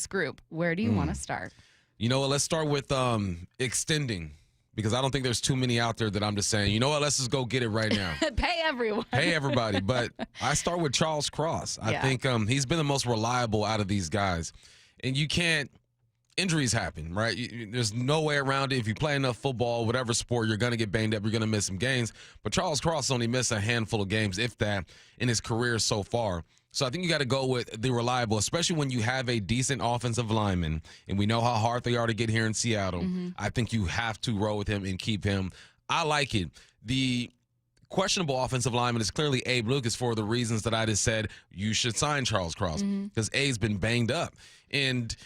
this group. Where do you want to start? You know what? Let's start with extending, because I don't think there's too many out there that I'm just saying, you know what? Let's just go get it right now. Pay everyone. Pay everybody. But I start with Charles Cross. I think he's been the most reliable out of these guys. And you can't – injuries happen, right? There's no way around it. If you play enough football, whatever sport, you're going to get banged up. You're going to miss some games. But Charles Cross only missed a handful of games, if that, in his career so far. So I think you got to go with the reliable, especially when you have a decent offensive lineman, and we know how hard they are to get here in Seattle. I think you have to roll with him and keep him. I like it. The questionable offensive lineman is clearly Abe Lucas for the reasons that I just said you should sign Charles Cross, because Abe's been banged up. And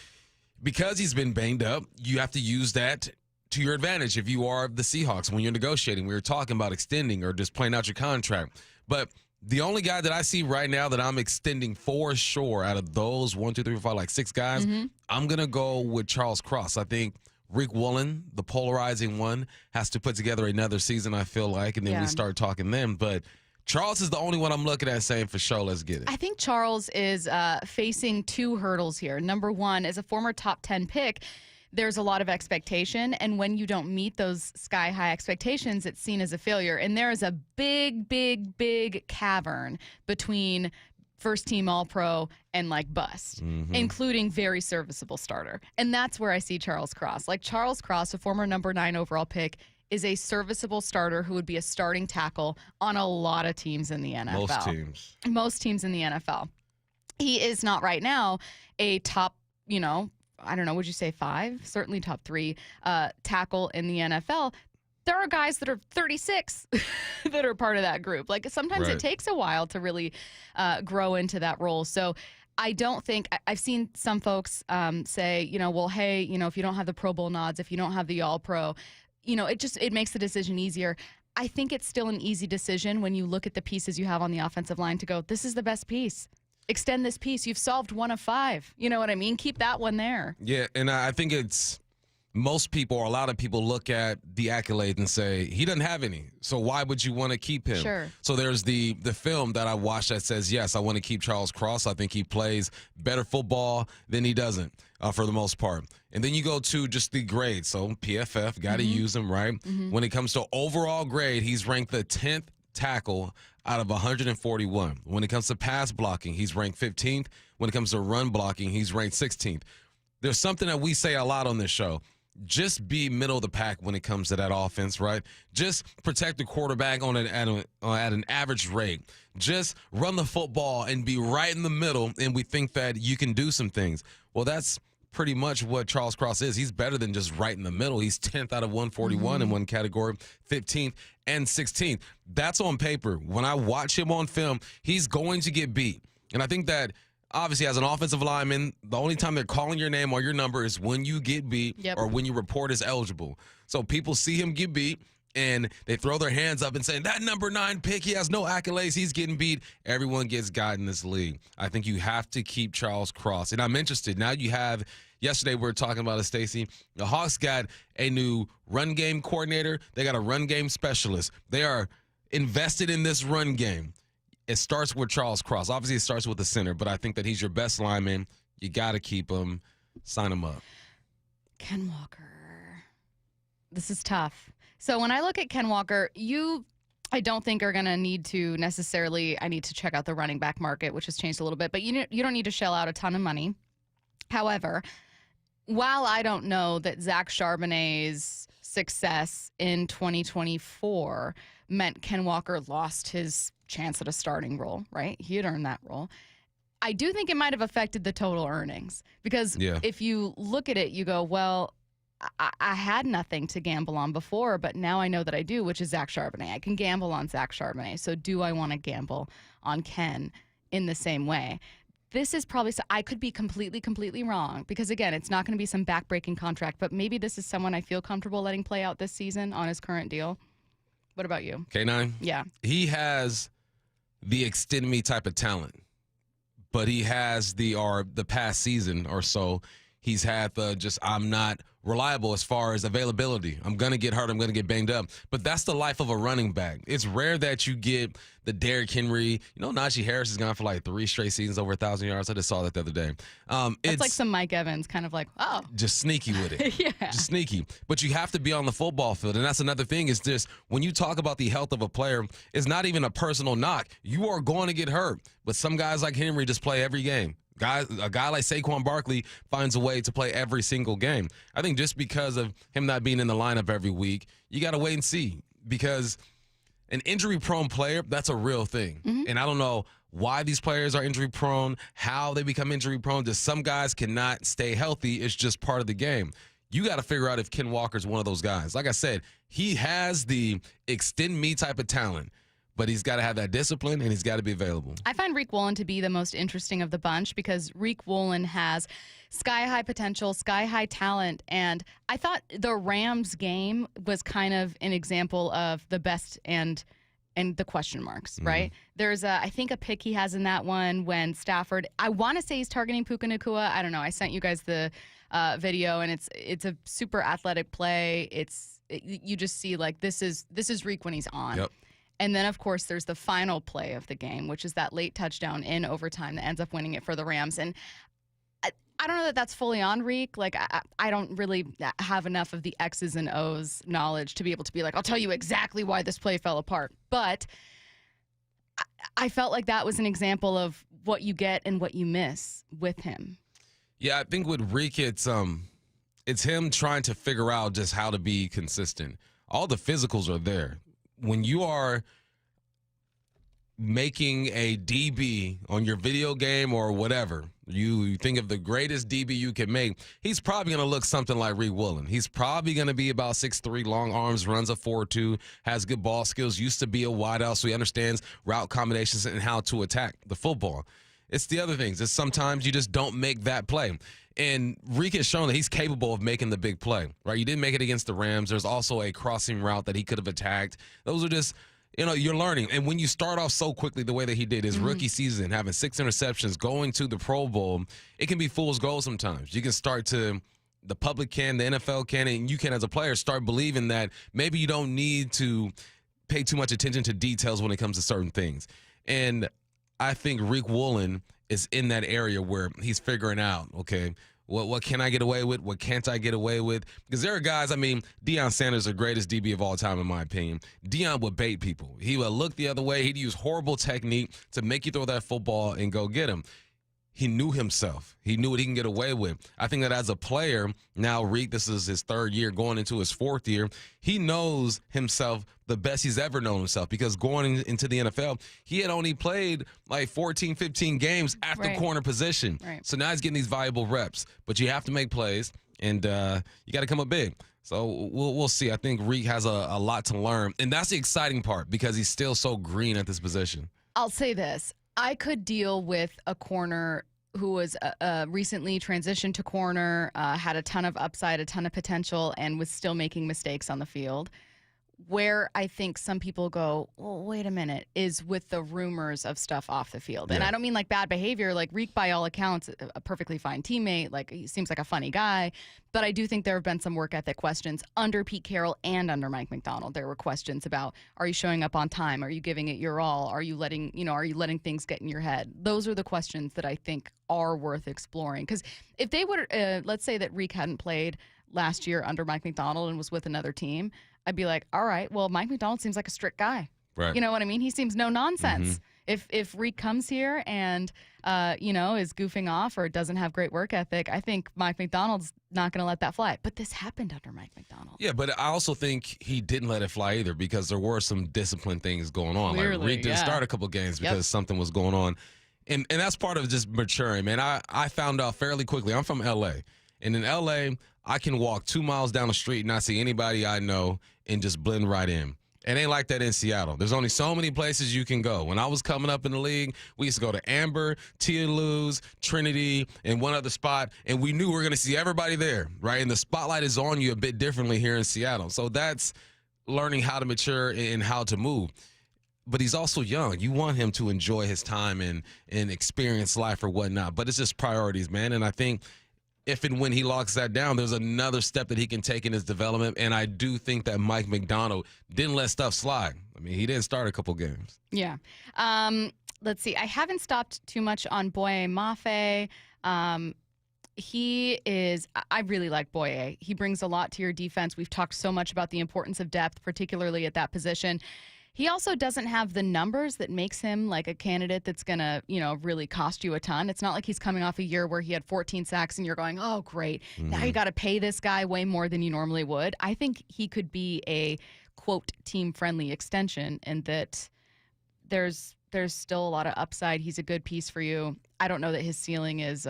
because he's been banged up, you have to use that to your advantage if you are the Seahawks when you're negotiating. We were talking about extending or just playing out your contract. But the only guy that I see right now that I'm extending for sure out of those 1, 2, 3, 4, 5, like 6 guys, I'm going to go with Charles Cross. I think Riq Woolen, the polarizing one, has to put together another season, I feel like, and then we start talking them. But Charles is the only one I'm looking at saying for sure, let's get it. I think Charles is facing 2 hurdles here. Number one, as a former top 10 pick, there's a lot of expectation, and when you don't meet those sky-high expectations, it's seen as a failure. And there is a big, big, big cavern between first-team All-Pro and, like, bust, including very serviceable starter. And that's where I see Charles Cross. Like, Charles Cross, a former number 9 overall pick, is a serviceable starter who would be a starting tackle on a lot of teams in the NFL. Most teams in the NFL. He is not right now a top, I don't know, would you say 5? Certainly top 3 tackle in the NFL. There are guys that are 36 that are part of that group. Like, sometimes it takes a while to really grow into that role. So I don't think – I've seen some folks say, well, hey, if you don't have the Pro Bowl nods, if you don't have the All-Pro, it makes the decision easier. I think it's still an easy decision when you look at the pieces you have on the offensive line to go, this is the best piece. Extend this piece. You've solved 1 of 5. You know what I mean? Keep that one there. Yeah, and I think it's most people or a lot of people look at the accolades and say, he doesn't have any, so why would you want to keep him? Sure. So there's the film that I watched that says, yes, I want to keep Charles Cross. I think he plays better football than he doesn't for the most part. And then you go to just the grade. So PFF, got to use him, right? When it comes to overall grade, he's ranked the 10th tackle out of 141. When it comes to pass blocking, he's ranked 15th. When it comes to run blocking, he's ranked 16th. There's something that we say a lot on this show. Just be middle of the pack when it comes to that offense, right? Just protect the quarterback at an average rate. Just run the football and be right in the middle, and we think that you can do some things. Well, that's pretty much what Charles Cross is. He's better than just right in the middle. He's 10th out of 141 in one category, 15th and 16th. That's on paper. When I watch him on film, he's going to get beat. And I think that obviously as an offensive lineman, the only time they're calling your name or your number is when you get beat or when you report as eligible. So people see him get beat, and they throw their hands up and say, that number 9 pick, he has no accolades, he's getting beat. Everyone gets got in this league. I think you have to keep Charles Cross. And I'm interested. Now you have, yesterday we were talking about it, Stacy, the Hawks got a new run game coordinator. They got a run game specialist. They are invested in this run game. It starts with Charles Cross. Obviously, it starts with the center, but I think that he's your best lineman. You got to keep him. Sign him up. Ken Walker. This is tough. So when I look at Ken Walker, I don't think are going to need to necessarily, I need to check out the running back market, which has changed a little bit, but you don't need to shell out a ton of money. However, while I don't know that Zach Charbonnet's success in 2024 meant Ken Walker lost his chance at a starting role, right? He had earned that role. I do think it might have affected the total earnings because if you look at it, you go, well, I had nothing to gamble on before, but now I know that I do, which is Zach Charbonnet. I can gamble on Zach Charbonnet. So do I want to gamble on Ken in the same way? This is probably, I could be completely wrong because, again, it's not going to be some backbreaking contract, but maybe this is someone I feel comfortable letting play out this season on his current deal. What about you? K9? Yeah. He has the extend me type of talent, but he has the past season or so, he's had the I'm not reliable as far as availability. I'm going to get hurt. I'm going to get banged up. But that's the life of a running back. It's rare that you get the Derrick Henry. Najee Harris has gone for like 3 straight seasons over 1,000 yards. I just saw that the other day. It's like some Mike Evans, kind of like, oh. Just sneaky with it. Yeah. Just sneaky. But you have to be on the football field. And that's another thing is just when you talk about the health of a player, it's not even a personal knock. You are going to get hurt. But some guys like Henry just play every game. A guy like Saquon Barkley finds a way to play every single game. I think just because of him not being in the lineup every week, you got to wait and see. Because an injury-prone player, that's a real thing. Mm-hmm. And I don't know why these players are injury-prone, how they become injury-prone. Just some guys cannot stay healthy. It's just part of the game. You got to figure out if Ken Walker's one of those guys. Like I said, he has the extend me type of talent. But he's got to have that discipline, and he's got to be available. I find Riq Woolen to be the most interesting of the bunch because Riq Woolen has sky-high potential, sky-high talent, and I thought the Rams game was kind of an example of the best and the question marks, right? There's, I think, a pick he has in that one when Stafford, I want to say he's targeting Puka Nacua. I don't know. I sent you guys the video, and it's a super athletic play. You just see, like, this is Riq when he's on. Yep. And then, of course, there's the final play of the game, which is that late touchdown in overtime that ends up winning it for the Rams. And I don't know that that's fully on Riq. Like, I don't really have enough of the X's and O's knowledge to be able to be like, I'll tell you exactly why this play fell apart. But I felt like that was an example of what you get and what you miss with him. Yeah, I think with Riq, it's him trying to figure out just how to be consistent. All the physicals are there. When you are making a DB on your video game or whatever, you think of the greatest DB you can make, he's probably going to look something like Riq Woolen. He's probably going to be about 6'3", long arms, runs a 4.2, has good ball skills, used to be a wideout, so he understands route combinations and how to attack the football. It's the other things. It's sometimes you just don't make that play. And Riq has shown that he's capable of making the big play, right? You didn't make it against the Rams. There's also a crossing route that he could have attacked. Those are just, you're learning. And when you start off so quickly the way that he did his rookie season, having 6 interceptions, going to the Pro Bowl, it can be fool's gold sometimes. You can start to, the public can, the NFL can, and you can as a player start believing that maybe you don't need to pay too much attention to details when it comes to certain things. And I think Riq Woolen is in that area where he's figuring out, okay, what can I get away with? What can't I get away with? Because there are guys, Deion Sanders, the greatest DB of all time, in my opinion. Deion would bait people. He would look the other way. He'd use horrible technique to make you throw that football and go get him. He knew himself. He knew what he can get away with. I think that as a player, now Riq, this is his 3rd year, going into his 4th year, he knows himself the best he's ever known himself because going into the NFL, he had only played like 14, 15 games at the corner position. Right. So now he's getting these valuable reps. But you have to make plays, and you got to come up big. So we'll see. I think Riq has a lot to learn, and that's the exciting part because he's still so green at this position. I'll say this. I could deal with a corner who was recently transitioned to corner, had a ton of upside, a ton of potential, and was still making mistakes on the field. Where I think some people go, well, wait a minute, is with the rumors of stuff off the field. And I don't mean like bad behavior. Like Riq, by all accounts, a perfectly fine teammate. Like he seems like a funny guy. But I do think there have been some work ethic questions under Pete Carroll and under Mike Macdonald. There were questions about, are you showing up on time? Are you giving it your all? Are you letting things get in your head? Those are the questions that I think are worth exploring. Because if they would, let's say that Riq hadn't played last year under Mike Macdonald and was with another team, I'd be like, all right, well, Mike Macdonald seems like a strict guy. Right. You know what I mean? He seems no nonsense. If Riq comes here and, is goofing off or doesn't have great work ethic, I think Mike Macdonald's not going to let that fly. But this happened under Mike Macdonald. Yeah, but I also think he didn't let it fly either because there were some discipline things going on. Clearly, like Riq didn't start a couple games because something was going on. And that's part of just maturing, man. I found out fairly quickly. I'm from L.A., and in L.A., I can walk 2 miles down the street and not see anybody I know and just blend right in. It ain't like that in Seattle. There's only so many places you can go. When I was coming up in the league, we used to go to Amber, Tia Lou's, Trinity, and one other spot, and we knew we were going to see everybody there, right? And the spotlight is on you a bit differently here in Seattle. So that's learning how to mature and how to move. But he's also young. You want him to enjoy his time and experience life or whatnot. But it's just priorities, man. And I think if and when he locks that down, there's another step that he can take in his development. And I do think that Mike McDonald didn't let stuff slide. I mean, he didn't start a couple games. Yeah. Let's see. I haven't stopped too much on Boye Mafe. I really like Boye. He brings a lot to your defense. We've talked so much about the importance of depth, particularly at that position. He also doesn't have the numbers that makes him like a candidate that's going to, really cost you a ton. It's not like he's coming off a year where he had 14 sacks and you're going, oh, great. Now you got to pay this guy way more than you normally would. I think he could be a, quote, team-friendly extension, and that there's still a lot of upside. He's a good piece for you. I don't know that his ceiling is,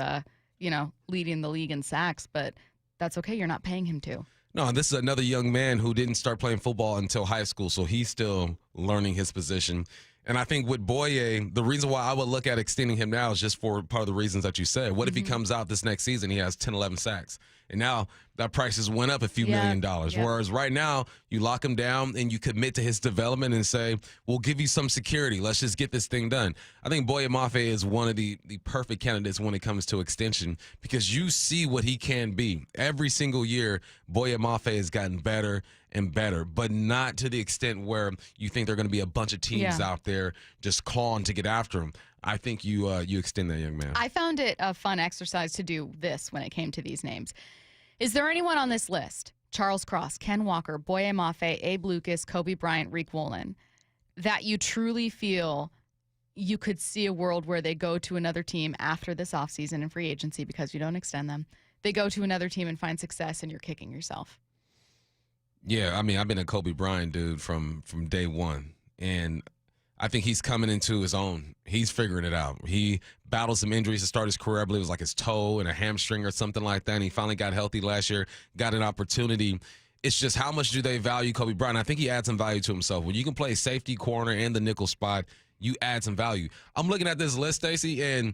leading the league in sacks, but that's okay. You're not paying him to. No, this is another young man who didn't start playing football until high school, so he's still learning his position. And I think with Boye, the reason why I would look at extending him now is just for part of the reasons that you said. What if he comes out this next season, he has 10, 11 sacks? And now that prices went up a few $1 million. Yeah. Whereas right now, you lock him down and you commit to his development and say, we'll give you some security. Let's just get this thing done. I think Boye Mafe is one of the perfect candidates when it comes to extension, because you see what he can be. Every single year, Boye Mafe has gotten better and better, but not to the extent where you think there are going to be a bunch of teams out there just clawing to get after him. I think you extend that young man. I found it a fun exercise to do this when it came to these names. Is there anyone on this list, Charles Cross, Ken Walker, Boye Mafe, Abe Lucas, Kobe Bryant, Riq Woolen, that you truly feel you could see a world where they go to another team after this offseason and free agency because you don't extend them? They go to another team and find success, and you're kicking yourself. Yeah, I mean, I've been a Kobe Bryant dude from day one, and I think he's coming into his own. He's figuring it out. He battled some injuries to start his career. I believe it was like his toe and a hamstring or something like that, and he finally got healthy last year, got an opportunity. It's just how much do they value Kobe Bryant? I think he adds some value to himself. When you can play safety, corner, and the nickel spot, you add some value. I'm looking at this list, Stacy, and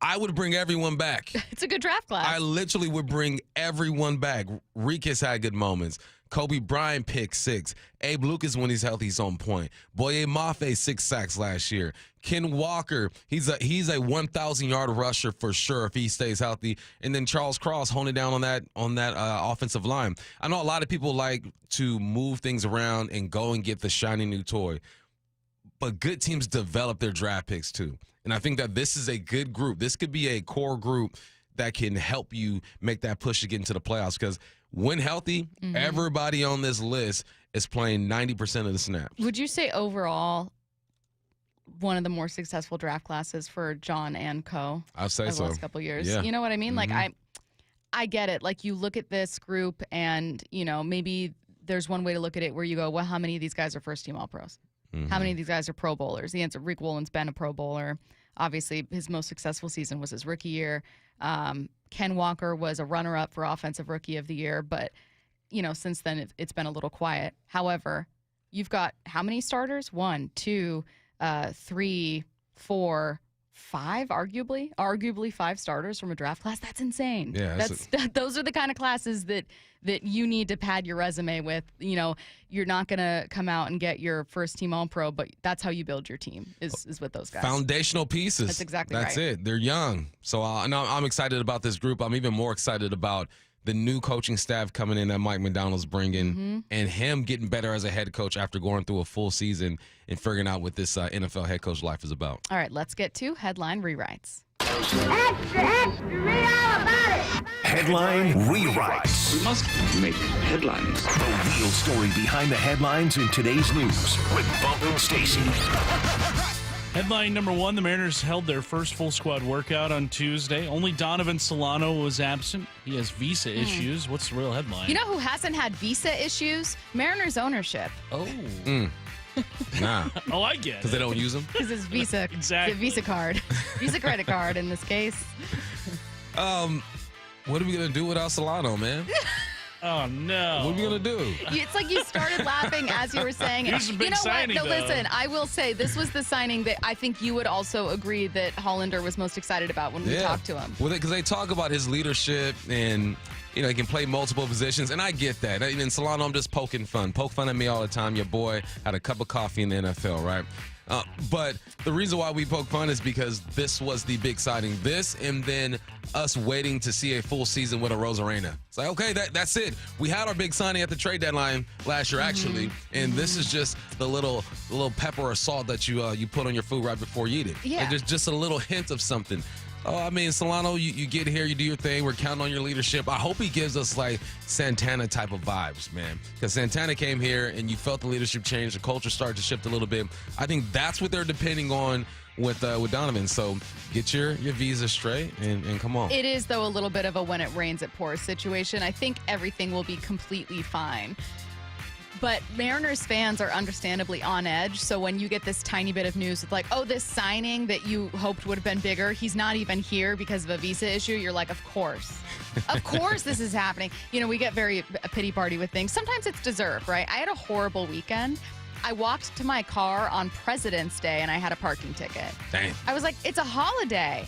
I would bring everyone back. It's a good draft class. I literally would bring everyone back. Riq has had good moments. Kobe Bryant picked 6. Abe Lucas, when he's healthy, he's on point. Boye Mafe, 6 sacks last year. Ken Walker, he's a 1,000-yard rusher for sure if he stays healthy. And then Charles Cross honing down on that offensive line. I know a lot of people like to move things around and go and get the shiny new toy, but good teams develop their draft picks too. And I think that this is a good group. This could be a core group that can help you make that push to get into the playoffs, because when healthy, everybody on this list is playing 90% of the snaps. Would you say overall one of the more successful draft classes for John and Co. I'd say so. The last couple years? Yeah. You know what I mean? Like, I get it. Like, you look at this group and, maybe there's one way to look at it where you go, well, how many of these guys are first-team All-Pros? How many of these guys are Pro Bowlers? The answer, Riq Woolen's been a Pro Bowler. Obviously, his most successful season was his rookie year. Ken Walker was a runner-up for Offensive Rookie of the Year, but, since then it's been a little quiet. However, you've got how many starters? 1, 2, 3, 4, 5, arguably 5 starters from a draft class. That's insane. Yeah, those are the kind of classes that you need to pad your resume with. You're not going to come out and get your first team All-Pro, but that's how you build your team is with those guys. Foundational pieces. That's exactly right. That's it. They're young. So I'm excited about this group. I'm even more excited about the new coaching staff coming in that Mike McDonald's bringing, and him getting better as a head coach after going through a full season and figuring out what this NFL head coach life is about. All right, let's get to headline rewrites. Extra, extra, read all about it. Headline rewrites. We must make headlines. The real story behind the headlines in today's news with Bump and Stacy. Headline number 1, the Mariners held their first full squad workout on Tuesday. Only Donovan Solano was absent. He has visa issues. What's the real headline? You know who hasn't had visa issues? Mariners ownership. Oh. Nah. Oh, I get it. Because they don't use them? Because it's Visa. Exactly. The Visa card. Visa credit card in this case. What are we going to do without Solano, man? Oh, no. What are we going to do? It's like you started laughing as you were saying it. Here's a big you know signing, what? No, though. listen, I will say this was the signing that I think you would also agree that Hollander was most excited about when we talked to him. Well, because they talk about his leadership and, he can play multiple positions, and I get that. And Solano, I'm just poking fun. Poke fun at me all the time. Your boy had a cup of coffee in the NFL, right? But the reason why we poke fun is because this was the big signing. This and then us waiting to see a full season with a Rosarena. It's like, okay, that's it. We had our big signing at the trade deadline last year, actually, and this is just the little pepper or salt that you put on your food right before you eat it. Yeah. Like, there's just a little hint of something. Oh, I mean, Solano, you get here, you do your thing. We're counting on your leadership. I hope he gives us like Santana type of vibes, man. Because Santana came here and you felt the leadership change. The culture started to shift a little bit. I think that's what they're depending on with Donovan. So get your visa straight and come on. It is, though, a little bit of a when it rains, it pours situation. I think everything will be completely fine. But Mariners fans are understandably on edge. So when you get this tiny bit of news, it's like, oh, this signing that you hoped would have been bigger, he's not even here because of a visa issue. You're like, of course. Of course this is happening. You know, we get very a pity party with things. Sometimes it's deserved, right? I had a horrible weekend. I walked to my car on President's Day and I had a parking ticket. Dang. I was like, it's a holiday.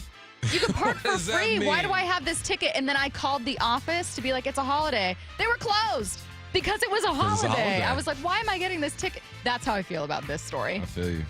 You can park for does that free. Why mean? do I have this ticket? And then I called the office to be like, it's a holiday. They were closed. Because it was a holiday. I was like, why am I getting this ticket? That's how I feel about this story. I feel you.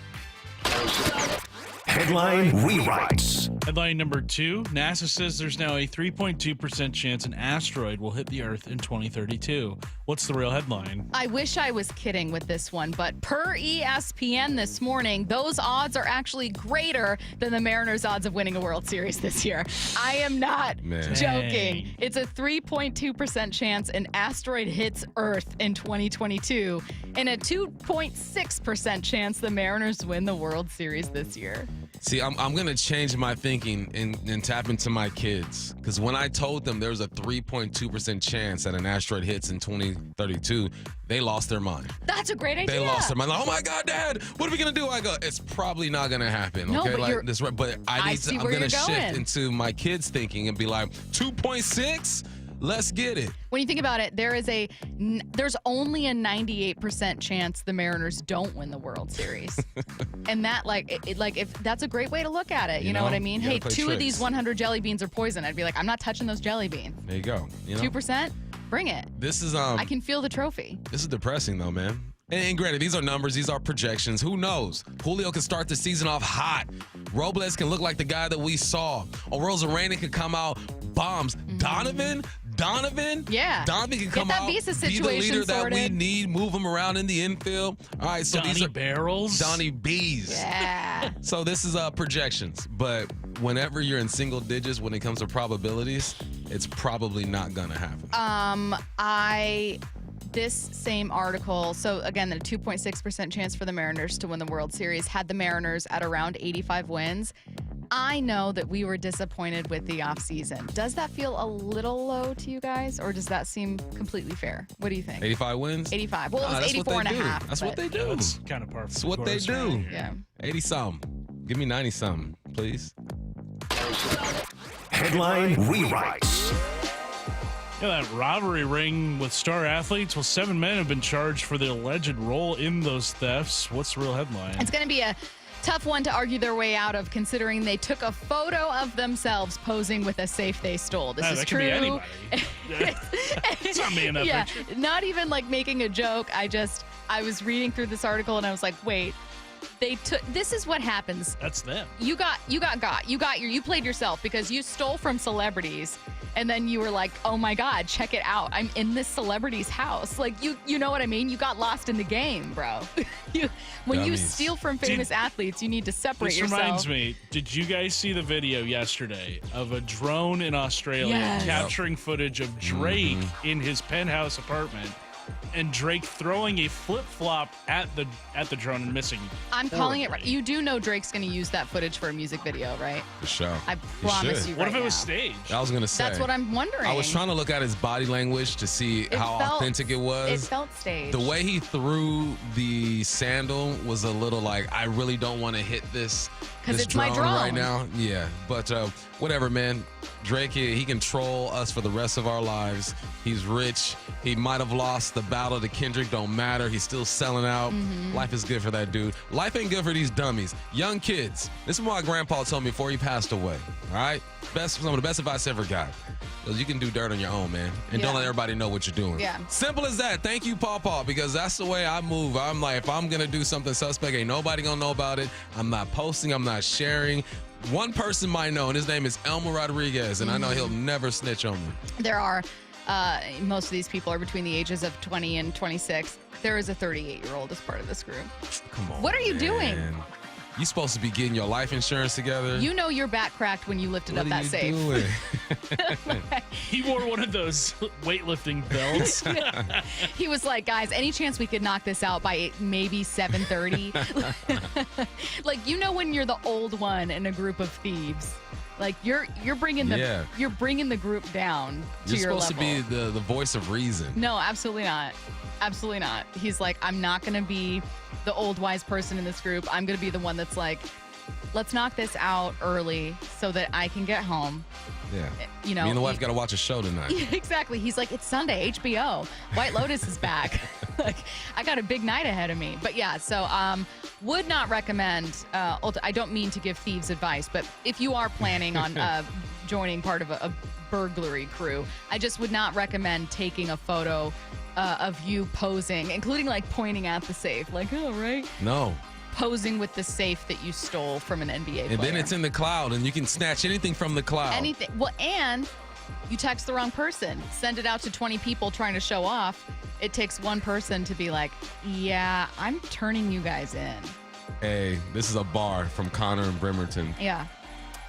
Headline rewrites. Headline number 2, NASA says there's now a 3.2% chance an asteroid will hit the Earth in 2032. What's the real headline? I wish I was kidding with this one, but per ESPN this morning, those odds are actually greater than the Mariners' odds of winning a World Series this year. I am not Man. joking. Dang. It's a 3.2% chance an asteroid hits Earth in 2022 and a 2.6% chance the Mariners win the World Series this year. See, I'm going to change my thinking and tap into my kids. Because when I told them there was a 3.2% chance that an asteroid hits in 2032, they lost their mind. That's a great idea. They lost their mind. Like, oh my God, Dad, what are we gonna do? I go, it's probably not gonna happen. No, Okay, but like you're- this, but I I'm see where gonna you're shift going. into my kids' thinking and be like, 2.6. Let's get it. When you think about it, there's only a 98% chance the Mariners don't win the World Series, and that if that's a great way to look at it. You know what I mean? you gotta Hey, play 2 of these tricks. 100 jelly beans are poison. I'd be like, I'm not touching those jelly beans. There you go. You know, 2%, bring it. this is I can feel the trophy. This is depressing though, man. And granted, these are numbers, these are projections. Who knows? Julio can start the season off hot. Robles can look like the guy that we saw. Or Rosarena can come out bombs. Donovan? Yeah. Donovan can Get come that out, visa be the leader situation that we sorted. need, move him around in the infield. All right, so Donnie these are Barrels? Donnie B's. Yeah. So this is projections, but whenever you're in single digits when it comes to probabilities, it's probably not gonna happen. This same article, so again, the 2.6% chance for the Mariners to win the World Series had the Mariners at around 85 wins. I know that we were disappointed with the offseason. Does that feel a little low to you guys, or does that seem completely fair? What do you think? 85 wins? 85. Well, it Nah, was that's 84 what and they a do. half. That's what but- they do. That's kind of par for That's what they course do. right here. Yeah. 80 something. Give me 90 something, please. Headline rewrites. Yeah, that robbery ring with star athletes. Well, 7 men have been charged for the alleged role in those thefts. What's the real headline? It's going to be a tough one to argue their way out of, considering they took a photo of themselves posing with a safe they stole. This is that true. could be anybody. It's not me in that Yeah, picture. not even like making a joke. I was reading through this article and I was like, wait, this is what happens. That's them. You played yourself because you stole from celebrities, and then you were like, oh my God, check it out, I'm in this celebrity's house. Like, you know what I mean? You got lost in the game, bro. When you Dummies. steal from famous athletes, you need to separate This yourself. reminds me, did you guys see the video yesterday of a drone in Australia Yes. capturing footage of Drake in his penthouse apartment and Drake throwing a flip-flop at the drone and missing? I'm calling it right. horribly. You do know Drake's going to use that footage for a music video, right? For sure. I He promise should. you What right if it was now. staged? I was going to say. That's what I'm wondering. I was trying to look at his body language to see It how felt- authentic it was. It felt staged. The way he threw the sandal was a little like, I really don't want to hit this 'Cause this it's my drone right drone. now. Yeah, but whatever, man. Drake, he can troll us for the rest of our lives. He's rich. He might have lost the battle to Kendrick. Don't matter. He's still selling out. Life is good for that dude. Life ain't good for these dummies. Young kids. This is what my grandpa told me before he passed away. All right? Some of the best advice I ever got. Because you can do dirt on your own, man. And don't let everybody know what you're doing. Yeah. Simple as that. Thank you, Paw, because that's the way I move. I'm like, if I'm going to do something suspect, ain't nobody going to know about it. I'm not posting. I'm not sharing. One person might know, and his name is Elmer Rodriguez, and I know he'll never snitch on me. There are, most of these people are between the ages of 20 and 26. There is a 38-year-old as part of this group. Come on, What are you doing? You supposed to be getting your life insurance together. You know your back cracked when you lifted up that safe. What are you doing? He wore one of those weightlifting belts. He was like, guys, any chance we could knock this out by maybe 7:30? Like, you know when you're the old one in a group of thieves. Like you're bringing the group down to You're your supposed level. to be the voice of reason. No, absolutely not. Absolutely not. He's like, I'm not going to be the old wise person in this group. I'm going to be the one that's like, let's knock this out early so that I can get home. Yeah. You know, me and the wife got to watch a show tonight. Exactly. He's like, it's Sunday, HBO. White Lotus is back. Like, I got a big night ahead of me. But yeah, so would not recommend. I don't mean to give thieves advice, but if you are planning on joining part of a burglary crew, I just would not recommend taking a photo of you posing, including like pointing at the safe, like, oh, right? No. Posing with the safe that you stole from an NBA player. And then it's in the cloud, and you can snatch anything from the cloud. Anything. Well, and you text the wrong person. Send it out to 20 people trying to show off. It takes one person to be like, yeah, I'm turning you guys in. Hey, this is a bar from Connor and Bremerton. Yeah.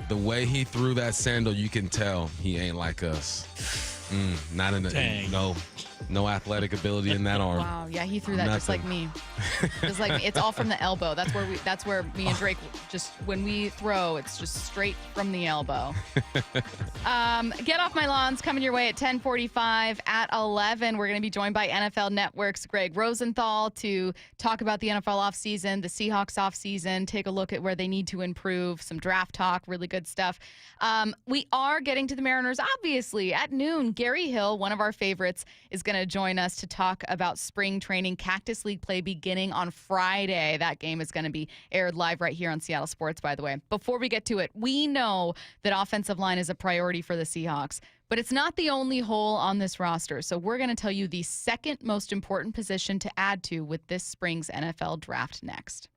The way he threw that sandal, you can tell he ain't like us. Not in the no athletic ability in that arm. Wow. Yeah, he threw that just like me. Just like me. It's all from the elbow. That's where me and Drake just, when we throw, it's just straight from the elbow. Get Off My Lawn's coming your way at 10:45. At 11, we're going to be joined by NFL Network's Greg Rosenthal to talk about the NFL offseason, the Seahawks offseason, take a look at where they need to improve, some draft talk, really good stuff. We are getting to the Mariners, obviously, at noon. Gary Hill, one of our favorites, is going to join us to talk about spring training. Cactus League play beginning on Friday. That game is going to be aired live right here on Seattle Sports, by the way. Before we get to it, we know that offensive line is a priority for the Seahawks, but it's not the only hole on this roster. So we're going to tell you the second most important position to add to with this spring's NFL draft next.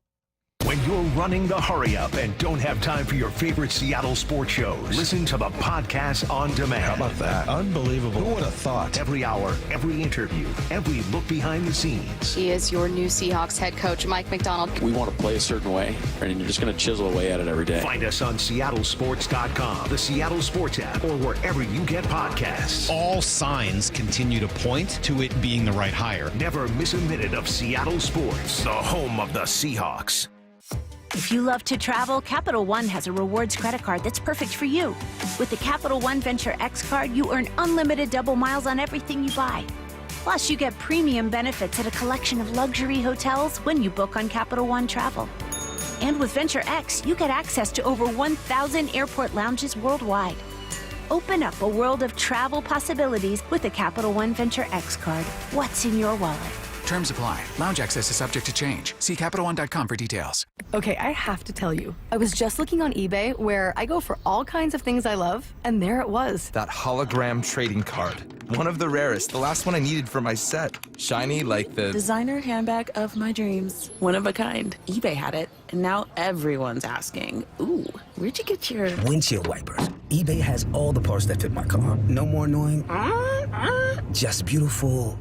When you're running the hurry up and don't have time for your favorite Seattle sports shows, listen to the podcast on demand. How about that? Unbelievable. Who would have thought? Every hour, every interview, every look behind the scenes. He is your new Seahawks head coach, Mike McDonald. We want to play a certain way, and you're just going to chisel away at it every day. Find us on seattlesports.com, the Seattle Sports app, or wherever you get podcasts. All signs continue to point to it being the right hire. Never miss a minute of Seattle sports, the home of the Seahawks. If you love to travel, Capital One has a rewards credit card that's perfect for you. With the Capital One Venture X card, you earn unlimited double miles on everything you buy. Plus, you get premium benefits at a collection of luxury hotels when you book on Capital One Travel. And with Venture X, you get access to over 1,000 airport lounges worldwide. Open up a world of travel possibilities with the Capital One Venture X card. What's in your wallet? Terms apply. Lounge access is subject to change. See CapitalOne.com for details. Okay, I have to tell you. I was just looking on eBay where I go for all kinds of things I love, and there it was. That hologram trading card. One of the rarest. The last one I needed for my set. Shiny like the... designer handbag of my dreams. One of a kind. eBay had it, and now everyone's asking, ooh, where'd you get your... windshield wipers. eBay has all the parts that fit my car. No more annoying... just beautiful...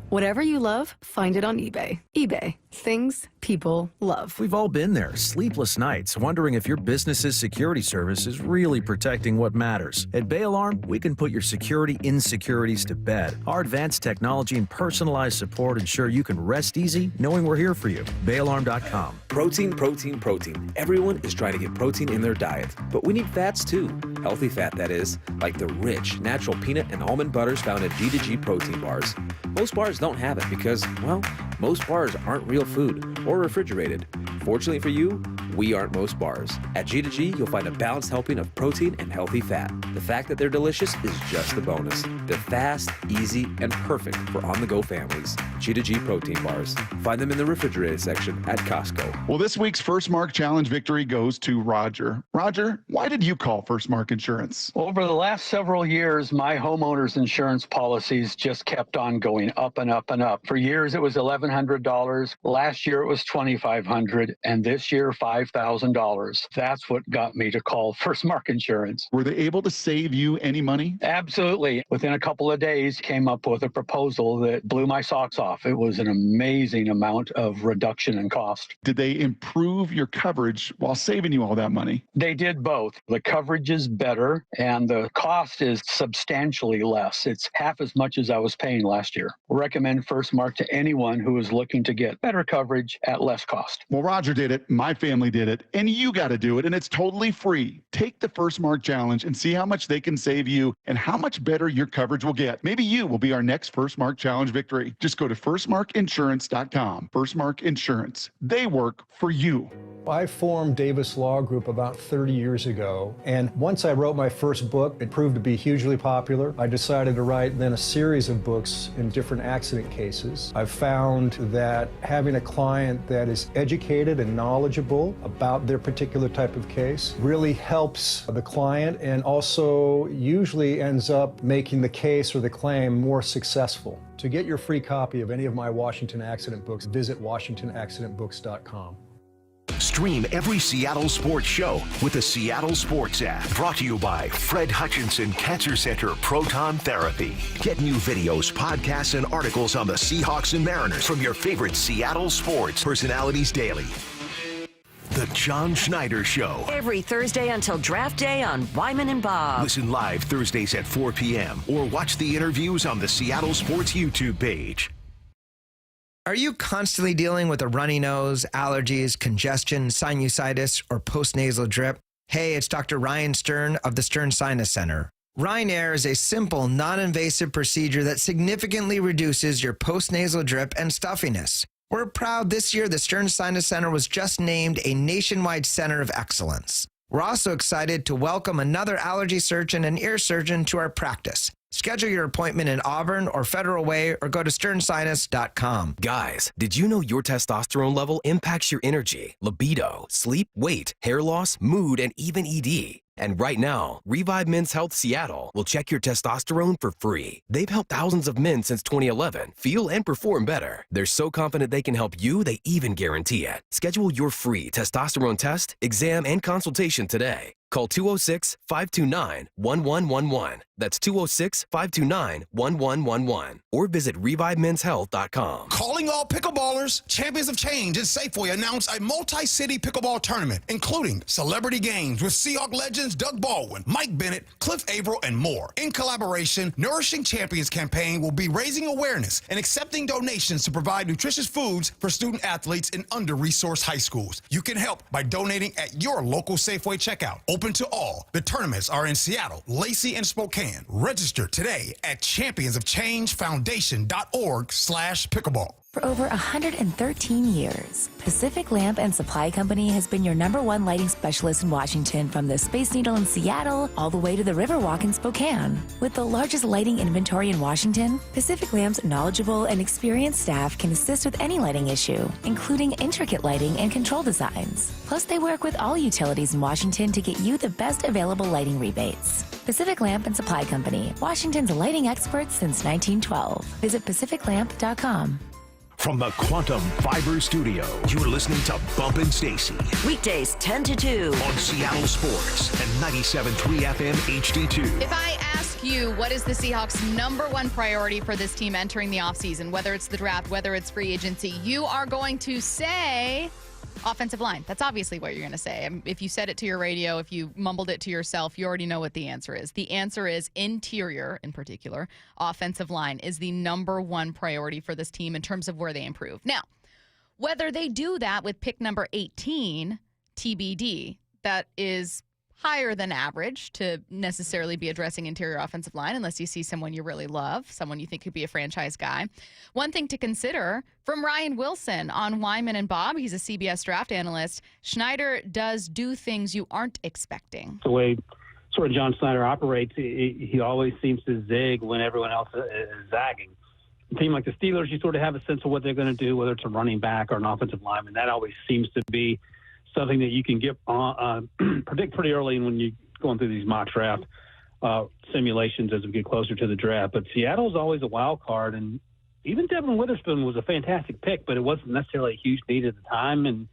Whatever you love, find it on eBay. eBay. Things people love. We've all been there. Sleepless nights, wondering if your business's security service is really protecting what matters. At Bay Alarm, we can put your security insecurities to bed. Our advanced technology and personalized support ensure you can rest easy knowing we're here for you. BayAlarm.com. Protein, protein, protein. Everyone is trying to get protein in their diet, but we need fats too. Healthy fat, that is, like the rich, natural peanut and almond butters found in D2G protein bars. Most bars don't have it because, well, most bars aren't real food or refrigerated. Fortunately for you, we aren't most bars. At G2G, you'll find a balanced helping of protein and healthy fat. The fact that they're delicious is just the bonus. They're fast, easy, and perfect for on-the-go families. G2G protein bars. Find them in the refrigerated section at Costco. Well, this week's First Mark Challenge victory goes to Roger. Roger, why did you call First Mark Insurance? Over the last several years, my homeowner's insurance policies just kept on going up and up and up. For years, it was $1,100. Last year, it was $2,500, and this year, $5,000. That's what got me to call First Mark Insurance. Were they able to save you any money? Absolutely. Within a couple of days, came up with a proposal that blew my socks off. It was an amazing amount of reduction in cost. Did they improve your coverage while saving you all that money? They did both. The coverage is better, and the cost is substantially less. It's half as much as I was paying last year. Recommend First Mark to anyone who is looking to get better coverage at less cost. Well, Roger did it, my family did it, and you got to do it, and it's totally free. Take the First Mark Challenge and see how much they can save you and how much better your coverage will get. Maybe you will be our next First Mark Challenge victory. Just go to firstmarkinsurance.com. First Mark Insurance. They work for you. I formed Davis Law Group about 30 years ago, and once I wrote my first book, it proved to be hugely popular. I decided to write then a series of books in different accident cases. I've found that having a client that is educated and knowledgeable about their particular type of case really helps the client, and also usually ends up making the case or the claim more successful. To get your free copy of any of my Washington accident books, visit WashingtonAccidentBooks.com. Stream every Seattle sports show with the Seattle Sports app. Brought to you by Fred Hutchinson Cancer Center Proton Therapy. Get new videos, podcasts, and articles on the Seahawks and Mariners from your favorite Seattle sports personalities daily. The John Schneider Show. Every Thursday until draft day on Wyman and Bob. Listen live Thursdays at 4 p.m. or watch the interviews on the Seattle Sports YouTube page. Are you constantly dealing with a runny nose, allergies, congestion, sinusitis, or postnasal drip? Hey, it's Dr. Ryan Stern of the Stern Sinus Center. Rhine Air is a simple, non-invasive procedure that significantly reduces your postnasal drip and stuffiness. We're proud this year the Stern Sinus Center was just named a nationwide center of excellence. We're also excited to welcome another allergy surgeon and ear surgeon to our practice. Schedule your appointment in Auburn or Federal Way or go to sternsinus.com. Guys, did you know your testosterone level impacts your energy, libido, sleep, weight, hair loss, mood, and even ED? And right now, Revive Men's Health Seattle will check your testosterone for free. They've helped thousands of men since 2011 feel and perform better. They're so confident they can help you, they even guarantee it. Schedule your free testosterone test, exam, and consultation today. Call 206-529-1111. That's 206-529-1111. Or visit ReviveMen'sHealth.com. Calling all pickleballers, Champions of Change and Safeway announced a multi-city pickleball tournament, including celebrity games with Seahawks legends Doug Baldwin, Mike Bennett, Cliff Averill, and more. In collaboration, Nourishing Champions campaign will be raising awareness and accepting donations to provide nutritious foods for student athletes in under-resourced high schools. You can help by donating at your local Safeway checkout. Open to all. The tournaments are in Seattle, Lacey, and Spokane. Register today at championsofchangefoundation.org/pickleball. For over 113 years, Pacific Lamp and Supply Company has been your #1 lighting specialist in Washington, from the Space Needle in Seattle all the way to the Riverwalk in Spokane. With the largest lighting inventory in Washington, Pacific Lamp's knowledgeable and experienced staff can assist with any lighting issue, including intricate lighting and control designs. Plus, they work with all utilities in Washington to get you the best available lighting rebates. Pacific Lamp and Supply Company, Washington's lighting experts since 1912. Visit pacificlamp.com. From the Quantum Fiber Studio, you're listening to Bumpin' Stacy. Weekdays 10 to 2. On Seattle Sports and 97.3 FM HD2. If I ask you what is the Seahawks' #1 priority for this team entering the offseason, whether it's the draft, whether it's free agency, you are going to say offensive line. That's obviously what you're going to say. If you said it to your radio, if you mumbled it to yourself, you already know what the answer is. The answer is interior, in particular. Offensive line is the #1 priority for this team in terms of where they improve. Now, whether they do that with pick number 18, TBD, that is higher than average to necessarily be addressing interior offensive line unless you see someone you really love, someone you think could be a franchise guy. One thing to consider from Ryan Wilson on Wyman and Bob, he's a CBS draft analyst. Schneider does do things you aren't expecting. The way sort of John Snyder operates, he always seems to zig when everyone else is zagging. A team like the Steelers, you sort of have a sense of what they're going to do, whether it's a running back or an offensive lineman. That always seems to be something that you can get predict pretty early when you're going through these mock draft simulations as we get closer to the draft. But Seattle's always a wild card, and even Devin Witherspoon was a fantastic pick, but it wasn't necessarily a huge need at the time. And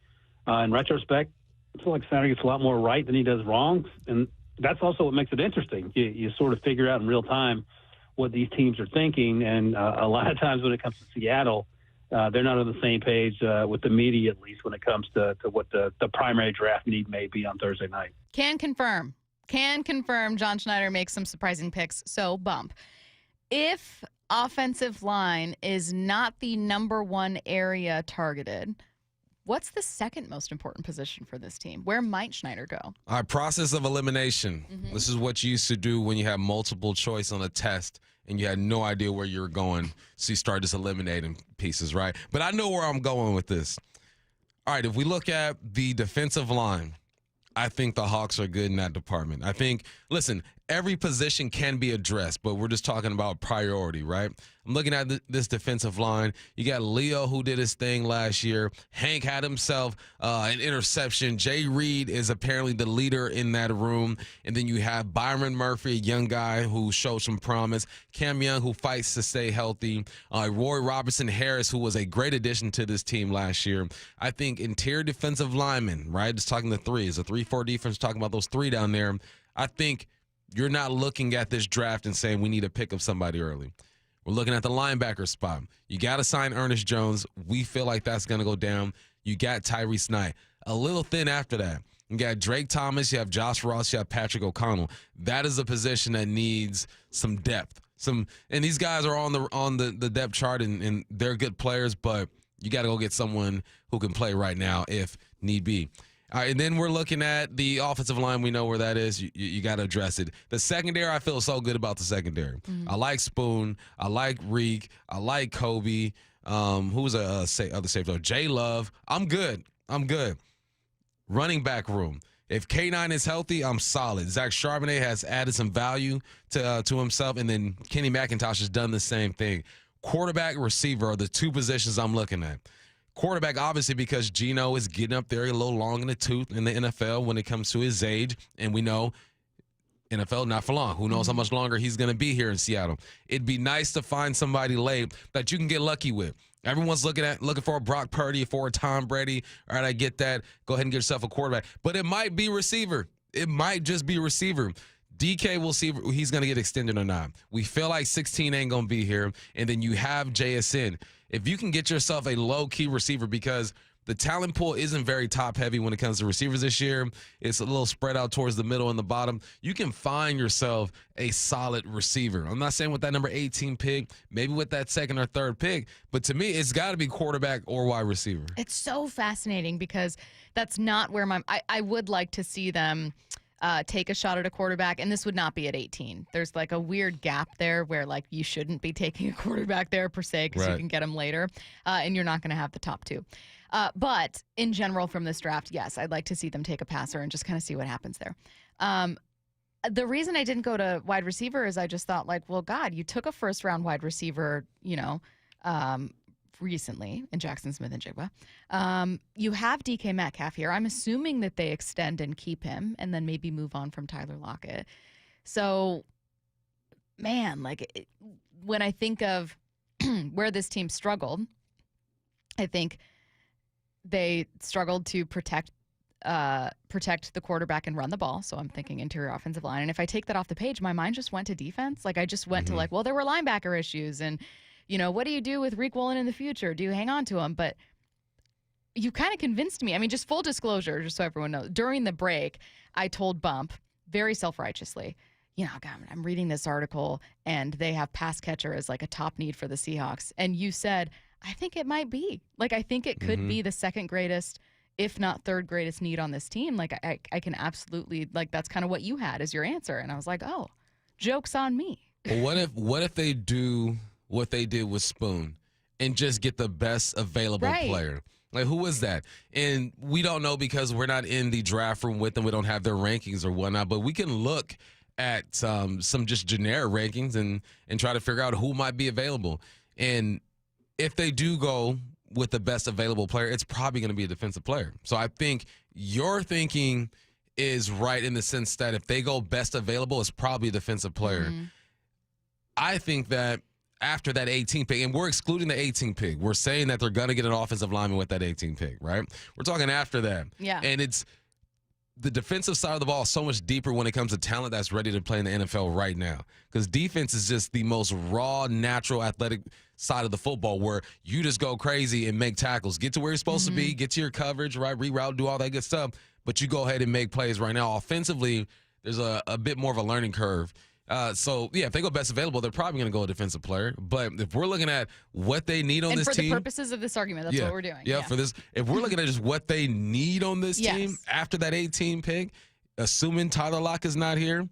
in retrospect, I feel like Snyder gets a lot more right than he does wrong, and that's also what makes it interesting. You sort of figure out in real time what these teams are thinking, and a lot of times when it comes to Seattle, they're not on the same page with the media, at least when it comes to what the primary draft need may be on Thursday night. Can confirm John Schneider makes some surprising picks, so bump. If offensive line is not the number one area targeted, what's the second most important position for this team? Where might Schneider go? All right, process of elimination. This is what you used to do when you have multiple choice on a test and you had no idea where you were going. So you start just eliminating pieces, right? But I know where I'm going with this. All right, if we look at the defensive line, I think the Hawks are good in that department. I think, listen, every position can be addressed, but we're just talking about priority, right? I'm looking at this defensive line. You got Leo, who did his thing last year. Hank had himself an interception. Jay Reed is apparently the leader in that room. And then you have Byron Murphy, a young guy who showed some promise. Cam Young, who fights to stay healthy. Roy Robertson Harris, who was a great addition to this team last year. I think interior defensive linemen, right? Just talking the threes, a 3-4 defense, talking about those three down there. I think you're not looking at this draft and saying we need to pick up somebody early. We're looking at the linebacker spot. You got to sign Ernest Jones. We feel like that's going to go down. You got Tyrese Knight. A little thin after that. You got Drake Thomas. You have Josh Ross. You have Patrick O'Connell. That is a position that needs some depth. And these guys are on the depth chart, and they're good players, but you got to go get someone who can play right now if need be. All right, and then we're looking at the offensive line. We know where that is. You got to address it. The secondary, I feel so good about the secondary. I like Spoon. I like Riq. I like Kobe. Who's other safety? J Love. I'm good. Running back room. If K9 is healthy, I'm solid. Zach Charbonnet has added some value to himself, and then Kenny McIntosh has done the same thing. Quarterback, receiver are the two positions I'm looking at. Quarterback, obviously, because Geno is getting up there a little long in the tooth in the NFL when it comes to his age. And we know NFL not for long. Who knows how much longer he's going to be here in Seattle. It'd be nice to find somebody late that you can get lucky with. Everyone's looking for a Brock Purdy, for a Tom Brady. All right, I get that. Go ahead and get yourself a quarterback. But it might be receiver. It might just be receiver. DK, we'll see if he's going to get extended or not. We feel like 16 ain't going to be here. And then you have JSN. If you can get yourself a low-key receiver, because the talent pool isn't very top-heavy when it comes to receivers this year. It's a little spread out towards the middle and the bottom. You can find yourself a solid receiver. I'm not saying with that number 18 pick, maybe with that second or third pick, but to me, it's got to be quarterback or wide receiver. It's so fascinating because that's not where I would like to see them take a shot at a quarterback, and this would not be at 18. There's like a weird gap there where like you shouldn't be taking a quarterback there per se because you can get them later, and you're not going to have the top two. But in general from this draft, yes, I'd like to see them take a passer and just kind of see what happens there. The reason I didn't go to wide receiver is I just thought like, well, God, you took a first-round wide receiver, recently in Jackson Smith and Jigba. You have DK Metcalf here. I'm assuming that they extend and keep him and then maybe move on from Tyler Lockett. So, man, when I think of where this team struggled, I think they struggled to protect the quarterback and run the ball. So I'm thinking interior offensive line. And if I take that off the page, my mind just went to defense. Like I just went to well, there were linebacker issues and what do you do with Riq Woolen in the future? Do you hang on to him? But you kind of convinced me. I mean, just full disclosure, just so everyone knows. During the break, I told Bump, very self-righteously, God, I'm reading this article, and they have pass catcher as like a top need for the Seahawks. And you said, I think it might be. Like, I think it could be the second greatest if not third greatest need on this team. Like, I can absolutely, like, that's kind of what you had as your answer. And I was like, oh, joke's on me. Well, what if they do what they did with Spoon and just get the best available player? Like, who is that? And we don't know because we're not in the draft room with them. We don't have their rankings or whatnot, but we can look at some just generic rankings and try to figure out who might be available. And if they do go with the best available player, it's probably going to be a defensive player. So I think your thinking is right in the sense that if they go best available, it's probably a defensive player. Mm-hmm. I think that after that 18 pick, and we're excluding the 18 pick, we're saying that they're going to get an offensive lineman with that 18 pick, right? We're talking after that. Yeah. And it's the defensive side of the ball is so much deeper when it comes to talent that's ready to play in the NFL right now. Because defense is just the most raw, natural, athletic side of the football where you just go crazy and make tackles. Get to where you're supposed to be, get to your coverage, right? Reroute, do all that good stuff. But you go ahead and make plays right now. Offensively, there's a bit more of a learning curve. So, yeah, if they go best available, they're probably going to go a defensive player. But if we're looking at what they need on this team. And for the purposes of this argument, that's what we're doing. Yeah, for this. If we're looking at just what they need on this team after that 18 pick, assuming Tyler Lockett is not here,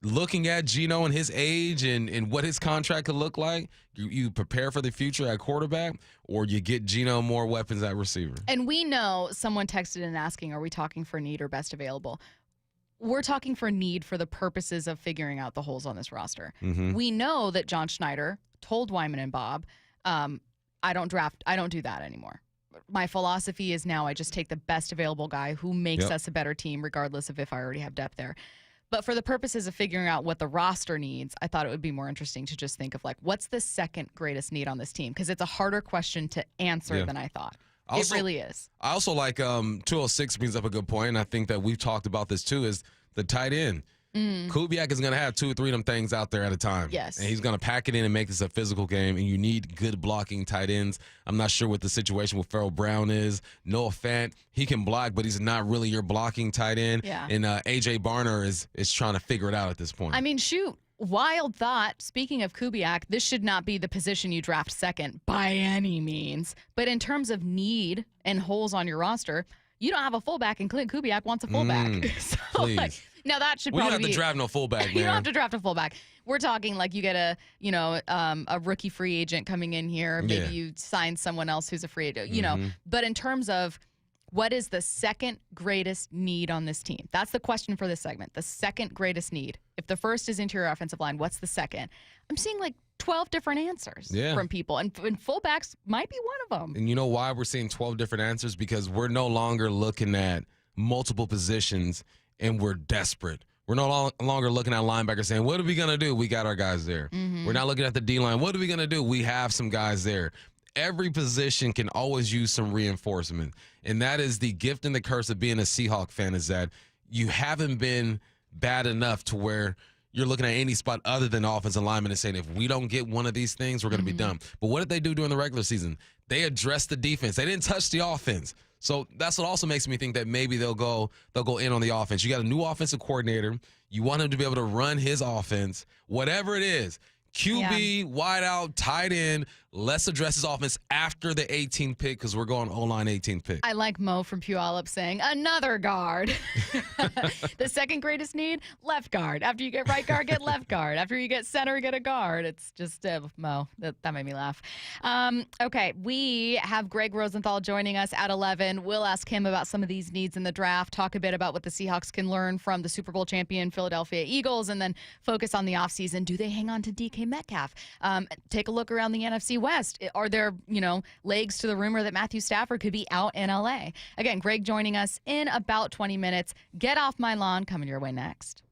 looking at Geno and his age and what his contract could look like, you prepare for the future at quarterback, or you get Geno more weapons at receiver. And we know someone texted in asking, are we talking for need or best available? We're talking for need for the purposes of figuring out the holes on this roster. Mm-hmm. We know that John Schneider told Wyman and Bob, I don't do that anymore. My philosophy is now I just take the best available guy who makes us a better team, regardless of if I already have depth there. But for the purposes of figuring out what the roster needs, I thought it would be more interesting to just think of, like, what's the second greatest need on this team? Because it's a harder question to answer than I thought. It really is. I also like 206 brings up a good point, and I think that we've talked about this too, is the tight end. Kubiak is going to have 2 or 3 of them things out there at a time. Yes. And he's going to pack it in and make this a physical game, and you need good blocking tight ends. I'm not sure what the situation with Farrell Brown is. Noah Fant, he can block, but he's not really your blocking tight end. Yeah. And A.J. Barner is trying to figure it out at this point. I mean, shoot. Wild thought, speaking of Kubiak, this should not be the position you draft second by any means. But in terms of need and holes on your roster, you don't have a fullback, and Clint Kubiak wants a fullback. So, please. Now that should we probably don't have to draft no fullback, man. You don't have to draft a fullback. We're talking like you get a rookie free agent coming in here. Maybe you sign someone else who's a free agent, you know. But in terms of what is the second greatest need on this team? That's the question for this segment. The second greatest need. If the first is interior offensive line, what's the second? I'm seeing like 12 different answers from people, and fullbacks might be one of them. And you know why we're seeing 12 different answers? Because we're no longer looking at multiple positions and we're desperate. We're no longer looking at linebackers saying, what are we going to do? We got our guys there. We're not looking at the D-line. What are we going to do? We have some guys there. Every position can always use some reinforcement. And that is the gift and the curse of being a Seahawks fan, is that you haven't been bad enough to where you're looking at any spot other than offensive lineman and saying, if we don't get one of these things, we're going to be done. But what did they do during the regular season? They addressed the defense. They didn't touch the offense. So that's what also makes me think that maybe they'll go in on the offense. You got a new offensive coordinator. You want him to be able to run his offense, whatever it is. QB, wide out, tight end. Let's address his offense after the 18th pick, because we're going O-line 18th pick. I like Mo from Puyallup saying, another guard. The second greatest need, left guard. After you get right guard, get left guard. After you get center, get a guard. It's just, Mo, that made me laugh. Okay, we have Greg Rosenthal joining us at 11. We'll ask him about some of these needs in the draft, talk a bit about what the Seahawks can learn from the Super Bowl champion Philadelphia Eagles, and then focus on the offseason. Do they hang on to DK Metcalf? Take a look around the NFC West. Are there, legs to the rumor that Matthew Stafford could be out in LA? Again, Greg joining us in about 20 minutes. Get Off My Lawn coming your way next.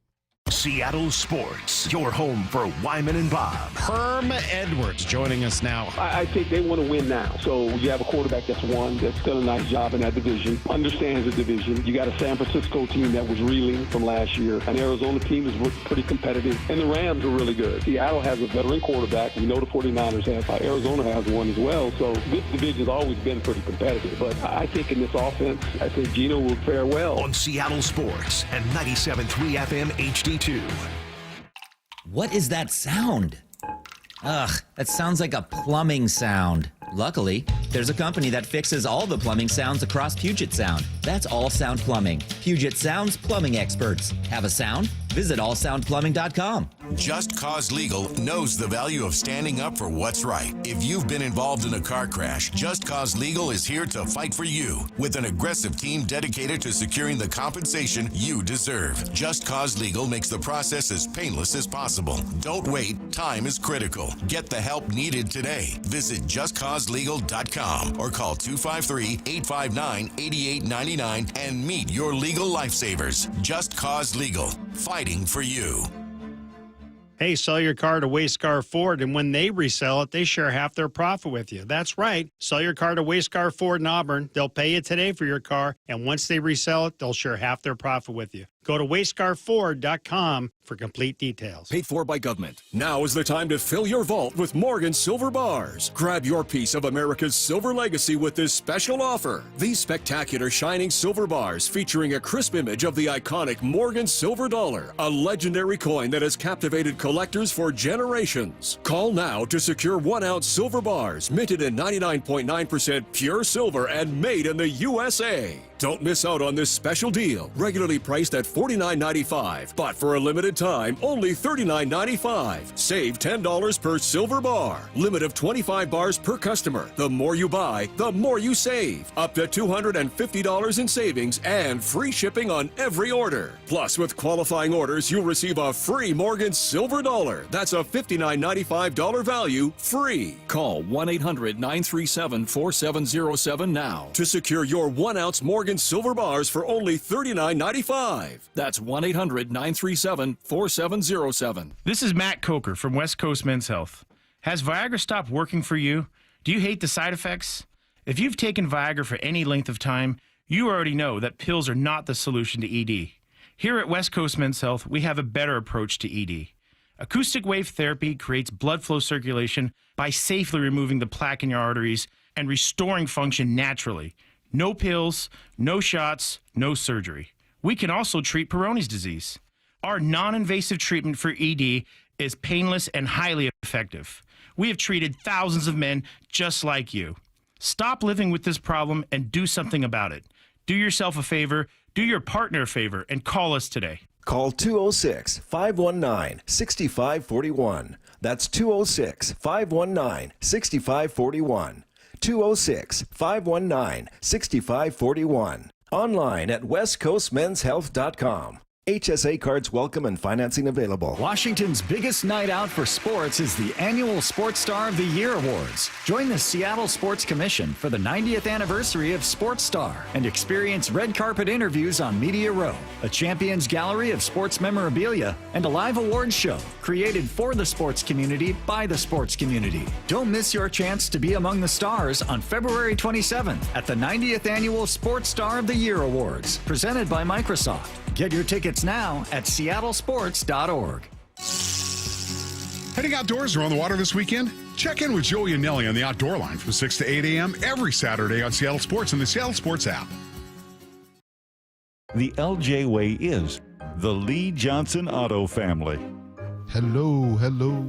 Seattle Sports, your home for Wyman and Bob. Herm Edwards joining us now. I think they want to win now. So you have a quarterback that's done a nice job in that division, understands the division. You got a San Francisco team that was reeling from last year. An Arizona team is pretty competitive. And the Rams are really good. Seattle has a veteran quarterback. We know the 49ers have. Arizona has one as well. So this division's always been pretty competitive. But I think in this offense, I think Geno will fare well. On Seattle Sports and 97.3 FM HD2. What is that sound? Ugh, that sounds like a plumbing sound. Luckily, There's a company that fixes all the plumbing sounds across Puget Sound. That's All Sound Plumbing. Puget Sound's plumbing experts. Have a sound? Visit allsoundplumbing.com. Just Cause Legal knows the value of standing up for what's right. If you've been involved in a car crash, Just Cause Legal is here to fight for you with an aggressive team dedicated to securing the compensation you deserve. Just Cause Legal makes the process as painless as possible. Don't wait. Time is critical. Get the help needed today. Visit justcauselegal.com or call 253-859-8899 and meet your legal lifesavers. Just Cause Legal. Fighting for you. Hey, sell your car to Wayscar Ford, and when they resell it, they share half their profit with you. That's right. Sell your car to Wayscar Ford in Auburn. They'll pay you today for your car, and once they resell it, they'll share half their profit with you. Go to wayscarford.com for complete details. Paid for by government. Now is the time to fill your vault with Morgan Silver Bars. Grab your piece of America's silver legacy with this special offer. These spectacular shining silver bars featuring a crisp image of the iconic Morgan Silver Dollar, a legendary coin that has captivated collectors for generations. Call now to secure 1-ounce silver bars minted in 99.9% pure silver and made in the USA. Don't miss out on this special deal, regularly priced at $49.95, but for a limited time, only $39.95. Save $10 per silver bar. Limit of 25 bars per customer. The more you buy, the more you save. Up to $250 in savings and free shipping on every order. Plus, with qualifying orders, you'll receive a free Morgan Silver Dollar. That's a $59.95 value free. Call 1-800-937-4707 now to secure your 1-ounce Morgan Silver Bars for only $39.95. That's 1-800-937-4707. This is Matt Coker from West Coast Men's Health. Has Viagra stopped working for you? Do you hate the side effects? If you've taken Viagra for any length of time, you already know that pills are not the solution to ED. Here at West Coast Men's Health, we have a better approach to ED. Acoustic wave therapy creates blood flow circulation by safely removing the plaque in your arteries and restoring function naturally. No pills, no shots, no surgery. We can also treat Peyronie's disease. Our non-invasive treatment for ED is painless and highly effective. We have treated thousands of men just like you. Stop living with this problem and do something about it. Do yourself a favor, do your partner a favor, and call us today. Call 206-519-6541. That's 206-519-6541. 206-519-6541. Online at westcoastmenshealth.com. HSA cards welcome and financing available. Washington's biggest night out for sports is the annual Sports Star of the Year Awards. Join the Seattle Sports Commission for the 90th anniversary of Sports Star and experience red carpet interviews on Media Row, a champions gallery of sports memorabilia, and a live awards show created for the sports community by the sports community. Don't miss your chance to be among the stars on February 27th at the 90th annual Sports Star of the Year Awards, presented by Microsoft. Get your tickets now at seattlesports.org. Heading outdoors or on the water this weekend? Check in with Joey and Nelly on the Outdoor Line from 6 to 8 a.m. every Saturday on Seattle Sports and the Seattle Sports app. The LJ Way is the Lee Johnson Auto Family. Hello, hello.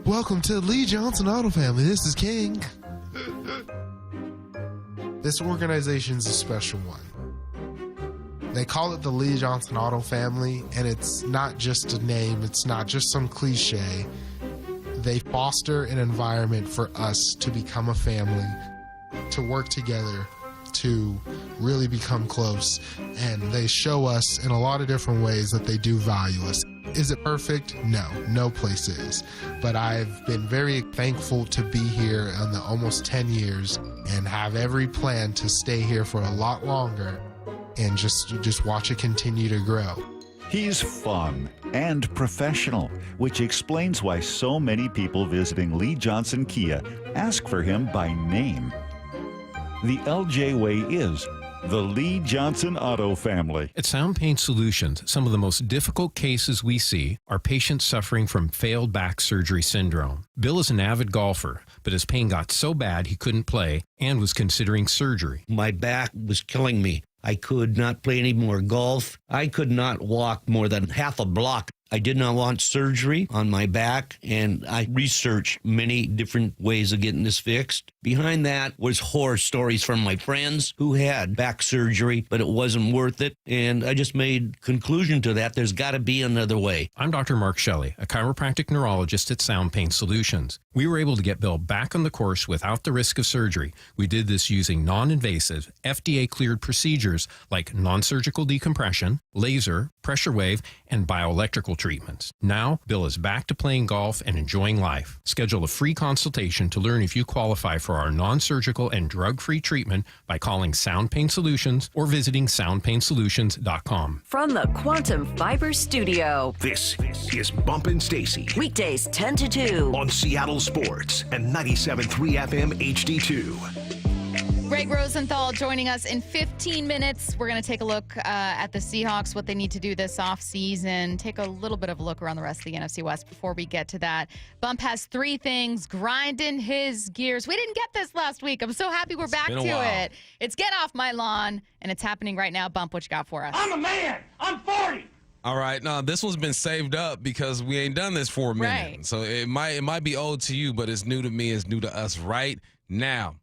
Welcome to the Lee Johnson Auto Family. This is King. This organization's a special one. They call it the Lee Johnson Auto Family, and it's not just a name, it's not just some cliche. They foster an environment for us to become a family, to work together, to really become close, and they show us in a lot of different ways that they do value us. Is it perfect? No, no place is. But I've been very thankful to be here in the almost 10 years and have every plan to stay here for a lot longer and just watch it continue to grow. He's fun and professional, which explains why so many people visiting Lee Johnson Kia ask for him by name. The LJ Way is the Lee Johnson Auto Family. At Sound Pain Solutions, some of the most difficult cases we see are patients suffering from failed back surgery syndrome. Bill is an avid golfer, but his pain got so bad he couldn't play and was considering surgery. My back was killing me. I could not play any more golf. I could not walk more than half a block. I did not want surgery on my back, and I researched many different ways of getting this fixed. Behind that was horror stories from my friends who had back surgery, but it wasn't worth it, and I just made conclusion to that. There's got to be another way. I'm Dr. Mark Shelley, a chiropractic neurologist at Sound Pain Solutions. We were able to get Bill back on the course without the risk of surgery. We did this using non-invasive, FDA-cleared procedures like non-surgical decompression, laser, pressure wave, and bioelectrical treatments. Now, Bill is back to playing golf and enjoying life. Schedule a free consultation to learn if you qualify for our non-surgical and drug-free treatment by calling Sound Pain Solutions or visiting soundpainsolutions.com. From the Quantum Fiber Studio. This is Bumpin' Stacy. Weekdays 10 to 2. On Seattle Sports and 97.3 FM HD2. Greg Rosenthal joining us in 15 minutes. We're going to take a look at the Seahawks, what they need to do this offseason, take a little bit of a look around the rest of the NFC West before we get to that. Bump has 3 things grinding his gears. We didn't get this last week. I'm so happy we're back to it. It's Get Off My Lawn, and it's happening right now. Bump, what you got for us? I'm a man. I'm 40. All right, now this one's been saved up because we ain't done this for a minute. Right. So it might be old to you, but it's new to me. It's new to us right now.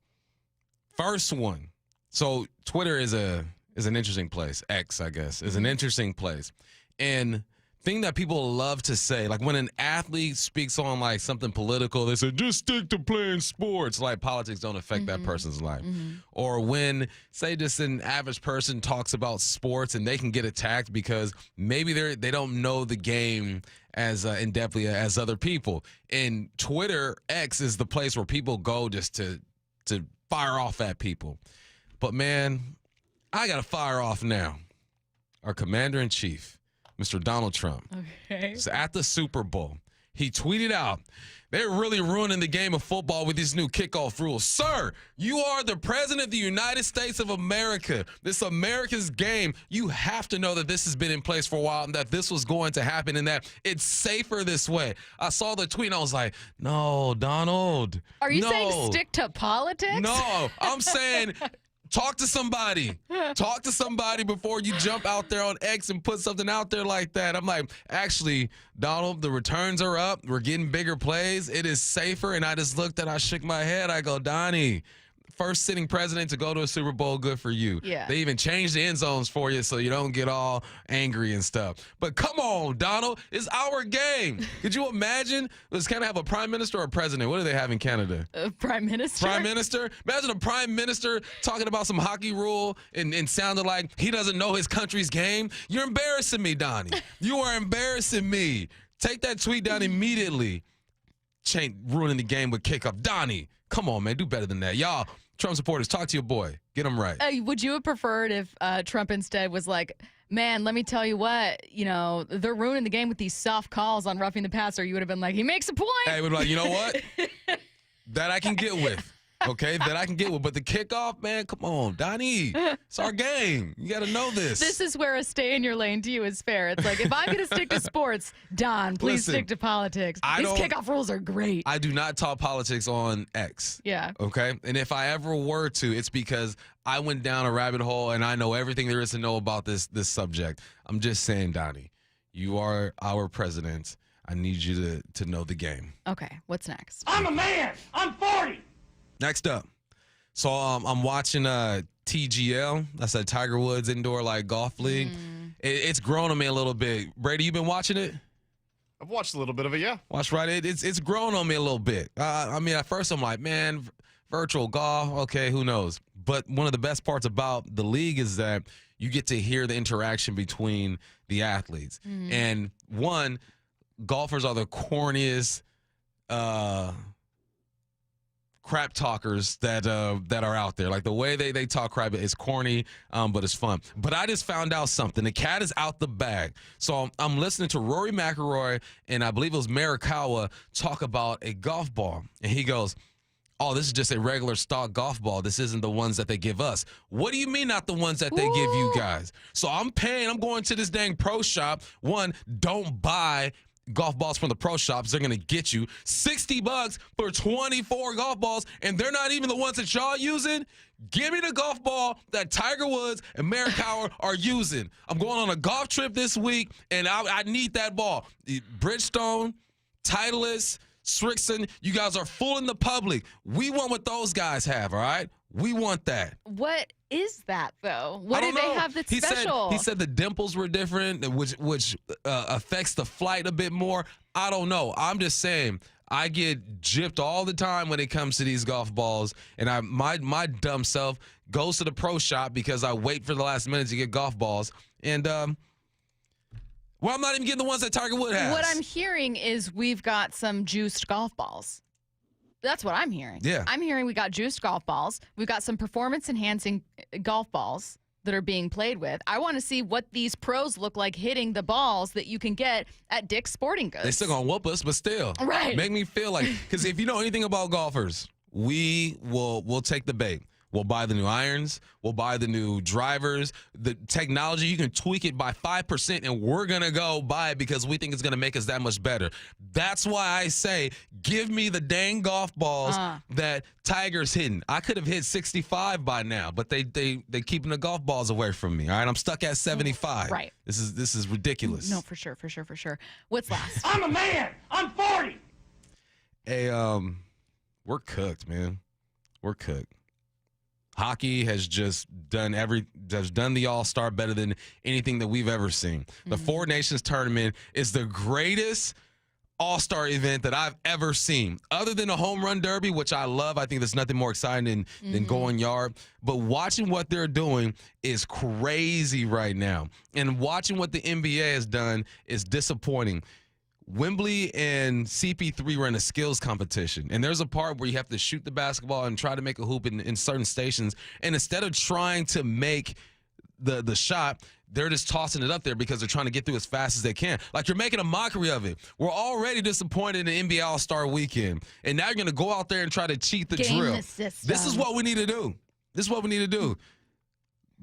First one. So Twitter is an interesting place. X, I guess, is an interesting place. And thing that people love to say, like when an athlete speaks on like something political, they say, just stick to playing sports. Like politics don't affect that person's life. Or when, say, just an average person talks about sports and they can get attacked because maybe they don't know the game as in-depthly as other people. And Twitter, X, is the place where people go just to fire off at people. But, man, I got to fire off now. Our commander-in-chief, Mr. Donald Trump. Okay. So at the Super Bowl, he tweeted out, they're really ruining the game of football with these new kickoff rules. Sir, you are the president of the United States of America. This America's game. You have to know that this has been in place for a while and that this was going to happen and that it's safer this way. I saw the tweet and I was like, no, Donald. Are you saying stick to politics? No, I'm saying talk to somebody. Talk to somebody before you jump out there on X and put something out there like that. I'm like, actually, Donald, the returns are up. We're getting bigger plays. It is safer. And I just looked and I shook my head. I go, Donnie, first sitting president to go to a Super Bowl, good for you. Yeah. They even changed the end zones for you so you don't get all angry and stuff. But come on, Donald, it's our game. Could you imagine? Does Canada have a prime minister or a president? What do they have in Canada? Prime minister. Prime minister? Imagine a prime minister talking about some hockey rule and sounded like he doesn't know his country's game. You're embarrassing me, Donnie. You are embarrassing me. Take that tweet down immediately. Ruining the game with kickoff. Donnie, come on, man. Do better than that. Y'all, Trump supporters, talk to your boy. Get him right. Would you have preferred if Trump instead was like, man, let me tell you what, they're ruining the game with these soft calls on roughing the passer. You would have been like, he makes a point. Hey, would be like, you know what? That I can get with. Okay, that I can get with. But the kickoff, man, come on, Donnie. It's our game. You got to know this. This is where a stay in your lane to you is fair. It's like, if I'm going to stick to sports, Don, please stick to politics. These kickoff rules are great. I do not talk politics on X. Yeah. Okay? And if I ever were to, it's because I went down a rabbit hole and I know everything there is to know about this subject. I'm just saying, Donnie, you are our president. I need you to know the game. Okay, what's next? I'm a man. I'm 40. Next up, so I'm watching TGL. That's a Tiger Woods indoor golf league. It's grown on me a little bit. Brady, you been watching it? I've watched a little bit of it, yeah. Watch right. It's grown on me a little bit. I mean, at first I'm like, man, virtual golf. Okay, who knows? But one of the best parts about the league is that you get to hear the interaction between the athletes. And one, golfers are the corniest. Crap talkers that are out there. Like the way they talk crap is corny, but it's fun. But I just found out something. The cat is out the bag. So I'm listening to Rory McIlroy and I believe it was Morikawa talk about a golf ball. And he goes, oh, this is just a regular stock golf ball. This isn't the ones that they give us. What do you mean not the ones that they give you guys? So I'm going to this dang pro shop. One, don't buy golf balls from the pro shops. They're going to get you $60 for 24 golf balls, and they're not even the ones that y'all using. Give me the golf ball that Tiger Woods and Morikawa are using. I'm going on a golf trip this week, and I need that ball. Bridgestone, Titleist, Srixon, you guys are fooling the public. We want what those guys have, all right? We want that. What is that, though? What do they have that's special? He said the dimples were different, which affects the flight a bit more. I don't know. I'm just saying, I get gypped all the time when it comes to these golf balls, and my dumb self goes to the pro shop because I wait for the last minute to get golf balls, and I'm not even getting the ones that Tiger Woods has. What I'm hearing is we've got some juiced golf balls. That's what I'm hearing. Yeah. I'm hearing we got juiced golf balls. We've got some performance-enhancing golf balls that are being played with. I want to see what these pros look like hitting the balls that you can get at Dick's Sporting Goods. They still gonna whoop us, but still. Right. Make me feel like, because if you know anything about golfers, we'll take the bait. We'll buy the new irons. We'll buy the new drivers. The technology, you can tweak it by 5%, and we're going to go buy it because we think it's going to make us that much better. That's why I say, give me the dang golf balls that Tiger's hitting. I could have hit 65 by now, but they keeping the golf balls away from me. All right, I'm stuck at 75. Right. This is ridiculous. No, for sure. What's last? I'm a man. I'm 40. Hey, we're cooked, man. We're cooked. Hockey has just done the All-Star better than anything that we've ever seen. The Four Nations tournament is the greatest All-Star event that I've ever seen. Other than a home run derby, which I love. I think there's nothing more exciting than going yard. But watching what they're doing is crazy right now. And watching what the NBA has done is disappointing. Wembley and CP3 were in a skills competition, and there's a part where you have to shoot the basketball and try to make a hoop in certain stations, and instead of trying to make the shot, they're just tossing it up there because they're trying to get through as fast as they can. Like, you're making a mockery of it. We're already disappointed in the NBA All-Star Weekend, and now you're going to go out there and try to cheat the drill. This is what we need to do.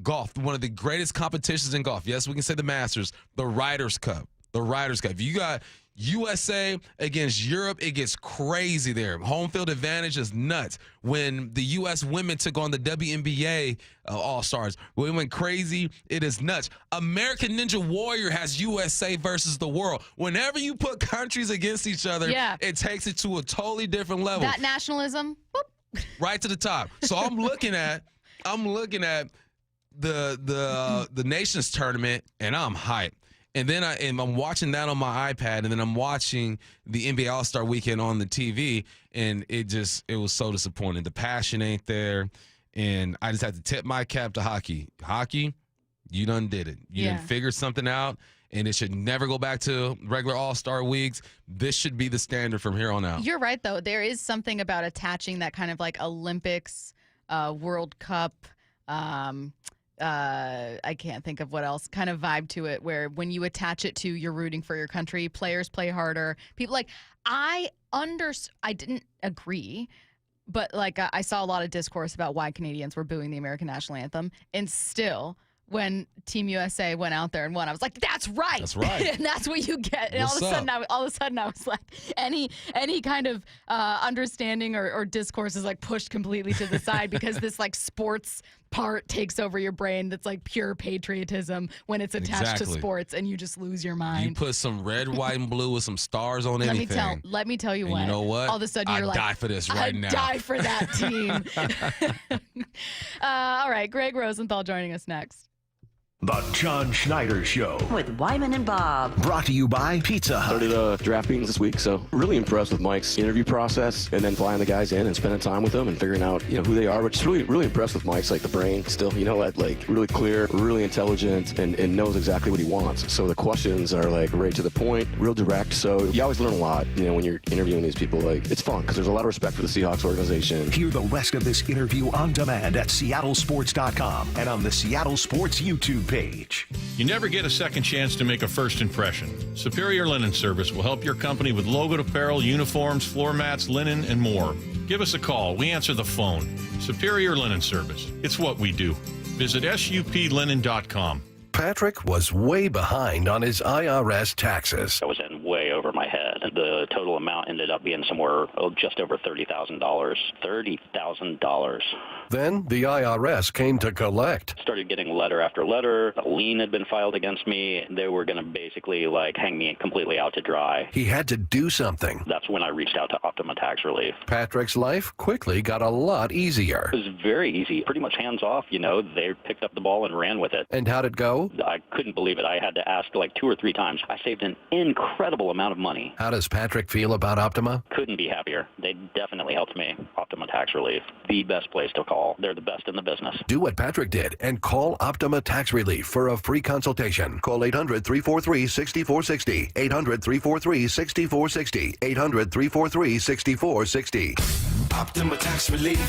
Golf, one of the greatest competitions in golf. Yes, we can say the Masters, the Ryder's Cup. If you got USA against Europe, it gets crazy there. Home field advantage is nuts. When the U.S. women took on the WNBA All-Stars, we went crazy. It is nuts. American Ninja Warrior has USA versus the world. Whenever you put countries against each other, it takes it to a totally different level. That nationalism, whoop. Right to the top. So I'm looking at the Nations tournament, and I'm hyped. And then I'm watching that on my iPad, and then I'm watching the NBA All-Star Weekend on the TV, and it was so disappointing. The passion ain't there, and I just had to tip my cap to hockey. Hockey, you done did it. You done figured something out, and it should never go back to regular All-Star weeks. This should be the standard from here on out. You're right, though. There is something about attaching that kind of like Olympics, World Cup, I can't think of what else kind of vibe to it, where when you attach it to you're rooting for your country, players play harder. People I didn't agree, but I saw a lot of discourse about why Canadians were booing the American national anthem, and still when Team USA went out there and won, I was like, that's right. That's right. And that's what you get. And all of a sudden I was like, any kind of understanding or discourse is pushed completely to the side because this sports part takes over your brain that's pure patriotism when it's attached to sports, and you just lose your mind. You put some red, white, and blue with some stars on anything. Let me tell you what. You know what? All of a sudden you're I'd die for this right now. I'd die for that team. All right, Greg Rosenthal joining us next. The John Schneider Show. With Wyman and Bob. Brought to you by Pizza Hut. Started draft meetings this week, so really impressed with Mike's interview process, and then flying the guys in and spending time with them and figuring out who they are. But just really impressed with Mike's the brain still, really clear, really intelligent, and knows exactly what he wants. So the questions are right to the point, real direct. So you always learn a lot, when you're interviewing these people. It's fun because there's a lot of respect for the Seahawks organization. Hear the rest of this interview on demand at seattlesports.com and on the Seattle Sports YouTube page. You never get a second chance to make a first impression. Superior Linen Service will help your company with logoed apparel, uniforms, floor mats, linen, and more. Give us a call. We answer the phone. Superior Linen Service. It's what we do. Visit suplinen.com. Patrick was way behind on his IRS taxes. I was in way over my The total amount ended up being somewhere just over $30,000. $30,000. Then the IRS came to collect. Started getting letter after letter. A lien had been filed against me. They were going to basically hang me completely out to dry. He had to do something. That's when I reached out to Optima Tax Relief. Patrick's life quickly got a lot easier. It was very easy, pretty much hands off. They picked up the ball and ran with it. And how'd it go? I couldn't believe it. I had to ask 2 or 3 times. I saved an incredible amount of money. How does Patrick feel about Optima? Couldn't be happier. They definitely helped me. Optima Tax Relief, the best place to call. They're the best in the business. Do what Patrick did and call Optima Tax Relief for a free consultation. Call 800-343-6460. 800-343-6460. 800-343-6460. Optima Tax Relief.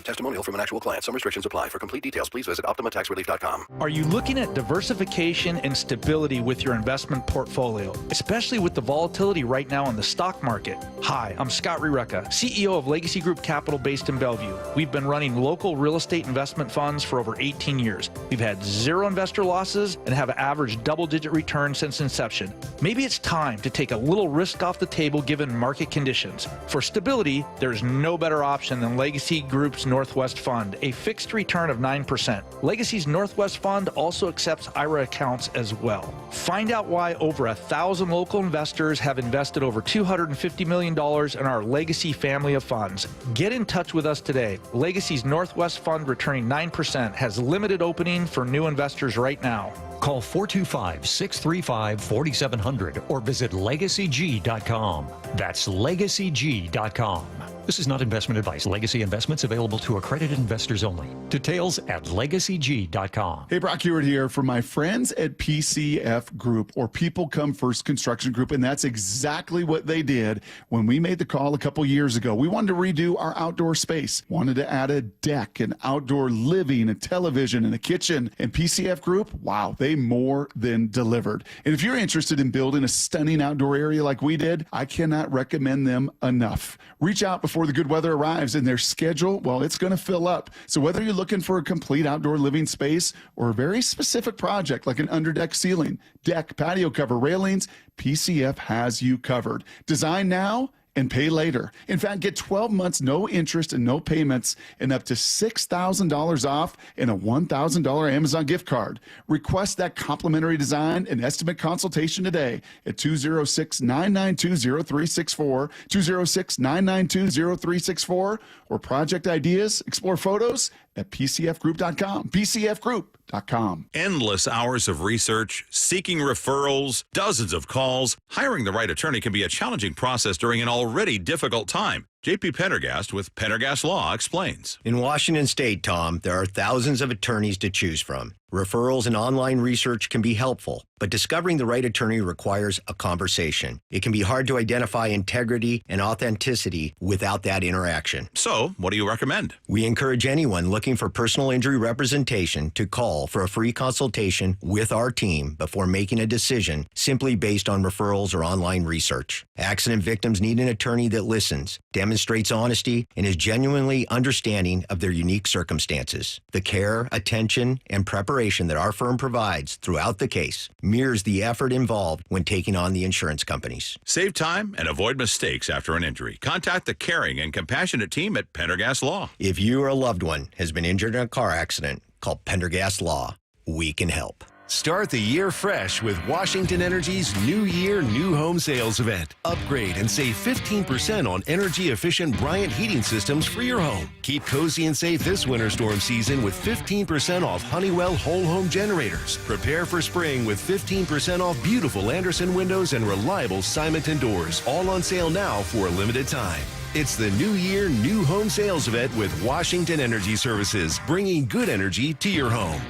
Testimonial from an actual client. Some restrictions apply. For complete details, please visit OptimaTaxRelief.com. Are you looking at diversification and stability with your investment portfolio, especially with the volatility right now in the stock market? Hi, I'm Scott Rirecka, CEO of Legacy Group Capital based in Bellevue. We've been running local real estate investment funds for over 18 years. We've had 0 investor losses and have averaged double-digit returns since inception. Maybe it's time to take a little risk off the table given market conditions. For stability, there's no better option than Legacy Group's Northwest Fund, a fixed return of 9%. Legacy's Northwest Fund also accepts IRA accounts as well. Find out why over 1,000 local investors have invested over $250 million in our Legacy family of funds. Get in touch with us today. Legacy's Northwest Fund returning 9% has limited opening for new investors right now. Call 425-635-4700 or visit LegacyG.com. That's LegacyG.com. This is not investment advice. Legacy investments available to accredited investors only. Details at LegacyG.com. Hey, Brock Hewitt here for my friends at PCF Group, or People Come First Construction Group, and that's exactly what they did when we made the call a couple years ago. We wanted to redo our outdoor space, wanted to add a deck, an outdoor living, a television, and a kitchen. And PCF Group, wow, they more than delivered. And if you're interested in building a stunning outdoor area like we did, I cannot recommend them enough. Reach out before the good weather arrives, and their schedule, well, it's going to fill up. So whether you're looking for a complete outdoor living space or a very specific project like an underdeck ceiling, deck, patio cover, railings, PCF has you covered. Design now and pay later. In fact, get 12 months, no interest and no payments, and up to $6,000 off and a $1,000 Amazon gift card. Request that complimentary design and estimate consultation today at 206-992-0364, 206-992-0364, or project ideas, explore photos at PCFgroup.com, PCFgroup.com. Endless hours of research, seeking referrals, dozens of calls. Hiring the right attorney can be a challenging process during an already difficult time. J.P. Pendergast with Pendergast Law explains. In Washington State, Tom, there are thousands of attorneys to choose from. Referrals and online research can be helpful, but discovering the right attorney requires a conversation. It can be hard to identify integrity and authenticity without that interaction. So, what do you recommend? We encourage anyone looking for personal injury representation to call for a free consultation with our team before making a decision simply based on referrals or online research. Accident victims need an attorney that listens, demonstrates honesty, and is genuinely understanding of their unique circumstances. The care, attention, and preparation that our firm provides throughout the case mirrors the effort involved when taking on the insurance companies. Save time and avoid mistakes after an injury. Contact the caring and compassionate team at Pendergast Law. If you or a loved one has been injured in a car accident, call Pendergast Law. We can help. Start the year fresh with Washington Energy's New Year, New Home Sales event. Upgrade and save 15% on energy-efficient Bryant heating systems for your home. Keep cozy and safe this winter storm season with 15% off Honeywell whole home generators. Prepare for spring with 15% off beautiful Anderson windows and reliable Simonton doors. All on sale now for a limited time. It's the New Year, New Home Sales event with Washington Energy Services, bringing good energy to your home.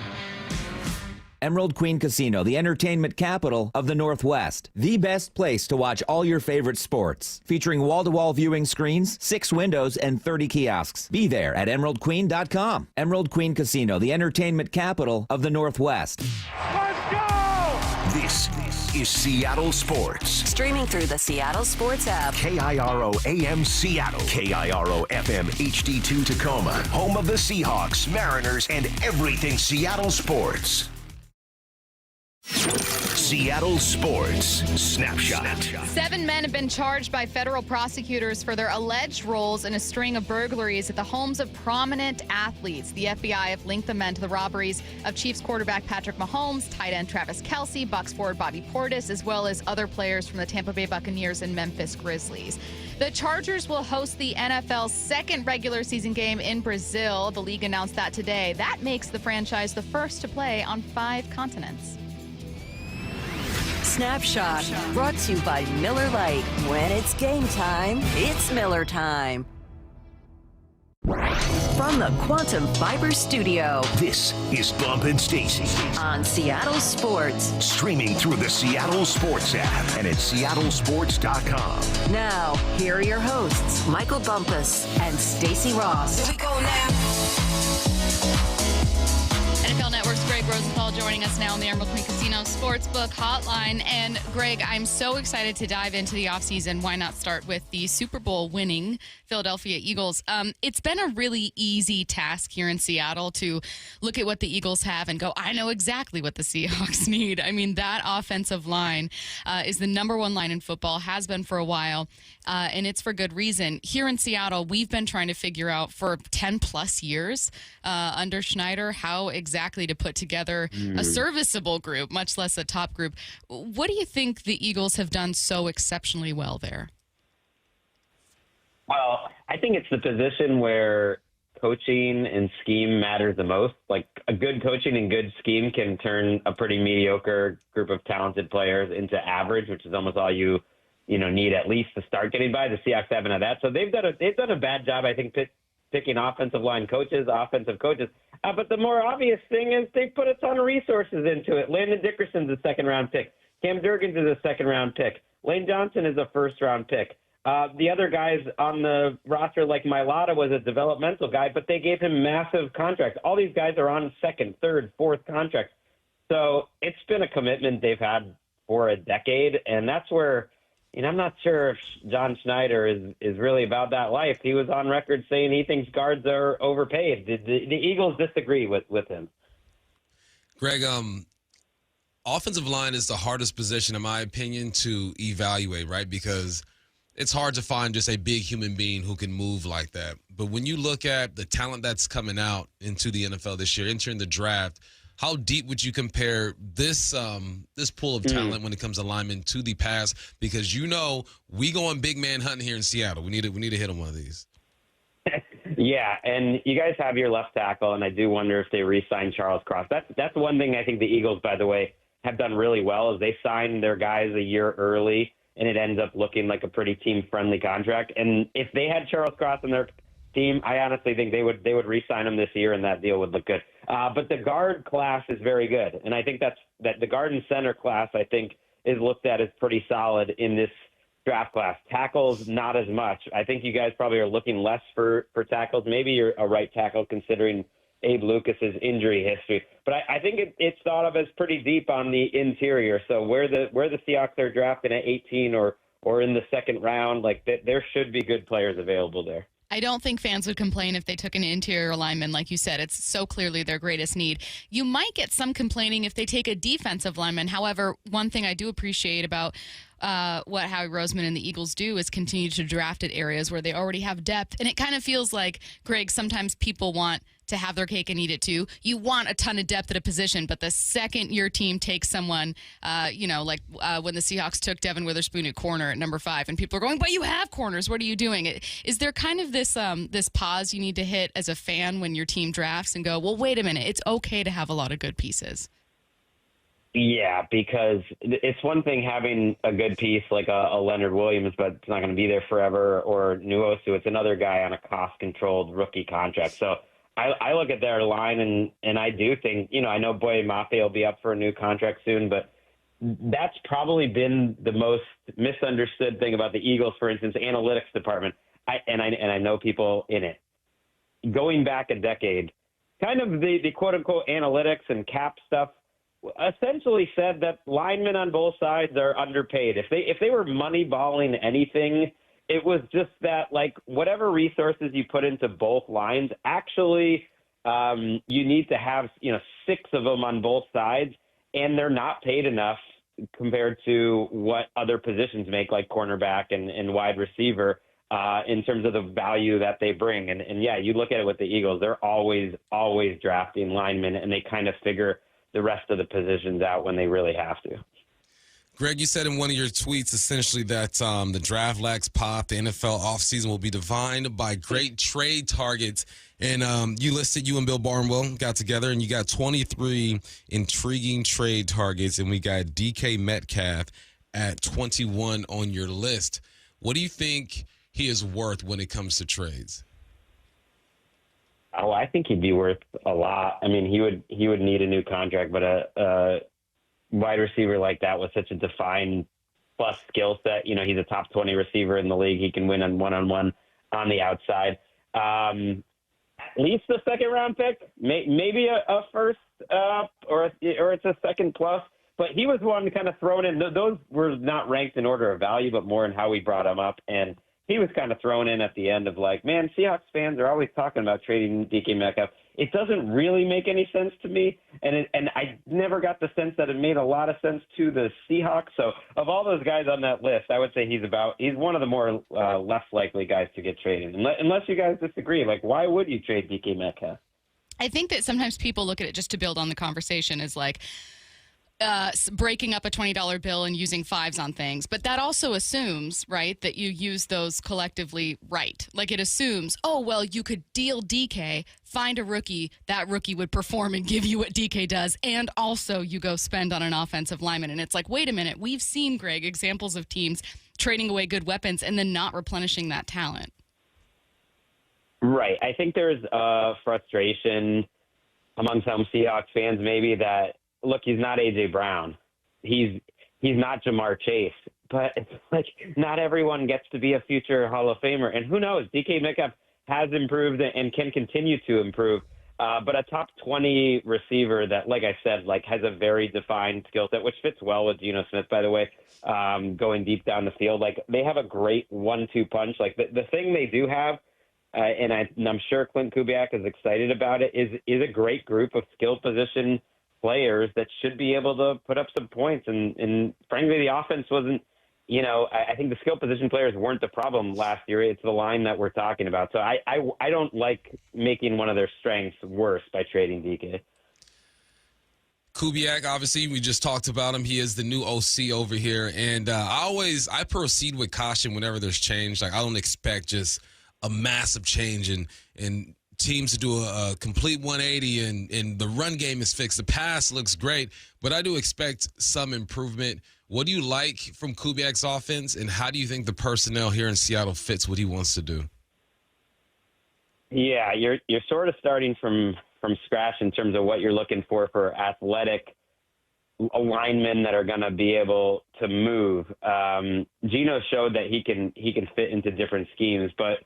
Emerald Queen Casino, the entertainment capital of the Northwest. The best place to watch all your favorite sports. Featuring wall-to-wall viewing screens, 6 windows, and 30 kiosks. Be there at emeraldqueen.com. Emerald Queen Casino, the entertainment capital of the Northwest. Let's go! This is Seattle Sports. Streaming through the Seattle Sports app. KIRO AM Seattle. KIRO FM HD2 Tacoma. Home of the Seahawks, Mariners, and everything Seattle sports. Seattle Sports Snapshot. 7 men have been charged by federal prosecutors for their alleged roles in a string of burglaries at the homes of prominent athletes. The FBI have linked the men to the robberies of Chiefs quarterback Patrick Mahomes, tight end Travis Kelce, Bucs forward Bobby Portis, as well as other players from the Tampa Bay Buccaneers and Memphis Grizzlies. The Chargers will host the NFL's second regular season game in Brazil. The league announced that today. That makes the franchise the first to play on 5 continents. Snapshot, brought to you by Miller Lite. When it's game time, it's Miller time. From the Quantum Fiber Studio, this is Bump and Stacy on Seattle Sports. Streaming through the Seattle Sports app and at seattlesports.com. Now, here are your hosts, Michael Bumpus and Stacy Ross. Here we go now. NFL Network's Greg Rosenthal joining us now on the Emerald Queen Casino Sportsbook Hotline. And Greg, I'm so excited to dive into the offseason. Why not start with the Super Bowl winning Philadelphia Eagles? It's been a really easy task here in Seattle to look at what the Eagles have and go, I know exactly what the Seahawks need. I mean, that offensive line is the number 1 line in football, has been for a while, and it's for good reason. Here in Seattle, we've been trying to figure out for 10 plus years under Schneider how exactly to put together a serviceable group, much less a top group. What do you think the Eagles have done so exceptionally well there? Well, I think it's the position where coaching and scheme matters the most. Like a good coaching and good scheme can turn a pretty mediocre group of talented players into average, which is almost all you need at least to start getting by. The Seahawks haven't had that, so they've done a bad job, I think, picking offensive coaches. But the more obvious thing is they put a ton of resources into it. Landon Dickerson's a second-round pick. Cam Jurgens is a second-round pick. Lane Johnson is a first-round pick. The other guys on the roster, like Mailata, was a developmental guy, but they gave him massive contracts. All these guys are on second, third, fourth contracts. So it's been a commitment they've had for a decade, and that's where I'm not sure if John Schneider is really about that life. He was on record saying he thinks guards are overpaid. The Eagles disagree with him. Greg, offensive line is the hardest position, in my opinion, to evaluate, right? Because it's hard to find just a big human being who can move like that. But when you look at the talent that's coming out into the NFL this year, entering the draft, how deep would you compare this pool of talent when it comes to linemen to the past? Because we going big man hunting here in Seattle. We need to hit on one of these. Yeah, and you guys have your left tackle, and I do wonder if they re-sign Charles Cross. That's one thing I think the Eagles, by the way, have done really well is they signed their guys a year early, and it ends up looking like a pretty team-friendly contract. And if they had Charles Cross in their team, I honestly think they would re-sign him this year, and that deal would look good. But the guard class is very good, and I think that the guard and center class, I think, is looked at as pretty solid in this draft class. Tackles, not as much. I think you guys probably are looking less for tackles. Maybe you're a right tackle considering Abe Lucas's injury history. But I think it's thought of as pretty deep on the interior. So where the Seahawks are drafting at 18 or in the second round, there should be good players available there. I don't think fans would complain if they took an interior lineman. Like you said, it's so clearly their greatest need. You might get some complaining if they take a defensive lineman. However, one thing I do appreciate about what Howie Roseman and the Eagles do is continue to draft at areas where they already have depth. And it kind of feels like, Greg, sometimes people want to have their cake and eat it too. You want a ton of depth at a position, but the second your team takes someone, when the Seahawks took Devin Witherspoon at corner at number 5, and people are going, but you have corners. What are you doing? Is there kind of this pause you need to hit as a fan when your team drafts and go, well, wait a minute, it's okay to have a lot of good pieces? Yeah, because it's one thing having a good piece like a Leonard Williams, but it's not going to be there forever, or Nuosu. It's another guy on a cost-controlled rookie contract. So I look at their line, and I do think, I know Boye Mafe will be up for a new contract soon, but that's probably been the most misunderstood thing about the Eagles, for instance, analytics department. I know people in it. Going back a decade, kind of the quote-unquote analytics and cap stuff essentially said that linemen on both sides are underpaid. If they were money-balling anything, it was just that, whatever resources you put into both lines, actually you need to have, 6 of them on both sides, and they're not paid enough compared to what other positions make, like cornerback and wide receiver, in terms of the value that they bring. And yeah, you look at it with the Eagles, they're always drafting linemen, and they kind of figure the rest of the positions out when they really have to. Greg, you said in one of your tweets essentially that the draft lacks pop. The NFL offseason will be defined by great trade targets. And you and Bill Barnwell got together, and you got 23 intriguing trade targets, and we got DK Metcalf at 21 on your list. What do you think he is worth when it comes to trades? Oh, I think he'd be worth a lot. I mean, he would need a new contract, but a wide receiver like that with such a defined plus skill set, he's a top 20 receiver in the league. He can win on one-on-one on the outside. At least a second-round pick, maybe a first, or it's a second plus. But he was one kind of thrown in. Those were not ranked in order of value, but more in how we brought him up. And he was kind of thrown in at the end of like, man, Seahawks fans are always talking about trading DK Metcalf. It doesn't really make any sense to me, and I never got the sense that it made a lot of sense to the Seahawks. So of all those guys on that list, I would say he's one of the more less likely guys to get traded. Unless you guys disagree, like why would you trade DK Metcalf? I think that sometimes people look at it just to build on the conversation as like breaking up a $20 bill and using fives on things. But that also assumes, right, that you use those collectively right. Like it assumes, oh, well, you could deal DK, find a rookie, that rookie would perform and give you what DK does, and also you go spend on an offensive lineman. And it's like, wait a minute, we've seen, Greg, examples of teams trading away good weapons and then not replenishing that talent. Right. I think there's frustration among some Seahawks fans maybe that, look, he's not A.J. Brown. He's not Jamar Chase. But it's like not everyone gets to be a future Hall of Famer. And who knows? DK Metcalf has improved and can continue to improve. But a top 20 receiver that, like I said, like has a very defined skill set, which fits well with Geno Smith, by the way, going deep down the field. Like they have a great 1-2 punch. Like the thing they do have, and I'm sure Clint Kubiak is excited about it, is a great group of skill position players that should be able to put up some points. And frankly, the offense wasn't, I think the skill position players weren't the problem last year. It's the line that we're talking about. So I don't like making one of their strengths worse by trading DK. Kubiak, obviously, we just talked about him. He is the new OC over here. And I proceed with caution whenever there's change. Like I don't expect just a massive change in teams to do a complete 180 and the run game is fixed. The pass looks great, but I do expect some improvement. What do you like from Kubiak's offense, and how do you think the personnel here in Seattle fits what he wants to do? Yeah, you're sort of starting from scratch in terms of what you're looking for athletic linemen that are going to be able to move. Geno showed that he can fit into different schemes, but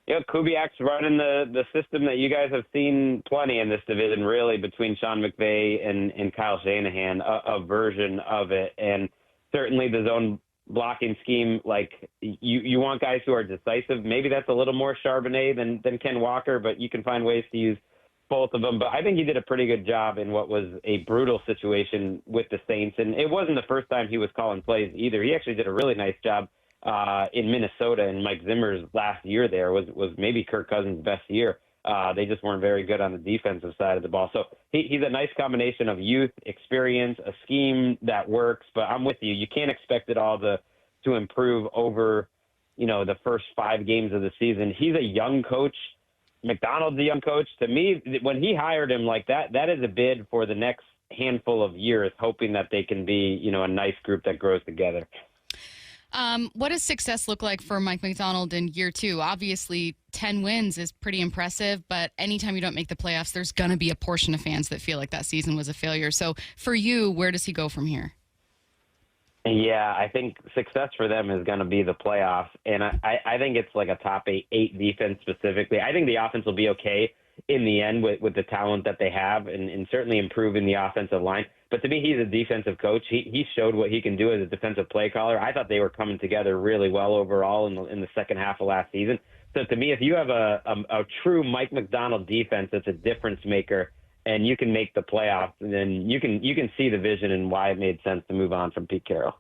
Kubiak's running the system that you guys have seen plenty in this division, really, between Sean McVay and Kyle Shanahan, a version of it. And certainly the zone blocking scheme, like you want guys who are decisive. Maybe that's a little more Charbonnet than Ken Walker, but you can find ways to use both of them. But I think he did a pretty good job in what was a brutal situation with the Saints. And it wasn't the first time he was calling plays either. He actually did a really nice job in Minnesota, and Mike Zimmer's last year there was maybe Kirk Cousins' best year. They just weren't very good on the defensive side of the ball. So he's a nice combination of youth, experience, a scheme that works. But I'm with you. You can't expect it all to improve over, the first 5 games of the season. He's a young coach. McDonald's a young coach. To me, when he hired him like that is a bid for the next handful of years, hoping that they can be, a nice group that grows together. What does success look like for Mike Macdonald in year 2? Obviously, 10 wins is pretty impressive, but anytime you don't make the playoffs, there's going to be a portion of fans that feel like that season was a failure. So for you, where does he go from here? Yeah, I think success for them is going to be the playoffs, and I think it's like a top 8 defense specifically. I think the offense will be okay in the end with the talent that they have and certainly improving the offensive line. But to me, he's a defensive coach. He showed what he can do as a defensive play caller. I thought they were coming together really well overall in the second half of last season. So to me, if you have a true Mike Macdonald defense that's a difference maker and you can make the playoffs, and then you can see the vision and why it made sense to move on from Pete Carroll.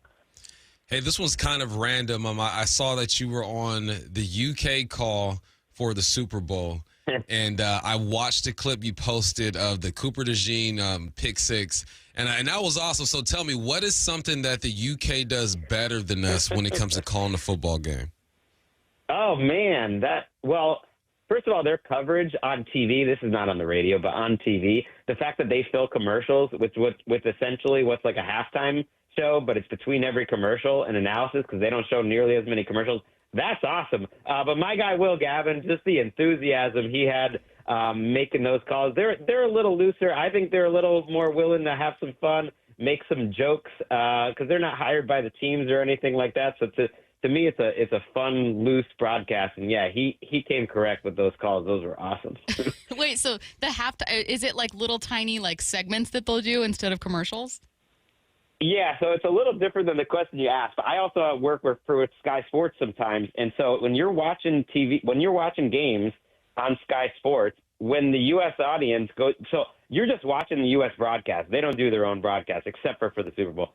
Hey, this one's kind of random. I saw that you were on the UK call for the Super Bowl, and I watched the clip you posted of the Cooper DeJean pick six, and that was awesome. So tell me, what is something that the UK does better than us when it comes to calling the football game? Oh, man. Well, first of all, their coverage on TV, this is not on the radio, but on TV, the fact that they fill commercials with essentially what's like a halftime show, but it's between every commercial and analysis because they don't show nearly as many commercials. That's awesome. But my guy, Will Gavin, just the enthusiasm he had making those calls. They're a little looser. I think they're a little more willing to have some fun, make some jokes because they're not hired by the teams or anything like that. So to me, it's a fun, loose broadcast. And, yeah, he came correct with those calls. Those were awesome. Wait, so the halftime, is it like little tiny like segments that they'll do instead of commercials? Yeah, so it's a little different than the question you asked. But I also work with Sky Sports sometimes, and so when you're watching games on Sky Sports, when the U.S. audience goes, so you're just watching the U.S. broadcast. They don't do their own broadcast except for the Super Bowl.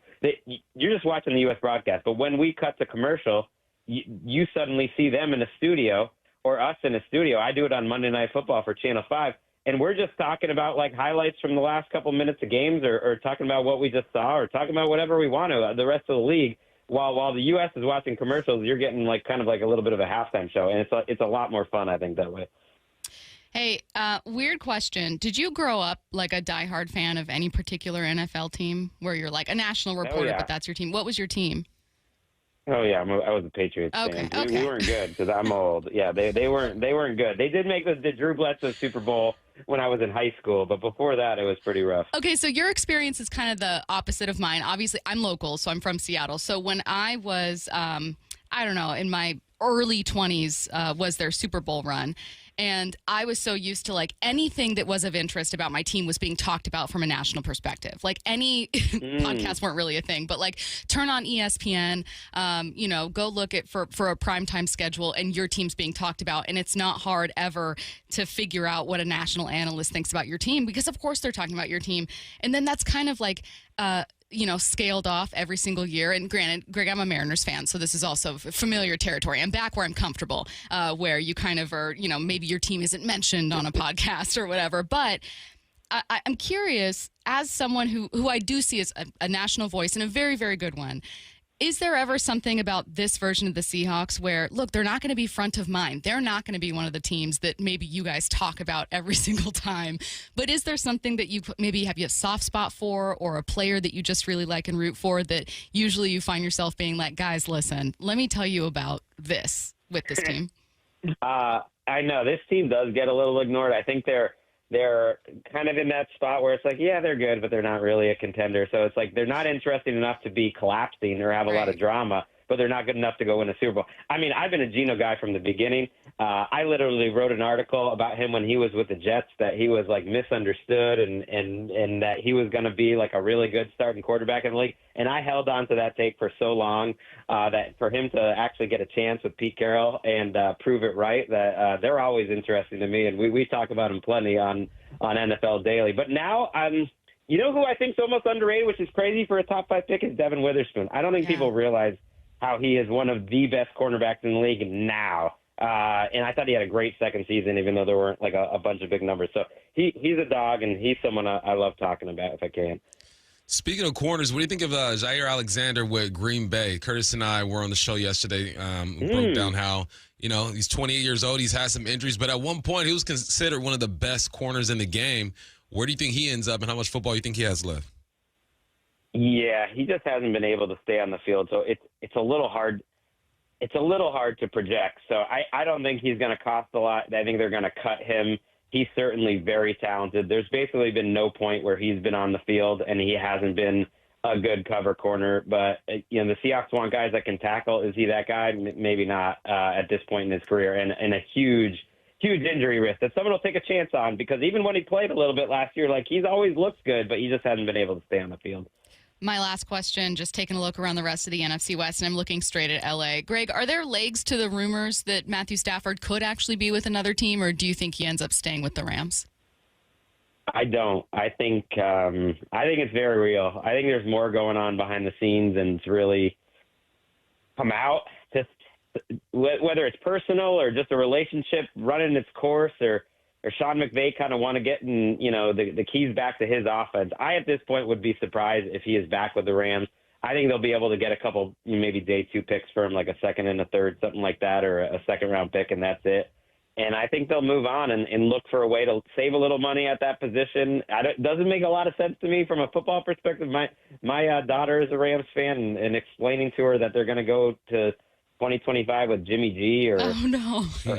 You're just watching the U.S. broadcast. But when we cut to commercial, you suddenly see them in a studio or us in a studio. I do it on Monday Night Football for Channel 5. And we're just talking about like highlights from the last couple minutes of games or talking about what we just saw or talking about whatever we want to, the rest of the league. While the U.S. is watching commercials, you're getting like kind of like a little bit of a halftime show. And it's a lot more fun, I think, that way. Hey, weird question. Did you grow up like a diehard fan of any particular NFL team where you're like a national reporter, but that's your team? What was your team? Oh yeah, I was a Patriots fan. We weren't good because I'm old. Yeah, they weren't good. They did make the Drew Bledsoe Super Bowl when I was in high school, but before that, it was pretty rough. Okay, so your experience is kind of the opposite of mine. Obviously, I'm local, so I'm from Seattle. So when I was, I don't know, in my early 20s was their Super Bowl run. And I was so used to like anything that was of interest about my team was being talked about from a national perspective. Like any podcasts weren't really a thing, but like turn on ESPN, go look at for a primetime schedule and your team's being talked about. And it's not hard ever to figure out what a national analyst thinks about your team because of course they're talking about your team. And then that's kind of like, scaled off every single year. And granted, Greg, I'm a Mariners fan, so this is also familiar territory. I'm back where I'm comfortable, where you kind of are, maybe your team isn't mentioned on a podcast or whatever. But I'm curious, as someone who I do see as a national voice and a very, very good one, is there ever something about this version of the Seahawks where, look, they're not going to be front of mind. They're not going to be one of the teams that maybe you guys talk about every single time. But is there something that you maybe have a soft spot for or a player that you just really like and root for that usually you find yourself being like, guys, listen, let me tell you about this with this team? I know. This team does get a little ignored. I think they're kind of in that spot where it's like, yeah, they're good, but they're not really a contender. So it's like they're not interesting enough to be collapsing or have a lot of drama, but they're not good enough to go win a Super Bowl. I mean, I've been a Geno guy from the beginning. I literally wrote an article about him when he was with the Jets that he was like misunderstood and that he was going to be like a really good starting quarterback in the league. And I held on to that take for so long that for him to actually get a chance with Pete Carroll and prove it right, that they're always interesting to me. And we talk about him plenty on NFL Daily. But now you know who I think is almost underrated, which is crazy for a top 5 pick, is Devin Witherspoon. I don't think people realize how he is one of the best cornerbacks in the league now. And I thought he had a great second season, even though there weren't like a bunch of big numbers. So he's a dog, and he's someone I love talking about if I can. Speaking of corners, what do you think of Jair Alexander with Green Bay? Curtis and I were on the show yesterday, broke down how, he's 28 years old. He's had some injuries, but at one point he was considered one of the best corners in the game. Where do you think he ends up, and how much football you think he has left? Yeah, he just hasn't been able to stay on the field, so it's a little hard. It's a little hard to project. So I don't think he's going to cost a lot. I think they're going to cut him. He's certainly very talented. There's basically been no point where he's been on the field and he hasn't been a good cover corner. But, the Seahawks want guys that can tackle. Is he that guy? Maybe not at this point in his career. And a huge injury risk that someone will take a chance on, because even when he played a little bit last year, like he's always looked good, but he just hasn't been able to stay on the field. My last question, just taking a look around the rest of the NFC West, and I'm looking straight at LA. Greg, are there legs to the rumors that Matthew Stafford could actually be with another team, or do you think he ends up staying with the Rams? I don't. I think it's very real. I think there's more going on behind the scenes, and it's really come out. Just whether it's personal or just a relationship running its course, or Sean McVay kind of want to get the keys back to his offense. I at this point would be surprised if he is back with the Rams. I think they'll be able to get a couple, maybe day 2 picks for him, like a second and a third, something like that, or a second-round pick, and that's it. And I think they'll move on and look for a way to save a little money at that position. It doesn't make a lot of sense to me from a football perspective. My daughter is a Rams fan, and explaining to her that they're going to go to 2025 with Jimmy G or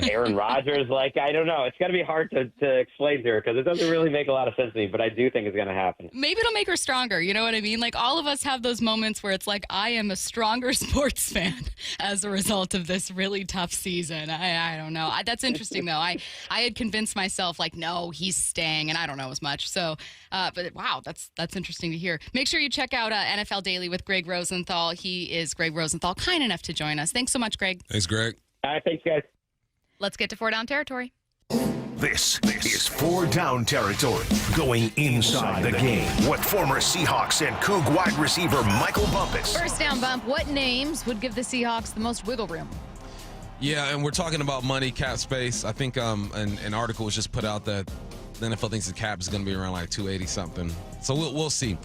Aaron Rodgers, I don't know. It's going to be hard to explain to her because it doesn't really make a lot of sense to me, but I do think it's going to happen. Maybe it'll make her stronger. You know what I mean? Like, all of us have those moments where it's like, I am a stronger sports fan as a result of this really tough season. I don't know. That's interesting, though. I had convinced myself, no, he's staying, and I don't know as much. So, but wow, that's interesting to hear. Make sure you check out NFL Daily with Greg Rosenthal. He is Greg Rosenthal, kind enough to join us. Thanks so much, Greg. Thanks, Greg. All right, thanks, guys. Let's get to 4 Down territory. This is 4 Down territory. Going inside the game. What former Seahawks and Coug wide receiver Michael Bumpus. First down bump. What names would give the Seahawks the most wiggle room? Yeah, and we're talking about money, cap space. I think an article was just put out that the NFL thinks the cap is going to be around 280 something. So we'll see.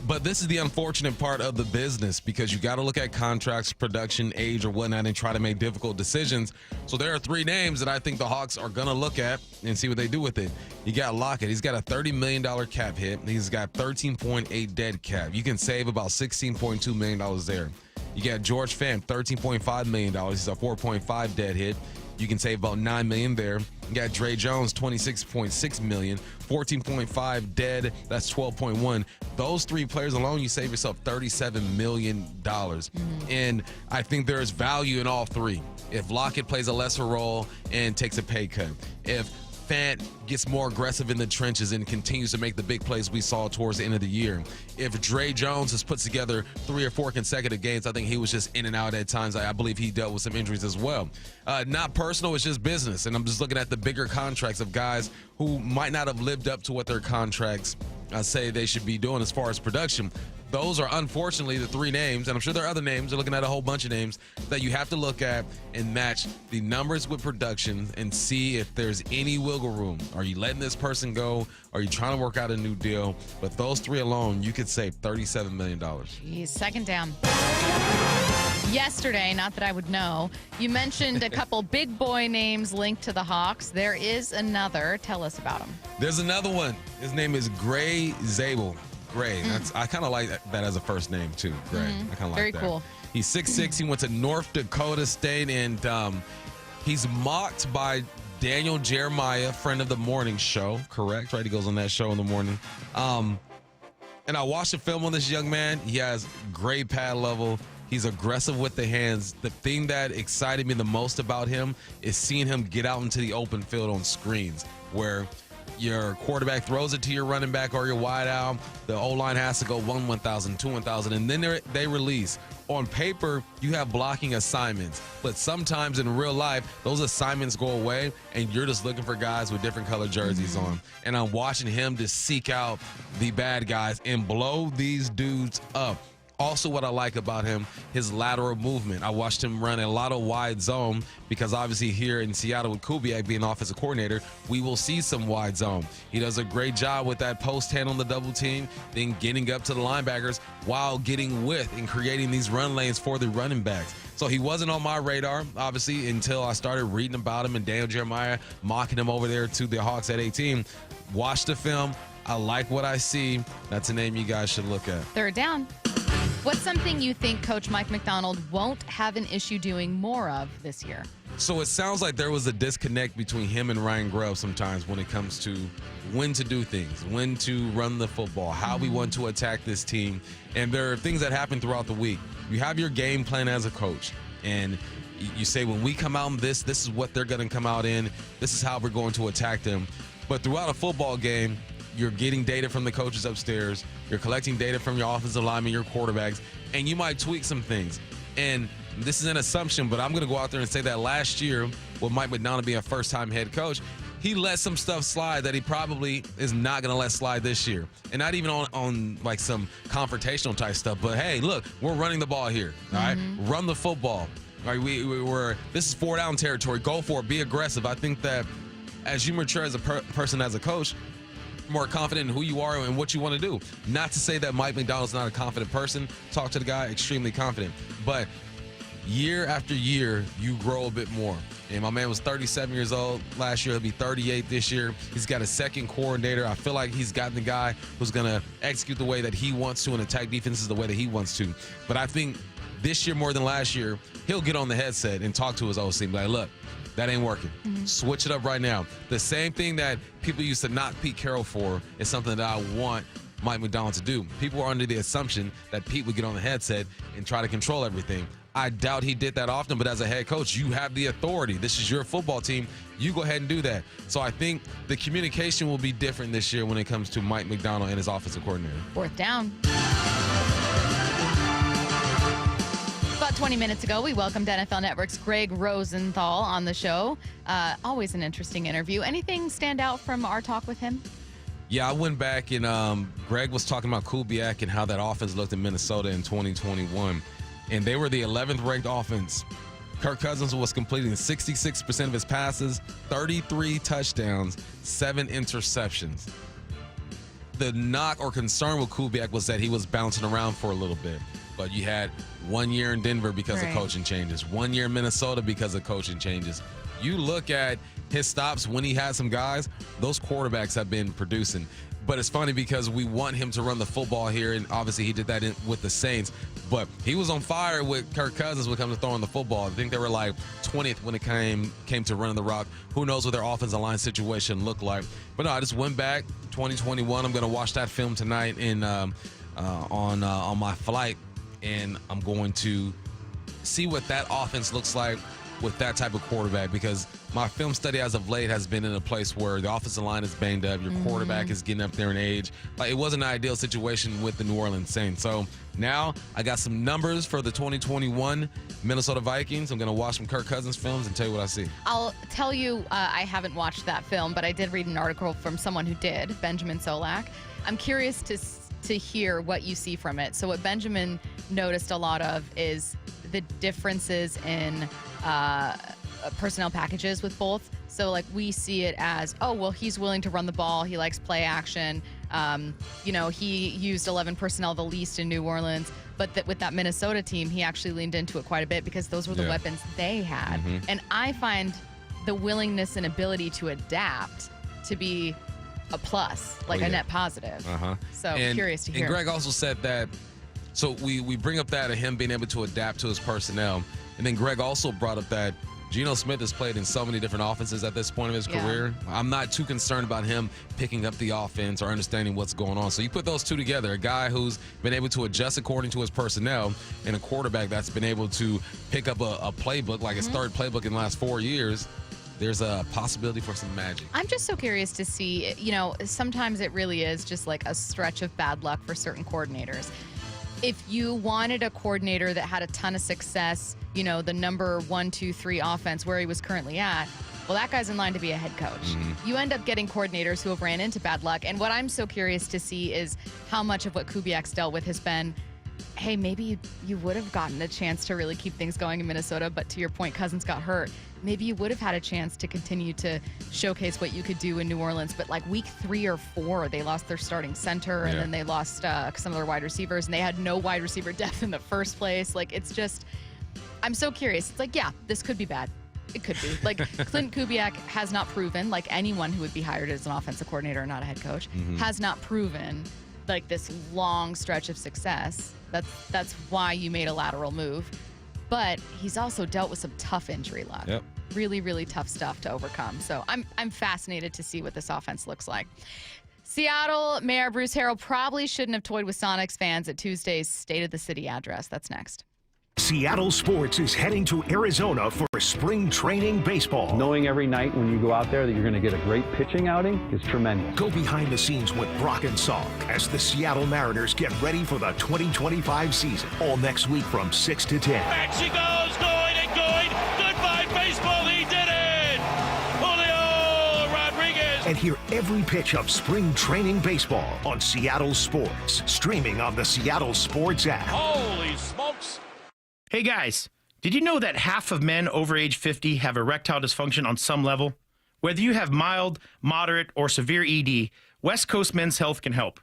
But this is the unfortunate part of the business because you got to look at contracts, production, age, or whatnot, and try to make difficult decisions. So there are 3 names that I think the Hawks are going to look at and see what they do with it. You got Lockett. He's got a $30 million cap hit. He's got 13.8 dead cap. You can save about $16.2 million there. You got George Fant, $13.5 million. He's a 4.5 dead hit. You can save about $9 million there. You got Dre Jones, $26.6 million, 14.5 dead. That's 12.1. Those 3 players alone, you save yourself $37 million. And I think there is value in all 3. If Lockett plays a lesser role and takes a pay cut, if Fant gets more aggressive in the trenches and continues to make the big plays we saw towards the end of the year. If Dre Jones has put together 3 or 4 consecutive games, I think he was just in and out at times. I believe he dealt with some injuries as well. Not personal, it's just business. And I'm just looking at the bigger contracts of guys who might not have lived up to what their contracts say they should be doing as far as production. Those are unfortunately the 3 names, and I'm sure there are other names. They're looking at a whole bunch of names that you have to look at and match the numbers with production and see if there's any wiggle room. Are you letting this person go? Are you trying to work out a new deal? But those 3 alone, you could save $37 million. Jeez, second down. Yesterday, not that I would know, you mentioned a couple big boy names linked to the Hawks. There is another. Tell us about him. There's another one. His name is Gray Zabel. Gray. I kind of like that as a first name, too. Gray. I kind of like Very that. cool. He's 6'6". He went to North Dakota State, and he's mocked by Daniel Jeremiah, friend of the morning show. Correct, right? He goes on that show in the morning. And I watched the film on this young man. He has great pad level. He's aggressive with the hands. The thing that excited me the most about him is seeing him get out into the open field on screens where your quarterback throws it to your running back or your wide out. The O-line has to go 1,000, 2,000, and then they release. On paper, you have blocking assignments, but sometimes in real life, those assignments go away, and you're just looking for guys with different color jerseys on. And I'm watching him just seek out the bad guys and blow these dudes up. Also, what I like about him, his lateral movement. I watched him run a lot of wide zone because obviously here in Seattle with Kubiak being offensive coordinator, we will see some wide zone. He does a great job with that post hand on the double team, then getting up to the linebackers while getting width and creating these run lanes for the running backs. So he wasn't on my radar, obviously, until I started reading about him and Daniel Jeremiah mocking him over there to the Hawks at 18. Watch the film. I like what I see. That's a name you guys should look at. Third down. What's something you think Coach Mike Macdonald won't have an issue doing more of this year? So it sounds like there was a disconnect between him and Ryan Grubb sometimes when it comes to when to do things, when to run the football, how we want to attack this team. And there are things that happen throughout the week. You have your game plan as a coach, and you say when we come out in this is what they're going to come out in. This is how we're going to attack them. But throughout a football game, you're getting data from the coaches upstairs. You're collecting data from your offensive linemen, your quarterbacks, and you might tweak some things. And this is an assumption, but I'm going to go out there and say that last year, with Mike Macdonald being a first-time head coach, he let some stuff slide that he probably is not going to let slide this year. And not even on like some confrontational type stuff. But, hey, look, we're running the ball here, all right? Run the football. All right, this is 4-down territory. Go for it. Be aggressive. I think that as you mature as a person, as a coach, more confident in who you are and what you want to do. Not to say that Mike Macdonald's not a confident person. Talk to the guy, extremely confident. But year after year, you grow a bit more. And my man was 37 years old last year. He'll be 38 this year. He's got a second coordinator. I feel like he's gotten the guy who's going to execute the way that he wants to and attack defenses the way that he wants to. But I think this year more than last year, he'll get on the headset and talk to his OC and be like, look, that ain't working. Switch it up right now. The same thing that people used to knock Pete Carroll for is something that I want Mike Macdonald to do. People are under the assumption that Pete would get on the headset and try to control everything. I doubt he did that often, but as a head coach, you have the authority. This is your football team. You go ahead and do that. So I think the communication will be different this year when it comes to Mike Macdonald and his offensive coordinator. 4th down. About 20 minutes ago, we welcomed NFL Network's Greg Rosenthal on the show. Always an interesting interview. Anything stand out from our talk with him? Yeah, I went back and Greg was talking about Kubiak and how that offense looked in Minnesota in 2021. And they were the 11th ranked offense. Kirk Cousins was completing 66% of his passes, 33 touchdowns, 7 interceptions. The knock or concern with Kubiak was that he was bouncing around for a little bit. But you had 1 year in Denver because of coaching changes, 1 year in Minnesota because of coaching changes. You look at his stops when he had some guys, those quarterbacks have been producing. But it's funny because we want him to run the football here, and obviously he did that with the Saints. But he was on fire with Kirk Cousins when it comes to throwing the football. I think they were like 20th when it came to running the rock. Who knows what their offensive line situation looked like. But no, I just went back, 2021. I'm going to watch that film tonight on my flight, and I'm going to see what that offense looks like with that type of quarterback, because my film study as of late has been in a place where the offensive line is banged up, your quarterback is getting up there in age. Like, it wasn't an ideal situation with the New Orleans Saints. So now I got some numbers for the 2021 Minnesota Vikings. I'm going to watch some Kirk Cousins films and tell you what I see. I'll tell you, I haven't watched that film, but I did read an article from someone who did, Benjamin Solak. I'm curious to hear what you see from it. So what Benjamin noticed a lot of is the differences in personnel packages with both. So, like, we see it as, oh, well, he's willing to run the ball. He likes play action. He used 11 personnel the least in New Orleans. But with that Minnesota team, he actually leaned into it quite a bit because those were the weapons they had. And I find the willingness and ability to adapt to be a plus, like a net positive. So curious to hear. And Greg also said that, so we bring up that of him being able to adapt to his personnel. And then Greg also brought up that Geno Smith has played in so many different offenses at this point of his career. I'm not too concerned about him picking up the offense or understanding what's going on. So you put those two together, a guy who's been able to adjust according to his personnel and a quarterback that's been able to pick up a playbook, like his third playbook in the last 4 years. There's a possibility for some magic. I'm just so curious to see, sometimes it really is just like a stretch of bad luck for certain coordinators. If you wanted a coordinator that had a ton of success, the number 1, 2, 3 offense where he was currently at, well, that guy's in line to be a head coach. You end up getting coordinators who have ran into bad luck. And what I'm so curious to see is how much of what Kubiak's dealt with has been, hey, maybe you would have gotten a chance to really keep things going in Minnesota, but to your point, Cousins got hurt. Maybe you would have had a chance to continue to showcase what you could do in New Orleans. But like week 3 or 4, they lost their starting center, and then they lost some of their wide receivers, and they had no wide receiver depth in the first place. Like, it's just, I'm so curious. It's like, yeah, this could be bad. It could be. Like, Clint Kubiak has not proven, like anyone who would be hired as an offensive coordinator or not a head coach, has not proven like this long stretch of success. That's why you made a lateral move. But he's also dealt with some tough injury luck. Really, really tough stuff to overcome. So I'm fascinated to see what this offense looks like. Seattle Mayor Bruce Harrell probably shouldn't have toyed with Sonics fans at Tuesday's State of the City address. That's next. Seattle Sports is heading to Arizona for spring training baseball. Knowing every night when you go out there that you're going to get a great pitching outing is tremendous. Go behind the scenes with Brock and Salk as the Seattle Mariners get ready for the 2025 season. All next week from 6 to 10. Back she goes, going and going. Goodbye, baseball. He did it. Julio Rodriguez and hear every pitch of spring training baseball on Seattle Sports, streaming on the Seattle Sports app. Holy smokes! Hey guys, did you know that half of men over age 50 have erectile dysfunction on some level? Whether you have mild, moderate, or severe ED, West Coast Men's Health can help.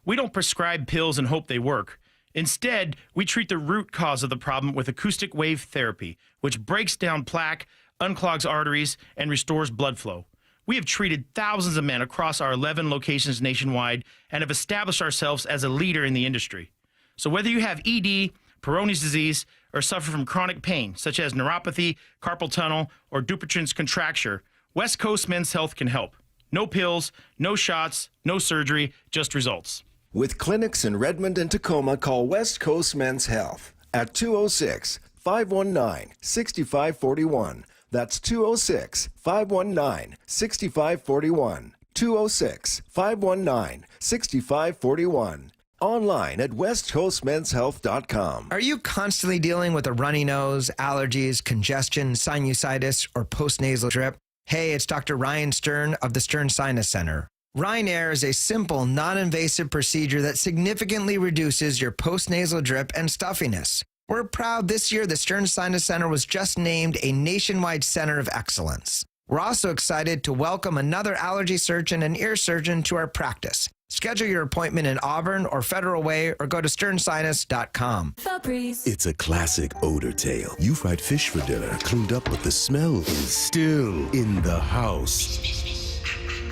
We don't prescribe pills and hope they work. Instead, we treat the root cause of the problem with acoustic wave therapy, which breaks down plaque, unclogs arteries, and restores blood flow. We have treated thousands of men across our 11 locations nationwide and have established ourselves as a leader in the industry. So whether you have ED, Peyronie's disease, or suffer from chronic pain, such as neuropathy, carpal tunnel, or Dupuytren's contracture, West Coast Men's Health can help. No pills, no shots, no surgery, just results. With clinics in Redmond and Tacoma, call West Coast Men's Health at 206-519-6541. That's 206-519-6541. 206-519-6541. Online at westcoastmenshealth.com. Are you constantly dealing with a runny nose, allergies, congestion, sinusitis, or postnasal drip? Hey, it's Dr. Ryan Stern of the Stern Sinus Center. Rhine Air is a simple, non-invasive procedure that significantly reduces your postnasal drip and stuffiness. We're proud this year the Stern Sinus Center was just named a nationwide center of excellence. We're also excited to welcome another allergy surgeon and ear surgeon to our practice. Schedule your appointment in Auburn or Federal Way or go to sternsinus.com. It's a classic odor tale. You fried fish for dinner, cleaned up, but the smell is still in the house.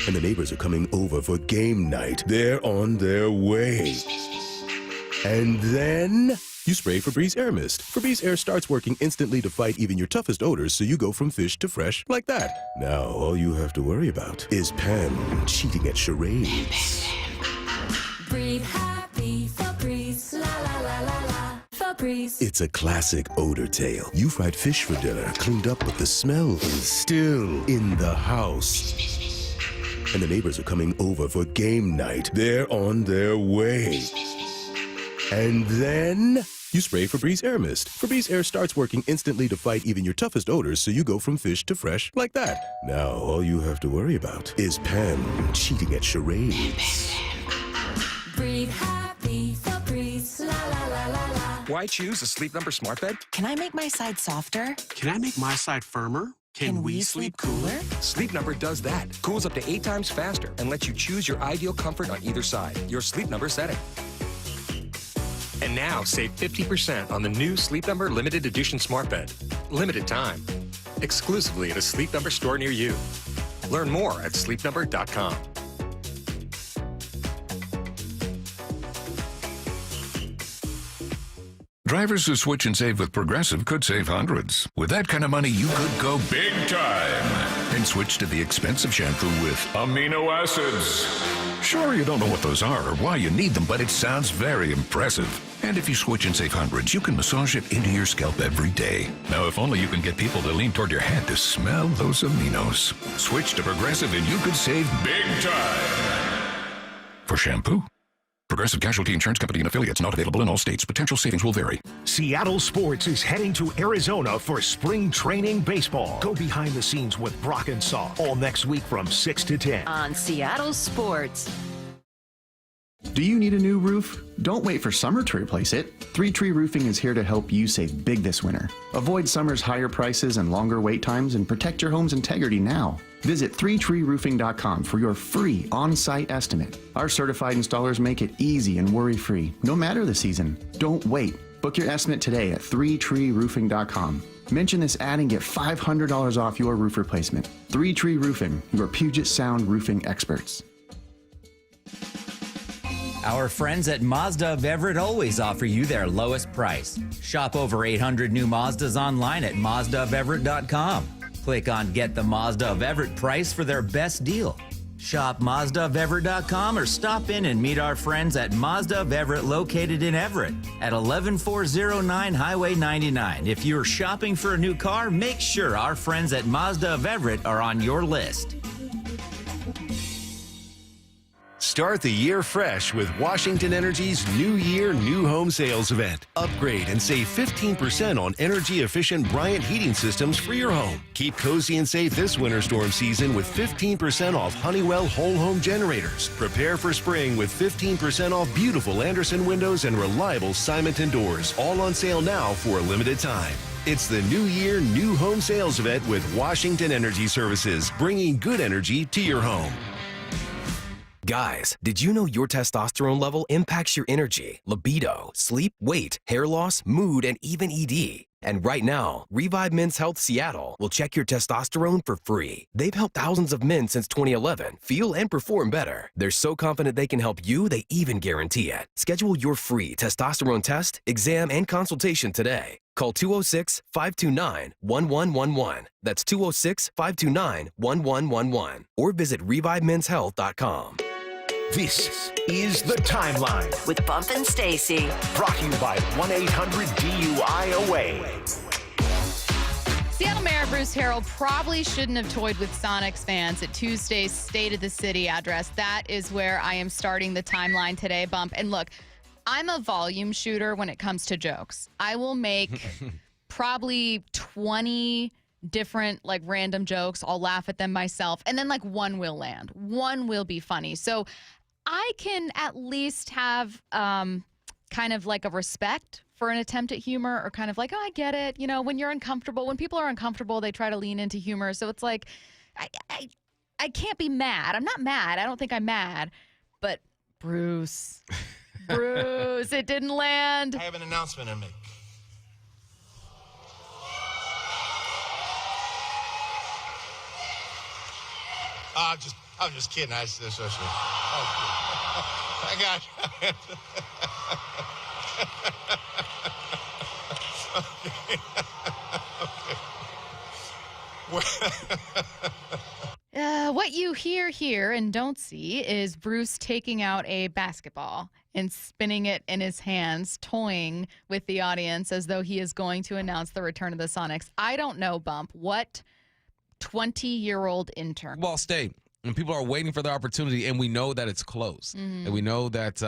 And the neighbors are coming over for game night. They're on their way. And then you spray Febreze Air Mist. Febreze Air starts working instantly to fight even your toughest odors, so you go from fish to fresh like that. Now, all you have to worry about is Pam cheating at charades. Breathe happy, Febreze, la la la la la, Febreze. It's a classic odor tale. You fried fish for dinner, cleaned up, but the smell is still in the house. And the neighbors are coming over for game night. They're on their way. And then you spray Febreze Air Mist. Febreze Air starts working instantly to fight even your toughest odors, so you go from fish to fresh like that. Now, all you have to worry about is Pam cheating at charades. Breathe happy, Febreze, la la la la la. Why choose a Sleep Number smart bed? Can I make my side softer? Can I make my side firmer? Can we sleep cooler? Sleep Number does that. Cools up to 8 times faster and lets you choose your ideal comfort on either side. Your Sleep Number setting. And now save 50% on the new Sleep Number limited edition smart bed. Limited time. Exclusively at a Sleep Number store near you. Learn more at sleepnumber.com. Drivers who switch and save with Progressive could save hundreds. With that kind of money, you could go big time and switch to the expensive shampoo with amino acids. Sure, you don't know what those are or why you need them, but it sounds very impressive. And if you switch and save hundreds, you can massage it into your scalp every day. Now, if only you can get people to lean toward your head to smell those aminos. Switch to Progressive and you could save big time. For shampoo. Progressive Casualty Insurance Company and affiliates, not available in all states. Potential savings will vary. Seattle Sports is heading to Arizona for spring training baseball. Go behind the scenes with Brock and Saul all next week from 6 to 10. On Seattle Sports. Do you need a new roof? Don't wait for summer to replace it. 3 Tree Roofing is here to help you save big this winter. Avoid summer's higher prices and longer wait times and protect your home's integrity now. Visit 3treeroofing.com for your free on-site estimate. Our certified installers make it easy and worry-free, no matter the season. Don't wait. Book your estimate today at 3treeroofing.com. Mention this ad and get $500 off your roof replacement. 3 Tree Roofing, your Puget Sound roofing experts. Our friends at Mazda of Everett always offer you their lowest price. Shop over 800 new Mazdas online at MazdaofEverett.com. Click on Get the Mazda of Everett price for their best deal. Shop MazdaofEverett.com or stop in and meet our friends at Mazda of Everett located in Everett at 11409 Highway 99. If you're shopping for a new car, make sure our friends at Mazda of Everett are on your list. Start the year fresh with Washington Energy's New Year, New Home Sales event. Upgrade and save 15% on energy-efficient Bryant heating systems for your home. Keep cozy and safe this winter storm season with 15% off Honeywell whole home generators. Prepare for spring with 15% off beautiful Anderson windows and reliable Simonton doors. All on sale now for a limited time. It's the New Year, New Home Sales event with Washington Energy Services, bringing good energy to your home. Guys, did you know your testosterone level impacts your energy, libido, sleep, weight, hair loss, mood, and even ED? And right now, Revive Men's Health Seattle will check your testosterone for free. They've helped thousands of men since 2011 feel and perform better. They're so confident they can help you, they even guarantee it. Schedule your free testosterone test, exam, and consultation today. Call 206-529-1111. That's 206-529-1111. Or visit ReviveMen'sHealth.com. This is The Timeline with Bump and Stacy. Brought to you by 1-800-DUI-AWAY. Seattle Mayor Bruce Harrell probably shouldn't have toyed with Sonics fans at Tuesday's State of the City address. That is where I am starting the timeline today, Bump. And look, I'm a volume shooter when it comes to jokes. I will make probably 20 different random jokes. I'll laugh at them myself. And then one will land. One will be funny. So I can at least have kind of a respect for an attempt at humor, or kind of oh, I get it. You know, when you're uncomfortable, when people are uncomfortable, they try to lean into humor. So it's I can't be mad. I'm not mad. I don't think I'm mad. But Bruce, it didn't land. I have an announcement to make. I'm just kidding. I got What you hear here and don't see is Bruce taking out a basketball and spinning it in his hands, toying with the audience as though he is going to announce the return of the Sonics. I don't know, Bump. What 20-year-old intern? Well, State, and people are waiting for the opportunity, and we know that it's close. Mm-hmm. And we know that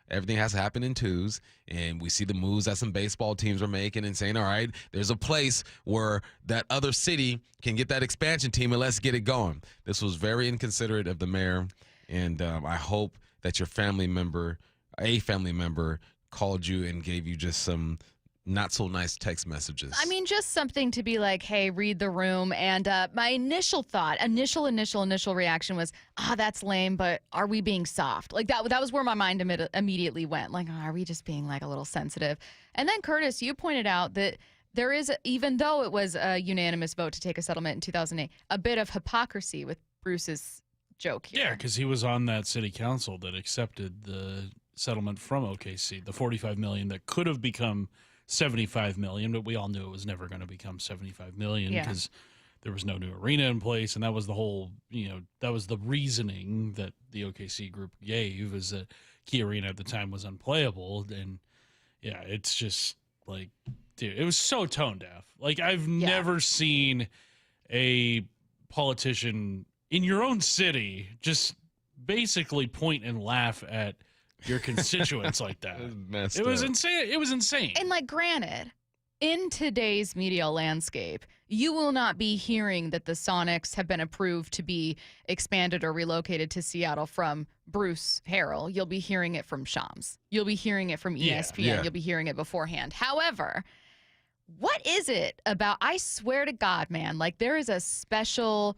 everything has to happen in twos, and we see the moves that some baseball teams are making and saying, all right, there's a place where that other city can get that expansion team, and let's get it going. This was very inconsiderate of the mayor, and I hope that your family member, called you and gave you just some not so nice text messages. I mean, just something to be like, hey, read the room. And my initial thought, initial reaction was, that's lame, but are we being soft? That was where my mind immediately went. Are we just being a little sensitive? And then, Curtis, you pointed out that there is, even though it was a unanimous vote to take a settlement in 2008, a bit of hypocrisy with Bruce's joke here. Yeah, because he was on that city council that accepted the settlement from OKC, the $45 million that could have become $75 million, but we all knew it was never going to become $75 million because there was no new arena in place, and that was the whole, that was the reasoning that the OKC group gave, is that Key Arena at the time was unplayable, and yeah, it's just dude, it was so tone deaf. I've never seen a politician in your own city just basically point and laugh at your constituents like that. It was insane. It was insane. And granted, in today's media landscape, you will not be hearing that the Sonics have been approved to be expanded or relocated to Seattle from Bruce Harrell. You'll be hearing it from Shams. You'll be hearing it from ESPN. Yeah. You'll be hearing it beforehand. However, what is it about, I swear to God, man, there is a special,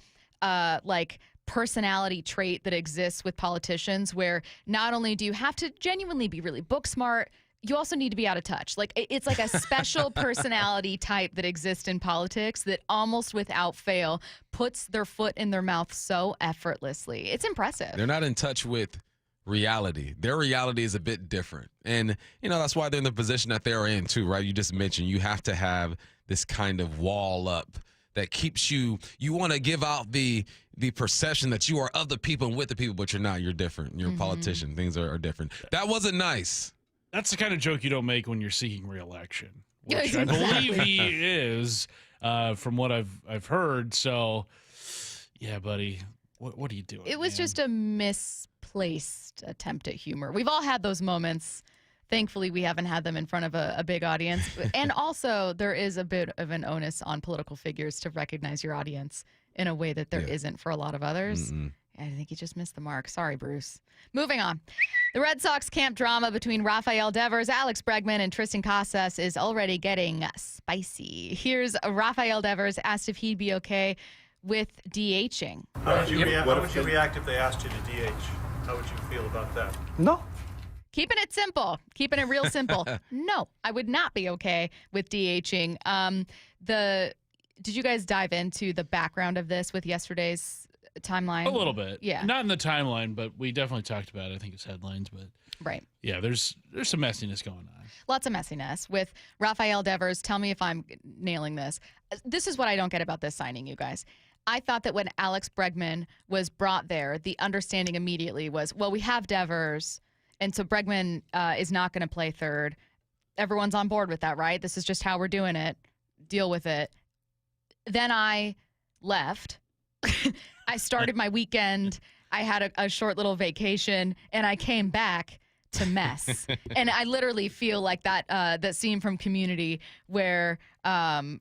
personality trait that exists with politicians where not only do you have to genuinely be really book smart, you also need to be out of touch. It's a special personality type that exists in politics that almost without fail puts their foot in their mouth so effortlessly. It's impressive. They're not in touch with reality. Their reality is a bit different. And, that's why they're in the position that they're in too, right? You just mentioned you have to have this kind of wall up that keeps you want to give out the perception that you are of the people and with the people, but you're not. You're different. You're a politician. Things are different. That wasn't nice. That's the kind of joke you don't make when you're seeking re-election, which I believe he is, from what I've heard. So, yeah, buddy, what are you doing? It was just a misplaced misplaced attempt at humor. We've all had those moments. Thankfully, we haven't had them in front of a big audience. And also, there is a bit of an onus on political figures to recognize your audience in a way that there isn't for a lot of others. I think you just missed the mark. Sorry, Bruce. Moving on. The Red Sox camp drama between Rafael Devers, Alex Bregman, and Tristan Casas is already getting spicy. Here's Rafael Devers asked if he'd be okay with DHing. How would you react if they asked you to DH? How would you feel about that? No. Keeping it simple. Keeping it real simple. No, I would not be okay with DHing. Did you guys dive into the background of this with yesterday's timeline? A little bit. Yeah. Not in the timeline, but we definitely talked about it. I think it's headlines, but right. Yeah, there's some messiness going on. Lots of messiness with Rafael Devers. Tell me if I'm nailing this. This is what I don't get about this signing, you guys. I thought that when Alex Bregman was brought there, the understanding immediately was, well, we have Devers, and so Bregman is not going to play third. Everyone's on board with that, right? This is just how we're doing it. Deal with it. Then I left. I started my weekend. I had a short little vacation, and I came back to mess. And I literally feel like that scene from Community where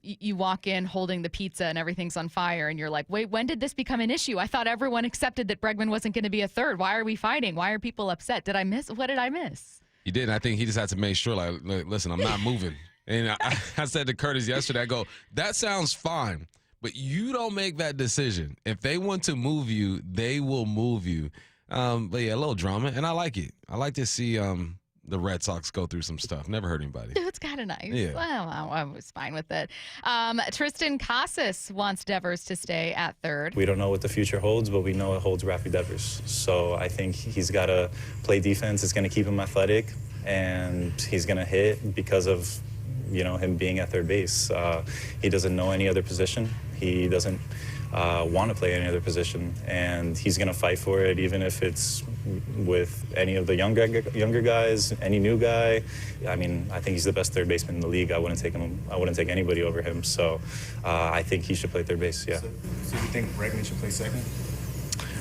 you walk in holding the pizza and everything's on fire, and you're like, wait, when did this become an issue? I thought everyone accepted that Bregman wasn't going to be a third. Why are we fighting? Why are people upset? Did I miss? What did I miss? He did. I think he just had to make sure, like, listen, I'm not moving. And I said to Curtis yesterday, I go, that sounds fine, but you don't make that decision. If they want to move you, they will move you. But yeah, a little drama, and I like it. I like to see the Red Sox go through some stuff. Never hurt anybody. It's kind of nice. Yeah. Well, I was fine with it. Tristan Casas wants Devers to stay at third. We don't know what the future holds, but we know it holds Rafi Devers. So I think he's got to play defense. It's going to keep him athletic, and he's going to hit because of him being at third base. He doesn't know any other position. He doesn't want to play any other position, and he's going to fight for it, even if it's with any of the younger guys, any new guy. I mean, I think he's the best third baseman in the league. I wouldn't take him. I wouldn't take anybody over him. So I think he should play third base. Yeah. So you think Bregman should play second?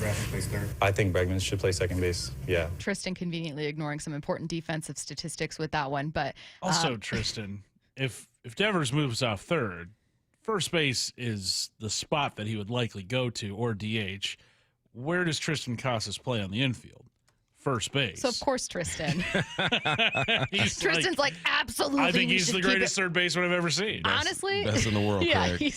Rafi plays third. I think Bregman should play second base. Yeah. Tristan conveniently ignoring some important defensive statistics with that one, but also Tristan, if Devers moves off third, first base is the spot that he would likely go to, or DH. Where does Tristan Casas play on the infield? First base. So, of course, Tristan. Tristan's like, absolutely. I think he's the greatest third baseman I've ever seen. Honestly. Best in the world, yeah, Craig.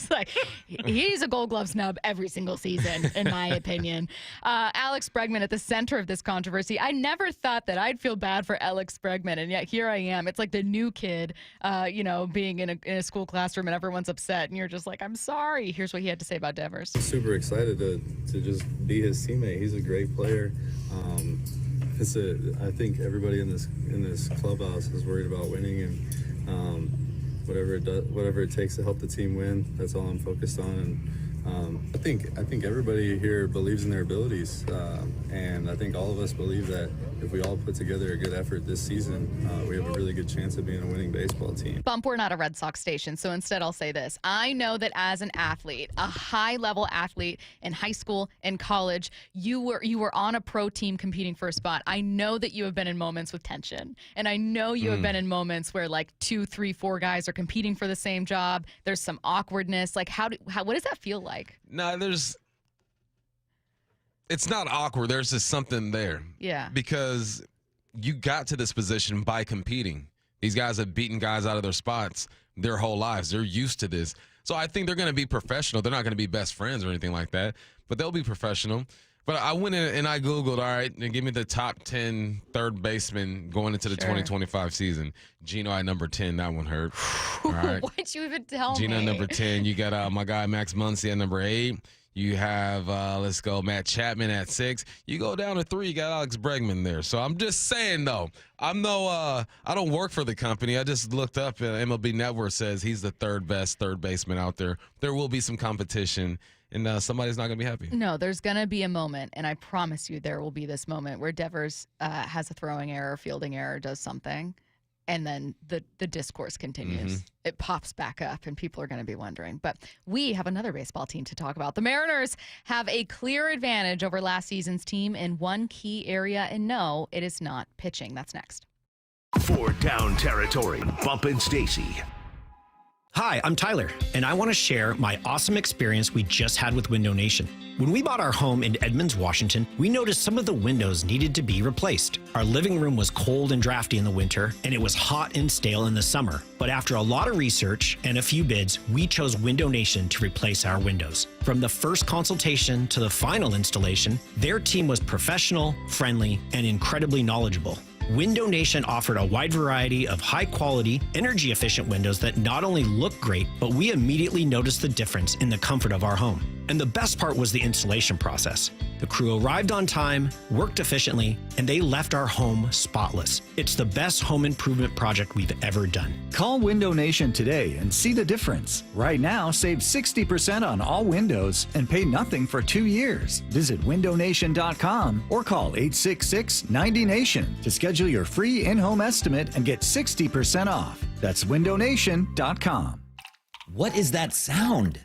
he's a Gold Glove snub every single season, in my opinion. Alex Bregman at the center of this controversy. I never thought that I'd feel bad for Alex Bregman, and yet here I am. It's like the new kid, being in a school classroom and everyone's upset, and you're just like, I'm sorry. Here's what he had to say about Devers. Super excited to just be his teammate. He's a great player. I think everybody in this clubhouse is worried about winning, and whatever it takes to help the team win, that's all I'm focused on. And I think everybody here believes in their abilities, and I think all of us believe that if we all put together a good effort this season, we have a really good chance of being a winning baseball team. Bump, we're not a Red Sox station, so instead I'll say this. I know that as an athlete, a high-level athlete in high school and college, you were on a pro team competing for a spot. I know that you have been in moments with tension, and I know you have been in moments where like 2, 3, 4 guys are competing for the same job. There's some awkwardness. Like, what does that feel like? No, it's not awkward. There's just something there. Yeah. Because you got to this position by competing. These guys have beaten guys out of their spots their whole lives. They're used to this. So I think they're going to be professional. They're not going to be best friends or anything like that, but they'll be professional. But I went in and I Googled, all right, and give me the top 10 third basemen going into the 2025 season. Gino at number 10. That one hurt. All right. Why'd you even tell Gino me? at number 10. You got my guy Max Muncy at number 8. You have, Matt Chapman at 6. You go down to 3, you got Alex Bregman there. So I'm just saying, though, I don't work for the company. I just looked up, MLB Network says he's the third best third baseman out there. There will be some competition, and somebody's not going to be happy. No, there's going to be a moment, and I promise you there will be this moment where Devers has a throwing error, fielding error, does something. and then the discourse continues. It pops back up, and people are going to be wondering. But we have another baseball team to talk about. The Mariners have a clear advantage over last season's team in one key area, and no, it is not pitching. That's next. For Down Territory, Bumpin' Stacy. Hi, I'm Tyler, and I want to share my awesome experience we just had with Window Nation. When we bought our home in Edmonds, Washington, we noticed some of the windows needed to be replaced. Our living room was cold and drafty in the winter, and it was hot and stale in the summer. But after a lot of research and a few bids, we chose Window Nation to replace our windows. From the first consultation to the final installation, their team was professional, friendly, and incredibly knowledgeable. Window Nation offered a wide variety of high-quality, energy-efficient windows that not only looked great, but we immediately noticed the difference in the comfort of our home. And the best part was the installation process. The crew arrived on time, worked efficiently, and they left our home spotless. It's the best home improvement project we've ever done. Call Window Nation today and see the difference. Right now, save 60% on all windows and pay nothing for 2 years. Visit windownation.com or call 866-90-NATION to schedule your free in-home estimate and get 60% off. That's windownation.com. What is that sound?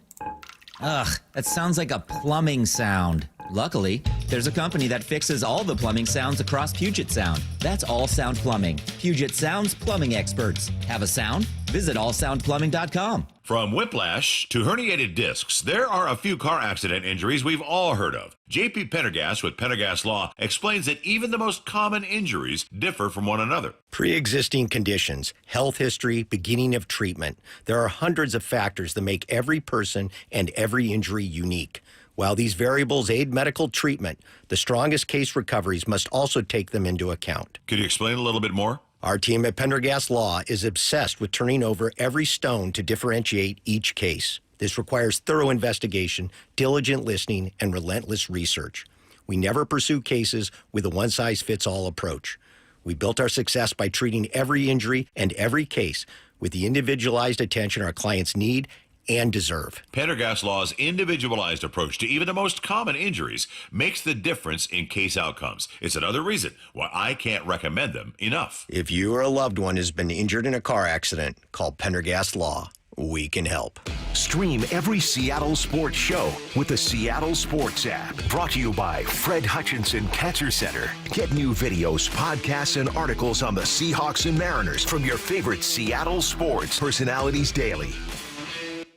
Ugh, that sounds like a plumbing sound. Luckily, there's a company that fixes all the plumbing sounds across Puget Sound. That's All Sound Plumbing. Puget Sound's plumbing experts. Have a sound? Visit allsoundplumbing.com. From whiplash to herniated discs, there are a few car accident injuries we've all heard of. JP Pendergast with Pendergast Law explains that even the most common injuries differ from one another. Pre-existing conditions, health history, beginning of treatment. There are hundreds of factors that make every person and every injury unique. While these variables aid medical treatment, the strongest case recoveries must also take them into account. Could you explain a little bit more? Our team at Pendergast Law is obsessed with turning over every stone to differentiate each case. This requires thorough investigation, diligent listening, and relentless research. We never pursue cases with a one-size-fits-all approach. We built our success by treating every injury and every case with the individualized attention our clients need and deserve. Pendergast Law's individualized approach to even the most common injuries makes the difference in case outcomes. It's another reason why I can't recommend them enough. If you or a loved one has been injured in a car accident, call Pendergast Law. We can help. Stream every Seattle sports show with the Seattle Sports app. Brought to you by Fred Hutchinson Cancer Center. Get new videos, podcasts, and articles on the Seahawks and Mariners from your favorite Seattle sports personalities daily.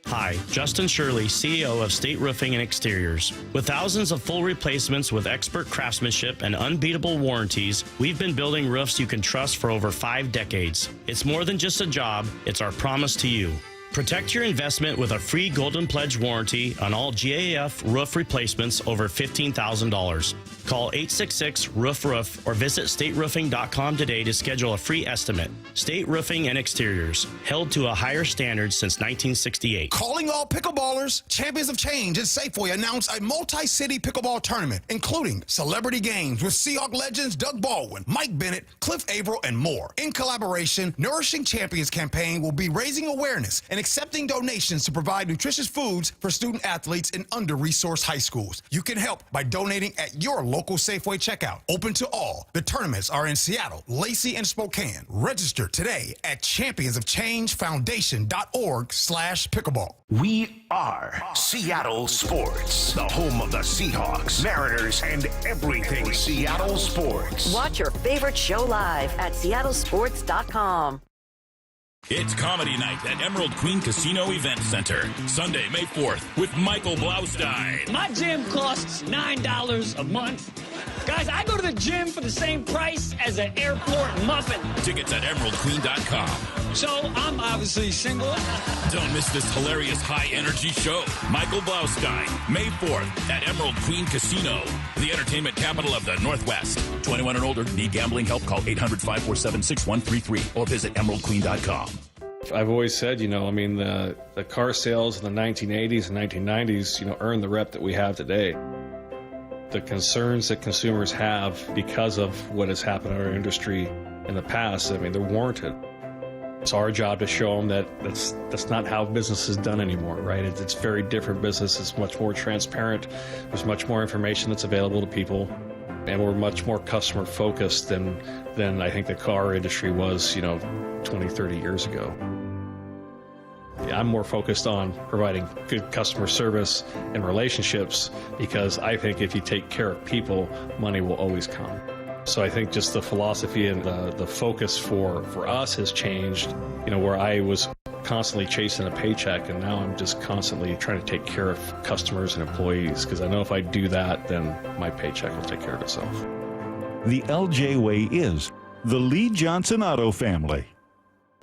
Hi, Justin Shirley, CEO of State Roofing and Exteriors. With thousands of full replacements with expert craftsmanship and unbeatable warranties, we've been building roofs you can trust for over 5 decades. It's more than just a job, it's our promise to you. Protect your investment with a free Golden Pledge warranty on all GAF roof replacements over $15,000. Call 866-ROOF-ROOF or visit stateroofing.com today to schedule a free estimate. State Roofing and Exteriors, held to a higher standard since 1968. Calling all pickleballers, Champions of Change and Safeway announced a multi-city pickleball tournament, including celebrity games with Seahawks legends Doug Baldwin, Mike Bennett, Cliff Averill, and more. In collaboration, Nourishing Champions campaign will be raising awareness and accepting donations to provide nutritious foods for student athletes in under-resourced high schools. You can help by donating at your local Safeway checkout. Open to all. The tournaments are in Seattle, Lacey, and Spokane. Register today at championsofchangefoundation.org/pickleball. We are Seattle Sports, the home of the Seahawks, Mariners, and everything Seattle sports. Watch your favorite show live at seattlesports.com. It's comedy night at Emerald Queen Casino Event Center. Sunday, May 4th, with Michael Blaustein. My gym costs $9 a month. Guys, I go to the gym for the same price as an airport muffin. Tickets at emeraldqueen.com. So, I'm obviously single. Don't miss this hilarious high-energy show. Michael Blaustein, May 4th at Emerald Queen Casino, the entertainment capital of the Northwest. 21 and older. Need gambling help? Call 800-547-6133 or visit emeraldqueen.com. I've always said, the car sales in the 1980s and 1990s, earned the rep that we have today. The concerns that consumers have because of what has happened in our industry in the past, they're warranted. It's our job to show them that that's not how business is done anymore, right? It's very different business. It's much more transparent. There's much more information that's available to people. and we're much more customer focused than I think the car industry was, 20, 30 years ago. Yeah, I'm more focused on providing good customer service and relationships, because I think if you take care of people, money will always come. So I think just the philosophy and the focus for us has changed, where I was constantly chasing a paycheck, and now I'm just constantly trying to take care of customers and employees, because I know if I do that, then my paycheck will take care of itself. The LJ way is the Lee Johnson Auto family.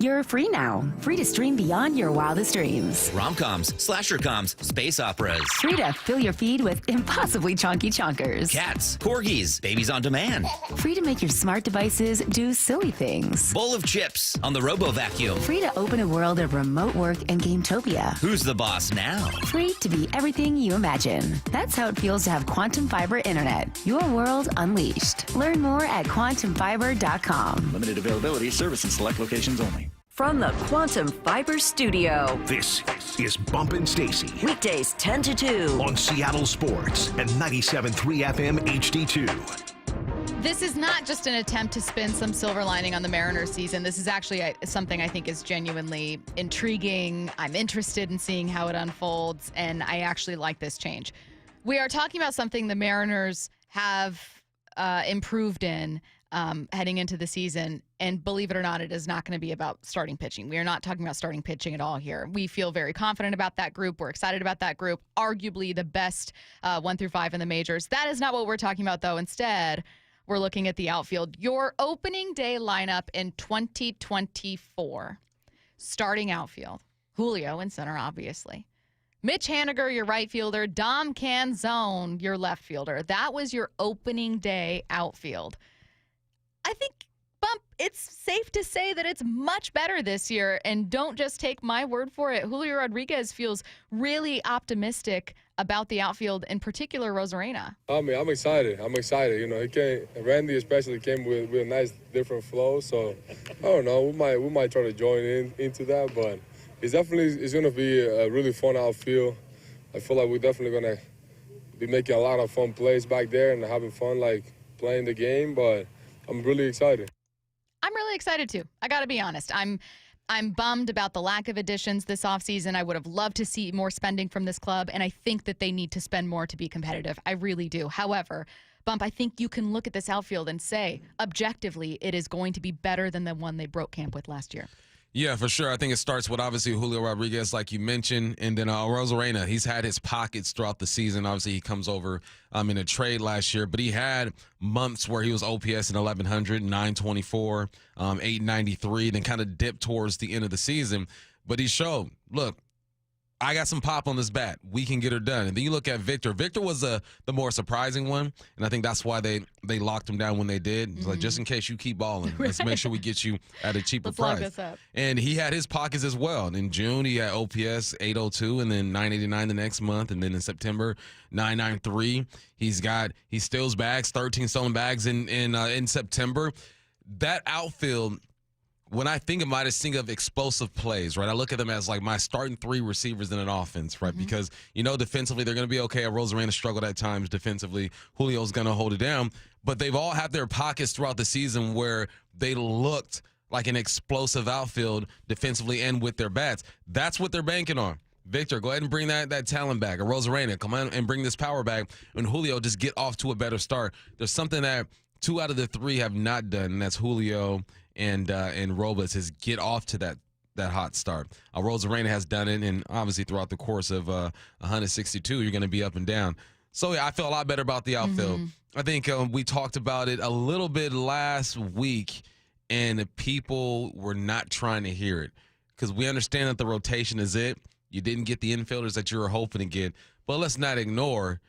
You're free now. Free to stream beyond your wildest dreams. Rom-coms, slasher-coms, space operas. Free to fill your feed with impossibly chonky chonkers. Cats, corgis, babies on demand. Free to make your smart devices do silly things. Bowl of chips on the Robo-Vacuum. Free to open a world of remote work and Gametopia. Who's the boss now? Free to be everything you imagine. That's how it feels to have Quantum Fiber Internet. Your world unleashed. Learn more at quantumfiber.com. Limited availability, service in select locations only. From the Quantum Fiber Studio. This is Bumpin' Stacy. Weekdays 10 to 2. On Seattle Sports and 97.3 FM HD2. This is not just an attempt to spin some silver lining on the Mariners season. This is actually something I think is genuinely intriguing. I'm interested in seeing how it unfolds, and I actually like this change. We are talking about something the Mariners have improved in heading into the season. And believe it or not, it is not going to be about starting pitching. We are not talking about starting pitching at all here. We feel very confident about that group. We're excited about that group. Arguably the best 1 through 5 in the majors. That is not what we're talking about, though. Instead, we're looking at the outfield. Your opening day lineup in 2024. Starting outfield. Julio in center, obviously. Mitch Haniger, your right fielder. Dom Canzone, your left fielder. That was your opening day outfield. I think, Bump, it's safe to say that it's much better this year, and don't just take my word for it. Julio Rodriguez feels really optimistic about the outfield, in particular Rosarena. I'm excited. Randy especially came with a nice different flow, so I don't know. We might try to join into that, but it's going to be a really fun outfield. I feel like we're definitely going to be making a lot of fun plays back there and having fun, playing the game, but I'm really excited. I'm really excited too. I got to be honest. I'm bummed about the lack of additions this offseason. I would have loved to see more spending from this club, and I think that they need to spend more to be competitive. I really do. However, Bump, I think you can look at this outfield and say, objectively, it is going to be better than the one they broke camp with last year. Yeah, for sure. I think it starts with, obviously, Julio Rodriguez, like you mentioned, and then Rosarena. He's had his pockets throughout the season. Obviously, he comes over in a trade last year, but he had months where he was OPS in 1100, 924, 893, then kind of dipped towards the end of the season. But he showed, look, I got some pop on this bat. We can get her done. And then you look at Victor. Victor was the more surprising one, and I think that's why they locked him down when they did. It's like, just in case you keep balling, let's make sure we get you at a cheaper price. Lock this up. And he had his pockets as well. In June, he had OPS 802, and then 989 the next month, and then in September, 993. He steals bags, 13 stolen bags in September. That outfield, when I think about it, I just think of explosive plays, right? I look at them as like my starting 3 receivers in an offense, right? Because, defensively, they're going to be okay. Rosarena struggled at times defensively. Julio's going to hold it down. But they've all had their pockets throughout the season where they looked like an explosive outfield defensively and with their bats. That's what they're banking on. Victor, go ahead and bring that talent back. Or Rosarena, come on and bring this power back. And Julio, just get off to a better start. There's something that 2 out of the 3 have not done, and that's Julio and Robles, is get off to that hot start. Rosarena has done it, and obviously throughout the course of 162, you're going to be up and down. So, yeah, I feel a lot better about the outfield. I think we talked about it a little bit last week, and people were not trying to hear it because we understand that the rotation is it. You didn't get the infielders that you were hoping to get, but let's not ignore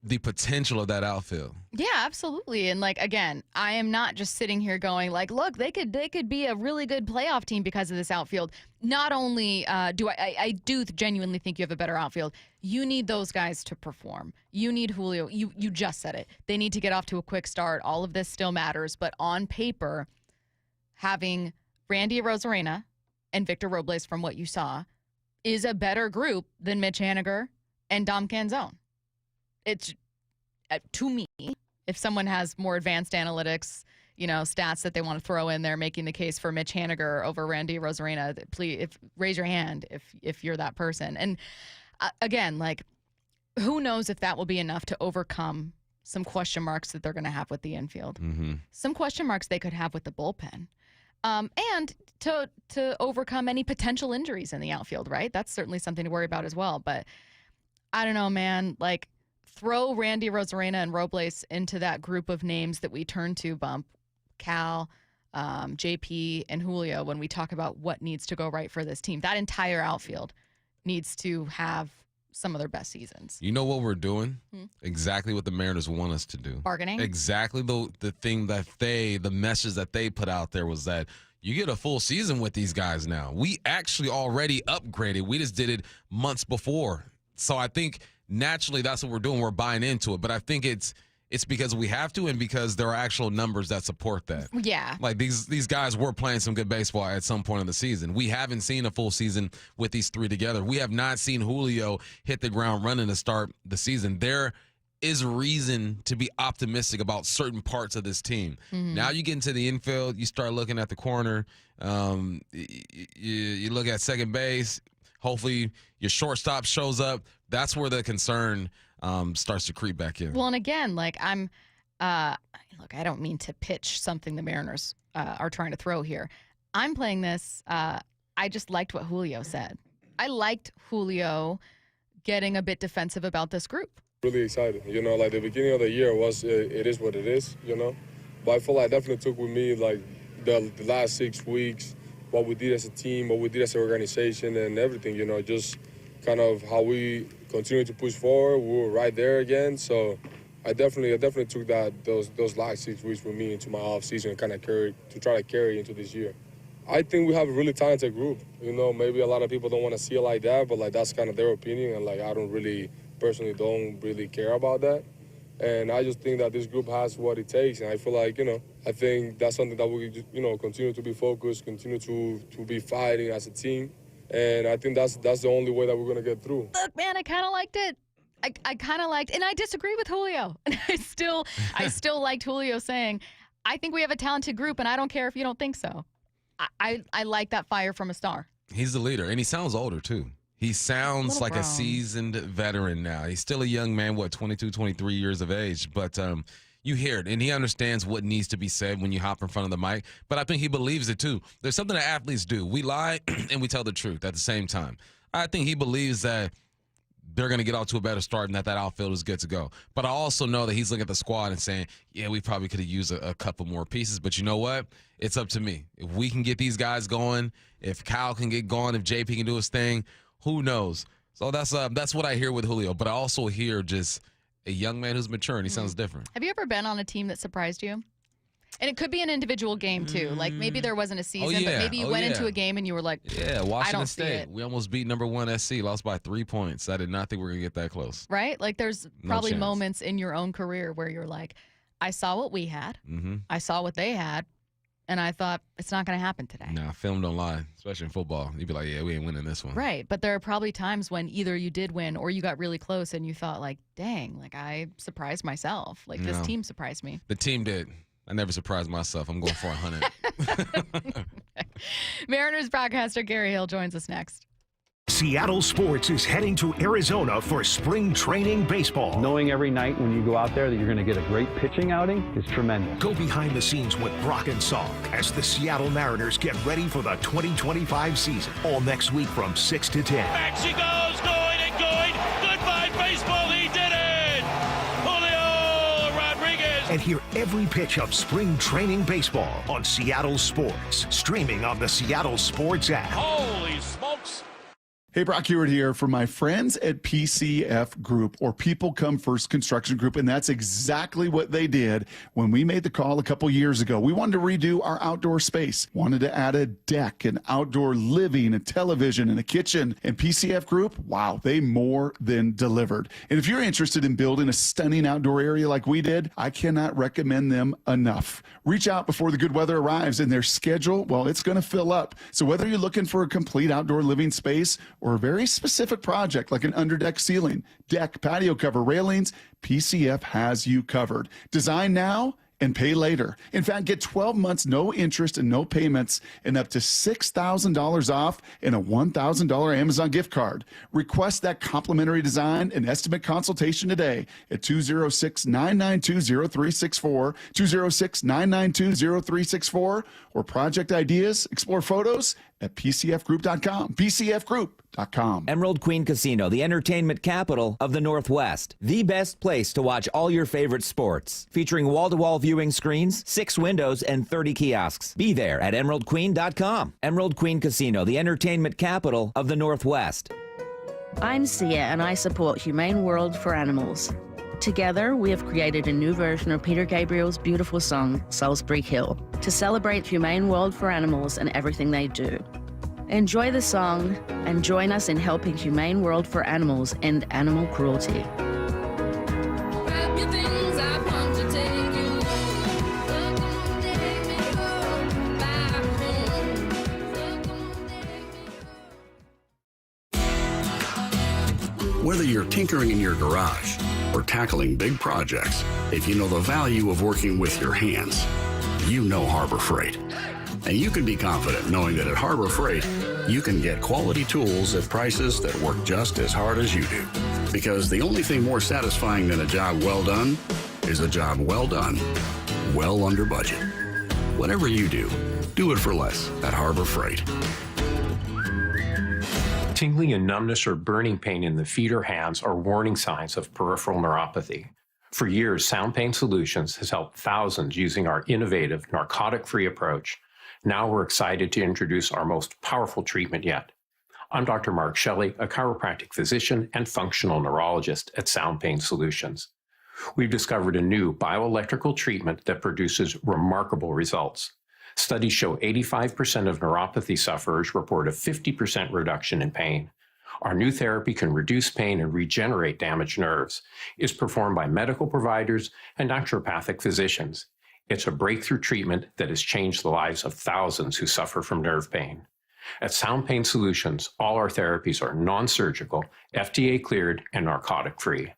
the potential of that outfield. Yeah, absolutely. And again, I am not just sitting here going look, they could be a really good playoff team because of this outfield. Not only do I do genuinely think you have a better outfield, you need those guys to perform. You need Julio. You just said it. They need to get off to a quick start. All of this still matters, but on paper, having Randy Rosarena and Victor Robles, from what you saw, is a better group than Mitch Haniger and Dom Canzone. It's, to me, if someone has more advanced analytics, stats that they want to throw in there, making the case for Mitch Haniger over Randy Rosarena, please raise your hand if you're that person. And again, who knows if that will be enough to overcome some question marks that they're going to have with the infield, some question marks they could have with the bullpen, and to overcome any potential injuries in the outfield, right? That's certainly something to worry about as well. But I don't know, man, throw Randy Rosarena and Robles into that group of names that we turn to, Bump, Cal, JP, and Julio, when we talk about what needs to go right for this team. That entire outfield needs to have some of their best seasons. You know what we're doing? Exactly what the Mariners want us to do. Bargaining? Exactly the thing that the message that they put out there was that you get a full season with these guys now. We actually already upgraded. We just did it months before. So I think naturally that's what we're doing. We're buying into it. But I think it's because we have to and because there are actual numbers that support that. Yeah. These guys were playing some good baseball at some point in the season. We haven't seen a full season with these three together. We have not seen Julio hit the ground running to start the season. There is reason to be optimistic about certain parts of this team. Now you get into the infield, you start looking at the corner, you look at second base, hopefully your shortstop shows up. That's where the concern starts to creep back in. Well, and again, look, I don't mean to pitch something the Mariners are trying to throw here. I'm playing this. I just liked what Julio said. I liked Julio getting a bit defensive about this group. Really excited. The beginning of the year it is what it is, But I feel like definitely took with me, the last 6 weeks, what we did as a team, what we did as an organization and everything, just kind of how we continue to push forward. We were right there again. So I definitely took those last 6 weeks with me into my offseason and kind of try to carry into this year. I think we have a really talented group. Maybe a lot of people don't want to see it like that, but that's kind of their opinion. And I don't really care about that. And I just think that this group has what it takes. And I feel like, I think that's something that we, continue to be focused, continue to be fighting as a team. And I think that's the only way that we're going to get through. Look, man, I kind of liked it. I kind of liked, and I disagree with Julio. And I still liked Julio saying, I think we have a talented group, and I don't care if you don't think so. I like that fire from a star. He's the leader, and he sounds older, too. He sounds like a seasoned veteran now. He's still a young man, 22, 23 years of age, but you hear it, and he understands what needs to be said when you hop in front of the mic, but I think he believes it, too. There's something that athletes do. We lie, and we tell the truth at the same time. I think he believes that they're going to get off to a better start and that outfield is good to go. But I also know that he's looking at the squad and saying, yeah, we probably could have used a couple more pieces, but you know what? It's up to me. If we can get these guys going, if Kyle can get going, if JP can do his thing, who knows? So that's what I hear with Julio. But I also hear just a young man who's mature, and he sounds different. Have you ever been on a team that surprised you? And it could be an individual game, too. Maybe there wasn't a season, but maybe you went into a game and you were like, yeah, Washington I don't State. See it. We almost beat number 1 SC, lost by 3 points. I did not think we were going to get that close. Right? There's probably moments in your own career where you're like, I saw what we had. I saw what they had. And I thought, it's not going to happen today. Nah, film don't lie, especially in football. You'd be like, yeah, we ain't winning this one. Right, but there are probably times when either you did win or you got really close and you thought, dang, I surprised myself. This team surprised me. The team did. I never surprised myself. I'm going for 100. Mariners broadcaster Gary Hill joins us next. Seattle Sports is heading to Arizona for spring training baseball. Knowing every night when you go out there that you're going to get a great pitching outing is tremendous. Go behind the scenes with Brock and Salk as the Seattle Mariners get ready for the 2025 season. All next week from 6 to 10. Back she goes, going and going. Goodbye, baseball. He did it. Julio Rodriguez. And hear every pitch of spring training baseball on Seattle Sports. Streaming on the Seattle Sports app. Holy smokes. Hey, Brock Hewitt here for my friends at PCF Group, or People Come First Construction Group, and that's exactly what they did when we made the call a couple years ago. We wanted to redo our outdoor space, wanted to add a deck, an outdoor living, a television, and a kitchen. And PCF Group, wow, they more than delivered. And if you're interested in building a stunning outdoor area like we did, I cannot recommend them enough. Reach out before the good weather arrives, and their schedule, well, it's going to fill up. So whether you're looking for a complete outdoor living space or or a very specific project like an underdeck ceiling, deck, patio cover, railings, PCF has you covered. Design now and pay later. In fact, get 12 months, no interest and no payments, and up to $6,000 off and a $1,000 Amazon gift card. Request that complimentary design and estimate consultation today at 206-992-0364, 206-992-0364, or project ideas, explore photos at PCFgroup.com, PCFgroup.com. Emerald Queen Casino, the entertainment capital of the Northwest. The best place to watch all your favorite sports. Featuring wall-to-wall viewing screens, 6 windows, and 30 kiosks. Be there at emeraldqueen.com. Emerald Queen Casino, the entertainment capital of the Northwest. I'm Sia, and I support Humane World for Animals. Together, we have created a new version of Peter Gabriel's beautiful song, Salisbury Hill, to celebrate Humane World for Animals and everything they do. Enjoy the song and join us in helping Humane World for Animals end animal cruelty. Whether you're tinkering in your garage or tackling big projects, if you know the value of working with your hands, you know Harbor Freight. And you can be confident knowing that at Harbor Freight, you can get quality tools at prices that work just as hard as you do. Because the only thing more satisfying than a job well done is a job well done, well under budget. Whatever you do, do it for less at Harbor Freight. Tingling and numbness or burning pain in the feet or hands are warning signs of peripheral neuropathy. For years, Sound Pain Solutions has helped thousands using our innovative, narcotic-free approach. Now we're excited to introduce our most powerful treatment yet. I'm Dr. Mark Shelley, a chiropractic physician and functional neurologist at Sound Pain Solutions. We've discovered a new bioelectrical treatment that produces remarkable results. Studies show 85% of neuropathy sufferers report a 50% reduction in pain. Our new therapy can reduce pain and regenerate damaged nerves. It's performed by medical providers and naturopathic physicians. It's a breakthrough treatment that has changed the lives of thousands who suffer from nerve pain. At Sound Pain Solutions, all our therapies are non-surgical, FDA-cleared, and narcotic-free.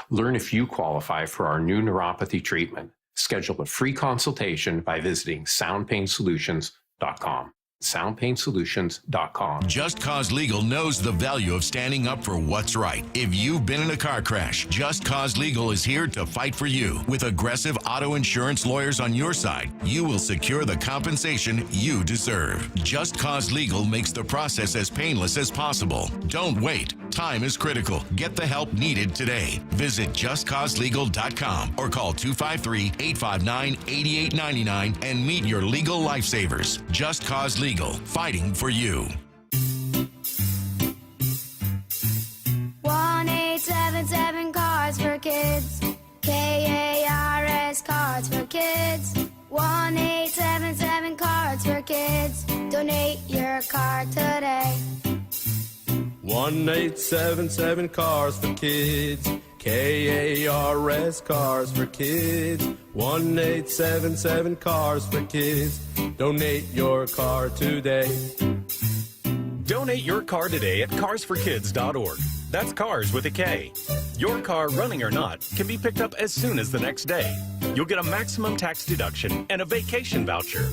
Learn if you qualify for our new neuropathy treatment. Schedule a free consultation by visiting soundpainsolutions.com. soundpainsolutions.com. Just Cause Legal knows the value of standing up for what's right. If you've been in a car crash, Just Cause Legal is here to fight for you. With aggressive auto insurance lawyers on your side, you will secure the compensation you deserve. Just Cause Legal makes the process as painless as possible. Don't wait. Time is critical. Get the help needed today. Visit justcauselegal.com or call 253-859-8899 and meet your legal lifesavers. Just Cause Legal, fighting for you. 1-877 Cards for Kids. KARS Cards for Kids. 1-877 Cards for Kids. Donate your card today. 1-877 Cars for Kids. KARS Cars for Kids. 1-877 Cars for Kids. Donate your car today. Donate your car today at carsforkids.org. That's cars with a K. Your car, running or not, can be picked up as soon as the next day. You'll get a maximum tax deduction and a vacation voucher.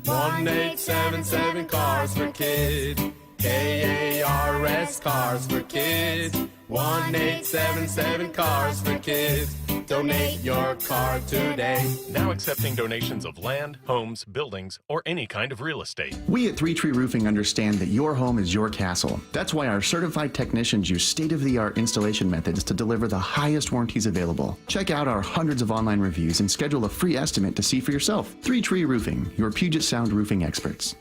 1-877 Cars for Kids. KARS Cars for Kids. 1-877 Cars for Kids. Donate your car today. Now accepting donations of land, homes, buildings, or any kind of real estate. We at 3 Tree Roofing understand that your home is your castle. That's why our certified technicians use state-of-the-art installation methods to deliver the highest warranties available. Check out our hundreds of online reviews and schedule a free estimate to see for yourself. 3 Tree Roofing, your Puget Sound roofing experts.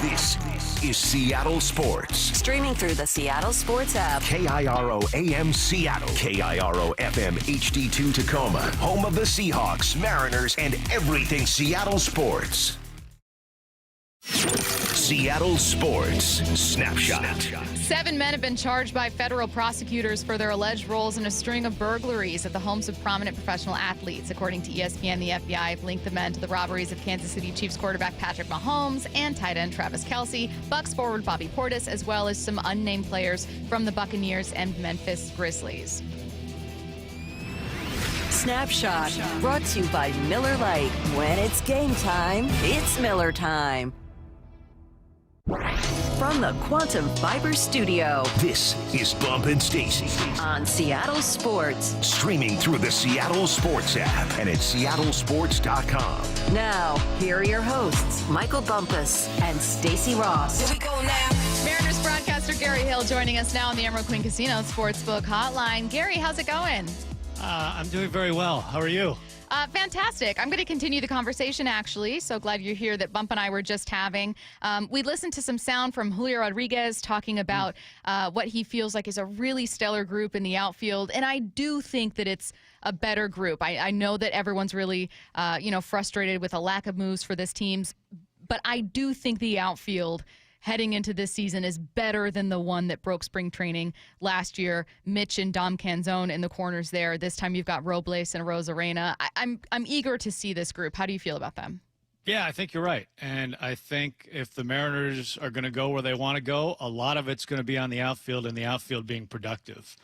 This is Seattle Sports. Streaming through the Seattle Sports app. KIRO AM Seattle. KIRO FM HD2 Tacoma. Home of the Seahawks, Mariners, and everything Seattle sports. Seattle Sports Snapshot. 7 men have been charged by federal prosecutors for their alleged roles in a string of burglaries at the homes of prominent professional athletes. According to ESPN, the FBI have linked the men to the robberies of Kansas City Chiefs quarterback Patrick Mahomes and tight end Travis Kelce, Bucs forward Bobby Portis, as well as some unnamed players from the Buccaneers and Memphis Grizzlies. Snapshot, brought to you by Miller Lite. When it's game time, it's Miller time. From the Quantum Fiber Studio, this is Bump and Stacy on Seattle Sports. Streaming through the Seattle Sports app and at seattlesports.com. Now, here are your hosts, Michael Bumpus and Stacy Ross. Here we go now. Mariners broadcaster Gary Hill joining us now on the Emerald Queen Casino Sportsbook Hotline. Gary, how's it going? I'm doing very well. How are you? Fantastic. I'm going to continue the conversation, actually. So glad you're here that Bump and I were just having. We listened to some sound from Julio Rodriguez talking about what he feels like is a really stellar group in the outfield. And I do think that it's a better group. I know that everyone's really, frustrated with a lack of moves for this team. But I do think the outfield heading into this season is better than the one that broke spring training last year. Mitch and Dom Canzone in the corners there. This time you've got Robles and Rosarena. I'm eager to see this group. How do you feel about them? Yeah, I think you're right. And I think if the Mariners are going to go where they want to go, a lot of it's going to be on the outfield and the outfield being productive.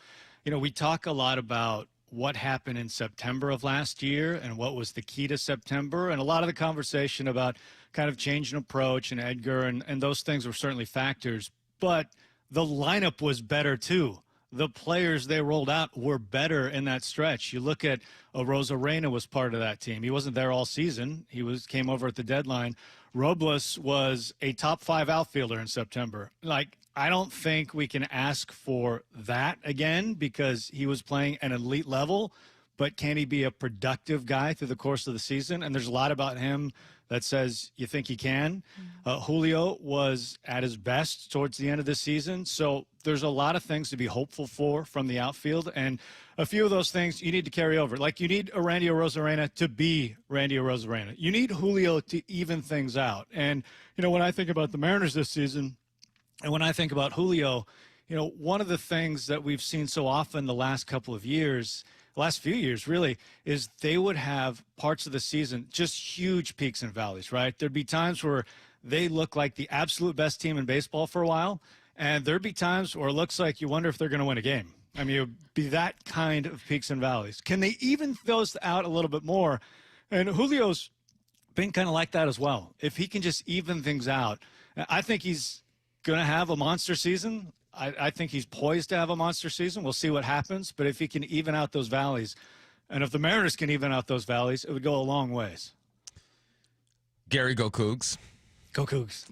You know, we talk a lot about what happened in September of last year and what was the key to September, and a lot of the conversation about kind of change in approach and Edgar and those things were certainly factors, but the lineup was better too. The players they rolled out were better in that stretch. You look at Rosarena was part of that team. He wasn't there all season. He came over at the deadline. Robles was a top 5 outfielder in September. I don't think we can ask for that again because he was playing at an elite level, but can he be a productive guy through the course of the season? And there's a lot about him that says you think he can. Julio was at his best towards the end of the season. So there's a lot of things to be hopeful for from the outfield. And a few of those things you need to carry over. Like you need a Randy Rosarena to be Randy Rosarena. You need Julio to even things out. And, when I think about the Mariners this season and when I think about Julio, one of the things that we've seen so often the last couple of years, last few years really, is they would have parts of the season just huge peaks and valleys, right? There'd be times where they look like the absolute best team in baseball for a while, and there'd be times where it looks like you wonder if they're going to win a game. I mean, it would be that kind of peaks and valleys. Can they even those out a little bit more? And Julio's been kind of like that as well. If he can just even things out, I think he's going to have a monster season. I think he's poised to have a monster season. We'll see what happens. But if he can even out those valleys, and if the Mariners can even out those valleys, it would go a long ways. Gary, go Cougs. Go Cougs.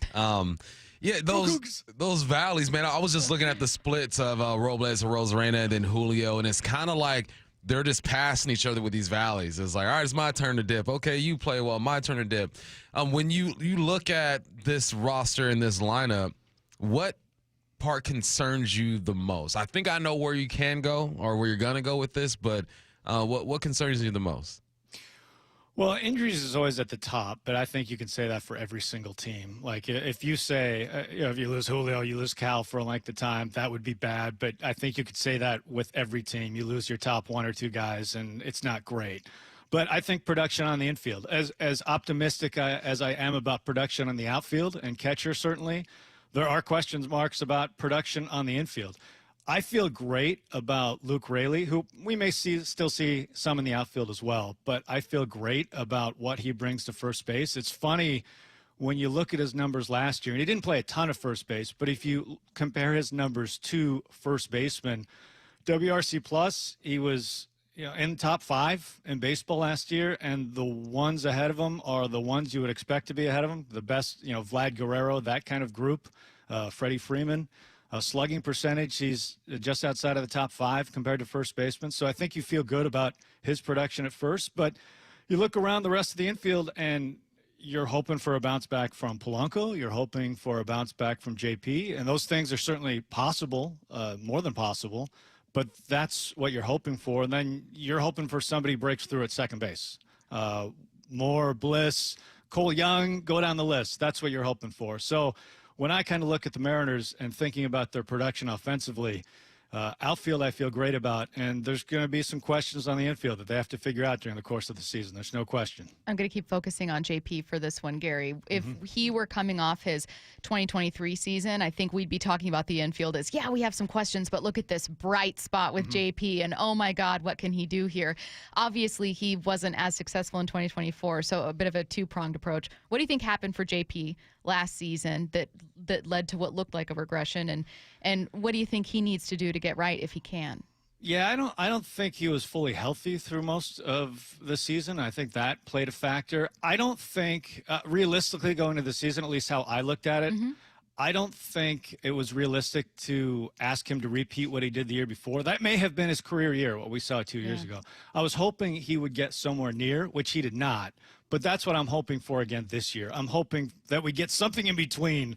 Yeah, those valleys, man. I was just looking at the splits of Robles and Rosarena and then Julio, and it's kind of like they're just passing each other with these valleys. It's like, all right, it's my turn to dip. Okay, you play well. My turn to dip. When you look at this roster and this lineup, what part concerns you the most? I think I know where you can go or where you're going to go with this, but what concerns you the most? Well, injuries is always at the top, but I think you can say that for every single team. Like if you say, if you lose Julio, you lose Cal for a length of time, that would be bad. But I think you could say that with every team. You lose your top 1 or 2 guys, and it's not great. But I think production on the infield, as optimistic as I am about production on the outfield and catcher, certainly, there are question marks about production on the infield. I feel great about Luke Raley, who we may still see some in the outfield as well, but I feel great about what he brings to first base. It's funny when you look at his numbers last year, and he didn't play a ton of first base, but if you compare his numbers to first baseman, WRC plus, he was in the top 5 in baseball last year, and the ones ahead of him are the ones you would expect to be ahead of him. The best, Vlad Guerrero, that kind of group, Freddie Freeman. Slugging percentage, he's just outside of the top 5 compared to first baseman. So I think you feel good about his production at first. But you look around the rest of the infield, and you're hoping for a bounce back from Polanco. You're hoping for a bounce back from JP. And those things are certainly possible, more than possible. But that's what you're hoping for. And then you're hoping for somebody breaks through at second base. Moore, Bliss, Cole Young, go down the list. That's what you're hoping for. So when I kind of look at the Mariners and thinking about their production offensively, outfield I feel great about, and there's going to be some questions on the infield that they have to figure out during the course of the season. There's no question. I'm going to keep focusing on JP for this one, Gary. If he were coming off his 2023 season, I think we'd be talking about the infield as, yeah, we have some questions, but look at this bright spot with JP, and oh my God, what can he do here? Obviously, he wasn't as successful in 2024, so a bit of a two-pronged approach. What do you think happened for JP last season that led to what looked like a regression, and what do you think he needs to do to get right if he can? Yeah, I don't think he was fully healthy through most of the season. I think that played a factor. I don't think, realistically going into the season, at least how I looked at it, I don't think it was realistic to ask him to repeat what he did the year before. That may have been his career year, what we saw 2 years ago. I was hoping he would get somewhere near, which he did not. But that's what I'm hoping for again this year. I'm hoping that we get something in between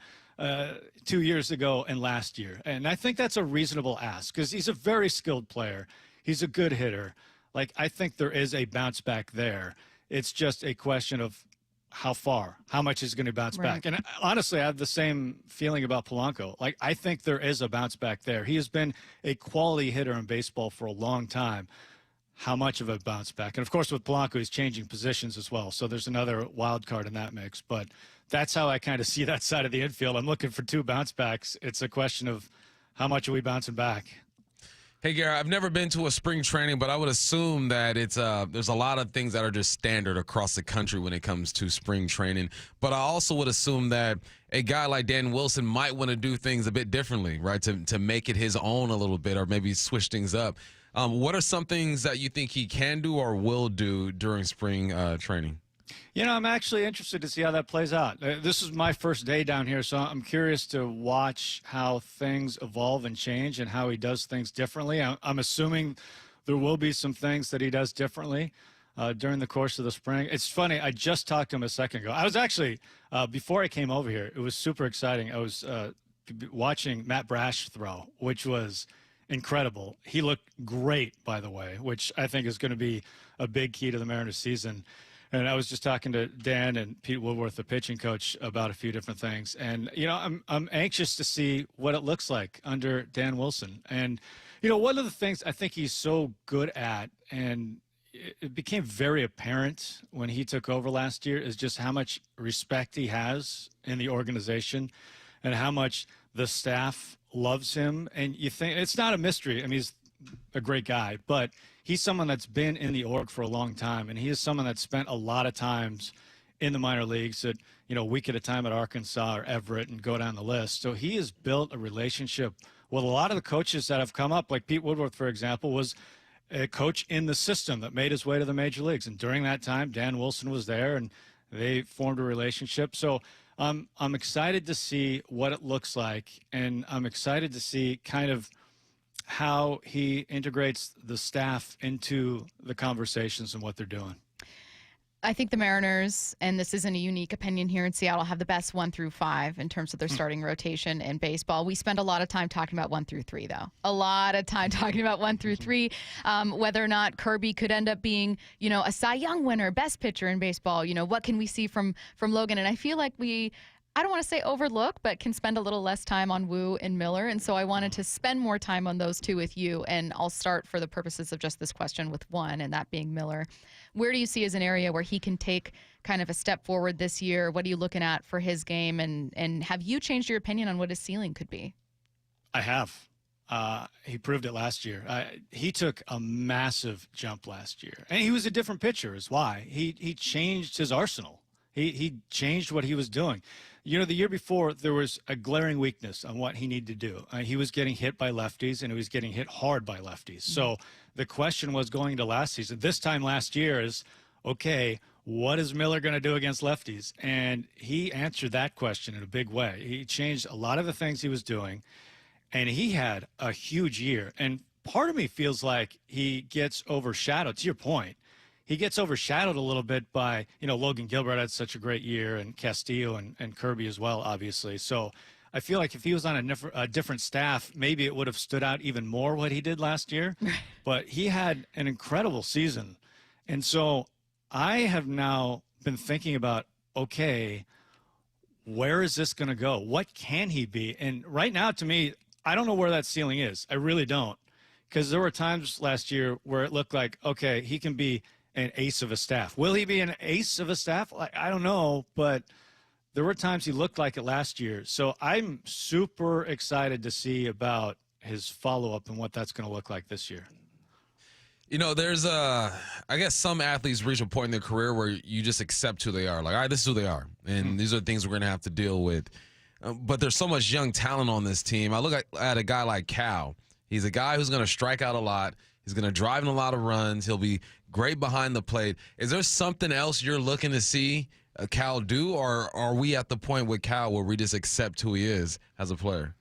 2 years ago and last year. And I think that's a reasonable ask because he's a very skilled player. He's a good hitter. Like, I think there is a bounce back there. It's just a question of how far, how much is going to bounce back. And honestly, I have the same feeling about Polanco. Like, I think there is a bounce back there. He has been a quality hitter in baseball for a long time. How much of a bounce back? And of course, with Polanco, he's changing positions as well. So there's another wild card in that mix. But that's how I kind of see that side of the infield. I'm looking for two bounce backs. It's a question of how much are we bouncing back? Hey, Gary, I've never been to a spring training, but I would assume that it's there's a lot of things that are just standard across the country when it comes to spring training. But I also would assume that a guy like Dan Wilson might want to do things a bit differently, right, to make it his own a little bit or maybe switch things up. What are some things that you think he can do or will do during spring training? You know, I'm actually interested to see how that plays out. This is my first day down here, so I'm curious to watch how things evolve and change and how he does things differently. I'm assuming there will be some things that he does differently during the course of the spring. It's funny, I just talked to him a second ago. I was actually, before I came over here, it was super exciting. I was watching Matt Brash throw, which was incredible. He looked great, by the way, which I think is going to be a big key to the Mariners season. And I was just talking to Dan and Pete Woodworth, the pitching coach, about a few different things. And, you know, I'm anxious to see what it looks like under Dan Wilson. And, you know, one of the things I think he's so good at, and it became very apparent when he took over last year, is just how much respect he has in the organization and how much the staff loves him. And you think it's not a mystery. I mean, he's a great guy, but he's someone that's been in the org for a long time, and he is someone that spent a lot of times in the minor leagues at, you know, a week at a time at Arkansas or Everett and go down the list. So he has built a relationship with a lot of the coaches that have come up. Like Pete Woodworth, for example, was a coach in the system that made his way to the major leagues. And during that time, Dan Wilson was there, and they formed a relationship. So I'm excited to see what it looks like, and I'm excited to see kind of how he integrates the staff into the conversations and what they're doing. I think the Mariners, and this isn't a unique opinion here in Seattle, have the best 1 through 5 in terms of their starting rotation in baseball. We spend a lot of time talking about 1 through 3, though. A lot of time talking about 1 through 3, whether or not Kirby could end up being, you know, a Cy Young winner, best pitcher in baseball. You know, what can we see from Logan? And I feel like I don't want to say overlook, but can spend a little less time on Woo and Miller. And so I wanted to spend more time on those two with you. And I'll start for the purposes of just this question with one, and that being Miller. Where do you see as an area where he can take kind of a step forward this year? What are you looking at for his game? And have you changed your opinion on what his ceiling could be? I have. He proved it last year. He took a massive jump last year. And he was a different pitcher is why. He changed his arsenal. He changed what he was doing. You know, the year before, there was a glaring weakness on what he needed to do. He was getting hit by lefties, and he was getting hit hard by lefties. So the question was going into last season, this time last year, is, okay, what is Miller going to do against lefties? And he answered that question in a big way. He changed a lot of the things he was doing, and he had a huge year. And part of me feels like he gets overshadowed, to your point. He gets overshadowed a little bit by, you know, Logan Gilbert had such a great year, and Castillo and Kirby as well, obviously. So I feel like if he was on a different staff, maybe it would have stood out even more what he did last year. But he had an incredible season. And so I have now been thinking about, okay, where is this going to go? What can he be? And right now, to me, I don't know where that ceiling is. I really don't. Because there were times last year where it looked like, okay, he can be an ace of a staff. Will he be an ace of a staff? I don't know, but there were times he looked like it last year. So I'm super excited to see about his follow-up and what that's going to look like this year. You know, there's I guess some athletes reach a point in their career where you just accept who they are. Like, all right, this is who they are, and these are the things we're going to have to deal with. But there's so much young talent on this team. I look at a guy like Cal. He's a guy who's going to strike out a lot. He's going to drive in a lot of runs. He'll be great behind the plate. Is there something else you're looking to see Cal do, or are we at the point with Cal where we just accept who he is as a player?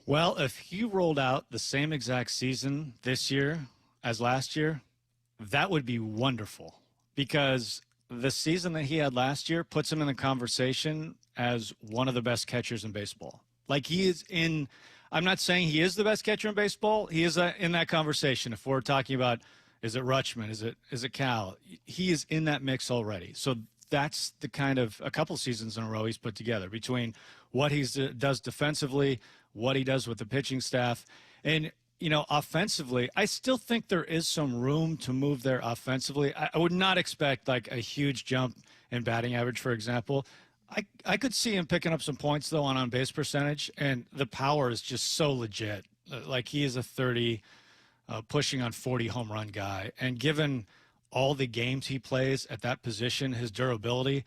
Well, if he rolled out the same exact season this year as last year, that would be wonderful, because the season that he had last year puts him in the conversation as one of the best catchers in baseball. Like, he is in – I'm not saying he is the best catcher in baseball. He is in that conversation. If we're talking about, is it Rutschman, is it Cal, he is in that mix already. So that's the kind of a couple seasons in a row he's put together between what he does defensively, what he does with the pitching staff. And, you know, offensively, I still think there is some room to move there offensively. I would not expect like a huge jump in batting average, for example. I could see him picking up some points, though, on base percentage, and the power is just so legit. Like, he is a 30, pushing on 40 home run guy. And given all the games he plays at that position, his durability,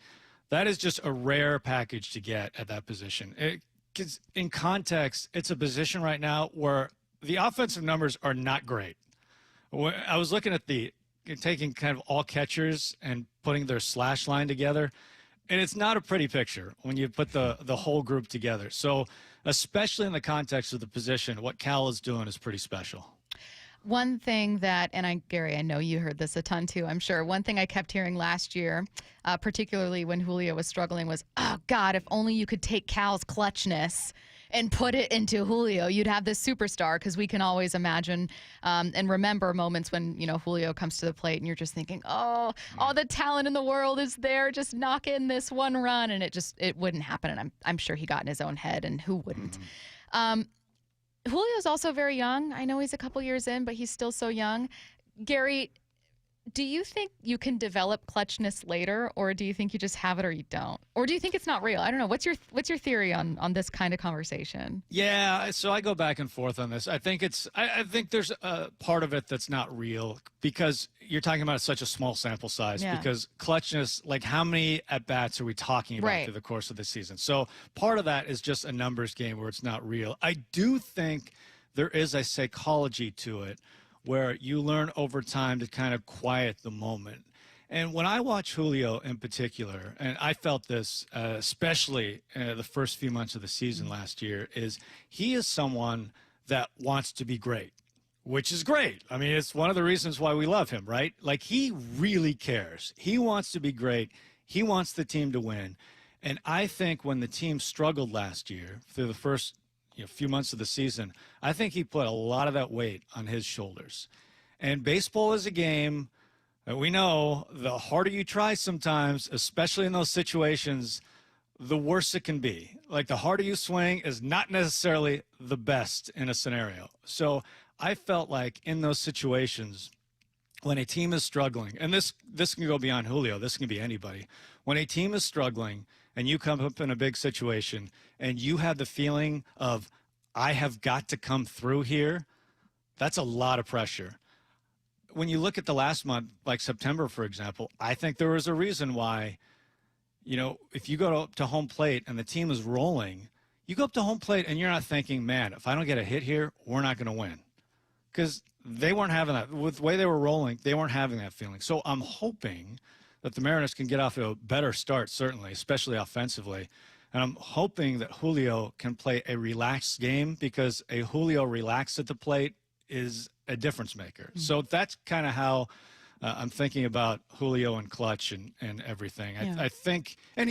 that is just a rare package to get at that position. Because in context, it's a position right now where the offensive numbers are not great. I was looking at taking kind of all catchers and putting their slash line together, and it's not a pretty picture when you put the whole group together. So especially in the context of the position, what Cal is doing is pretty special. One thing that, and Gary, I know you heard this a ton too, I'm sure. One thing I kept hearing last year, particularly when Julio was struggling, was, oh, God, if only you could take Cal's clutchness and put it into Julio, you'd have this superstar. Because we can always imagine and remember moments when, you know, Julio comes to the plate and you're just thinking, oh, all the talent in the world is there, just knock in this one run, and it wouldn't happen. And I'm sure he got in his own head, and who wouldn't? Julio's also very young. I know he's a couple years in, but he's still so young. Gary, do you think you can develop clutchness later, or do you think you just have it or you don't? Or do you think it's not real? I don't know. What's your theory on this kind of conversation? Yeah, so I go back and forth on this. I think there's a part of it that's not real, because you're talking about such a small sample size. Yeah. Because clutchness, like, how many at-bats are we talking about through the course of the season? So part of that is just a numbers game where it's not real. I do think there is a psychology to it, where you learn over time to kind of quiet the moment. And when I watch Julio in particular, and I felt this especially the first few months of the season last year, is he is someone that wants to be great, which is great. I mean, it's one of the reasons why we love him, right? Like, he really cares. He wants to be great. He wants the team to win. And I think when the team struggled last year through the first few months of the season, I think he put a lot of that weight on his shoulders. And baseball is a game that we know the harder you try sometimes, especially in those situations, the worse it can be. Like, the harder you swing is not necessarily the best in a scenario. So I felt like in those situations, when a team is struggling, and this can go beyond Julio, this can be anybody. When a team is struggling and you come up in a big situation and you have the feeling of, I have got to come through here, that's a lot of pressure. When you look at the last month, like September, for example, I think there was a reason why, if you go to home plate and the team is rolling, you go up to home plate and you're not thinking, man, if I don't get a hit here, we're not going to win. Because they weren't having that. With the way they were rolling, they weren't having that feeling. So I'm hoping that the Mariners can get off to a better start, certainly, especially offensively. And I'm hoping that Julio can play a relaxed game, because a Julio relaxed at the plate is a difference maker. Mm-hmm. So that's kind of how I'm thinking about Julio and clutch and everything. Yeah. I think, and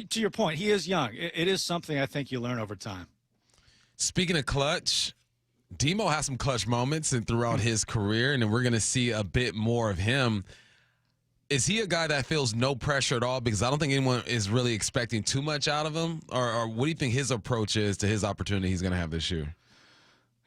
to your point, he is young. It is something I think you learn over time. Speaking of clutch, Demo has some clutch moments and throughout his career, and then we're going to see a bit more of him. Is he a guy that feels no pressure at all? Because I don't think anyone is really expecting too much out of him. Or what do you think his approach is to his opportunity he's going to have this year?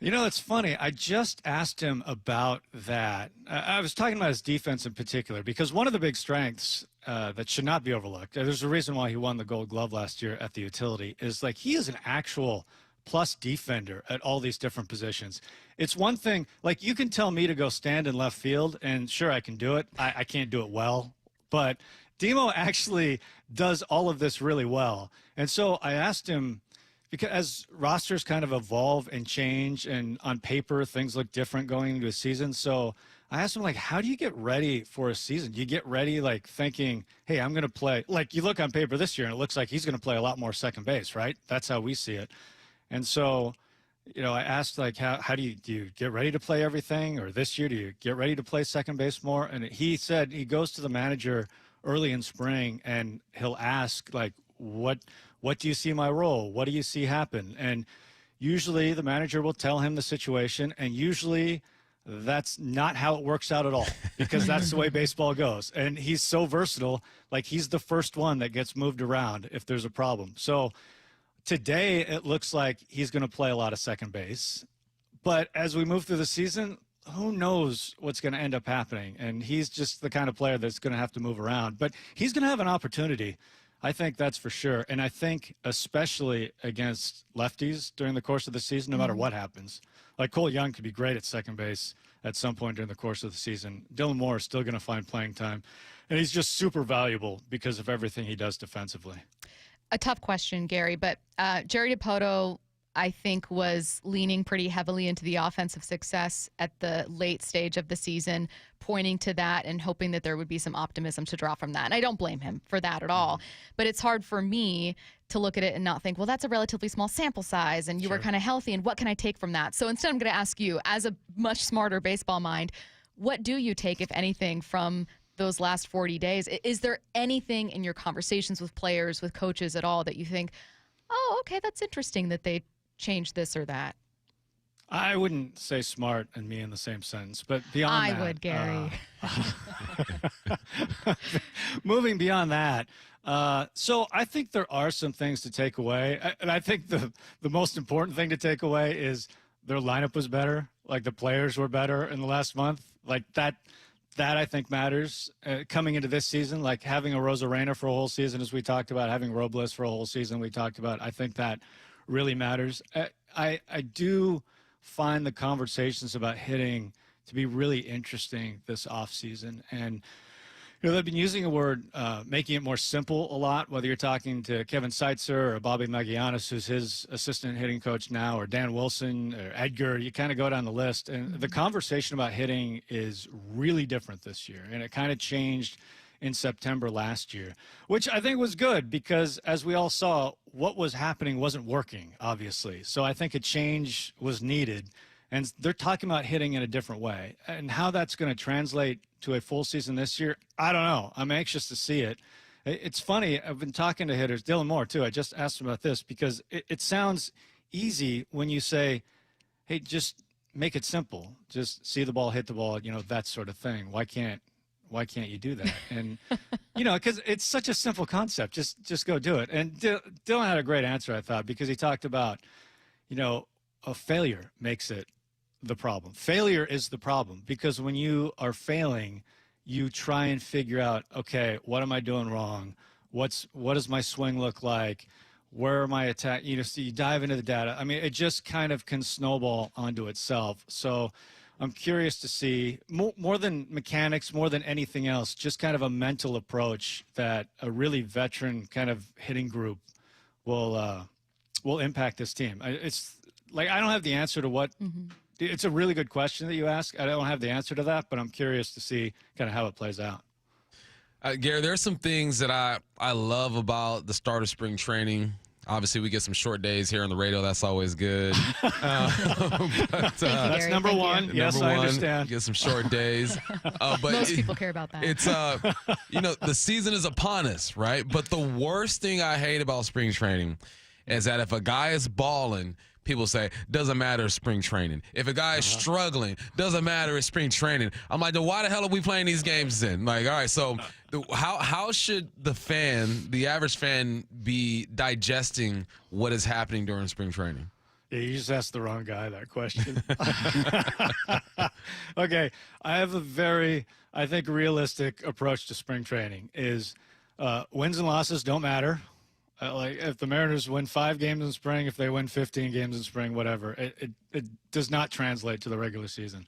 You know, it's funny. I just asked him about that. I was talking about his defense in particular because one of the big strengths that should not be overlooked, there's a reason why he won the Gold Glove last year at the utility, is like he is an actual plus defender at all these different positions. It's one thing, like you can tell me to go stand in left field, and sure, I can do it. I can't do it well, but Demo actually does all of this really well. And so I asked him, because as rosters kind of evolve and change, and on paper things look different going into a season, so I asked him, like, how do you get ready for a season? Do you get ready, like, thinking, hey, I'm going to play, like, you look on paper this year, and it looks like he's going to play a lot more second base, right? That's how we see it. And so, you know, I asked, like, how do you get ready to play everything? Or this year, do you get ready to play second base more? And he said he goes to the manager early in spring, and he'll ask, like, what do you see my role? What do you see happen? And usually the manager will tell him the situation, and usually that's not how it works out at all, because that's the way baseball goes. And he's so versatile, like he's the first one that gets moved around if there's a problem. So today it looks like he's going to play a lot of second base. But as we move through the season, who knows what's going to end up happening? And he's just the kind of player that's going to have to move around. But he's going to have an opportunity. I think that's for sure. And I think especially against lefties during the course of the season, no matter what happens. Like Cole Young could be great at second base at some point during the course of the season. Dylan Moore is still going to find playing time. And he's just super valuable because of everything he does defensively. A tough question, Gary, but Jerry Dipoto, I think, was leaning pretty heavily into the offensive success at the late stage of the season, pointing to that and hoping that there would be some optimism to draw from that. And I don't blame him for that at all. But it's hard for me to look at it and not think, well, that's a relatively small sample size, and you were kind of healthy, and what can I take from that? So instead, I'm going to ask you, as a much smarter baseball mind, what do you take, if anything, from those last 40 days? Is there anything in your conversations with players, with coaches at all, that you think, oh, okay, that's interesting that they change this or that? I wouldn't say smart and me in the same sentence, but beyond that. I would, Gary. Moving beyond that. So I think there are some things to take away. And I think the most important thing to take away is their lineup was better. Like the players were better in the last month. Like that I think matters coming into this season. Like having a Rosarena for a whole season, as we talked about, having Robles for a whole season, we talked about. I think that really matters. I do find the conversations about hitting to be really interesting this offseason. And, you know, they've been using a word, making it more simple a lot, whether you're talking to Kevin Seitzer or Bobby Magianis, who's his assistant hitting coach now, or Dan Wilson or Edgar. You kind of go down the list. And the conversation about hitting is really different this year. And it kind of changed in September last year, which I think was good because, as we all saw, what was happening wasn't working, obviously. So I think a change was needed. And they're talking about hitting in a different way. And how that's going to translate to a full season this year, I don't know. I'm anxious to see it. It's funny. I've been talking to hitters, Dylan Moore, too. I just asked him about this because it sounds easy when you say, hey, just make it simple. Just see the ball, hit the ball, you know, that sort of thing. Why can't you do that? And, you know, because it's such a simple concept. Just go do it. And Dylan had a great answer, I thought, because he talked about, you know, a failure makes it the problem. Failure is the problem because when you are failing, you try and figure out, okay, what am I doing wrong? What does my swing look like? Where am I attacking? You know, so you dive into the data. I mean, it just kind of can snowball onto itself. So I'm curious to see, more than mechanics, more than anything else, just kind of a mental approach that a really veteran kind of hitting group will impact this team. It's like I don't have the answer to what. Mm-hmm. It's a really good question that you ask. I don't have the answer to that, but I'm curious to see kind of how it plays out. Gary, there are some things that I love about the start of spring training. Obviously, we get some short days here on the radio. That's always good. That's number one. Yes, I understand. Get some short days. But most people care about that. It's, you know, the season is upon us, right? But the worst thing I hate about spring training is that if a guy is balling, people say, doesn't matter, spring training. If a guy is struggling, doesn't matter, it's spring training. I'm like, then why the hell are we playing these games then? Like, all right, so how should the average fan be digesting what is happening during spring training? Yeah, you just asked the wrong guy that question. Okay, I have a very, I think, realistic approach to spring training is wins and losses don't matter. Like if the Mariners win 5 games in spring, if they win 15 games in spring, whatever, it does not translate to the regular season.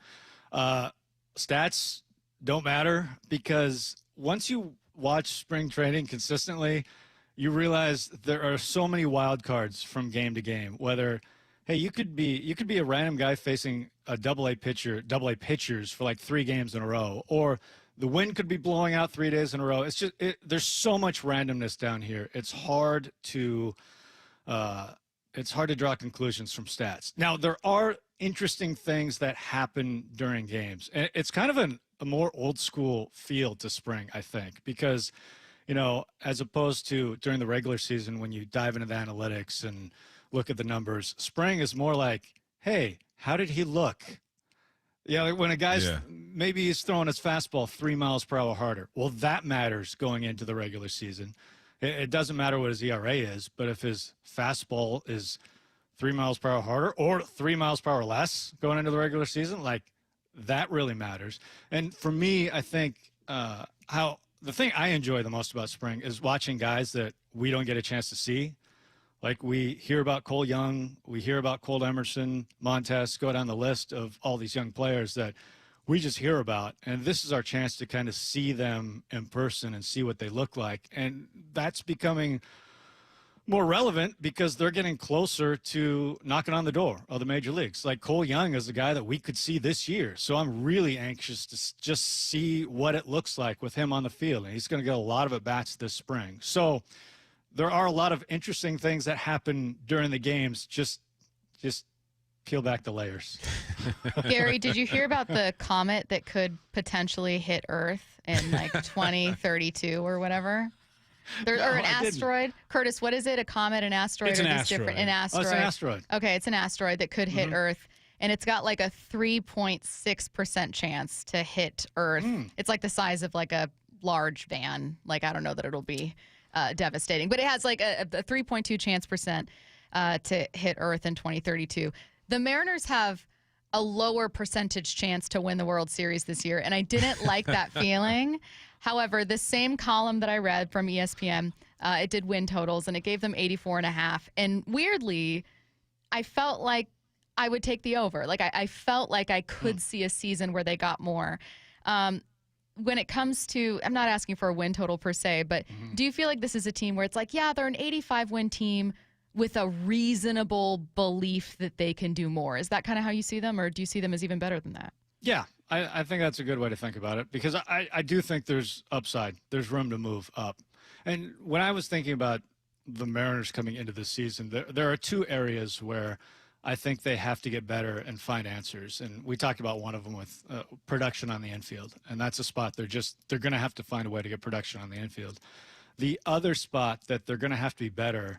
Stats don't matter because once you watch spring training consistently, you realize there are so many wild cards from game to game. Whether, hey, you could be a random guy facing a double-A pitchers for like 3 games in a row, or the wind could be blowing out 3 days in a row. It's just there's so much randomness down here. It's hard to draw conclusions from stats. Now there are interesting things that happen during games, and it's kind of a more old school feel to spring, I think, because as opposed to during the regular season when you dive into the analytics and look at the numbers, spring is more like, hey, how did he look? Yeah, like when a guy's maybe he's throwing his fastball 3 miles per hour harder. Well, that matters going into the regular season. It doesn't matter what his ERA is, but if his fastball is 3 miles per hour harder or 3 miles per hour less going into the regular season, like that really matters. And for me, I think the thing I enjoy the most about spring is watching guys that we don't get a chance to see. Like we hear about Cole Young, we hear about Cole Emerson, Montes, go down the list of all these young players that we just hear about. And this is our chance to kind of see them in person and see what they look like. And that's becoming more relevant because they're getting closer to knocking on the door of the major leagues. Like Cole Young is a guy that we could see this year. So I'm really anxious to just see what it looks like with him on the field. And he's going to get a lot of at-bats this spring. So there are a lot of interesting things that happen during the games. Just peel back the layers. Gary, did you hear about the comet that could potentially hit Earth in like 2032 or whatever? Or an asteroid? Curtis, what is it? A comet, an asteroid? It's an asteroid. An asteroid. Oh, it's an asteroid. Okay, it's an asteroid that could hit Earth, and it's got like a 3.6% chance to hit Earth. It's like the size of like a large van. Like, I don't know that it'll be devastating, but it has like a 3.2 chance percent to hit Earth in 2032. The Mariners have a lower percentage chance to win the World Series this year, and I didn't like that feeling. However, the same column that I read from ESPN, it did win totals, and it gave them 84.5. And weirdly, I felt like I would take the over. Like I felt like I could see a season where they got more. When it comes to, I'm not asking for a win total per se, but do you feel like this is a team where it's like, yeah, they're an 85-win team with a reasonable belief that they can do more? Is that kind of how you see them, or do you see them as even better than that? Yeah, I think that's a good way to think about it because I do think there's upside. There's room to move up. And when I was thinking about the Mariners coming into this season, there are 2 areas where I think they have to get better and find answers. And we talked about one of them with production on the infield. And that's a spot they're going to have to find a way to get production on the infield. The other spot that they're going to have to be better,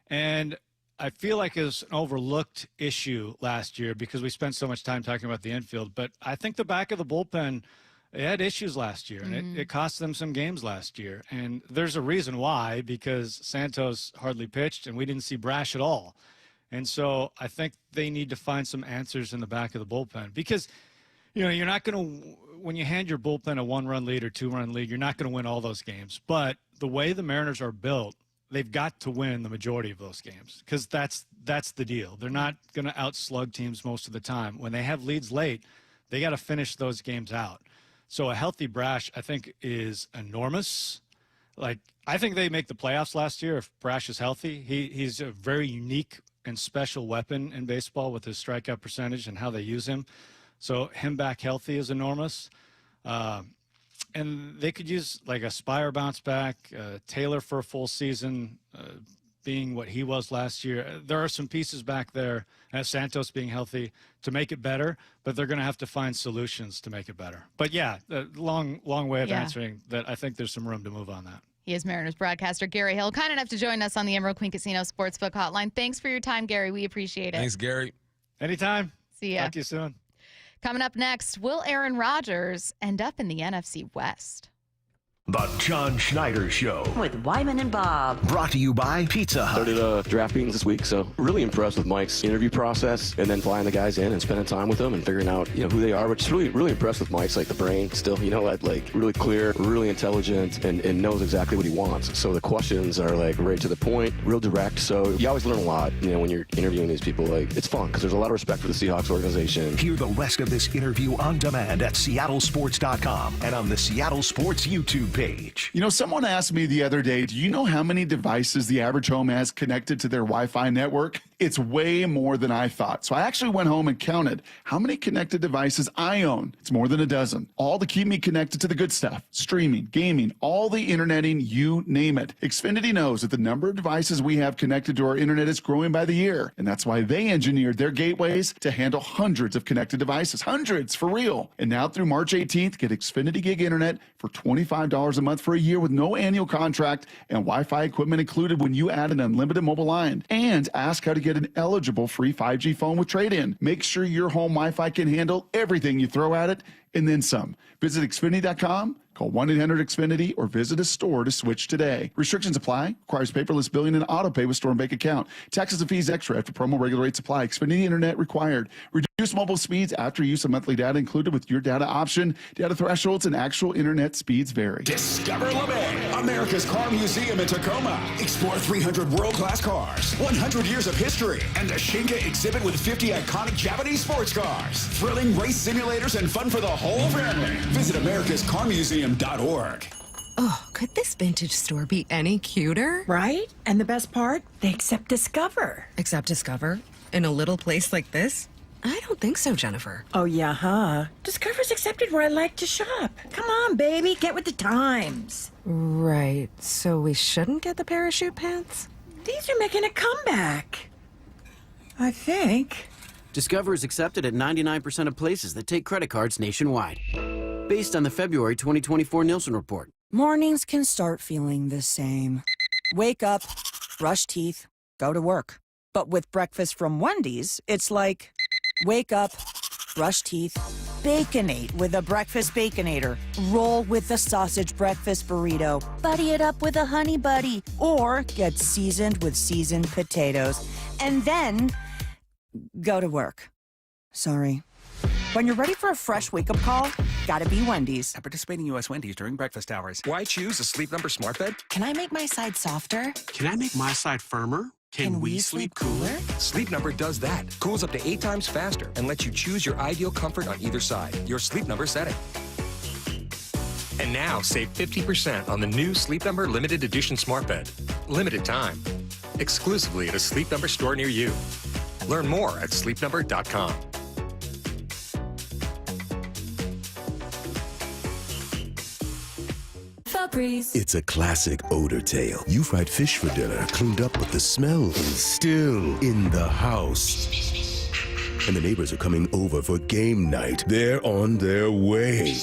and I feel like it was an overlooked issue last year because we spent so much time talking about the infield, but I think the back of the bullpen, they had issues last year, and it cost them some games last year. And there's a reason why, because Santos hardly pitched, and we didn't see Brash at all. And so I think they need to find some answers in the back of the bullpen because, you're not going to, when you hand your bullpen a 1-run lead or 2-run lead, you're not going to win all those games. But the way the Mariners are built, they've got to win the majority of those games because that's the deal. They're not going to outslug teams most of the time. When they have leads late, they got to finish those games out. So a healthy Brash, I think, is enormous. Like, I think they make the playoffs last year if Brash is healthy. He's a very unique and special weapon in baseball with his strikeout percentage and how they use him. So him back healthy is enormous. And they could use like a Spire bounce back, Taylor for a full season, being what he was last year. There are some pieces back there, Santos being healthy, to make it better, but they're going to have to find solutions to make it better. But yeah, a long way of answering that. I think there's some room to move on that. He is Mariners broadcaster Gary Hill, kind enough to join us on the Emerald Queen Casino Sportsbook Hotline. Thanks for your time, Gary. We appreciate it. Thanks, Gary. Anytime. See ya. Talk to you soon. Coming up next, will Aaron Rodgers end up in the NFC West? The John Schneider Show. With Wyman and Bob. Brought to you by Pizza Hut. Started draft meetings this week, so really impressed with Mike's interview process and then flying the guys in and spending time with them and figuring out, who they are. But just really impressed with Mike's, like the brain still, really clear, really intelligent and knows exactly what he wants. So the questions are like right to the point, real direct. So you always learn a lot, when you're interviewing these people. Like it's fun because there's a lot of respect for the Seahawks organization. Hear the rest of this interview on demand at seattlesports.com and on the Seattle Sports YouTube page. Someone asked me the other day, do you know how many devices the average home has connected to their Wi-Fi network? It's way more than I thought. So I actually went home and counted how many connected devices I own. It's more than a dozen. All to keep me connected to the good stuff. Streaming, gaming, all the interneting, you name it. Xfinity knows that the number of devices we have connected to our internet is growing by the year. And that's why they engineered their gateways to handle hundreds of connected devices. Hundreds, for real. And now through March 18th, get Xfinity Gig Internet for $25 a month for a year with no annual contract and Wi-Fi equipment included when you add an unlimited mobile line. And ask how to get an eligible free 5G phone with trade-in. Make sure your home Wi-Fi can handle everything you throw at it and then some. Visit Xfinity.com, call 1-800-XFINITY, or visit a store to switch today. Restrictions apply. Requires paperless billing and auto pay with store and bank account. Taxes and fees extra after promo regular rates apply. Xfinity Internet required. Reduce mobile speeds after use of monthly data included with your data option. Data thresholds and actual internet speeds vary. Discover LeMay, America's car museum in Tacoma. Explore 300 world-class cars, 100 years of history, and the Shinka exhibit with 50 iconic Japanese sports cars. Thrilling race simulators and fun for the whole family. Visit americascarmuseum.org. Oh, could this vintage store be any cuter? Right? And the best part? They accept Discover. Accept Discover? In a little place like this? I don't think so, Jennifer. Oh, yeah, huh? Discover's accepted where I like to shop. Come on, baby, get with the times. Right, so we shouldn't get the parachute pants? These are making a comeback. I think. Discover is accepted at 99% of places that take credit cards nationwide. Based on the February 2024 Nielsen report. Mornings can start feeling the same. Wake up, brush teeth, go to work. But with breakfast from Wendy's, it's like, wake up, brush teeth, Baconate with a breakfast Baconator. Roll with a sausage breakfast burrito. Buddy it up with a honey buddy. Or get seasoned with seasoned potatoes. And then go to work. Sorry. When you're ready for a fresh wake-up call, gotta be Wendy's. At participating U.S. Wendy's during breakfast hours. Why choose a Sleep Number smart bed? Can I make my side softer? Can I make my side firmer? Can we sleep cooler? Sleep Number does that. Cools up to 8 times faster and lets you choose your ideal comfort on either side. Your Sleep Number setting. And now save 50% on the new Sleep Number limited edition smart bed. Limited time. Exclusively at a Sleep Number store near you. Learn more at sleepnumber.com. It's a classic odor tale. You fried fish for dinner, cleaned up, but the smell is still in the house. And the neighbors are coming over for game night. They're on their way.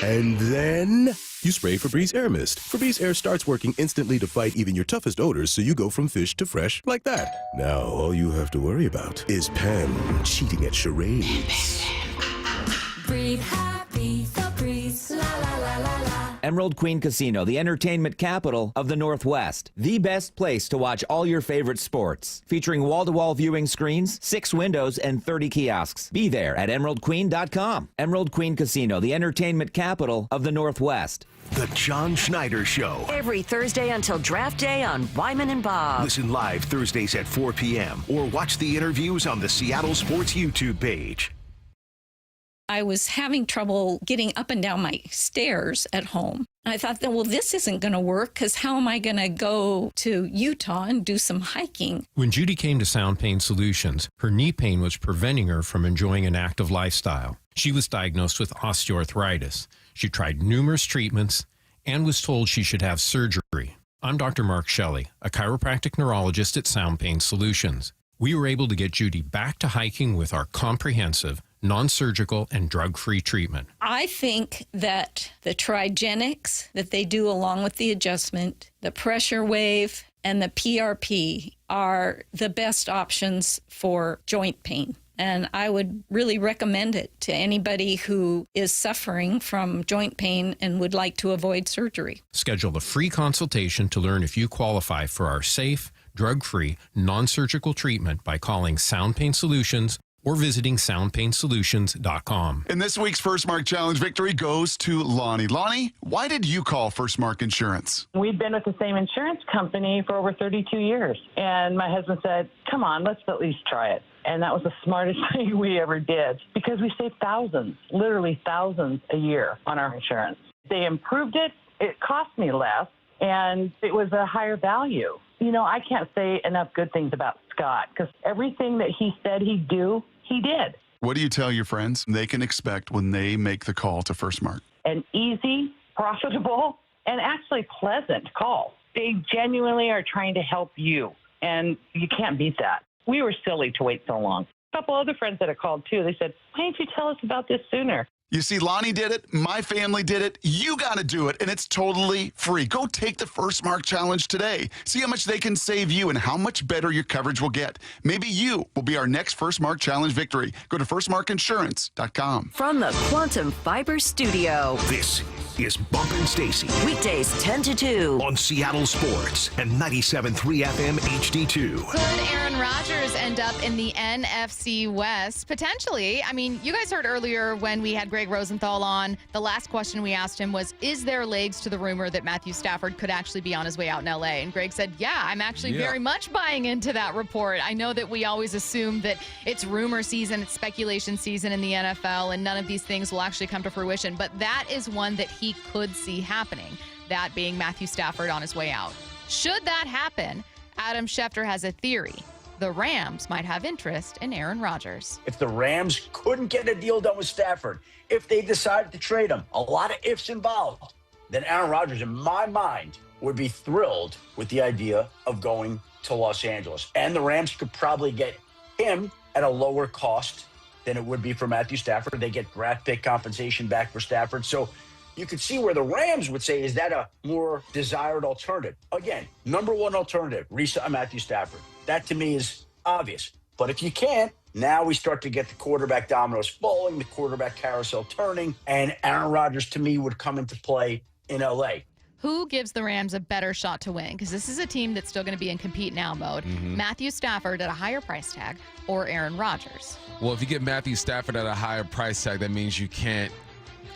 And then you spray Febreze Air Mist. Febreze Air starts working instantly to fight even your toughest odors, so you go from fish to fresh like that. Now all you have to worry about is Pam cheating at charades. Breathe happy, Febreze, la la la la la. Emerald Queen Casino, the entertainment capital of the Northwest. The best place to watch all your favorite sports. Featuring wall-to-wall viewing screens, 6 windows, and 30 kiosks. Be there at emeraldqueen.com. Emerald Queen Casino, the entertainment capital of the Northwest. The John Schneider Show. Every Thursday until draft day on Wyman and Bob. Listen live Thursdays at 4 p.m. or watch the interviews on the Seattle Sports YouTube page. I was having trouble getting up and down my stairs at home. I thought, well, this isn't going to work because how am I going to go to Utah and do some hiking? When Judy came to Sound Pain Solutions, her knee pain was preventing her from enjoying an active lifestyle. She was diagnosed with osteoarthritis. She tried numerous treatments and was told she should have surgery. I'm Dr. Mark Shelley, a chiropractic neurologist at Sound Pain Solutions. We were able to get Judy back to hiking with our comprehensive, non-surgical, and drug-free treatment. I think that the Trigenics that they do along with the adjustment, the pressure wave, and the PRP are the best options for joint pain. And I would really recommend it to anybody who is suffering from joint pain and would like to avoid surgery. Schedule a free consultation to learn if you qualify for our safe, drug-free, non-surgical treatment by calling Sound Pain Solutions or visiting soundpainsolutions.com. And this week's First Mark Challenge victory goes to Lonnie. Lonnie, why did you call First Mark Insurance? We've been with the same insurance company for over 32 years. And my husband said, come on, let's at least try it. And that was the smartest thing we ever did because we saved thousands, literally thousands a year on our insurance. They improved it. It cost me less, and it was a higher value. You know, I can't say enough good things about Scott because everything that he said he'd do, he did. What do you tell your friends they can expect when they make the call to First Mark? An easy, profitable, and actually pleasant call. They genuinely are trying to help you, and you can't beat that. We were silly to wait so long. A couple other friends that had called, too. They said, why didn't you tell us about this sooner? You see, Lonnie did it. My family did it. You got to do it, and it's totally free. Go take the First Mark Challenge today. See how much they can save you and how much better your coverage will get. Maybe you will be our next First Mark Challenge victory. Go to firstmarkinsurance.com. From the Quantum Fiber Studio, This is Bumpin' Stacy. weekdays 10 to 2. On Seattle Sports and 97.3 FM HD2. Could Aaron Rodgers end up in the NFC West? Potentially. I mean, you guys heard earlier when we had Greg Rosenthal on, the last question we asked him was, is there legs to the rumor that Matthew Stafford could actually be on his way out in L.A.? And Greg said, yeah, I'm actually very much buying into that report. I know that we always assume that it's rumor season, it's speculation season in the NFL, and none of these things will actually come to fruition. But that is one that he could see happening, that being Matthew Stafford on his way out. Should that happen, Adam Schefter has a theory. The Rams might have interest in Aaron Rodgers. If the Rams couldn't get a deal done with Stafford, if they decided to trade him, a lot of ifs involved, then Aaron Rodgers, in my mind, would be thrilled with the idea of going to Los Angeles. And the Rams could probably get him at a lower cost than it would be for Matthew Stafford. They get draft pick compensation back for Stafford. So you could see where the Rams would say, is that a more desired alternative? Again, number one alternative, re-sign Matthew Stafford. That to me is obvious. But if you can't, now we start to get the quarterback dominoes falling, the quarterback carousel turning, and Aaron Rodgers to me would come into play in LA. Who gives the Rams a better shot to win? Because this is a team that's still going to be in compete now mode. Matthew Stafford at a higher price tag or Aaron Rodgers? Well, if you get Matthew Stafford at a higher price tag, that means you can't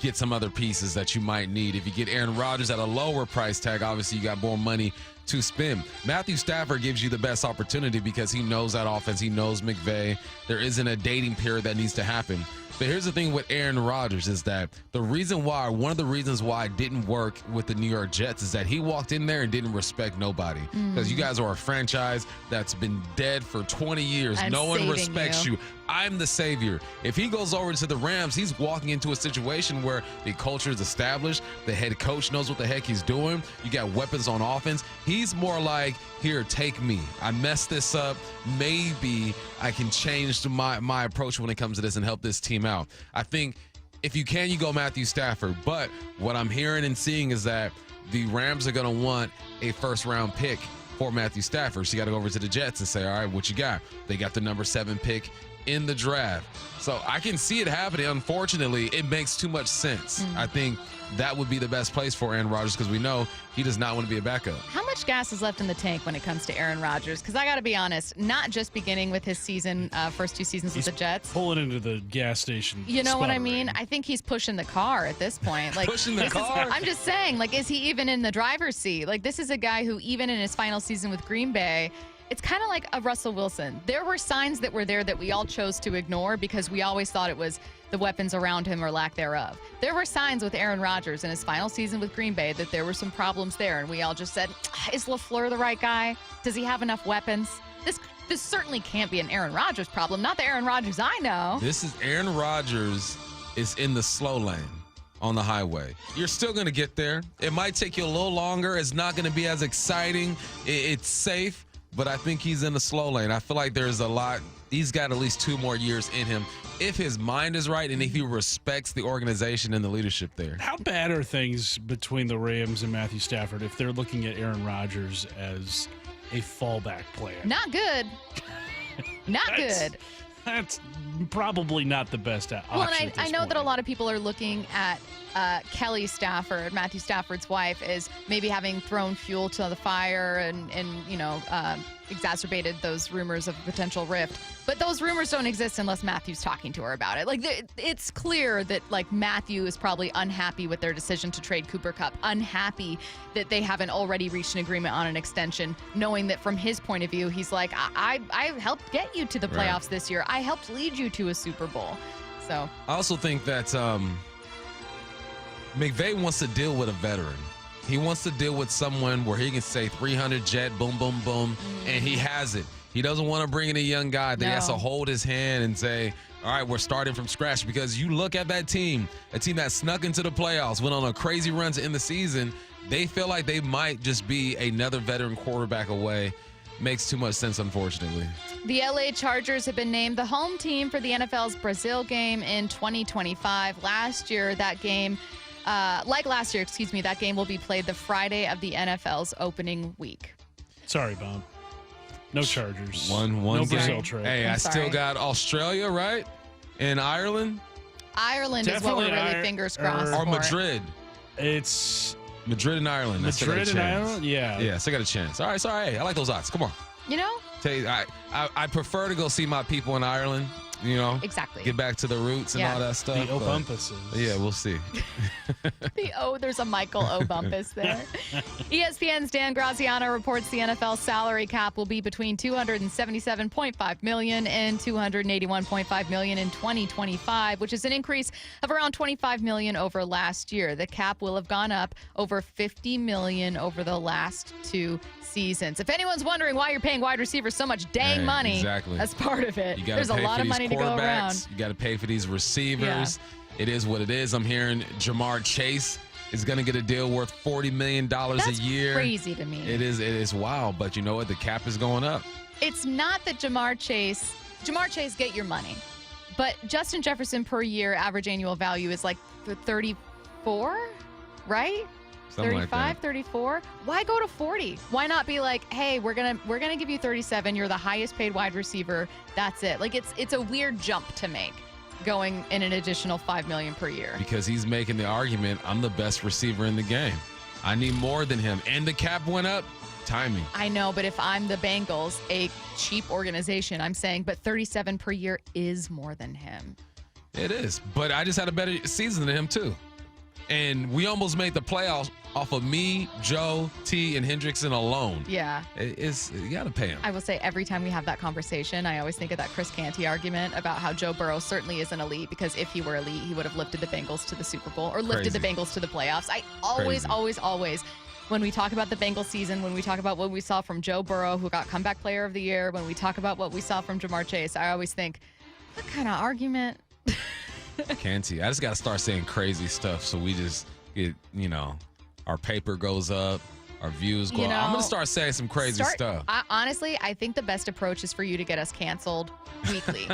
get some other pieces that you might need. If you get Aaron Rodgers at a lower price tag, obviously you got more money to spend. Matthew Stafford gives you the best opportunity because he knows that offense. He knows McVay. There isn't a dating period that needs to happen. But here's the thing with Aaron Rodgers is that one of the reasons why it didn't work with the New York Jets is that he walked in there and didn't respect nobody. Because you guys are a franchise that's been dead for 20 years. No one respects you. I'm the savior. If he goes over to the Rams, he's walking into a situation where the culture is established. The head coach knows what the heck he's doing. You got weapons on offense. He's more like, here, take me. I messed this up. Maybe I can change my approach when it comes to this and help this team out. I think if you can, you go Matthew Stafford. But what I'm hearing and seeing is that the Rams are going to want a first-round pick for Matthew Stafford. So you got to go over to the Jets and say, all right, what you got? They got the number 7 pick in the draft. So I can see it happening. Unfortunately, it makes too much sense. I think that would be the best place for Aaron Rodgers because we know he does not want to be a backup. How much gas is left in the tank when it comes to Aaron Rodgers? Because I got to be honest, not just beginning with his season, first 2 seasons with the Jets. Pulling into the gas station. You know what I mean? I think he's pushing the car at this point. Like pushing the car? I'm just saying, like, is he even in the driver's seat? Like, this is a guy who, even in his final season with Green Bay, it's kind of like a Russell Wilson. There were signs that were there that we all chose to ignore because we always thought it was the weapons around him or lack thereof. There were signs with Aaron Rodgers in his final season with Green Bay that there were some problems there, and we all just said, is LaFleur the right guy? Does he have enough weapons? This certainly can't be an Aaron Rodgers problem, not the Aaron Rodgers I know. This is Aaron Rodgers is in the slow lane on the highway. You're still going to get there. It might take you a little longer. It's not going to be as exciting. It's safe. But I think he's in the slow lane. I feel like there's a lot he's got at least 2 more years in him if his mind is right and if he respects the organization and the leadership there. How bad are things between the Rams and Matthew Stafford if they're looking at Aaron Rodgers as a fallback plan? Not good. Not good. That's probably not the best option. Well, and I know that a lot of people are looking at Kelly Stafford, Matthew Stafford's wife, is maybe having thrown fuel to the fire and exacerbated those rumors of potential rift. But those rumors don't exist unless Matthew's talking to her about it. Like, it's clear that, like, Matthew is probably unhappy with their decision to trade Cooper Kupp, unhappy that they haven't already reached an agreement on an extension, knowing that from his point of view, he's like, I helped get you to the playoffs this year. I helped lead you to a Super Bowl. So I also think that McVay wants to deal with a veteran. He wants to deal with someone where he can say 300 jet, boom, boom, boom, and he has it. He doesn't want to bring in a young guy that he has to hold his hand and say, all right, we're starting from scratch. Because you look at that team, a team that snuck into the playoffs, went on a crazy run to end the season, they feel like they might just be another veteran quarterback away. Makes too much sense, unfortunately. The LA Chargers have been named the home team for the NFL's Brazil game in 2025. Last year, that game... that game will be played the Friday of the NFL's opening week. Sorry, Bob. No Chargers. One no game. Brazil trade. Hey, I still got Australia, right? And Ireland? Ireland is what we're really fingers crossed Or for. Madrid. It's Madrid and Ireland. Madrid and Ireland? Yeah. Yeah, so I got a chance. All right, sorry. Hey, I like those odds. Come on. You know? Tell you, I prefer to go see my people in Ireland. You know, exactly. Get back to the roots and all that stuff. The O'Bumpuses. Yeah, we'll see. There's a Michael O'Bumpus there. ESPN's Dan Graziano reports the NFL salary cap will be between $277.5 million and $281.5 million in 2025, which is an increase of around $25 million over last year. The cap will have gone up over $50 million over the last 2 seasons. If anyone's wondering why you're paying wide receivers so much dang money, exactly. That's part of it. There's a lot of money to go around. You got to pay for these receivers. Yeah. It is what it is. I'm hearing Jamar Chase is going to get a deal worth $40 million a year. That's crazy to me. It is wild, but you know what? The cap is going up. It's not that Jamar Chase, get your money. But Justin Jefferson per year average annual value is like 34, right? 35, like 34. Why go to 40? Why not be like, hey, we're gonna give you 37. You're the highest paid wide receiver. That's it. Like it's a weird jump to make, going in an additional $5 million per year. Because he's making the argument, I'm the best receiver in the game. I need more than him. And the cap went up. Timing. I know, but if I'm the Bengals, a cheap organization, I'm saying, but 37 per year is more than him. It is. But I just had a better season than him too. And we almost made the playoffs off of me, Joe, T, and Hendrickson alone. Yeah. You got to pay him. I will say every time we have that conversation, I always think of that Chris Canty argument about how Joe Burrow certainly isn't elite, because if he were elite, he would have lifted the Bengals to the Super Bowl or lifted the Bengals to the playoffs. I always, when we talk about the Bengals season, when we talk about what we saw from Joe Burrow, who got comeback player of the year, when we talk about what we saw from Jamar Chase, I always think, what kind of argument? Canty. I just got to start saying crazy stuff so we just get, our paper goes up, our views go up. I'm going to start saying some crazy stuff. Honestly, I think the best approach is for you to get us canceled weekly.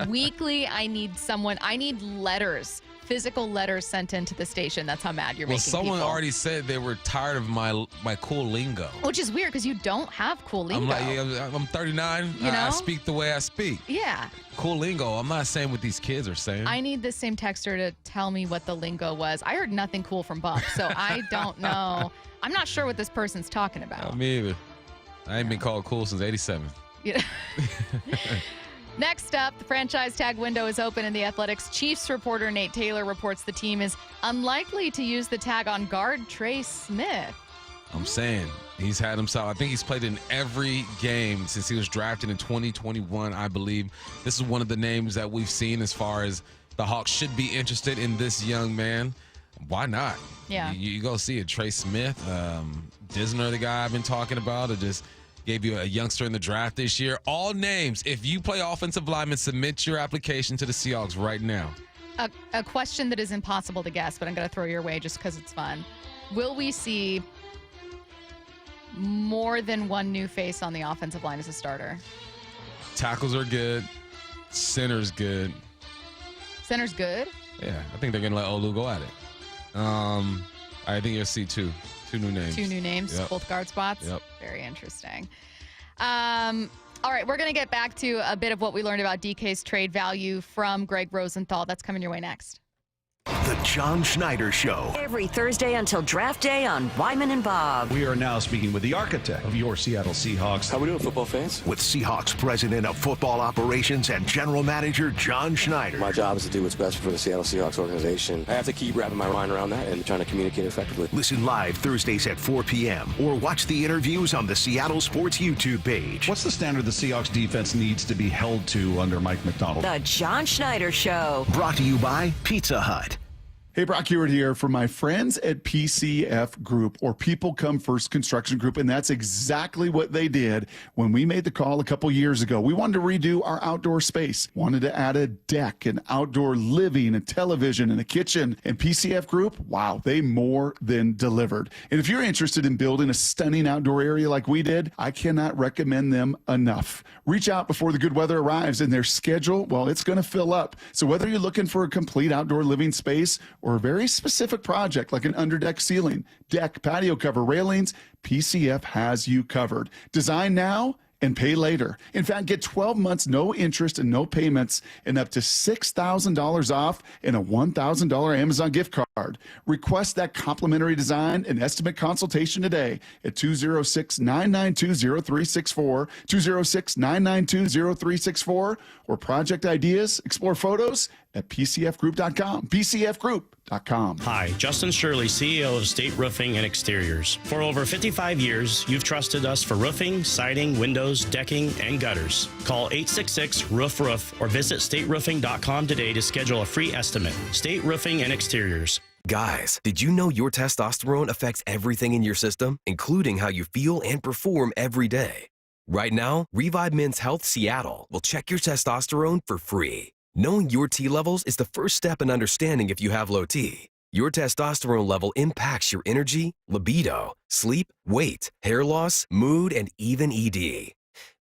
Weekly, I need letters, physical letters sent into the station. That's how mad you're making people. Well, someone already said they were tired of my cool lingo. Which is weird because you don't have cool lingo. I'm 39. I speak the way I speak. Yeah. Cool lingo. I'm not saying what these kids are saying. I need this same texter to tell me what the lingo was. I heard nothing cool from Bump, so I don't know. I'm not sure what this person's talking about. Me either. I ain't been called cool since 87. Yeah. Next up, the franchise tag window is open, and the Athletics Chiefs reporter Nate Taylor reports the team is unlikely to use the tag on guard Trey Smith. I'm saying he's had himself. I think he's played in every game since he was drafted in 2021, I believe. This is one of the names that we've seen as far as the Hawks should be interested in this young man. Why not? Yeah. You go see it. Trey Smith, Disner, the guy I've been talking about, or just gave you a youngster in the draft this year. All names. If you play offensive lineman, submit your application to the Seahawks right now. A question that is impossible to guess, but I'm going to throw your way just because it's fun. Will we see more than one new face on the offensive line as a starter? Tackles are good. Center's good. Center's good? Yeah, I think they're going to let Olu go at it. I think you'll see two new names. Two new names, Yep. both guard spots? Yep. Very interesting. All right, we're going to get back to a bit of what we learned about DK's trade value from Greg Rosenthal. That's coming your way next. The John Schneider Show. Every Thursday until draft day on Wyman and Bob. We are now speaking with the architect of your Seattle Seahawks. How we doing, football fans? With Seahawks President of Football Operations and General Manager John Schneider. My job is to do what's best for the Seattle Seahawks organization. I have to keep wrapping my mind around that and trying to communicate effectively. Listen live Thursdays at 4 p.m. or watch the interviews on the Seattle Sports YouTube page. What's the standard the Seahawks defense needs to be held to under Mike McDonald? The John Schneider Show. Brought to you by Pizza Hut. Hey, Brock Hewitt here for my friends at PCF Group, or People Come First Construction Group, and that's exactly what they did when we made the call a couple years ago. We wanted to redo our outdoor space, wanted to add a deck, an outdoor living, a television, and a kitchen, and PCF Group, wow, they more than delivered. And if you're interested in building a stunning outdoor area like we did, I cannot recommend them enough. Reach out before the good weather arrives, and their schedule, well, it's going to fill up. So whether you're looking for a complete outdoor living space or a very specific project like an underdeck ceiling, deck, patio cover, railings, PCF has you covered. Design now and pay later. In fact, get 12 months, no interest and no payments, and up to $6,000 off and a $1,000 Amazon gift card. Request that complimentary design and estimate consultation today at 206-992-0364, 206-992-0364, or project ideas, explore photos at pcfgroup.com, pcfgroup.com. Hi, Justin Shirley, CEO of State Roofing and Exteriors. For over 55 years, you've trusted us for roofing, siding, windows, decking, and gutters. Call 866-ROOF-ROOF or visit stateroofing.com today to schedule a free estimate. State Roofing and Exteriors. Guys, did you know your testosterone affects everything in your system, including how you feel and perform every day? Right now, Revive Men's Health Seattle will check your testosterone for free. Knowing your T levels is the first step in understanding if you have low T. Your testosterone level impacts your energy, libido, sleep, weight, hair loss, mood, and even ED.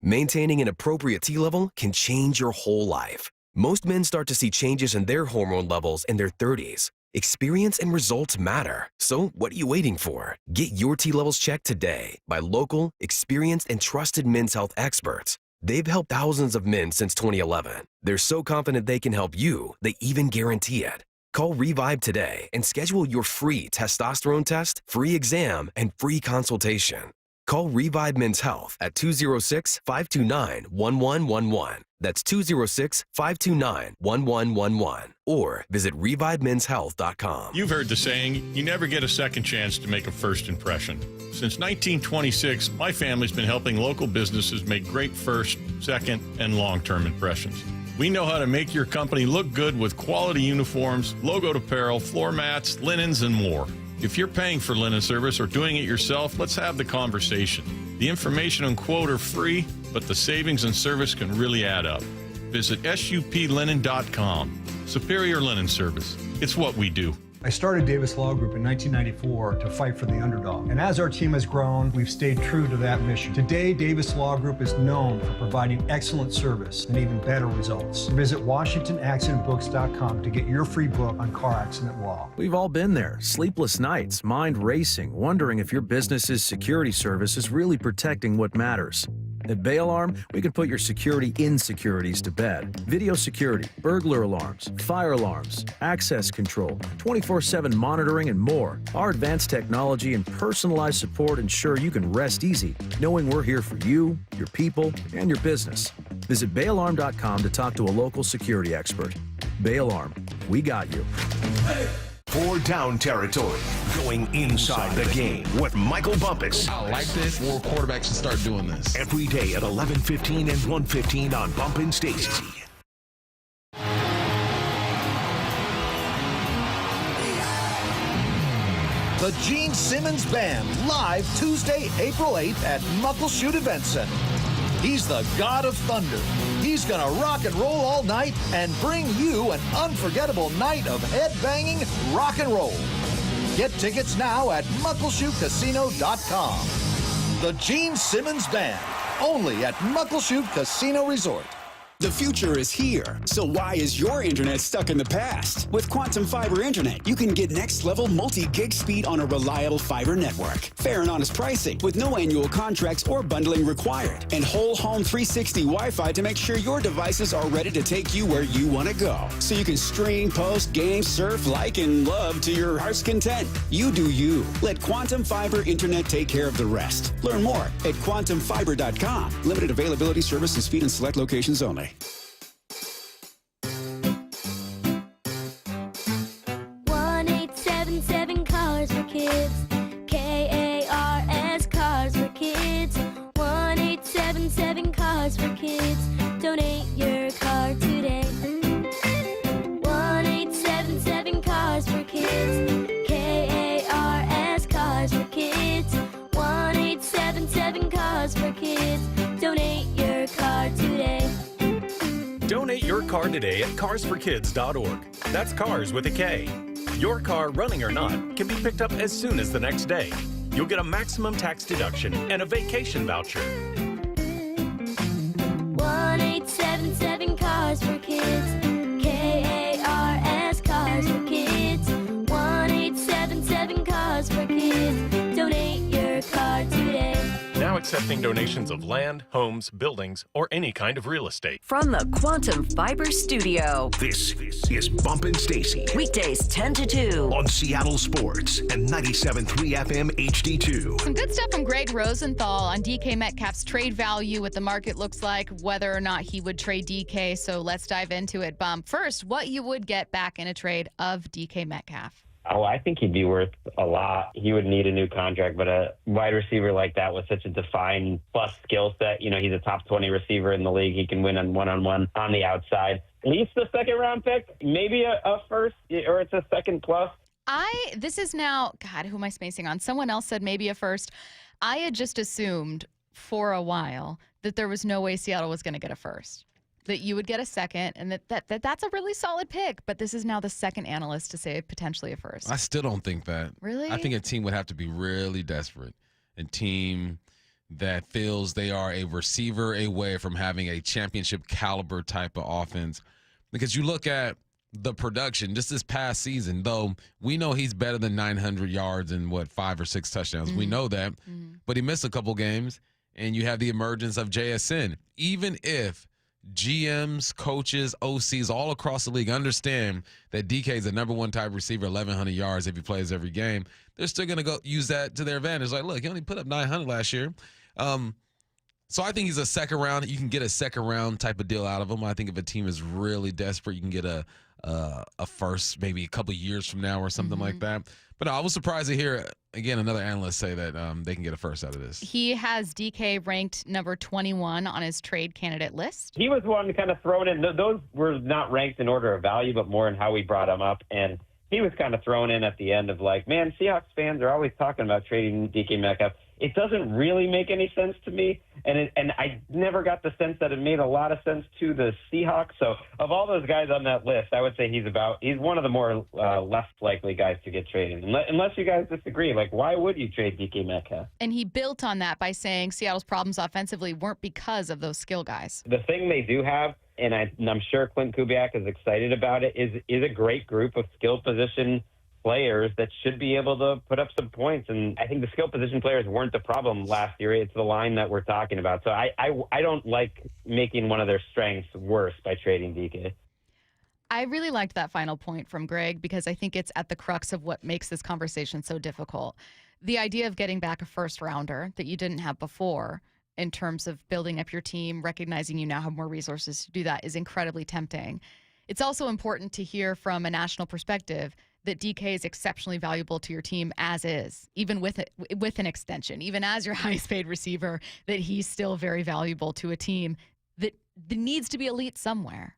Maintaining an appropriate T level can change your whole life. Most men start to see changes in their hormone levels in their 30s. Experience and results matter. So what are you waiting for? Get your T levels checked today by local, experienced, and trusted men's health experts. They've helped thousands of men since 2011. They're so confident they can help you, they even guarantee it. Call Revive today and schedule your free testosterone test, free exam, and free consultation. Call Revive Men's Health at 206-529-1111. That's 206-529-1111. Or visit ReviveMen'sHealth.com. You've heard the saying, you never get a second chance to make a first impression. Since 1926, my family's been helping local businesses make great first, second, and long-term impressions. We know how to make your company look good with quality uniforms, logoed apparel, floor mats, linens, and more. If you're paying for linen service or doing it yourself, let's have the conversation. The information and quote are free, but the savings and service can really add up. Visit suplinen.com. Superior Linen Service. It's what we do. I started Davis Law Group in 1994 to fight for the underdog. And as our team has grown, we've stayed true to that mission. Today, Davis Law Group is known for providing excellent service and even better results. Visit WashingtonAccidentBooks.com to get your free book on car accident law. We've all been there. Sleepless nights, mind racing, wondering if your business's security service is really protecting what matters. At Bay Alarm, we can put your security insecurities to bed. Video security, burglar alarms, fire alarms, access control, 24/7 monitoring, and more. Our advanced technology and personalized support ensure you can rest easy, knowing we're here for you, your people, and your business. Visit bayalarm.com to talk to a local security expert. Bay Alarm, we got you. For Down Territory, going inside the game with Michael Bumpus. I like this. More quarterbacks should start doing this. Every day at 11:15 and 1:15 on Bump and Stacy. The Gene Simmons Band, live Tuesday, April 8th at Muckleshoot Event Center. He's the God of Thunder. He's going to rock and roll all night and bring you an unforgettable night of head-banging rock and roll. Get tickets now at MuckleshootCasino.com. The Gene Simmons Band, only at Muckleshoot Casino Resort. The future is here, so why is your internet stuck in the past? With Quantum Fiber Internet, you can get next-level multi-gig speed on a reliable fiber network. Fair and honest pricing with no annual contracts or bundling required. And whole home 360 Wi-Fi to make sure your devices are ready to take you where you want to go. So you can stream, post, game, surf, like, and love to your heart's content. You do you. Let Quantum Fiber Internet take care of the rest. Learn more at quantumfiber.com. Limited availability, service, and speed in select locations only. 1877 Cars for Kids. KARS Cars for Kids. 1877 Cars for Kids. Donate your car today. 1877 Cars for Kids. KARS Cars for Kids. 1877 Cars for Kids. Donate your car today. Donate your car today at carsforkids.org. That's cars with a K. Your car, running or not, can be picked up as soon as the next day. You'll get a maximum tax deduction and a vacation voucher. 1877 Cars for Kids. KARS Cars for Kids. 1877 Cars for Kids. Donate your car today. Now accepting donations of land, homes, buildings, or any kind of real estate. From the Quantum Fiber Studio. This is Bumpin' Stacy. Weekdays 10 to 2. On Seattle Sports and 97.3 FM HD2. Some good stuff from Greg Rosenthal on DK Metcalf's trade value, what the market looks like, whether or not he would trade DK. So let's dive into it, Bump. First, what you would get back in a trade of DK Metcalf. Oh, I think he'd be worth a lot. He would need a new contract, but a wide receiver like that with such a defined plus skill set, you know, he's a top 20 receiver in the league. He can win on one-on-one on the outside. At least the second-round pick, maybe a first, or it's a second plus. This is now, God, who am I spacing on? Someone else said maybe a first. I had just assumed for a while that there was no way Seattle was going to get a first, that you would get a second, and that's a really solid pick. But this is now the second analyst to say potentially a first. I still don't think that. Really? I think a team would have to be really desperate. A team that feels they are a receiver away from having a championship caliber type of offense. Because you look at the production just this past season, though we know he's better than 900 yards and 5 or 6 touchdowns. We know that. But he missed a couple games, and you have the emergence of JSN. Even if GMs, coaches, OCs all across the league understand that DK is the number one type receiver, 1,100 yards if he plays every game, they're still going to go use that to their advantage. Like, look, he only put up 900 last year. So I think he's a second round. You can get a second round type of deal out of him. I think if a team is really desperate, you can get a first maybe a couple years from now or something like that. But I was surprised to hear, again, another analyst say that they can get a first out of this. He has DK ranked number 21 on his trade candidate list. He was one kind of thrown in. Those were not ranked in order of value, but more in how we brought him up. And he was kind of thrown in at the end of like, man, Seahawks fans are always talking about trading DK Metcalf. It doesn't really make any sense to me, and I never got the sense that it made a lot of sense to the Seahawks. So of all those guys on that list, I would say he's one of the more less likely guys to get traded. Unless you guys disagree, like why would you trade DK Metcalf? And he built on that by saying Seattle's problems offensively weren't because of those skill guys. The thing they do have, and I'm sure Clint Kubiak is excited about it, is a great group of skill position players that should be able to put up some points. And I think the skill position players weren't the problem last year. It's the line that we're talking about. So I don't like making one of their strengths worse by trading DK. I really liked that final point from Greg because I think it's at the crux of what makes this conversation so difficult. The idea of getting back a first rounder that you didn't have before in terms of building up your team, recognizing you now have more resources to do that is incredibly tempting. It's also important to hear from a national perspective that DK is exceptionally valuable to your team as is, even with an extension, even as your highest paid receiver, that he's still very valuable to a team that needs to be elite somewhere.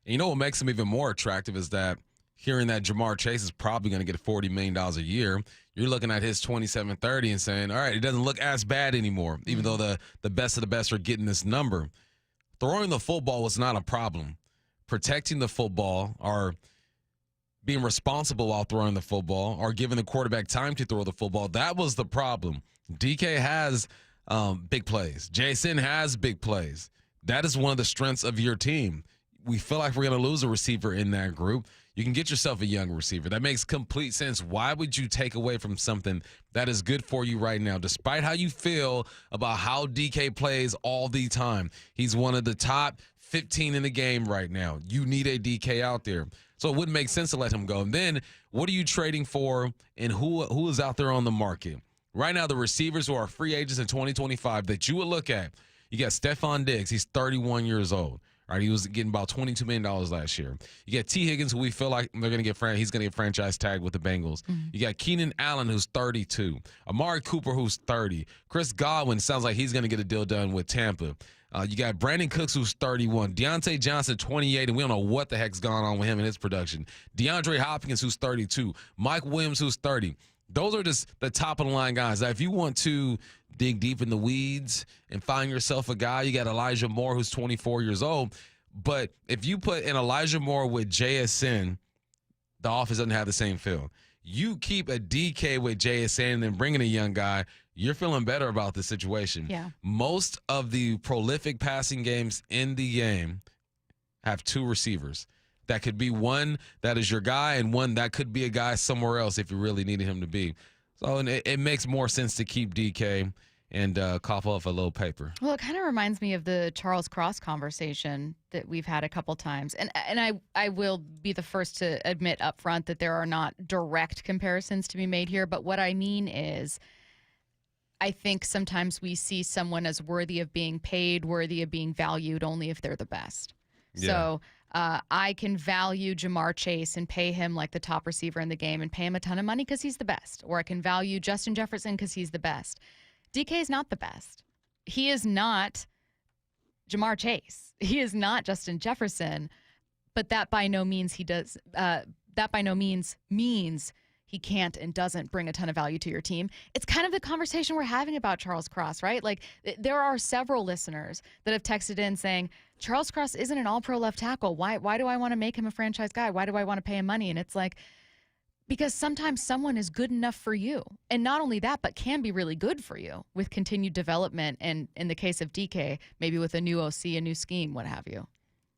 And you know what makes him even more attractive is that hearing that Jamar Chase is probably going to get $40 million a year, you're looking at his 27-30 and saying, all right, it doesn't look as bad anymore, even though the best of the best are getting this number. Throwing the football was not a problem. Protecting the football or being responsible while throwing the football or giving the quarterback time to throw the football, that was the problem. DK has big plays. JSN has big plays. That is one of the strengths of your team. We feel like we're going to lose a receiver in that group. You can get yourself a young receiver. That makes complete sense. Why would you take away from something that is good for you right now, despite how you feel about how DK plays all the time? He's one of the top 15 in the game right now. You need a DK out there. So it wouldn't make sense to let him go. And then what are you trading for, and who is out there on the market? Right now, the receivers who are free agents in 2025 that you would look at, you got Stephon Diggs. He's 31 years old. Right, he was getting about $22 million last year. You got T. Higgins, who we feel like he's going to get franchise tagged with the Bengals. You got Keenan Allen, who's 32. Amari Cooper, who's 30. Chris Godwin sounds like he's going to get a deal done with Tampa. You got Brandon Cooks, who's 31. Deontay Johnson, 28, and we don't know what the heck's gone on with him and his production. DeAndre Hopkins, who's 32. Mike Williams, who's 30. Those are just the top of the line guys. Now, if you want to dig deep in the weeds and find yourself a guy, you got Elijah Moore, who's 24 years old. But if you put in Elijah Moore with JSN, the offense doesn't have the same feel. You keep a DK with JSN and then bringing a young guy, you're feeling better about the situation. Yeah. Most of the prolific passing games in the game have two receivers. That could be one that is your guy and one that could be a guy somewhere else if you really needed him to be. So it makes more sense to keep DK and cough off a little paper. Well, it kind of reminds me of the Charles Cross conversation that we've had a couple times. And I will be the first to admit up front that there are not direct comparisons to be made here. But what I mean is, I think sometimes we see someone as worthy of being paid, worthy of being valued only if they're the best. Yeah. So I can value Jamar Chase and pay him like the top receiver in the game and pay him a ton of money because he's the best. Or I can value Justin Jefferson because he's the best. DK is not the best. He is not Jamar Chase. He is not Justin Jefferson. But that by no means means he can't and doesn't bring a ton of value to your team. It's kind of the conversation we're having about Charles Cross, right? Like, there are several listeners that have texted in saying, Charles Cross isn't an all-pro left tackle. Why do I want to make him a franchise guy? Why do I want to pay him money? And it's like, because sometimes someone is good enough for you. And not only that, but can be really good for you with continued development. And in the case of DK, maybe with a new OC, a new scheme, what have you.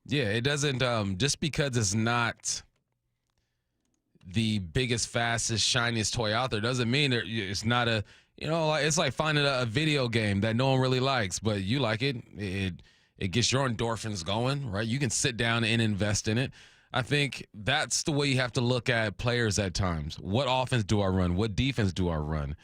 Yeah, it doesn't, just because it's not the biggest, fastest, shiniest toy out there doesn't mean it's not a, it's like finding a video game that no one really likes, but you like it. It gets your endorphins going, right? You can sit down and invest in it. I think that's the way you have to look at players at times. What offense do I run? What defense do I run?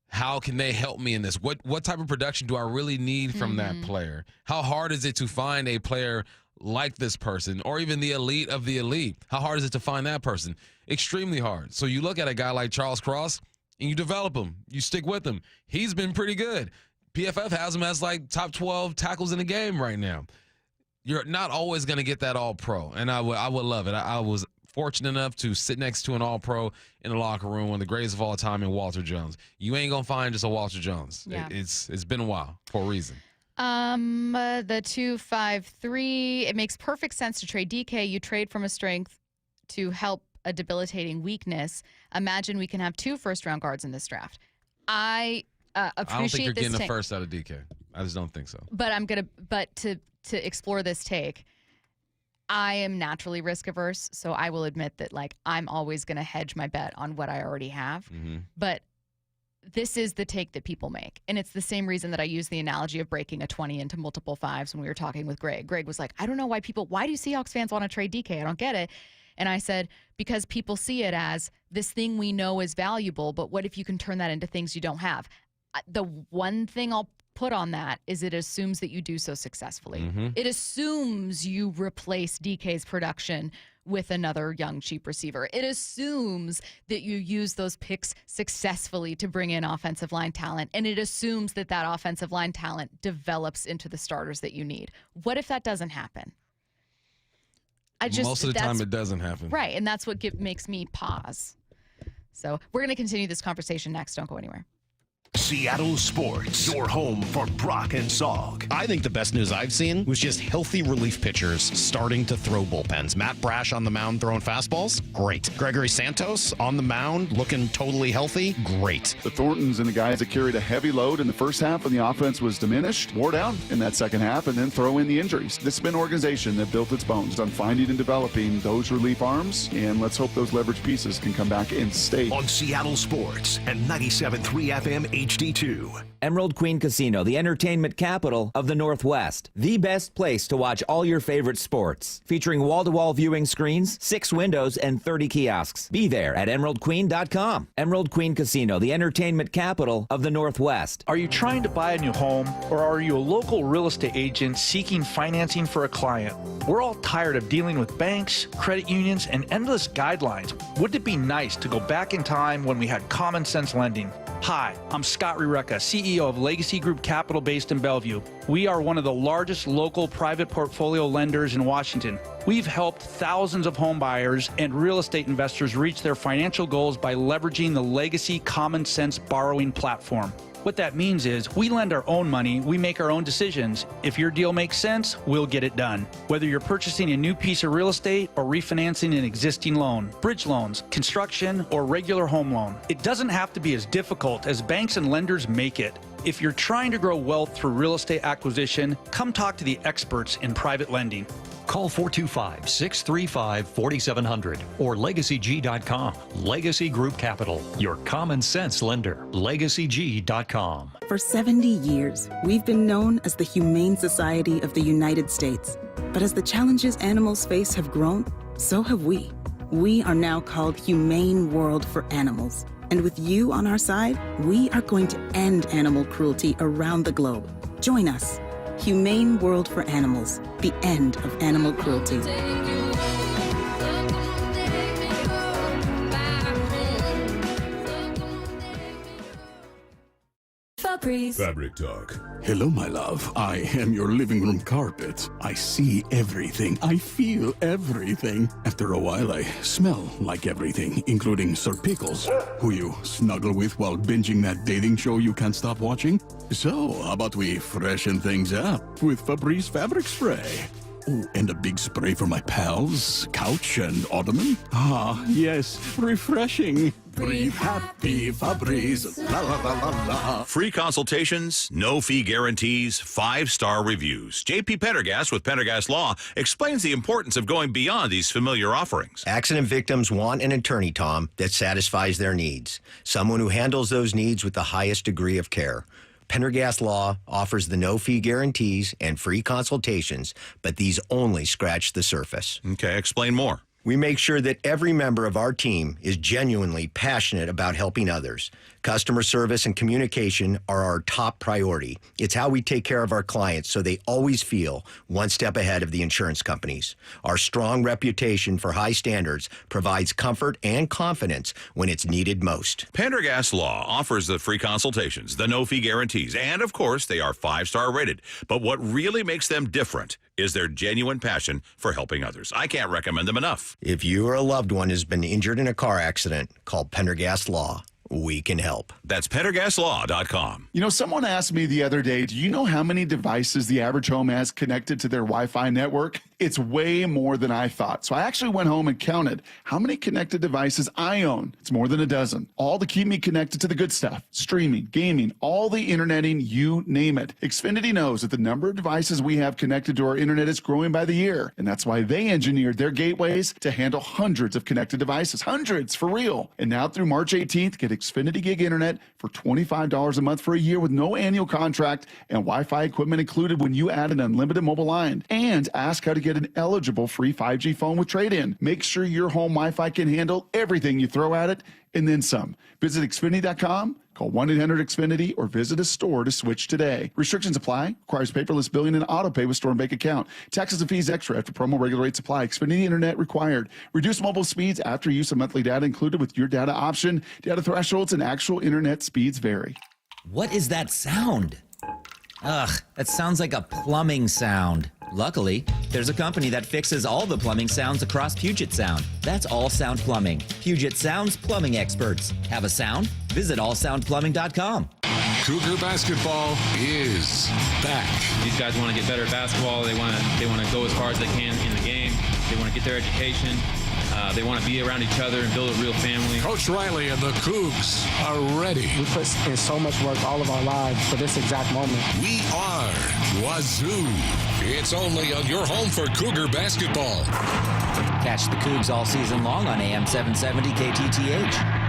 How can they help me in this? What type of production do I really need from that player? How hard is it to find a player like this person, or even the elite of the elite? How hard is it to find that person? Extremely hard. So you look at a guy like Charles Cross and you develop him. You stick with him. He's been pretty good. PFF has him as like top 12 tackles in the game right now. You're not always going to get that all-pro, and I would love it. I was fortunate enough to sit next to an all-pro in the locker room, one of the greatest of all time, in Walter Jones. You ain't going to find just a Walter Jones. Yeah. It's been a while for a reason. The 253, it makes perfect sense to trade DK. You trade from a strength to help a debilitating weakness. Imagine we can have 2 first-round guards in this draft. I appreciate I don't think you're this getting the first out of DK. I just don't think so. But to explore this take, I am naturally risk averse, so I will admit that I'm always going to hedge my bet on what I already have. But this is the take that people make. And it's the same reason that I use the analogy of breaking a 20 into multiple 5s when we were talking with Greg. Greg was like, I don't know why do Seahawks fans want to trade DK? I don't get it. And I said, because people see it as this thing we know is valuable, but what if you can turn that into things you don't have? The one thing I'll put on that is it assumes that you do so successfully. It assumes you replace DK's production with another young, cheap receiver. It assumes that you use those picks successfully to bring in offensive line talent, and it assumes that offensive line talent develops into the starters that you need. What if that doesn't happen? Most of the time it doesn't happen. Right, and that's what makes me pause. So we're going to continue this conversation next. Don't go anywhere. Seattle Sports, your home for Brock and Salk. I think the best news I've seen was just healthy relief pitchers starting to throw bullpens. Matt Brash on the mound throwing fastballs, great. Gregory Santos on the mound looking totally healthy, great. The Thorntons and the guys that carried a heavy load in the first half when the offense was diminished, wore down in that second half, and then throw in the injuries. This has been an organization that built its bones on finding and developing those relief arms, and let's hope those leverage pieces can come back and stay. On Seattle Sports and 97.3 FM HD2. Emerald Queen Casino, the entertainment capital of the Northwest. The best place to watch all your favorite sports. Featuring wall-to-wall viewing screens, 6 windows, and 30 kiosks. Be there at emeraldqueen.com. Emerald Queen Casino, the entertainment capital of the Northwest. Are you trying to buy a new home, or are you a local real estate agent seeking financing for a client? We're all tired of dealing with banks, credit unions, and endless guidelines. Wouldn't it be nice to go back in time when we had common sense lending? Hi, I'm Scott Rureka, CEO of Legacy Group Capital based in Bellevue. We are one of the largest local private portfolio lenders in Washington. We've helped thousands of home buyers and real estate investors reach their financial goals by leveraging the Legacy Common Sense borrowing platform. What that means is we lend our own money, we make our own decisions. If your deal makes sense, we'll get it done. Whether you're purchasing a new piece of real estate or refinancing an existing loan, bridge loans, construction, or regular home loan, it doesn't have to be as difficult as banks and lenders make it. If you're trying to grow wealth through real estate acquisition, come talk to the experts in private lending. Call 425-635-4700 or LegacyG.com. Legacy Group Capital, your common sense lender. LegacyG.com. For 70 years, we've been known as the Humane Society of the United States. But as the challenges animals face have grown, so have we. We are now called Humane World for Animals. And with you on our side, we are going to end animal cruelty around the globe. Join us. Humane World for Animals, the end of animal cruelty. Fabric Talk. Hello, my love. I am your living room carpet. I see everything. I feel everything. After a while, I smell like everything, including Sir Pickles, who you snuggle with while binging that dating show you can't stop watching. So, how about we freshen things up with Febreze Fabric Spray? Oh, and a big spray for my pals, couch and ottoman. Ah, yes, refreshing. Breathe happy, Febreze. La la la la la. Free consultations, no fee guarantees, 5-star reviews. JP Pendergast with Pendergast Law explains the importance of going beyond these familiar offerings. Accident victims want an attorney, Tom, that satisfies their needs. Someone who handles those needs with the highest degree of care. Pendergast Law offers the no-fee guarantees and free consultations, but these only scratch the surface. Okay, explain more. We make sure that every member of our team is genuinely passionate about helping others. Customer service and communication are our top priority. It's how we take care of our clients so they always feel one step ahead of the insurance companies. Our strong reputation for high standards provides comfort and confidence when it's needed most. Pendergast Law offers the free consultations, the no-fee guarantees, and of course, they are 5-star rated. But what really makes them different is their genuine passion for helping others. I can't recommend them enough. If you or a loved one has been injured in a car accident, call Pendergast Law. We can help. That's PendergastLaw.com. You know, someone asked me the other day, do you know how many devices the average home has connected to their Wi-Fi network? It's way more than I thought. So I actually went home and counted how many connected devices I own. It's more than a dozen. All to keep me connected to the good stuff. Streaming, gaming, all the interneting, you name it. Xfinity knows that the number of devices we have connected to our internet is growing by the year. And that's why they engineered their gateways to handle hundreds of connected devices. Hundreds, for real. And now through March 18th, get Xfinity Gig Internet for $25 a month for a year with no annual contract and Wi-Fi equipment included when you add an unlimited mobile line. And ask how to get an eligible free 5G phone with trade-in. Make sure your home Wi-Fi can handle everything you throw at it and then some. Visit Xfinity.com, call 1-800-XFINITY, or visit a store to switch today. Restrictions apply. Requires paperless billing and auto pay with store and bank account. Taxes and fees extra after promo regular rates apply. Xfinity Internet required. Reduce mobile speeds after use of monthly data included with your data option. Data thresholds and actual internet speeds vary. What is that sound? Ugh, that sounds like a plumbing sound. Luckily, there's a company that fixes all the plumbing sounds across Puget Sound. That's All Sound Plumbing. Puget Sound's plumbing experts. Have a sound? Visit allsoundplumbing.com. Cougar basketball is back. These guys want to get better at basketball. They want to go as far as they can in the game. They want to get their education. They want to be around each other and build a real family. Coach Riley and the Cougs are ready. We put in so much work all of our lives for this exact moment. We are Wazoo. It's only on your home for Cougar basketball. Catch the Cougs all season long on AM 770 KTTH.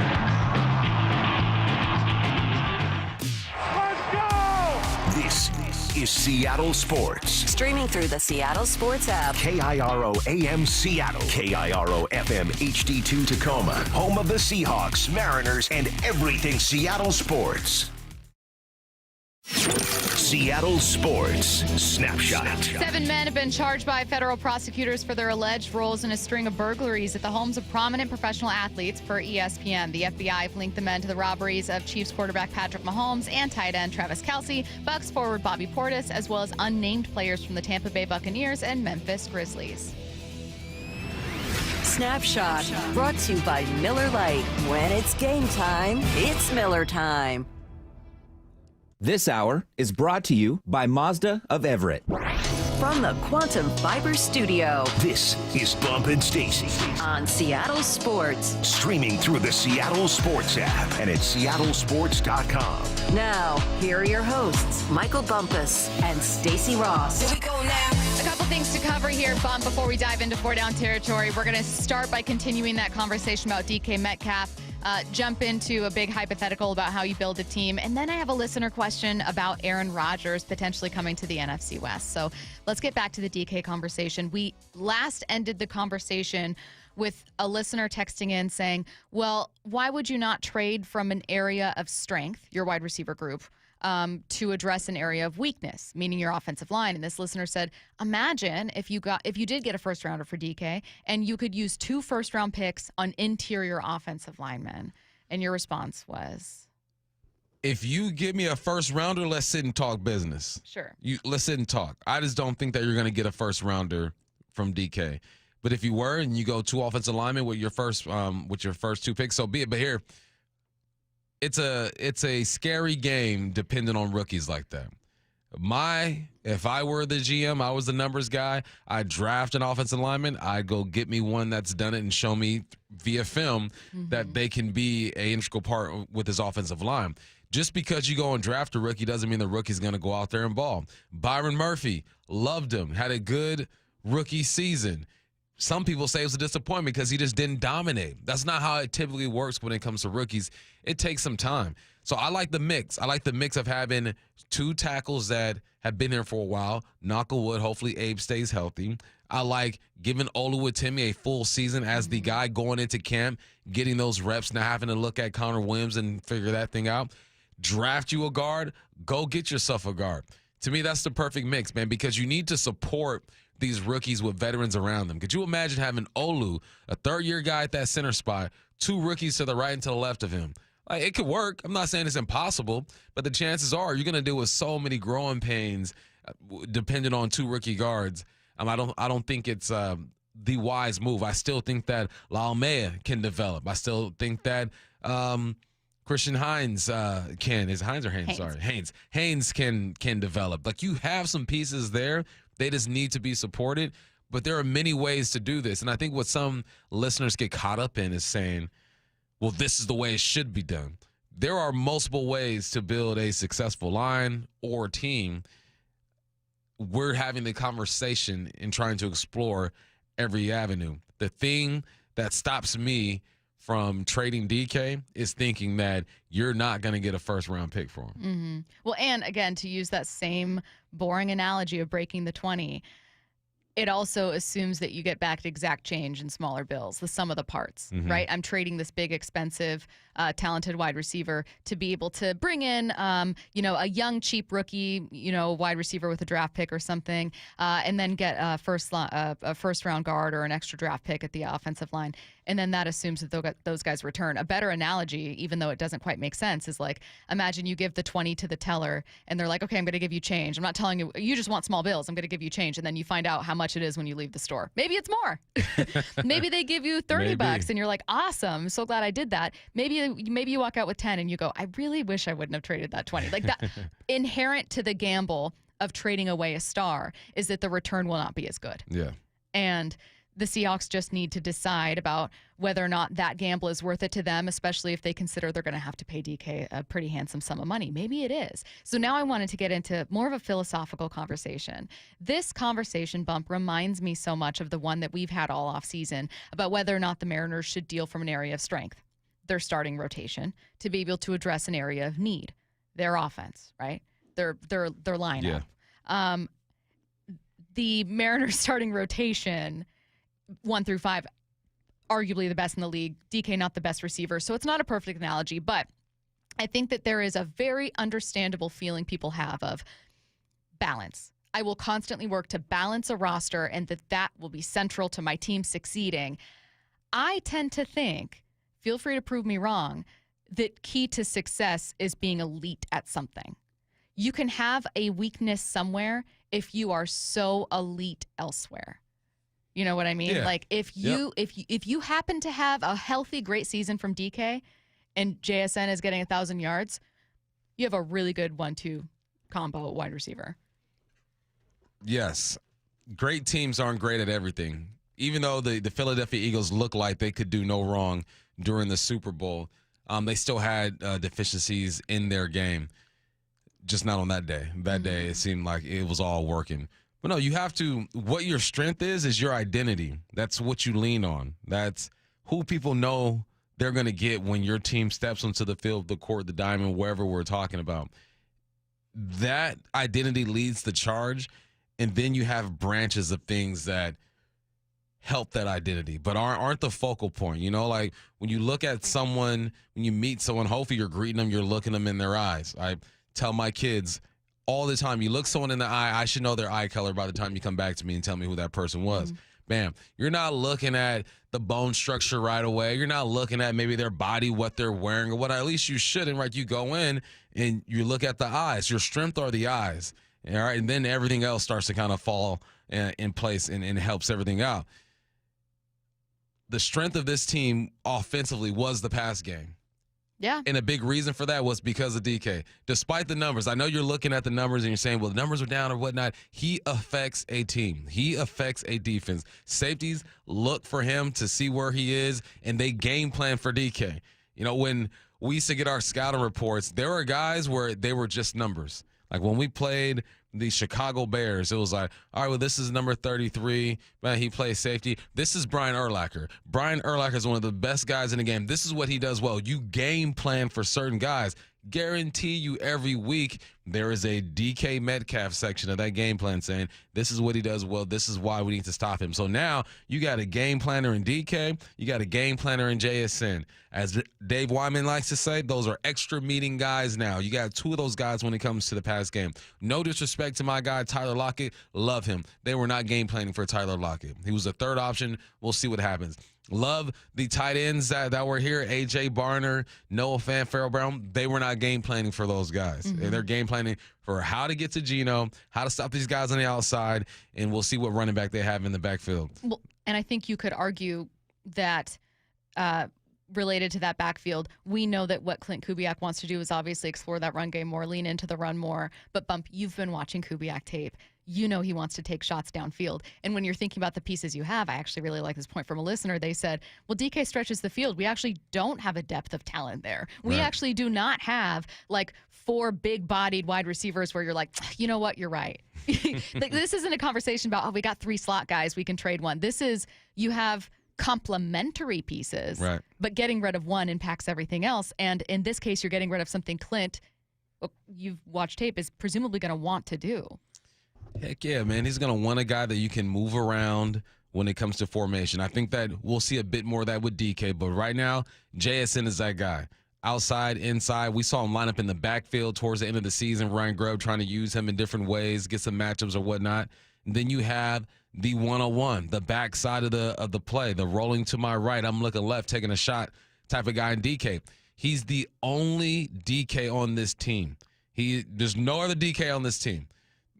This is Seattle Sports. Streaming through the Seattle Sports app. KIRO AM Seattle. KIRO FM HD2 Tacoma. Home of the Seahawks, Mariners, and everything Seattle sports. Seattle Sports Snapshot. 7 men have been charged by federal prosecutors for their alleged roles in a string of burglaries at the homes of prominent professional athletes per ESPN. The FBI have linked the men to the robberies of Chiefs quarterback Patrick Mahomes and tight end Travis Kelce, Bucs forward Bobby Portis, as well as unnamed players from the Tampa Bay Buccaneers and Memphis Grizzlies. Snapshot, brought to you by Miller Lite. When it's game time, it's Miller time. This hour is brought to you by Mazda of Everett. From the Quantum Fiber Studio. This is Bump and Stacy on Seattle Sports. Streaming through the Seattle Sports app and at seattlesports.com. Now, here are your hosts, Michael Bumpus and Stacy Ross. Here we go now. A couple things to cover here, Bump, before we dive into 4-down territory. We're going to start by continuing that conversation about DK Metcalf. Jump into a big hypothetical about how you build a team. And then I have a listener question about Aaron Rodgers potentially coming to the NFC West. So let's get back to the DK conversation. We last ended the conversation with a listener texting in saying, well, why would you not trade from an area of strength, your wide receiver group, to address an area of weakness, meaning your offensive line? And this listener said, imagine if you did get a first rounder for DK and you could use 2 first-round picks on interior offensive linemen. And your response was? If you give me a first rounder, let's sit and talk business. Sure. Let's sit and talk. I just don't think that you're going to get a first rounder from DK. But if you were and you go 2 offensive linemen with your first 2 picks, so be it. But here, it's a scary game depending on rookies like that. If I were the GM, I was the numbers guy, I'd draft an offensive lineman, I'd go get me one that's done it and show me via film that they can be an integral part with his offensive line. Just because you go and draft a rookie doesn't mean the rookie's going to go out there and ball. Byron Murphy, loved him, had a good rookie season. Some people say it was a disappointment because he just didn't dominate. That's not how it typically works when it comes to rookies. It takes some time. So I like the mix. I like the mix of having 2 tackles that have been here for a while. Knock on wood, hopefully Abe stays healthy. I like giving Oluwatimi a full season as the guy going into camp, getting those reps, not having to look at Connor Williams and figure that thing out. Draft you a guard, go get yourself a guard. To me, that's the perfect mix, man, because you need to support these rookies with veterans around them. Could you imagine having Olu, a third-year guy at that center spot, 2 rookies to the right and to the left of him? Like, it could work. I'm not saying it's impossible, but the chances are you're going to deal with so many growing pains depending on 2 rookie guards. I don't think it's the wise move. I still think that Laumea can develop. I still think that Christian Hines can. Is it Hines or Haynes? Haynes. Sorry, Haynes can develop. Like, you have some pieces there. They just need to be supported. But there are many ways to do this. And I think what some listeners get caught up in is saying, well, this is the way it should be done. There are multiple ways to build a successful line or team. We're having the conversation and trying to explore every avenue. The thing that stops me from trading DK is thinking that you're not going to get a first-round pick for him. Mm-hmm. Well, and again, to use that same boring analogy of breaking the 20, it also assumes that you get back exact change in smaller bills, the sum of the parts, right? I'm trading this big, expensive, talented wide receiver to be able to bring in, a young, cheap rookie, wide receiver with a draft pick or something, and then get a first-round guard or an extra draft pick at the offensive line. And then that assumes that those guys return. A better analogy, even though it doesn't quite make sense, is like, imagine you give the 20 to the teller, and they're like, okay, I'm going to give you change. I'm not telling you, you just want small bills. I'm going to give you change. And then you find out how much it is when you leave the store. Maybe it's more. Maybe they give you $30 and you're like, awesome, I'm so glad I did that. Maybe maybe you walk out with 10 and you go, I really wish I wouldn't have traded that 20. Like that inherent to the gamble of trading away a star is that the return will not be as good. Yeah. And the Seahawks just need to decide about whether or not that gamble is worth it to them, especially if they consider they're going to have to pay DK a pretty handsome sum of money. Maybe it is. So now I wanted to get into more of a philosophical conversation. This conversation, Bump, reminds me so much of the one that we've had all offseason about whether or not the Mariners should deal from an area of strength, their starting rotation, to be able to address an area of need, their offense, right? Their lineup. Yeah. The Mariners starting rotation, 1 through 5, arguably the best in the league. DK not the best receiver, so it's not a perfect analogy, but I think that there is a very understandable feeling people have of balance. I will constantly work to balance a roster and that will be central to my team succeeding. I tend to think, feel free to prove me wrong, that key to success is being elite at something. You can have a weakness somewhere if you are so elite elsewhere. You know what I mean? Yeah. Like if you happen to have a healthy, great season from DK and JSN is getting 1,000 yards, you have a really good 1-2 combo wide receiver. Yes. Great teams aren't great at everything. Even though the Philadelphia Eagles look like they could do no wrong during the Super Bowl, they still had deficiencies in their game. Just not on that day. That day, it seemed like it was all working. But no, you have to, what your strength is your identity. That's what you lean on. That's who people know they're going to get when your team steps onto the field, the court, the diamond, wherever we're talking about. That identity leads the charge, and then you have branches of things that help that identity, but aren't the focal point. You know, like when you look at someone, when you meet someone, hopefully you're greeting them, you're looking them in their eyes. I tell my kids all the time, you look someone in the eye, I should know their eye color by the time you come back to me and tell me who that person was. Bam. You're not looking at the bone structure right away. You're not looking at maybe their body, what they're wearing, or what at least you shouldn't, right? You go in and you look at the eyes. Your strength are the eyes. All right. And then everything else starts to kind of fall in place and helps everything out. The strength of this team offensively was the pass game. Yeah. And a big reason for that was because of DK. Despite the numbers, I know you're looking at the numbers and you're saying, well, the numbers are down or whatnot. He affects a team. He affects a defense. Safeties look for him to see where he is, and they game plan for DK. You know, when we used to get our scouting reports, there were guys where they were just numbers. Like when we played the Chicago Bears, it was like, all right, well, this is number 33. Man, he plays safety. This is Brian Urlacher. Brian Urlacher is one of the best guys in the game. This is what he does well. You game plan for certain guys. Guarantee you every week there is a DK Metcalf section of that game plan saying this is what he does well. This is why we need to stop him. So now you got a game planner in DK. You got a game planner in JSN. As Dave Wyman likes to say, those are extra meeting guys now. You got two of those guys when it comes to the pass game. No disrespect to my guy, Tyler Lockett. Love him. They were not game planning for Tyler Lockett. He was a third option. We'll see what happens. Love the tight ends that were here, A.J. Barner, Noah Fant, Farrell Brown. They were not game planning for those guys. Mm-hmm. They're game planning for how to get to Geno, how to stop these guys on the outside, and we'll see what running back they have in the backfield. Well, and I think you could argue that related to that backfield, we know that what Clint Kubiak wants to do is obviously explore that run game more, lean into the run more. But, Bump, you've been watching Kubiak tape. You know he wants to take shots downfield. And when you're thinking about the pieces you have, I actually really like this point from a listener. They said, well, DK stretches the field. We actually don't have a depth of talent there. We actually do not have, like, 4 big-bodied wide receivers where you're like, you know what, you're right. Like, this isn't a conversation about, oh, we got 3 slot guys, we can trade one. This is, you have complementary pieces, but getting rid of one impacts everything else. And in this case, you're getting rid of something Clint, you've watched tape, is presumably going to want to do. Heck yeah, man. He's going to want a guy that you can move around when it comes to formation. I think that we'll see a bit more of that with DK, but right now, JSN is that guy. Outside, inside. We saw him line up in the backfield towards the end of the season. Ryan Grubb trying to use him in different ways, get some matchups or whatnot. And then you have the one-on-one, the backside of the play, the rolling to my right, I'm looking left, taking a shot type of guy in DK. He's the only DK on this team. There's no other DK on this team.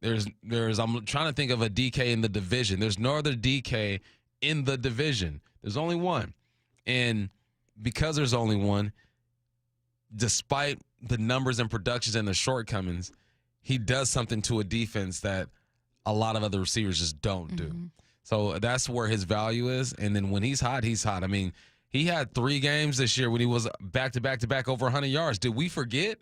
I'm trying to think of a DK in the division. There's no other DK in the division. There's only one. And because there's only one, despite the numbers and productions and the shortcomings, he does something to a defense that a lot of other receivers just don't do. So that's where his value is. And then when he's hot, he's hot. I mean, he had 3 games this year when he was back-to-back over 100 yards. Did we forget?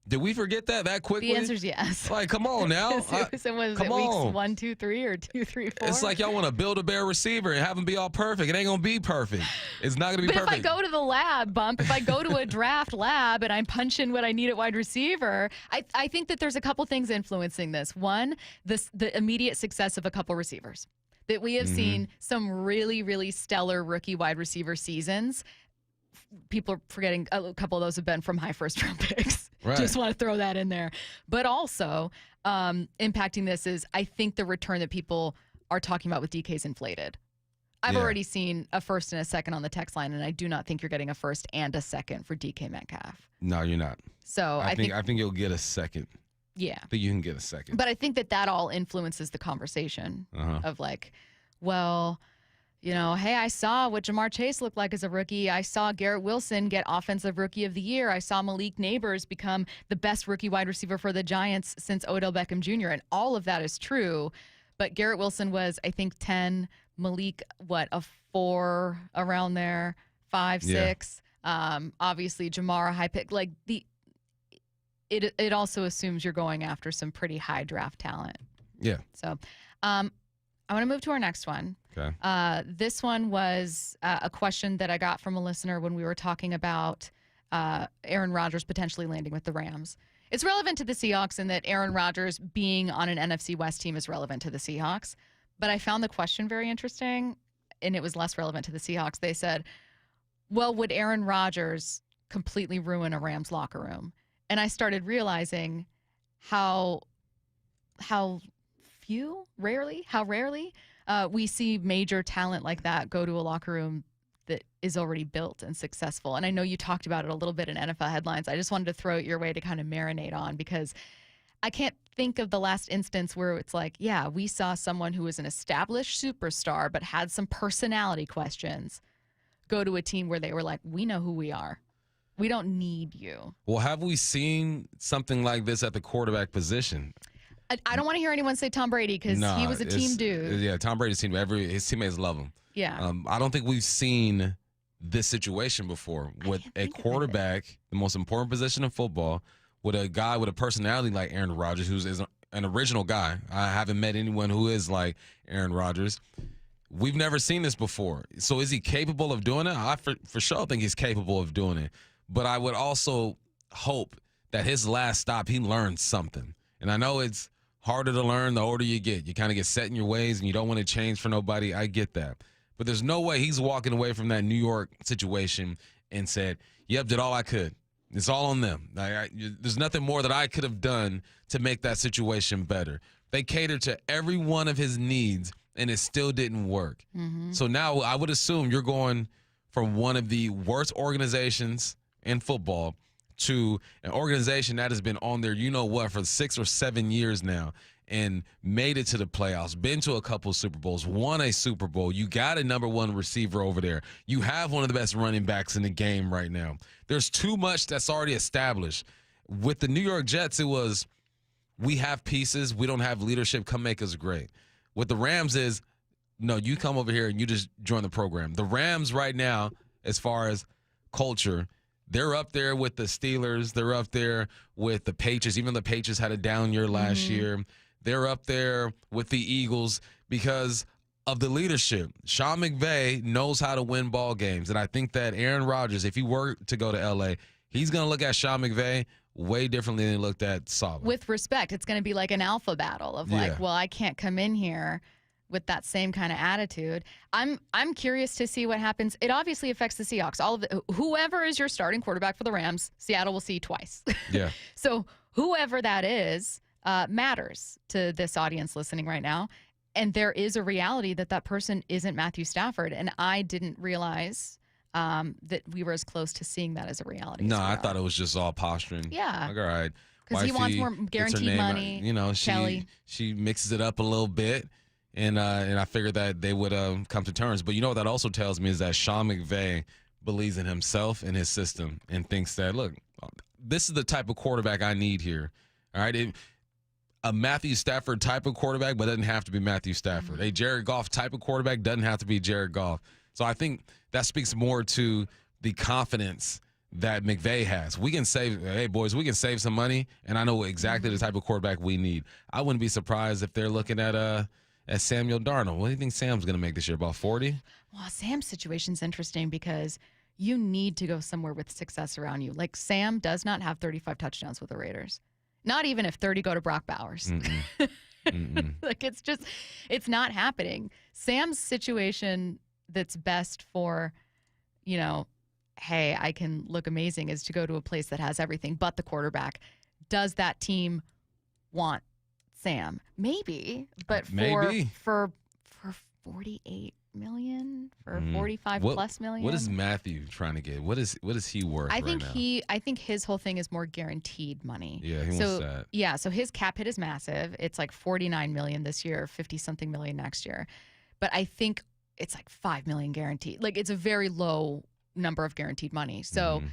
Did we forget that quickly? The answer is yes. Like, come on now. Come on. Weeks 1, 2, 3 or 2, 3, 4? It's like y'all want to build a bear receiver and have him be all perfect. It ain't going to be perfect. It's not going to be But perfect. if I go to the lab, if I go to a draft lab and I punch in what I need at wide receiver, I think that there's a couple things influencing this. One, the immediate success of a couple receivers. That we have seen some really, really stellar rookie wide receiver seasons. People are forgetting a couple of those have been from high first-round picks. Right. Just want to throw that in there. But also impacting this is I think the return that people are talking about with DK is inflated. I've already seen a first and a second on the text line, and I do not think you're getting a first and a second for DK Metcalf. No, you're not. So I think you'll get a second. Yeah. I think you can get a second. But I think that all influences the conversation of like, well, you know, hey, I saw what Jamar Chase looked like as a rookie. I saw Garrett Wilson get Offensive Rookie of the Year. I saw Malik Neighbors become the best rookie wide receiver for the Giants since Odell Beckham Jr. And all of that is true. But Garrett Wilson was, I think, 10. Malik, a 4 around there, 5, 6. Obviously, Jamar, a high pick. Like it also assumes you're going after some pretty high draft talent. Yeah. So I want to move to our next one. Okay. This one was a question that I got from a listener when we were talking about Aaron Rodgers potentially landing with the Rams. It's relevant to the Seahawks in that Aaron Rodgers being on an NFC West team is relevant to the Seahawks. But I found the question very interesting, and it was less relevant to the Seahawks. They said, well, would Aaron Rodgers completely ruin a Rams locker room? And I started realizing how rarely we see major talent like that go to a locker room that is already built and successful. And I know you talked about it a little bit in NFL headlines. I just wanted to throw it your way to kind of marinate on, because I can't think of the last instance where it's like, yeah, we saw someone who was an established superstar but had some personality questions go to a team where they were like, we know who we are. We don't need you. Well, have we seen something like this at the quarterback position? I don't want to hear anyone say Tom Brady because he was a team dude. Yeah, Tom Brady's team. His teammates love him. Yeah. I don't think we've seen this situation before with a quarterback, the most important position in football, with a guy with a personality like Aaron Rodgers, who's an original guy. I haven't met anyone who is like Aaron Rodgers. We've never seen this before. So is he capable of doing it? I for sure think he's capable of doing it. But I would also hope that his last stop, he learned something. And I know it's harder to learn the older you get. You kind of get set in your ways and you don't want to change for nobody. I get that. But there's no way he's walking away from that New York situation and said, yep, did all I could. It's all on them. There's nothing more that I could have done to make that situation better. They catered to every one of his needs, and it still didn't work. Mm-hmm. So now I would assume you're going from one of the worst organizations in football to an organization that has been on there, for 6 or 7 years now and made it to the playoffs, been to a couple Super Bowls, won a Super Bowl. You got a number 1 receiver over there. You have one of the best running backs in the game right now. There's too much that's already established. With the New York Jets, it was, we have pieces. We don't have leadership. Come make us great. With the Rams is, no, you come over here and you just join the program. The Rams right now, as far as culture, they're up there with the Steelers. They're up there with the Patriots. Even the Patriots had a down year last year. They're up there with the Eagles because of the leadership. Sean McVay knows how to win ball games. And I think that Aaron Rodgers, if he were to go to L.A., he's going to look at Sean McVay way differently than he looked at Saleh. With respect, it's going to be like an alpha battle of well, I can't come in here with that same kind of attitude. I'm curious to see what happens. It obviously affects the Seahawks. Whoever is your starting quarterback for the Rams, Seattle will see twice. Yeah. So whoever that is matters to this audience listening right now. And there is a reality that person isn't Matthew Stafford. And I didn't realize that we were as close to seeing that as a reality. No, I thought it was just all posturing. Yeah. Like, all right. Because he wants more guaranteed money. She mixes it up a little bit. And I figured that they would come to terms. But what that also tells me is that Sean McVay believes in himself and his system and thinks that, look, this is the type of quarterback I need here. All right. A Matthew Stafford type of quarterback, but doesn't have to be Matthew Stafford. A Jared Goff type of quarterback doesn't have to be Jared Goff. So I think that speaks more to the confidence that McVay has. We can save, hey, boys, we can save some money, and I know exactly the type of quarterback we need. I wouldn't be surprised if they're looking at Samuel Darnold. What do you think Sam's going to make this year, about 40? Well, Sam's situation's interesting because you need to go somewhere with success around you. Like, Sam does not have 35 touchdowns with the Raiders. Not even if 30 go to Brock Bowers. Like, it's not happening. Sam's situation that's best for, hey, I can look amazing is to go to a place that has everything but the quarterback. Does that team want Sam? Maybe, but for $48 million, for 45 plus million. What is Matthew trying to get? What is he worth? I think right now? I think his whole thing is more guaranteed money. Yeah, he wants that. Yeah, so his cap hit is massive. It's like $49 million this year, 50-something million next year. But I think it's like $5 million guaranteed. Like, it's a very low number of guaranteed money. So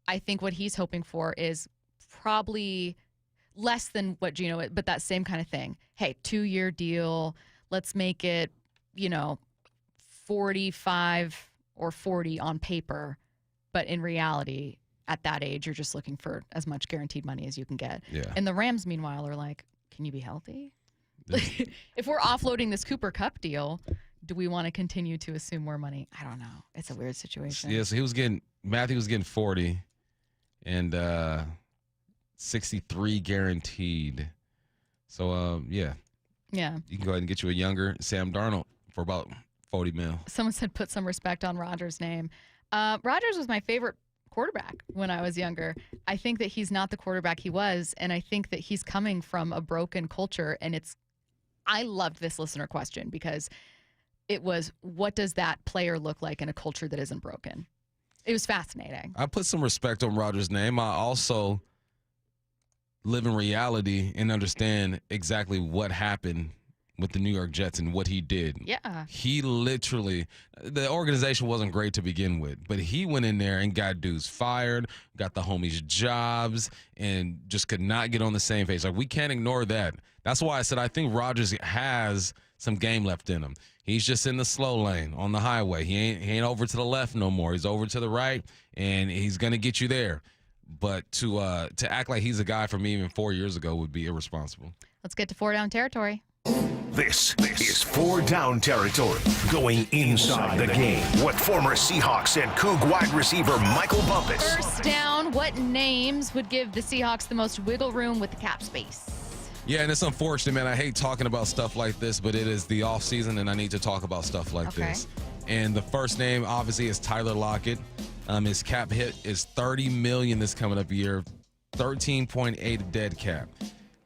I think what he's hoping for is probably less than what Geno, but that same kind of thing. Hey, 2-year deal. Let's make it, 45 or 40 on paper. But in reality, at that age, you're just looking for as much guaranteed money as you can get. Yeah. And the Rams, meanwhile, are like, can you be healthy? If we're offloading this Cooper Kupp deal, do we want to continue to assume more money? I don't know. It's a weird situation. Yeah, so Matthew was getting 40 and 63 guaranteed. So, yeah. Yeah. You can go ahead and get you a younger Sam Darnold for about 40 mil. Someone said put some respect on Rodgers' name. Rodgers was my favorite quarterback when I was younger. I think that he's not the quarterback he was, and I think that he's coming from a broken culture, and I loved this listener question because it was, what does that player look like in a culture that isn't broken? It was fascinating. I put some respect on Rodgers' name. I also live in reality and understand exactly what happened with the New York Jets and what he did. Yeah. He literally, the organization wasn't great to begin with, but he went in there and got dudes fired, got the homies jobs, and just could not get on the same page. Like, we can't ignore that. That's why I said I think Rodgers has some game left in him. He's just in the slow lane on the highway. He ain't over to the left no more. He's over to the right, and he's going to get you there. But to act like he's a guy from even 4 years ago would be irresponsible. Let's get to 4 down territory. This is 4 down territory, going inside the game with former Seahawks and Coug wide receiver Michael Bumpus. First down, what names would give the Seahawks the most wiggle room with the cap space? Yeah, and it's unfortunate, man. I hate talking about stuff like this, but it is the offseason, and I need to talk about stuff like this. And the first name, obviously, is Tyler Lockett. His cap hit is $30 million this coming up year, 13.8 dead cap.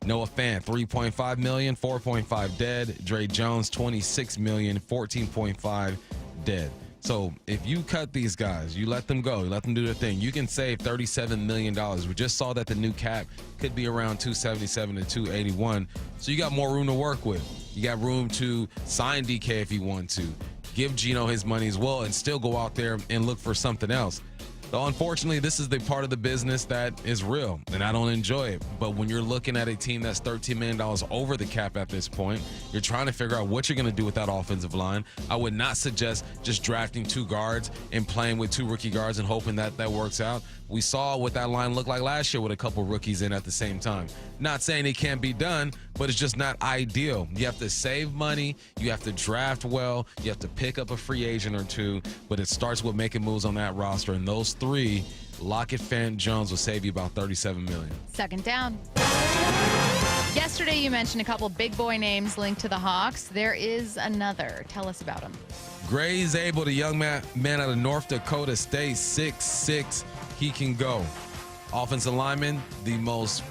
Noah Fant, $3.5 million, 4.5 dead. Dre Jones, $26 million, 14.5 dead. So if you cut these guys, you let them go, you let them do their thing, you can save $37 million. We just saw that the new cap could be around 277 to 281. So you got more room to work with. You got room to sign DK if you want to. Give Geno his money as well and still go out there and look for something else. So unfortunately, this is the part of the business that is real, and I don't enjoy it. But when you're looking at a team that's $13 million over the cap at this point, you're trying to figure out what you're going to do with that offensive line. I would not suggest just drafting 2 guards and playing with 2 rookie guards and hoping that that works out. We saw what that line looked like last year with a couple rookies in at the same time. Not saying it can't be done, but it's just not ideal. You have to save money. You have to draft well. You have to pick up a free agent or 2, but it starts with making moves on that roster. And those 3, Lockett, Fant, Jones, will save you about $37 million. Second down. Yesterday, you mentioned a couple big boy names linked to the Hawks. There is another. Tell us about him. Gray's able, the young man out of North Dakota State, 6'6". He can go. Offensive lineman, the most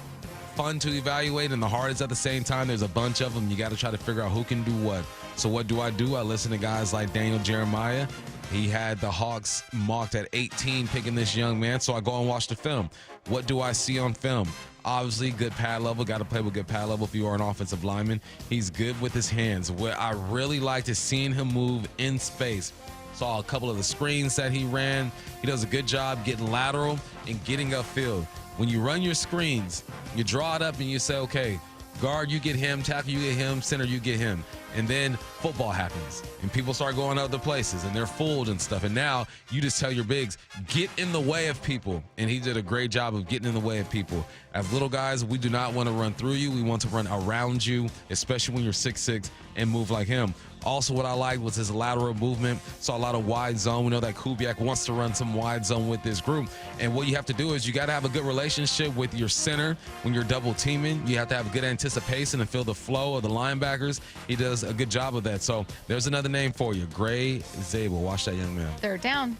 fun to evaluate and the hardest at the same time. There's a bunch of them. You got to try to figure out who can do what. So what do? I listen to guys like Daniel Jeremiah. He had the Hawks mocked at 18 picking this young man, so I go and watch the film. What do I see on film? Obviously, good pad level. Got to play with good pad level if you are an offensive lineman. He's good with his hands. What I really liked is seeing him move in space. Saw a couple of the screens that he ran. He does a good job getting lateral and getting upfield. When you run your screens, you draw it up and you say, okay, guard, you get him, tackle, you get him, center, you get him. And then football happens and people start going other places and they're fooled and stuff. And now you just tell your bigs, get in the way of people. And he did a great job of getting in the way of people. As little guys, we do not want to run through you. We want to run around you, especially when you're 6'6", and move like him. Also, what I liked was his lateral movement. Saw a lot of wide zone. We know that Kubiak wants to run some wide zone with this group. And what you have to do is you got to have a good relationship with your center when you're double teaming. You have to have a good anticipation and feel the flow of the linebackers. He does a good job of that. So there's another name for you, Gray Zabel. Watch that young man. Third down.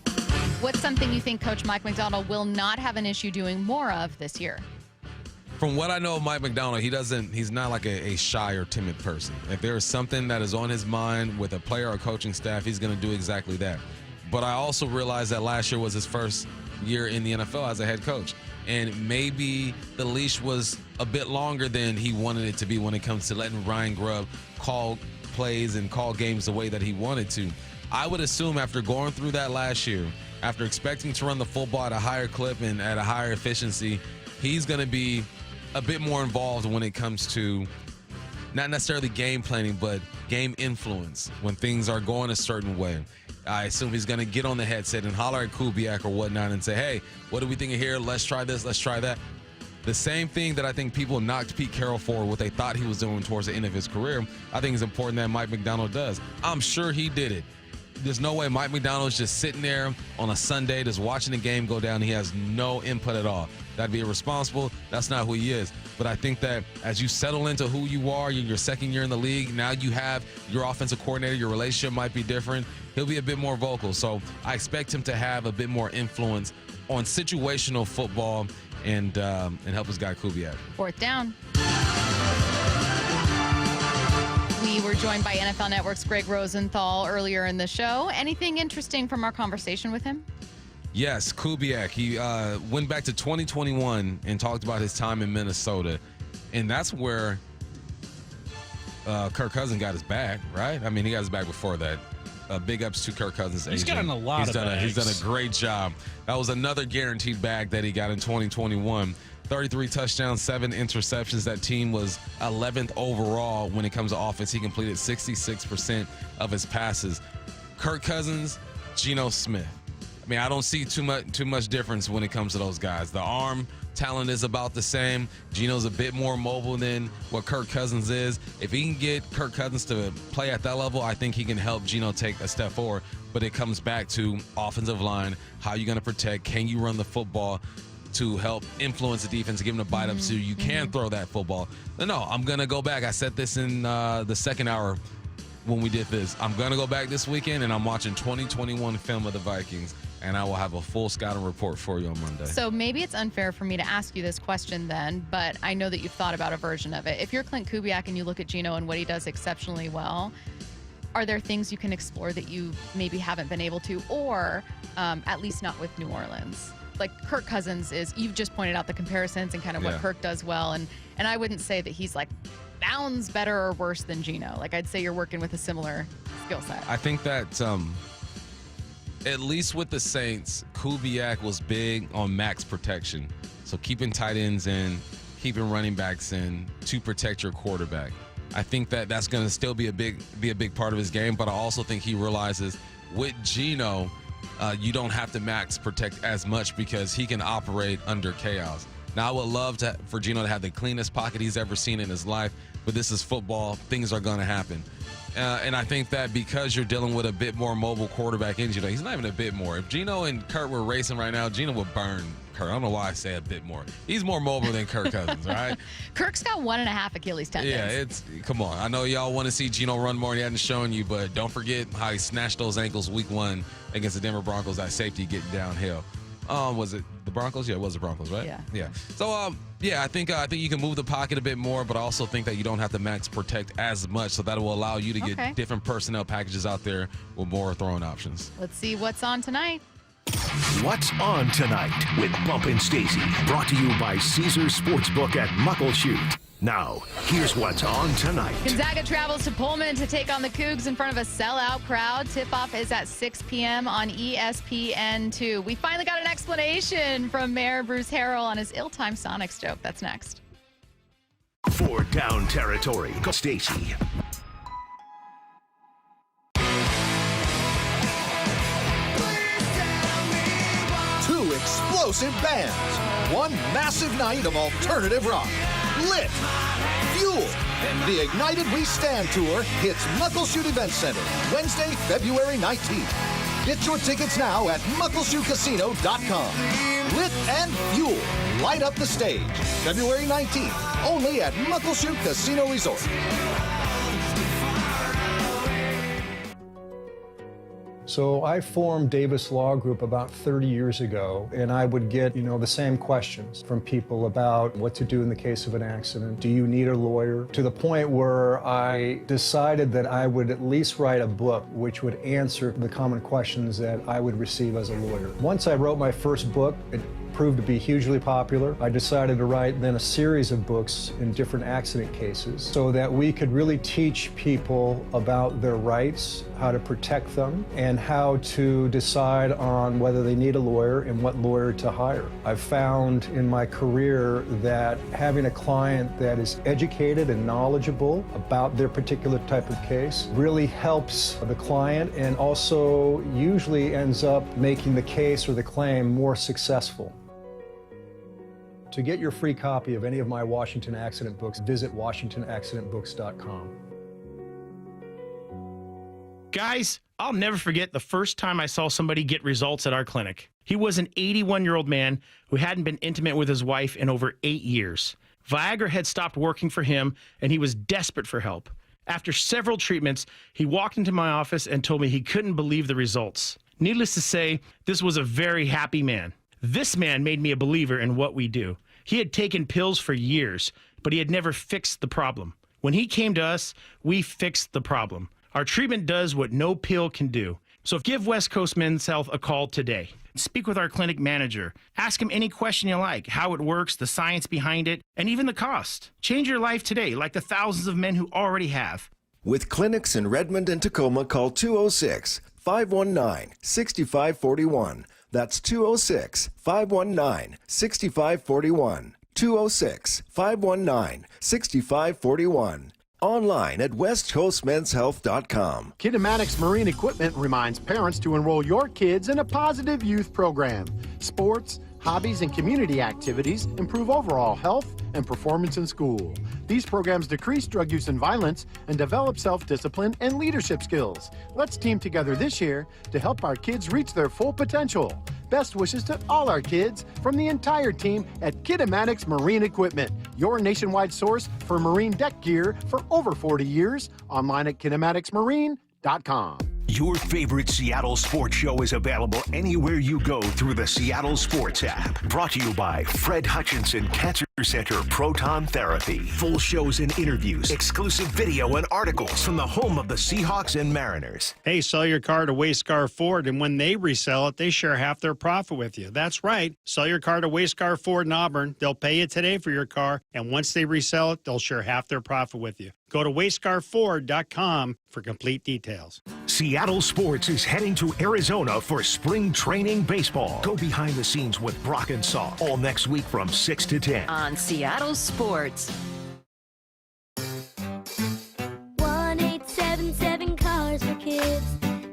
What's something you think Coach Mike Macdonald will not have an issue doing more of this year? From what I know of Mike Macdonald, he's not like a shy or timid person. If there is something that is on his mind with a player or coaching staff, he's going to do exactly that. But I also realized that last year was his first year in the NFL as a head coach. And maybe the leash was a bit longer than he wanted it to be when it comes to letting Ryan Grubb call plays and call games the way that he wanted to. I would assume after going through that last year, after expecting to run the football at a higher clip and at a higher efficiency, he's going to be a bit more involved when it comes to not necessarily game planning, but game influence when things are going a certain way. I assume he's going to get on the headset and holler at Kubiak or whatnot and say, hey, what do we think of here? Let's try this. Let's try that. The same thing that I think people knocked Pete Carroll for, what they thought he was doing towards the end of his career, I think is important that Mike Macdonald does. I'm sure he did it. There's no way Mike Macdonald's just sitting there on a Sunday just watching the game go down. He has no input at all. That'd be irresponsible. That's not who he is. But I think that as you settle into who you are, you're your second year in the league, now you have your offensive coordinator, your relationship might be different. He'll be a bit more vocal. So I expect him to have a bit more influence on situational football and help his guy Kubiak. Fourth down. We were joined by NFL Network's Greg Rosenthal earlier in the show. Anything interesting from our conversation with him? Yes, Kubiak. He went back to 2021 and talked about his time in Minnesota. And that's where Kirk Cousins got his back, right? I mean, he got his back before that. Big ups to Kirk Cousins' agent. He's gotten a lot of bags. He's done a great job. That was another guaranteed bag that he got in 2021. 33 touchdowns, 7 interceptions. That team was 11th overall when it comes to offense. He completed 66% of his passes. Kirk Cousins, Geno Smith. I mean, I don't see too much difference when it comes to those guys. The arm talent is about the same. Geno's a bit more mobile than what Kirk Cousins is. If he can get Kirk Cousins to play at that level, I think he can help Geno take a step forward. But it comes back to offensive line. How are you going to protect? Can you run the football to help influence the defense, give them a bite up so you can throw that football? No, I'm going to go back. I said this in the second hour when we did this. I'm going to go back this weekend, and I'm watching 2021 film of the Vikings, and I will have a full scouting report for you on Monday. So maybe it's unfair for me to ask you this question then, but I know that you've thought about a version of it. If you're Clint Kubiak and you look at Geno and what he does exceptionally well, are there things you can explore that you maybe haven't been able to, or at least not with New Orleans? Like Kirk Cousins is, you've just pointed out the comparisons and kind of what Kirk does well, and I wouldn't say that he's like bounds better or worse than Geno. Like I'd say you're working with a similar skill set. I think that at least with the Saints, Kubiak was big on max protection. So keeping tight ends in, keeping running backs in to protect your quarterback. I think that that's going to still be a big part of his game, but I also think he realizes with Geno, you don't have to max protect as much because he can operate under chaos. Now, I would love for Geno to have the cleanest pocket he's ever seen in his life, but this is football. Things are going to happen. And I think that because you're dealing with a bit more mobile quarterback in Geno, he's not even a bit more. If Geno and Kurt were racing right now, Geno would burn Kurt. I don't know why I say a bit more. He's more mobile than Kirk Cousins, right? Kirk's got 1.5 Achilles tendons. Yeah, come on. I know y'all want to see Geno run more, and he hasn't shown you, but don't forget how he snatched those ankles week 1 against the Denver Broncos, that safety getting downhill. Was it the Broncos? Yeah, it was the Broncos, right? Yeah. So, I think you can move the pocket a bit more, but I also think that you don't have to max protect as much, so that will allow you to get different personnel packages out there with more throwing options. Let's see what's on tonight. What's on tonight with Bump and Stacy, brought to you by Caesars Sportsbook at Muckleshoot. Now, here's what's on tonight. Gonzaga travels to Pullman to take on the Cougs in front of a sellout crowd. Tip-off is at 6 p.m. on ESPN2. We finally got an explanation from Mayor Bruce Harrell on his ill-timed Sonics joke. That's next. For Down Territory, Stacy. Two explosive bands. One massive night of alternative rock. Lit. Fuel. The Ignited We Stand Tour hits Muckleshoot Event Center Wednesday, February 19th. Get your tickets now at muckleshootcasino.com. Lit and Fuel. Light up the stage. February 19th. Only at Muckleshoot Casino Resort. So I formed Davis Law Group about 30 years ago, and I would get, the same questions from people about what to do in the case of an accident. Do you need a lawyer? To the point where I decided that I would at least write a book which would answer the common questions that I would receive as a lawyer. Once I wrote my first book, it proved to be hugely popular. I decided to write then a series of books in different accident cases so that we could really teach people about their rights, how to protect them, and how to decide on whether they need a lawyer and what lawyer to hire. I've found in my career that having a client that is educated and knowledgeable about their particular type of case really helps the client and also usually ends up making the case or the claim more successful. To get your free copy of any of my Washington accident books, visit WashingtonAccidentBooks.com. Guys, I'll never forget the first time I saw somebody get results at our clinic. He was an 81-year-old man who hadn't been intimate with his wife in over 8 years. Viagra had stopped working for him, and he was desperate for help. After several treatments, he walked into my office and told me he couldn't believe the results. Needless to say, this was a very happy man. This man made me a believer in what we do. He had taken pills for years, but he had never fixed the problem. When he came to us, we fixed the problem. Our treatment does what no pill can do. So give West Coast Men's Health a call today. Speak with our clinic manager. Ask him any question you like, how it works, the science behind it, and even the cost. Change your life today, like the thousands of men who already have. With clinics in Redmond and Tacoma, call 206-519-6541. That's 206-519-6541. 206-519-6541. Online at westcoastmenshealth.com. Kinematics Marine Equipment reminds parents to enroll your kids in a positive youth program. Sports, hobbies, and community activities improve overall health and performance in school. These programs decrease drug use and violence and develop self-discipline and leadership skills. Let's team together this year to help our kids reach their full potential. Best wishes to all our kids from the entire team at Kinematics Marine Equipment, your nationwide source for marine deck gear for over 40 years. Online at kinematicsmarine.com. Your favorite Seattle sports show is available anywhere you go through the Seattle Sports app. Brought to you by Fred Hutchinson Cancer Center Proton Therapy. Full shows and interviews, exclusive video and articles from the home of the Seahawks and Mariners. Hey, sell your car to Wayscar Ford, and when they resell it, they share half their profit with you. That's right. Sell your car to Wayscar Ford in Auburn. They'll pay you today for your car, and once they resell it, they'll share half their profit with you. Go to wayscarford.com for complete details. Seattle Sports is heading to Arizona for spring training baseball. Go behind the scenes with Brock and Saul all next week from 6 to 10. On Seattle Sports. 1877 Cars for Kids.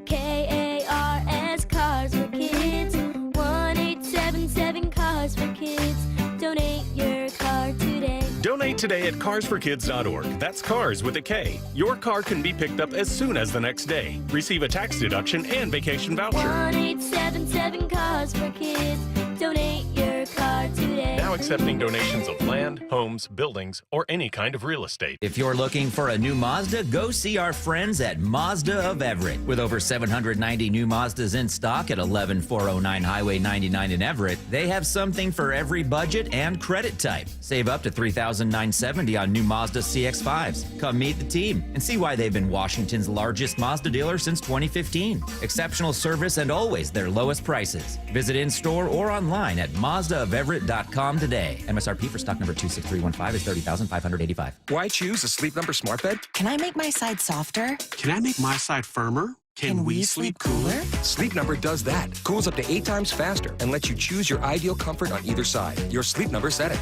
KARS Cars for Kids. 1877 Cars for Kids. Donate your car today. Donate today at carsforkids.org. That's cars with a K. Your car can be picked up as soon as the next day. Receive a tax deduction and vacation voucher. 1877 Cars for Kids. Donate your car today. Now accepting donations of land, homes, buildings, or any kind of real estate. If you're looking for a new Mazda, go see our friends at Mazda of Everett. With over 790 new Mazdas in stock at 11409 Highway 99 in Everett, they have something for every budget and credit type. Save up to $3,970 on new Mazda CX-5s. Come meet the team and see why they've been Washington's largest Mazda dealer since 2015. Exceptional service and always their lowest prices. Visit in-store or online at Mazdaofeverett.com. Everett.com today. MSRP for stock number 26315 is $30,585. Why choose a Sleep Number smart bed? Can I make my side softer? Can I make my side firmer? Can we sleep cooler? Sleep Number does that. Cools up to 8 times faster and lets you choose your ideal comfort on either side. Your Sleep Number setting.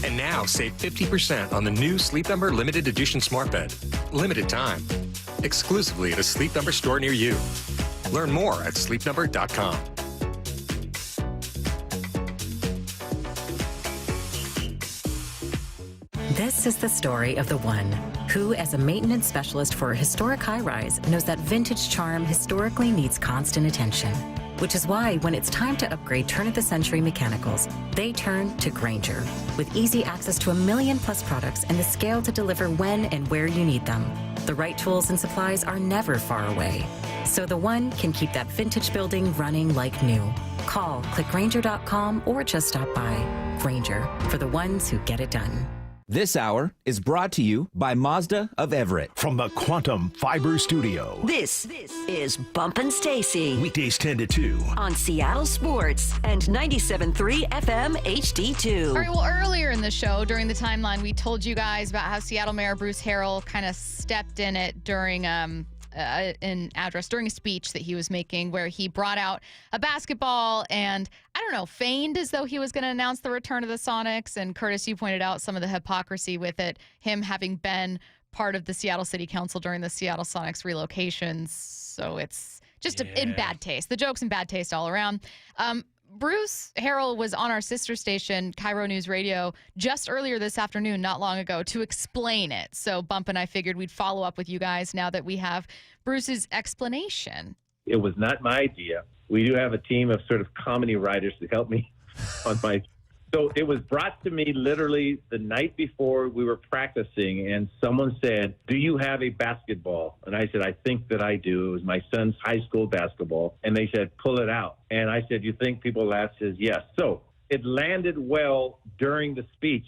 And now save 50% on the new Sleep Number limited edition smart bed. Limited time. Exclusively at a Sleep Number store near you. Learn more at sleepnumber.com. This is the story of the one who, as a maintenance specialist for a historic high-rise, knows that vintage charm historically needs constant attention. Which is why, when it's time to upgrade turn-of-the-century mechanicals, they turn to Grainger. With easy access to 1 million-plus products and the scale to deliver when and where you need them. The right tools and supplies are never far away. So the one can keep that vintage building running like new. Call, click Grainger.com, or just stop by. Grainger, for the ones who get it done. This hour is brought to you by Mazda of Everett. From the Quantum Fiber Studio. This is Bumpin' Stacy Weekdays 10 to 2. on Seattle Sports and 97.3 FM HD2. All right, well, earlier in the show, during the timeline, we told you guys about how Seattle Mayor Bruce Harrell kind of stepped in it during an address, during a speech that he was making, where he brought out a basketball and, I don't know, feigned as though he was going to announce the return of the Sonics. And Curtis, you pointed out some of the hypocrisy with it, him having been part of the Seattle City Council during the Seattle Sonics relocations. So it's just in bad taste. The joke's in bad taste all around. Bruce Harrell was on our sister station, Cairo News Radio, just earlier this afternoon, not long ago, to explain it. So Bump and I figured we'd follow up with you guys now that we have Bruce's explanation. It was not my idea. We do have a team of sort of comedy writers to help me on my... So it was brought to me literally the night before we were practicing, and someone said, "Do you have a basketball?" And I said, "I think that I do." It was my son's high school basketball. And they said, "Pull it out." And I said, "You think people laugh?" Says, "Yes." So it landed well during the speech.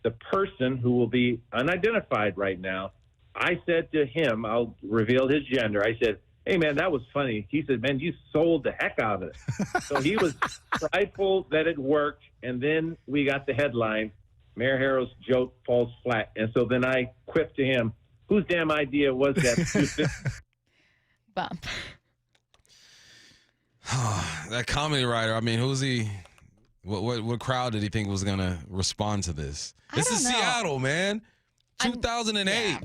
The person who will be unidentified right now, I said to him, I'll reveal his gender, I said, "Hey, man, that was funny." He said, "Man, you sold the heck out of it." So he was prideful that it worked. And then we got the headline, Mayor Harrell's joke falls flat. And so then I quipped to him, "Whose damn idea was that?" Bump. That comedy writer, I mean, who's he? What crowd did he think was going to respond to this? This is Seattle, man. 2008.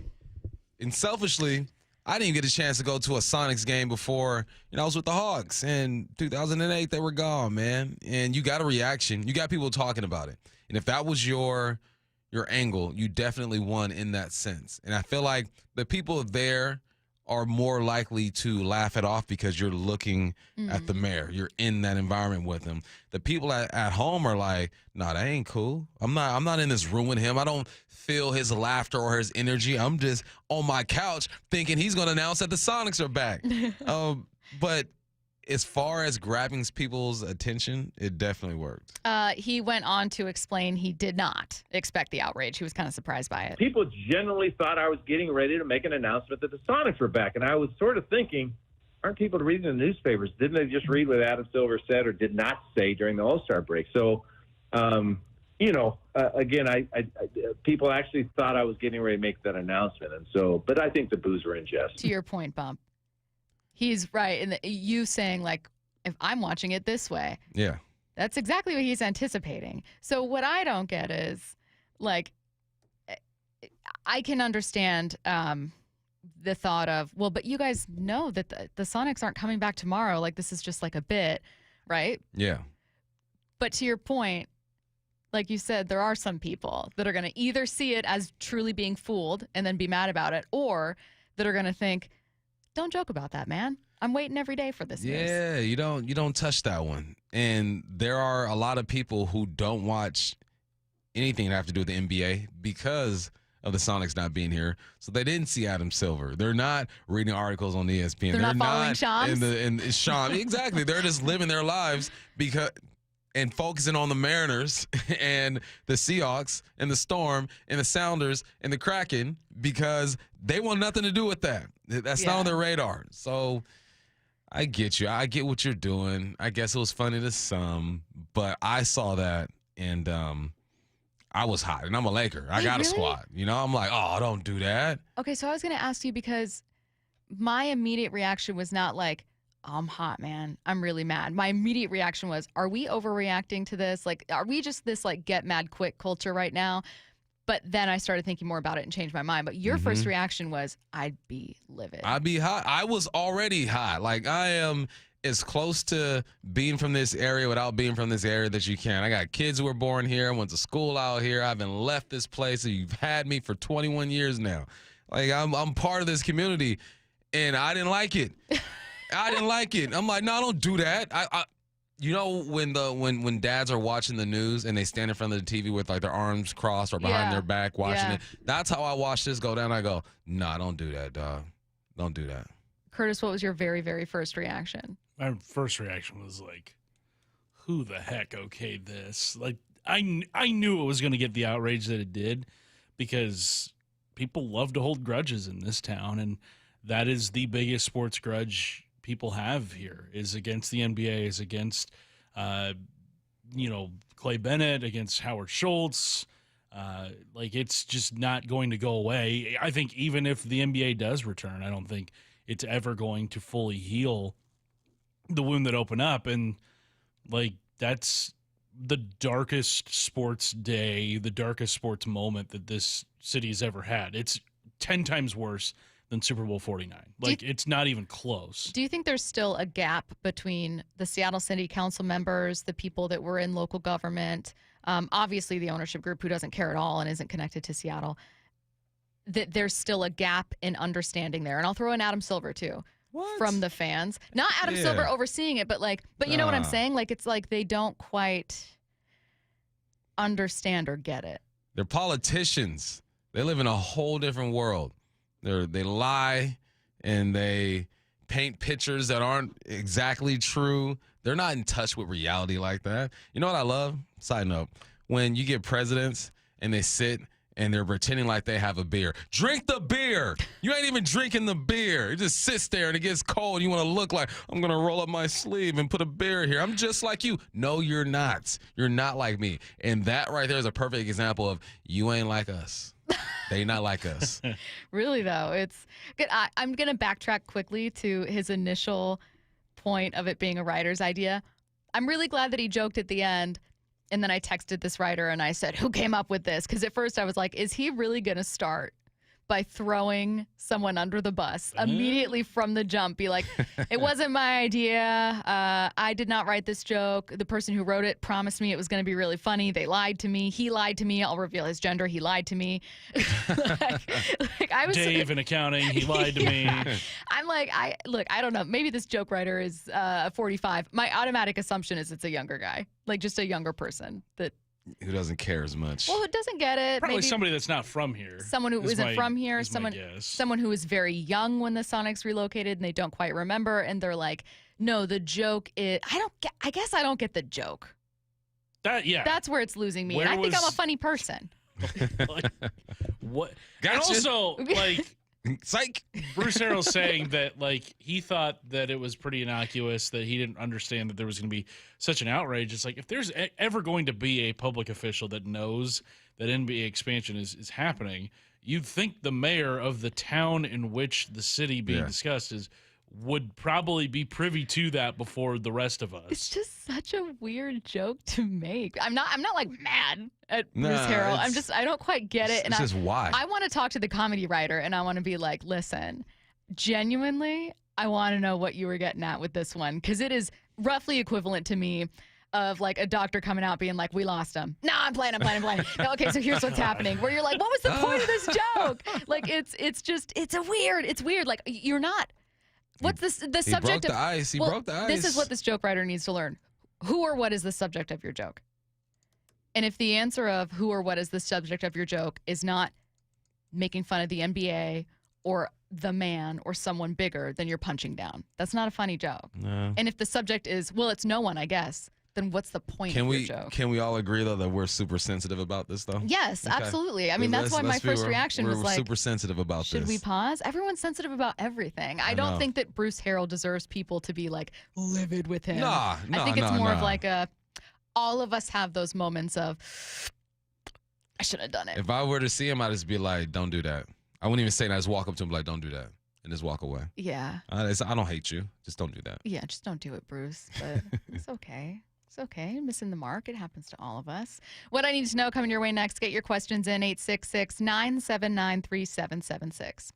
And selfishly, I didn't even get a chance to go to a Sonics game before, I was with the Hawks. And 2008, they were gone, man. And you got a reaction. You got people talking about it. And if that was your angle, you definitely won in that sense. And I feel like the people there are more likely to laugh it off because you're looking at the mayor. You're in that environment with him. The people at home are like, "Nah, that ain't cool. I'm not in this room with him. I don't feel his laughter or his energy. I'm just on my couch thinking he's going to announce that the Sonics are back." But as far as grabbing people's attention, it definitely worked. He went on to explain he did not expect the outrage. He was kind of surprised by it. People generally thought I was getting ready to make an announcement that the Sonics were back. And I was sort of thinking, aren't people reading the newspapers? Didn't they just read what Adam Silver said or did not say during the All-Star break? So, again, I people actually thought I was getting ready to make that announcement. And so, but I think the boos were in jest. To your point, Bump. He's right. And you saying, like, if I'm watching it this way. Yeah. That's exactly what he's anticipating. So what I don't get is, like, I can understand the thought of, well, but you guys know that the Sonics aren't coming back tomorrow. Like, this is just like a bit, right? Yeah. But to your point, like you said, there are some people that are going to either see it as truly being fooled and then be mad about it, or that are going to think, don't joke about that, man. I'm waiting every day for this news. Yeah, you don't touch that one. And there are a lot of people who don't watch anything that have to do with the NBA because of the Sonics not being here. So they didn't see Adam Silver. They're not reading articles on ESPN. They're not following Shams. In Shams. Exactly. They're just living their lives and focusing on the Mariners and the Seahawks and the Storm and the Sounders and the Kraken because they want nothing to do with that. That's not on their radar. So I get you. I get what you're doing. I guess it was funny to some, but I saw that and I was hot, and I'm a Laker. I got a squad. You know, I'm like, oh, don't do that. Okay, so I was going to ask you because my immediate reaction was not like, oh, I'm hot, man. I'm really mad. My immediate reaction was, are we overreacting to this? Like, are we just this like get mad quick culture right now? But then I started thinking more about it and changed my mind. But your first reaction was, I'd be livid. I'd be hot. I was already hot. Like, I am as close to being from this area without being from this area that you can. I got kids who were born here. I went to school out here. I haven't left this place. So you've had me for 21 years now. Like, I'm part of this community, and I didn't like it. I didn't like it. I'm like, no, don't do that. You know when dads are watching the news and they stand in front of the TV with like their arms crossed or behind their back watching it? That's how I watch this go down. I go, nah, don't do that, dog. Don't do that. Curtis, what was your very, very first reaction? My first reaction was like, who the heck okayed this? Like, I knew it was going to get the outrage that it did because people love to hold grudges in this town, and that is the biggest sports grudge people have here, is against the NBA, is against, Clay Bennett, against Howard Schultz. Like, it's just not going to go away. I think even if the NBA does return, I don't think it's ever going to fully heal the wound that opened up. And, like, that's the darkest sports day, the darkest sports moment that this city has ever had. It's 10 times worse than Super Bowl 49. Like, it's not even close. Do you think there's still a gap between the Seattle City Council members, the people that were in local government, obviously the ownership group who doesn't care at all and isn't connected to Seattle, that there's still a gap in understanding there? And I'll throw in Adam Silver, too, from the fans. Not Adam Silver overseeing it, but you know what I'm saying? Like, it's like they don't quite understand or get it. They're politicians. They live in a whole different world. They lie and they paint pictures that aren't exactly true. They're not in touch with reality like that. You know what I love? Side note, when you get presidents and they sit and they're pretending like they have a beer. Drink the beer. You ain't even drinking the beer. It just sits there and it gets cold. You want to look like, I'm going to roll up my sleeve and put a beer here. I'm just like you. No, you're not. You're not like me. And that right there is a perfect example of you ain't like us. They not like us. Really, though, it's good. I'm going to backtrack quickly to his initial point of it being a writer's idea. I'm really glad that he joked at the end. And then I texted this writer and I said, who came up with this? Because at first I was like, is he really going to start by throwing someone under the bus immediately from the jump? Be like, it wasn't my idea. I did not write this joke. The person who wrote it promised me it was going to be really funny. They lied to me. He lied to me. I'll reveal his gender. He lied to me. I was Dave in accounting. He lied to me. I'm like, I don't know. Maybe this joke writer is 45. My automatic assumption is it's a younger guy, like just a younger person that. Who doesn't care as much. Well, who doesn't get it. Probably maybe somebody that's not from here. Someone who isn't from here. Someone who was very young when the Sonics relocated and they don't quite remember. And they're like, no, the joke is, I guess I don't get the joke. That's where it's losing me. And I think I'm a funny person. Like, what? Gotcha. And also, like, psych. Bruce Harrell's saying that, like, he thought that it was pretty innocuous, that he didn't understand that there was going to be such an outrage. It's like, if there's ever going to be a public official that knows that NBA expansion is happening, you'd think the mayor of the town in which the city being discussed would probably be privy to that before the rest of us. It's just such a weird joke to make. I'm not like mad at Bruce Harrell. I don't quite get it. It's just why. I want to talk to the comedy writer and I want to be like, listen, genuinely, I want to know what you were getting at with this one. Because it is roughly equivalent to me of like a doctor coming out being like, we lost him. No, I'm playing. No, okay, so here's what's happening. Where you're like, what was the point of this joke? Like, it's weird. Like, you're not. What's the subject He broke the ice. He broke the ice. This is what this joke writer needs to learn. Who or what is the subject of your joke? And if the answer of who or what is the subject of your joke is not making fun of the NBA or the man or someone bigger, then you're punching down. That's not a funny joke. No. And if the subject is, well, it's no one, I guess, then what's the point Can of we your joke? can we all agree though that we're super sensitive about this though? Yes, Okay. absolutely. I mean, that's why my Let's be first real. reaction was we're like, super sensitive about should this. we pause? Everyone's sensitive about everything. I don't know. think that Bruce Harrell deserves people to be like livid with him. Nah, I think it's nah, more of nah. like all of us have those moments of, I should have done it. If I were to see him, I'd just be like, don't do that. I wouldn't even say that. I just walk up to him like, don't do that. And just walk away. Yeah. I don't hate you. Just don't do that. Yeah, just don't do it, Bruce. But it's okay. It's okay. Missing the mark. It happens to all of us. What I need to know coming your way next. Get your questions in 866-979-3776.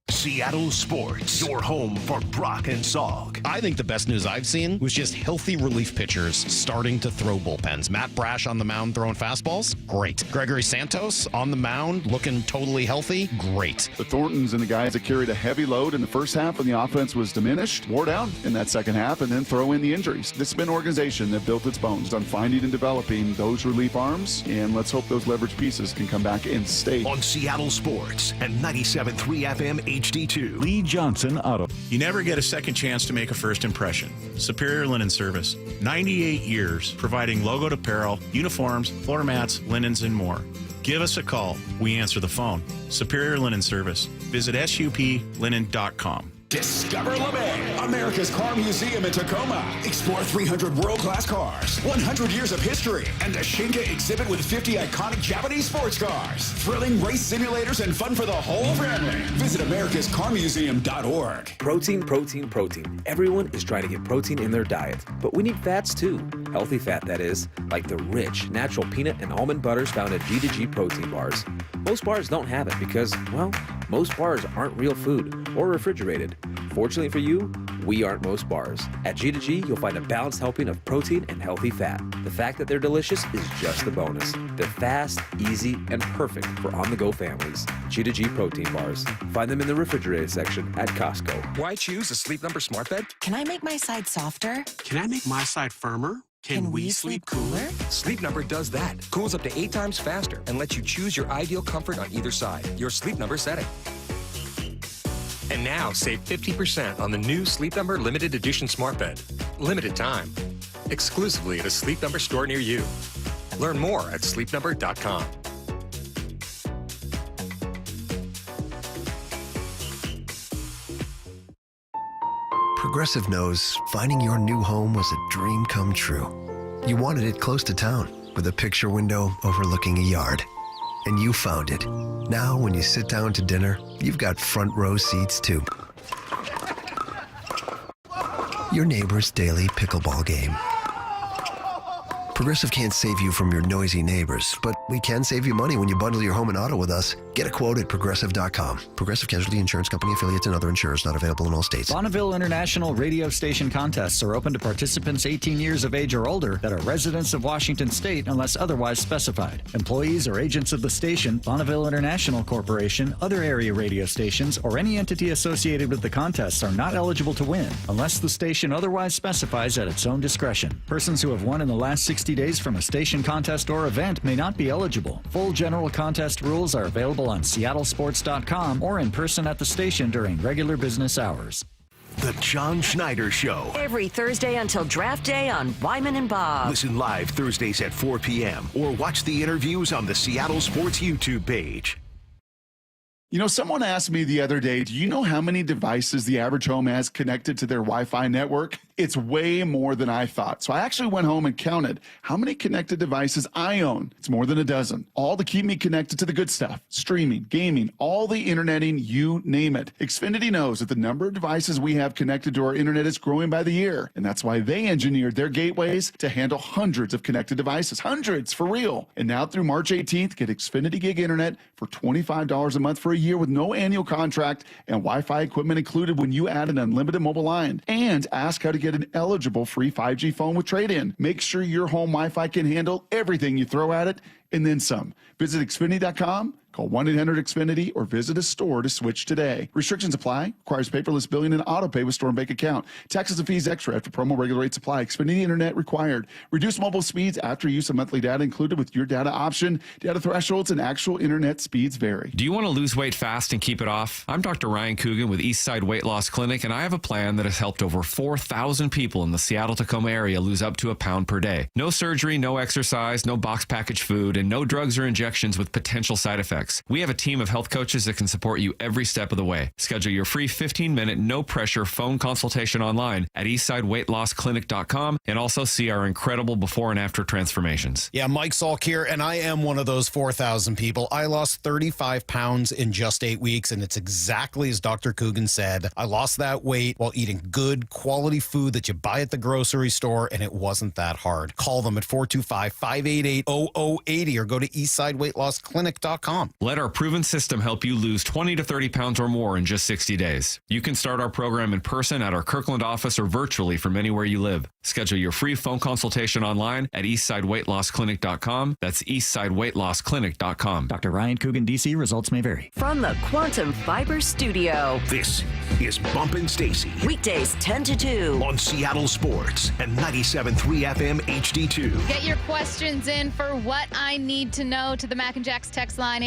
Seattle Sports, your home for Brock and Salk. I think the best news I've seen was just healthy relief pitchers starting to throw bullpens. Matt Brash on the mound throwing fastballs, great. Gregory Santos on the mound looking totally healthy, great. The Thorntons and the guys that carried a heavy load in the first half when the offense was diminished, wore down in that second half, and then throw in the injuries. This has been an organization that built its bones on finding and developing those relief arms, and let's hope those leverage pieces can come back and stay. On Seattle Sports and 97.3 FM HD2. Lee Johnson Auto. You never get a second chance to make a first impression. Superior Linen Service. 98 years providing logoed apparel, uniforms, floor mats, linens, and more. Give us a call. We answer the phone. Superior Linen Service. Visit suplinen.com. Discover LeMay, America's car museum in Tacoma. Explore 300 world-class cars, 100 years of history, and the Shinka exhibit with 50 iconic Japanese sports cars. Thrilling race simulators and fun for the whole family. Visit americascarmuseum.org. Protein, protein, protein. Everyone is trying to get protein in their diet, but we need fats too. Healthy fat, that is, like the rich, natural peanut and almond butters found at G2G protein bars. Most bars don't have it because, well, most bars aren't real food or refrigerated. Fortunately for you, we aren't most bars. At G2G, you'll find a balanced helping of protein and healthy fat. The fact that they're delicious is just the bonus. They're fast, easy, and perfect for on-the-go families. G2G protein bars. Find them in the refrigerated section at Costco. Why choose a Sleep Number smart bed? Can I make my side softer? Can I make my side firmer? Can we sleep cooler? Sleep Number does that. Cools up to 8 times faster and lets you choose your ideal comfort on either side. Your Sleep Number setting. And now save 50% on the new Sleep Number Limited Edition Smart Bed. Limited time. Exclusively at a Sleep Number store near you. Learn more at sleepnumber.com. Progressive knows finding your new home was a dream come true. You wanted it close to town with a picture window overlooking a yard. And you found it. Now, when you sit down to dinner, you've got front row seats too. Your neighbor's daily pickleball game. Progressive can't save you from your noisy neighbors, but we can save you money when you bundle your home and auto with us. Get a quote at Progressive.com. Progressive Casualty Insurance Company affiliates and other insurers not available in all states. Bonneville International radio station contests are open to participants 18 years of age or older that are residents of Washington State unless otherwise specified. Employees or agents of the station, Bonneville International Corporation, other area radio stations, or any entity associated with the contests are not eligible to win unless the station otherwise specifies at its own discretion. Persons who have won in the last 60 days from a station contest or event may not be eligible. Full general contest rules are available on seattlesports.com or in person at the station during regular business hours. The John Schneider Show. Every Thursday until draft day on Wyman and Bob. Listen live Thursdays at 4 p.m. or watch the interviews on the Seattle Sports YouTube page. You know, someone asked me the other day, do you know how many devices the average home has connected to their Wi-Fi network? It's way more than I thought. So I actually went home and counted how many connected devices I own. It's more than a dozen. All to keep me connected to the good stuff. Streaming, gaming, all the interneting, you name it. Xfinity knows that the number of devices we have connected to our internet is growing by the year. And that's why they engineered their gateways to handle hundreds of connected devices. Hundreds, for real. And now through March 18th, get Xfinity Gig Internet for $25 a month for a year with no annual contract and Wi-Fi equipment included when you add an unlimited mobile line. And ask how to get an eligible free 5G phone with trade-in. Make sure your home Wi-Fi can handle everything you throw at it and then some. Visit Xfinity.com Call 1-800-XFINITY or visit a store to switch today. Restrictions apply. Requires paperless billing and auto pay with store and bank account. Taxes and fees extra after promo regular rates apply. Xfinity Internet required. Reduce mobile speeds after use of monthly data included with your data option. Data thresholds and actual internet speeds vary. Do you want to lose weight fast and keep it off? I'm Dr. Ryan Coogan with Eastside Weight Loss Clinic, and I have a plan that has helped over 4,000 people in the Seattle-Tacoma area lose up to a pound per day. No surgery, no exercise, no box packaged food, and no drugs or injections with potential side effects. We have a team of health coaches that can support you every step of the way. Schedule your free 15-minute, no-pressure phone consultation online at eastsideweightlossklinik.com and also see our incredible before and after transformations. Yeah, Mike Salk here, and I am one of those 4,000 people. I lost 35 pounds in just 8 weeks, and it's exactly as Dr. Coogan said. I lost that weight while eating good, quality food that you buy at the grocery store, and it wasn't that hard. Call them at 425-588-0080 or go to eastsideweightlossklinik.com. Let our proven system help you lose 20 to 30 pounds or more in just 60 days. You can start our program in person at our Kirkland office or virtually from anywhere you live. Schedule your free phone consultation online at eastsideweightlossklinik.com. That's eastsideweightlossklinik.com. Dr. Ryan Coogan, D.C. Results may vary. From the Quantum Fiber Studio. This is Bumpin' Stacy. Weekdays 10 to 2. On Seattle Sports and 97.3 FM HD2. Get your questions in for What I Need to Know to the Mac and Jack's text line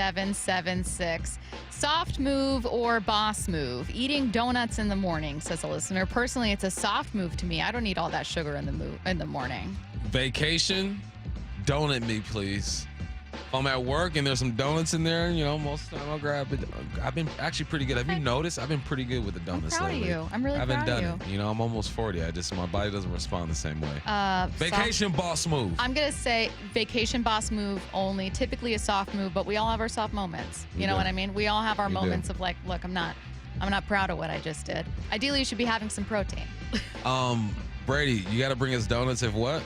866-979-3776. Soft move or boss move? Eating donuts in the morning, says a listener. Personally, it's a soft move to me. I don't need all that sugar in the morning. Vacation, donut me, please. If I'm at work and there's some donuts in there, most of the time I'll grab it. I've been actually pretty good. Have you noticed? I've been pretty good with the donuts I'm proud lately. of you. I'm really I haven't proud done of you. it. I'm almost 40. My body doesn't respond the same way. Vacation boss move. I'm going to say vacation boss move only. Typically a soft move, but we all have our soft moments. You know what I mean? We all have our moments of like, look, I'm not proud of what I just did. Ideally, you should be having some protein. Brady, you got to bring us donuts if what?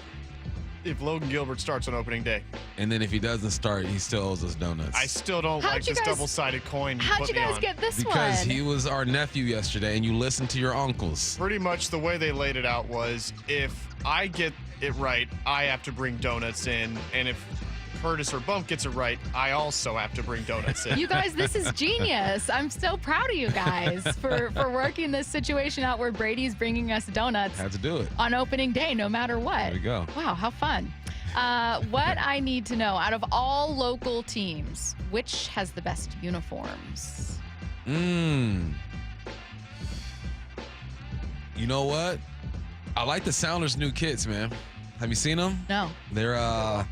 If Logan Gilbert starts on opening day. And then if he doesn't start, he still owes us donuts. I still don't like this double-sided coin you How'd put you me guys on. get this because one? he was our nephew yesterday, and you listened to your uncles. Pretty much the way they laid it out was if I get it right, I have to bring donuts in, and if Curtis or Bump gets it right, I also have to bring donuts in. You guys, this is genius. I'm so proud of you guys for working this situation out where Brady's bringing us donuts. Had to do it. On opening day, no matter what. There we go. Wow, how fun. What I need to know, out of all local teams, which has the best uniforms? You know what? I like the Sounders' new kits, man. Have you seen them? No. They're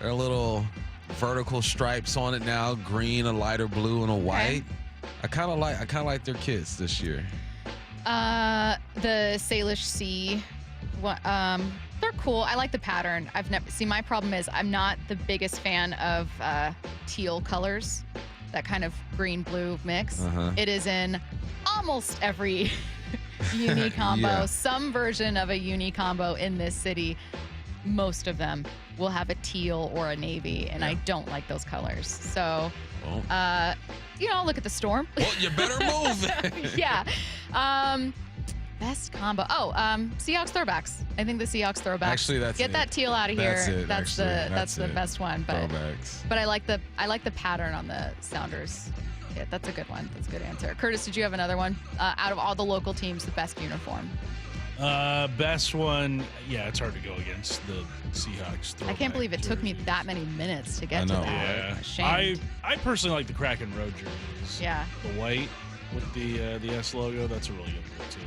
little vertical stripes on it now, green, a lighter blue, and a white. I kind of like their kits this year. The Salish Sea. They're cool. I like the pattern. My problem is I'm not the biggest fan of teal colors, that kind of green-blue mix. It is in almost every uni combo, Yeah. some version of a uni combo in this city. Most of them will have a teal or a navy, and I don't like those colors. So, look at the Storm. Well, you better move. Yeah. Best combo. Seahawks throwbacks. I think the Seahawks throwbacks. Actually, that's Get it. that teal out of here. That's it, That's the it. best one. But Throwbacks. but I like the pattern on the Sounders. Yeah, that's a good one. That's a good answer. Curtis, did you have another one? Out of all the local teams, the best uniform. Best one. Yeah, it's hard to go against the Seahawks. I can't believe it took me that many minutes to get to that. Yeah. I'm ashamed. I personally like the Kraken Road jerseys. Yeah. The white with the S logo. That's a really good look to it.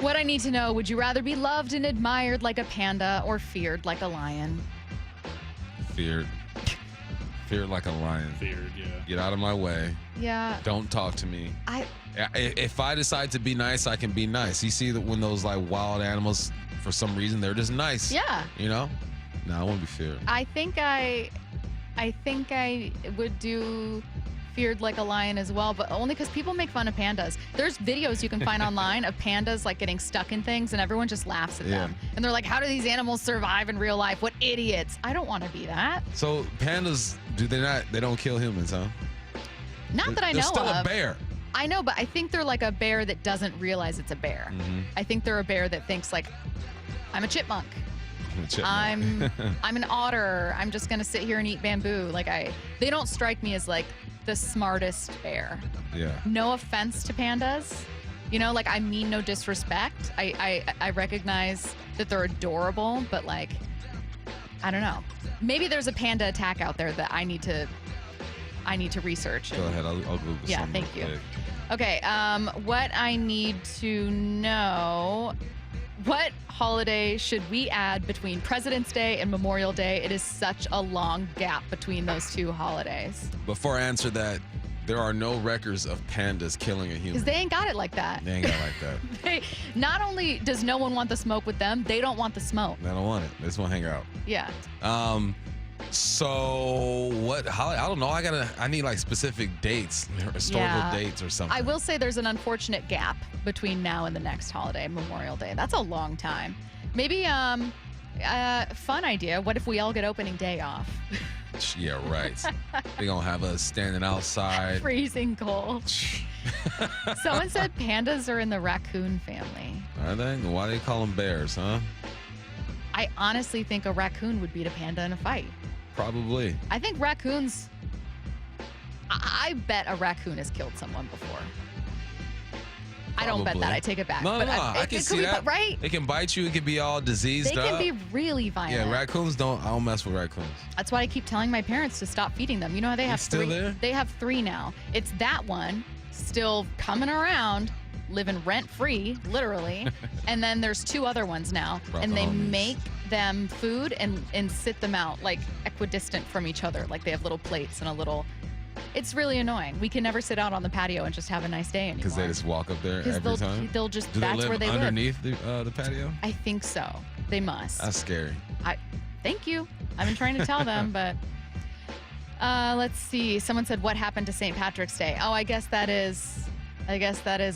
What I need to know, would you rather be loved and admired like a panda or feared like a lion? Feared like a lion. Feared, yeah. Get out of my way. Yeah. Don't talk to me. If I decide to be nice, I can be nice. You see that when those like wild animals, for some reason, they're just nice. Yeah. No, I won't be feared. I think I would do feared like a lion as well, but only because people make fun of pandas. There's videos you can find online of pandas like getting stuck in things, and everyone just laughs at them. And they're like, how do these animals survive in real life? What idiots. I don't want to be that. So pandas, they don't kill humans, huh? Not that I know They're still of. a bear. I know, but I think they're like a bear that doesn't realize it's a bear. I think they're a bear that thinks like, I'm a chipmunk. I'm an otter. I'm just gonna sit here and eat bamboo. They don't strike me as like the smartest bear. Yeah. No offense to pandas. I mean no disrespect. I recognize that they're adorable, but I don't know. Maybe there's a panda attack out there that I need to research. Go ahead. I'll Google Yeah, some thank real you. quick. Okay, what I need to know, what holiday should we add between President's Day and Memorial Day? It is such a long gap between those two holidays. Before I answer that, there are no records of pandas killing a human. Because they ain't got it like that. They ain't got it like that. Not only does no one want the smoke with them, they don't want the smoke. They don't want it. They just want to hang out. Yeah. So what? I don't know. I need like specific dates, historical dates or something. I will say there's an unfortunate gap between now and the next holiday, Memorial Day. That's a long time. Maybe fun idea. What if we all get opening day off? Yeah, right. They're gonna have us standing outside. Freezing cold. Someone said pandas are in the raccoon family. Are they? Why do they call them bears, huh? I honestly think a raccoon would beat a panda in a fight. Probably. I think raccoons. I bet a raccoon has killed someone before. I don't bet that. I take it back. No, but I can see that. Right? They can bite you. It can be all diseased They up. can be really violent. Yeah, raccoons don't. I don't mess with raccoons. That's why I keep telling my parents to stop feeding them. You know how they have still three? there? They have 3 now. It's that one still coming around, living rent free, literally. And then there's 2 other ones now, and they make them food and sit them out like equidistant from each other. Like they have little plates and a little. It's really annoying. We can never sit out on the patio and just have a nice day anymore. Because they just walk up there every time? They'll just, Do that's they live where they underneath the patio? I think so. They must. That's scary. Thank you. I've been trying to tell them, but let's see. Someone said, what happened to St. Patrick's Day? Oh, I guess that is a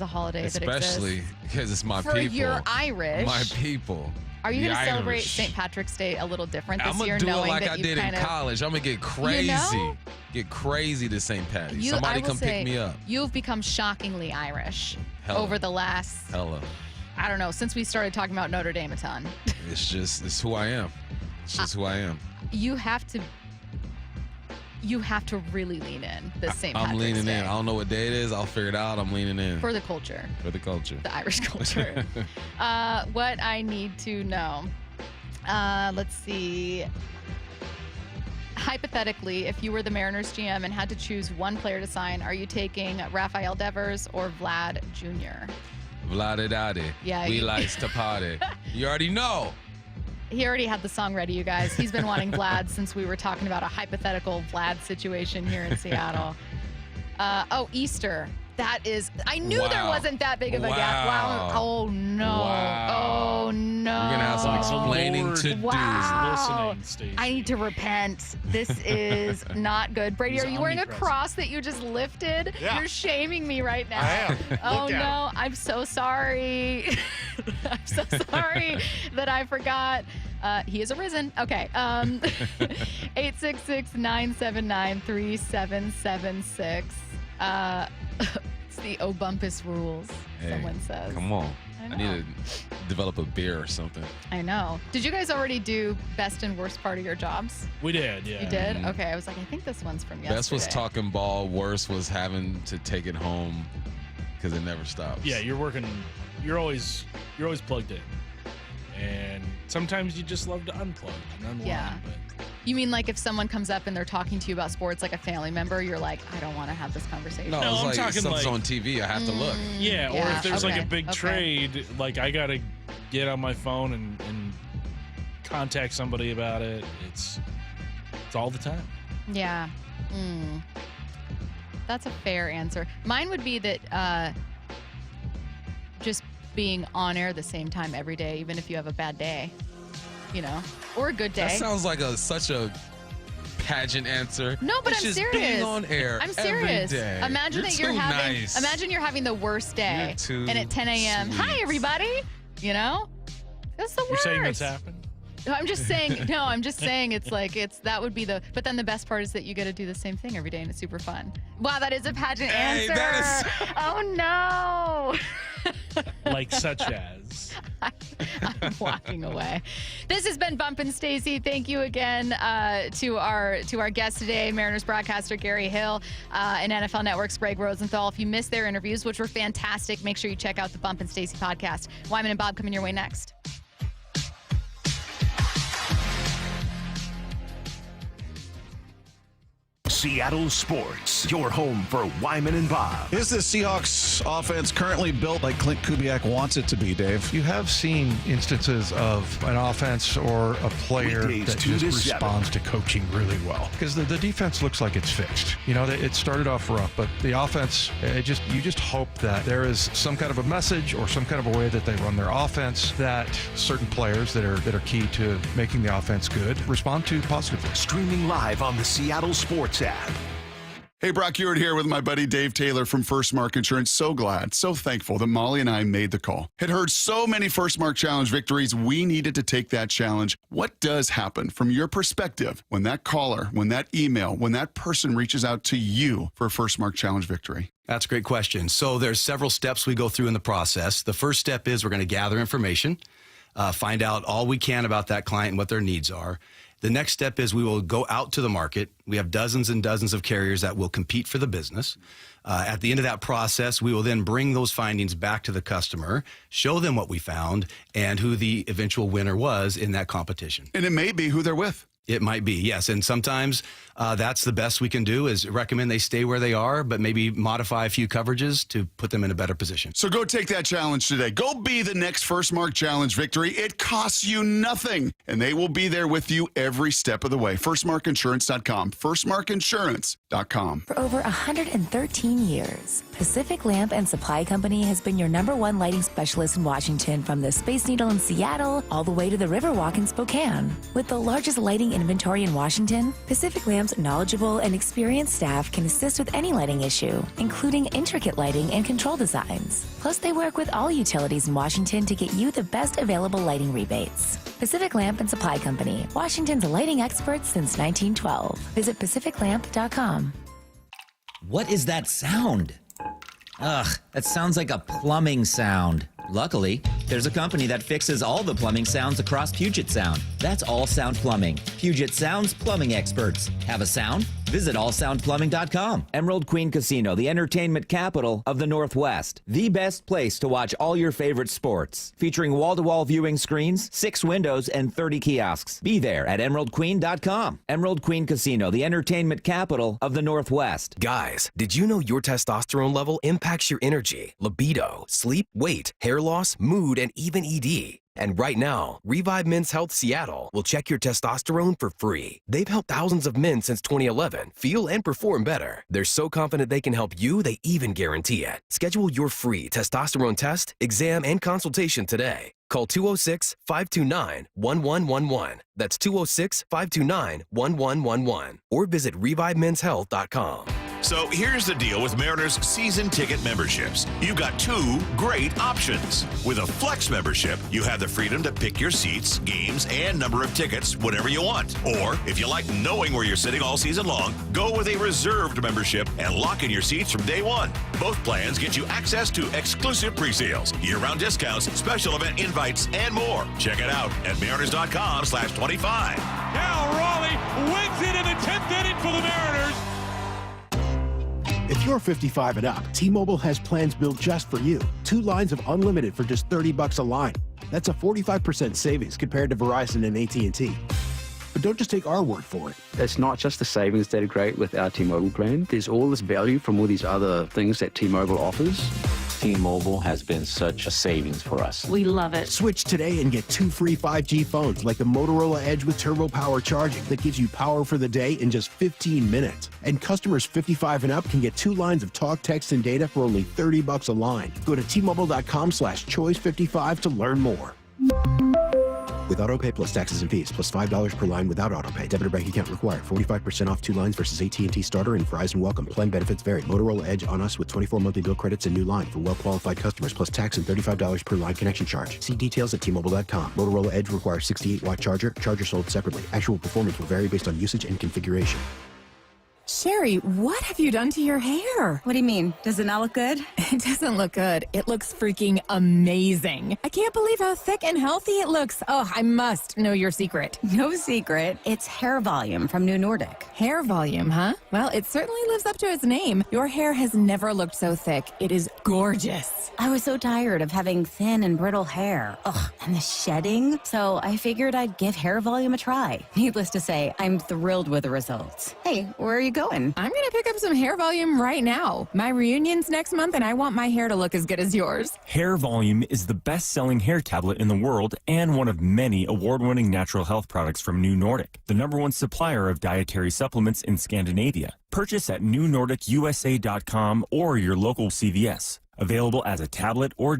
holiday that exists. Especially because it's my people. You're Irish. My people. Are you going to celebrate Irish. St. Patrick's Day a little different this year? I'm going to do it knowing like that I you did in college. I'm going to get crazy. Get crazy to St. Patty's. Somebody come pick me up. You've become shockingly Irish over the last, I don't know, since we started talking about Notre Dame a ton. It's who I am. It's just who I am. You have to really lean in this St. Patrick's I'm leaning Day. in. I don't know what day it is. I'll figure it out. I'm leaning in. For the culture. For the culture. The Irish culture. What I need to know. Let's see. Hypothetically, if you were the Mariners GM and had to choose one player to sign, are you taking Rafael Devers or Vlad Jr.? Vlad-a-daddy. Yeah, We likes to party. You already know. He already had the song ready, you guys. He's been wanting Vlad since we were talking about a hypothetical Vlad situation here in Seattle. Easter. That is, I knew there wasn't that big of a gap. Wow. Oh, no. Wow. Oh, no. You're going to have some explaining to do. Wow. Stacey. I need to repent. This is not good. Brady, are you wearing a cross that you just lifted? Yeah. You're shaming me right now. I am. Oh, Look at no. him. I'm so sorry. I'm so sorry that I forgot. He is arisen. Okay. 866-979-3776. It's the Obumpus rules, someone says. Come on. I I need to develop a beer or something. I know. Did you guys already do best and worst part of your jobs? We did, yeah. You did? Okay. I was like, I think this one's from yesterday. Best was talking ball. Worst was having to take it home because it never stops. Yeah, you're always plugged in. And sometimes you just love to unplug and unwind. Yeah. But You mean like if someone comes up and they're talking to you about sports, like a family member, you're like, I don't want to have this conversation. No, I'm it's like talking something's like- on TV. I have to look. yeah, or Yeah, if there's like okay, a big okay. trade, like I gotta get on my phone and contact somebody about it. It's all the time. Yeah. That's a fair answer. Mine would be that just being on air the same time every day, even if you have a bad day, you know, or a good day. That sounds like such a pageant answer. No, but It's I'm just serious. being on air I'm serious. every day. Imagine You're that you're too having. nice. Imagine you're having the worst day, You're too and at 10 a.m. Hi, sweet. everybody. You know, that's the You're worst. saying that's happened? I'm just saying that would be but then the best part is that you get to do the same thing every day and it's super fun. Wow, that is a pageant answer. Oh no. Like such as. I'm walking away. This has been Bumpin' Stacy. Thank you again to our guest today, Mariners broadcaster Gary Hill and NFL Network's Greg Rosenthal. If you missed their interviews, which were fantastic, make sure you check out the Bumpin' Stacy podcast. Wyman and Bob coming your way next. Seattle Sports, your home for Wyman and Bob. Is the Seahawks offense currently built like Clint Kubiak wants it to be, Dave? You have seen instances of an offense or a player Weekdays that 2 to just 7. responds to coaching really well. Because the defense looks like it's fixed. You know, it started off rough, but the offense, you just hope that there is some kind of a message or some kind of a way that they run their offense that certain players that are key to making the offense good respond to positively. Streaming live on the Seattle Sports app. Hey, Brock Ewart here with my buddy Dave Taylor from First Mark Insurance. So glad, so thankful that Molly and I made the call. Had heard so many First Mark Challenge victories, we needed to take that challenge. What does happen from your perspective when that caller, when that email, when that person reaches out to you for a First Mark Challenge victory? That's a great question. So there's several steps we go through in the process. The first step is we're going to gather information, find out all we can about that client and what their needs are. The next step is we will go out to the market. We have dozens and dozens of carriers that will compete for the business. At the end of that process, we will then bring those findings back to the customer, show them what we found, and who the eventual winner was in that competition. And it may be who they're with. It might be, yes. And sometimes that's the best we can do is recommend they stay where they are, but maybe modify a few coverages to put them in a better position. So go take that challenge today. Go be the next First Mark Challenge victory. It costs you nothing, and they will be there with you every step of the way. FirstMarkInsurance.com. FirstMarkInsurance.com. For over 113 years, Pacific Lamp and Supply Company has been your #1 lighting specialist in Washington, from the Space Needle in Seattle all the way to the Riverwalk in Spokane. With the largest lighting inventory in Washington, Pacific Lamp's knowledgeable and experienced staff can assist with any lighting issue, including intricate lighting and control designs. Plus, they work with all utilities in Washington to get you the best available lighting rebates. Pacific Lamp and Supply Company, Washington's lighting experts since 1912. Visit pacificlamp.com. What is that sound? Ugh, that sounds like a plumbing sound. Luckily, there's a company that fixes all the plumbing sounds across Puget Sound. That's All Sound Plumbing. Puget Sound's plumbing experts. Have a sound? Visit allsoundplumbing.com. Emerald Queen Casino, the entertainment capital of the Northwest. The best place to watch all your favorite sports. Featuring wall-to-wall viewing screens, 6 windows, and 30 kiosks. Be there at emeraldqueen.com. Emerald Queen Casino, the entertainment capital of the Northwest. Guys, did you know your testosterone level impacts your energy, libido, sleep, weight, hair loss, mood, and even ED? And right now, Revive Men's Health Seattle will check your testosterone for free. They've helped thousands of men since 2011 feel and perform better. They're so confident they can help you, they even guarantee it. Schedule your free testosterone test, exam, and consultation today. Call 206-529-1111. That's 206-529-1111. Or visit ReviveMen'sHealth.com. So here's the deal with Mariners season ticket memberships. You've got 2 great options. With a Flex membership, you have the freedom to pick your seats, games, and number of tickets whenever you want. Or if you like knowing where you're sitting all season long, go with a reserved membership and lock in your seats from day one. Both plans get you access to exclusive pre-sales, year-round discounts, special event invites, and more. Check it out at mariners.com/25. Now Raleigh wins it in the 10th inning for the Mariners. If you're 55 and up, T-Mobile has plans built just for you. 2 lines of unlimited for just $30 a line. That's a 45% savings compared to Verizon and AT&T. But don't just take our word for it. It's not just the savings that are great with our T-Mobile plan. There's all this value from all these other things that T-Mobile offers. T-Mobile has been such a savings for us. We love it. Switch today and get 2 free 5G phones like the Motorola Edge with Turbo Power charging that gives you power for the day in just 15 minutes. And customers 55 and up can get 2 lines of talk, text, and data for only $30 a line. Go to T-Mobile.com/choice55 to learn more. With AutoPay plus taxes and fees, plus $5 per line without AutoPay. Debit or bank account required. 45% off 2 lines versus AT&T Starter and Verizon Welcome. Plan benefits vary. Motorola Edge on us with 24 monthly bill credits and new line for well-qualified customers, plus tax and $35 per line connection charge. See details at T-Mobile.com. Motorola Edge requires 68-watt charger. Charger sold separately. Actual performance will vary based on usage and configuration. Sherry, what have you done to your hair? What do you mean? Does it not look good? It doesn't look good. It looks freaking amazing. I can't believe how thick and healthy it looks. Oh, I must know your secret. No secret. It's hair volume from New Nordic. Hair volume, huh? Well, it certainly lives up to its name. Your hair has never looked so thick. It is gorgeous. I was so tired of having thin and brittle hair. Ugh, and the shedding. So I figured I'd give hair volume a try. Needless to say, I'm thrilled with the results. Hey, where are you going? I'm going to pick up some hair volume right now. My reunion's next month, and I want my hair to look as good as yours. Hair Volume is the best-selling hair tablet in the world and one of many award-winning natural health products from New Nordic, the #1 supplier of dietary supplements in Scandinavia. Purchase at newnordicusa.com or your local CVS. Available as a tablet or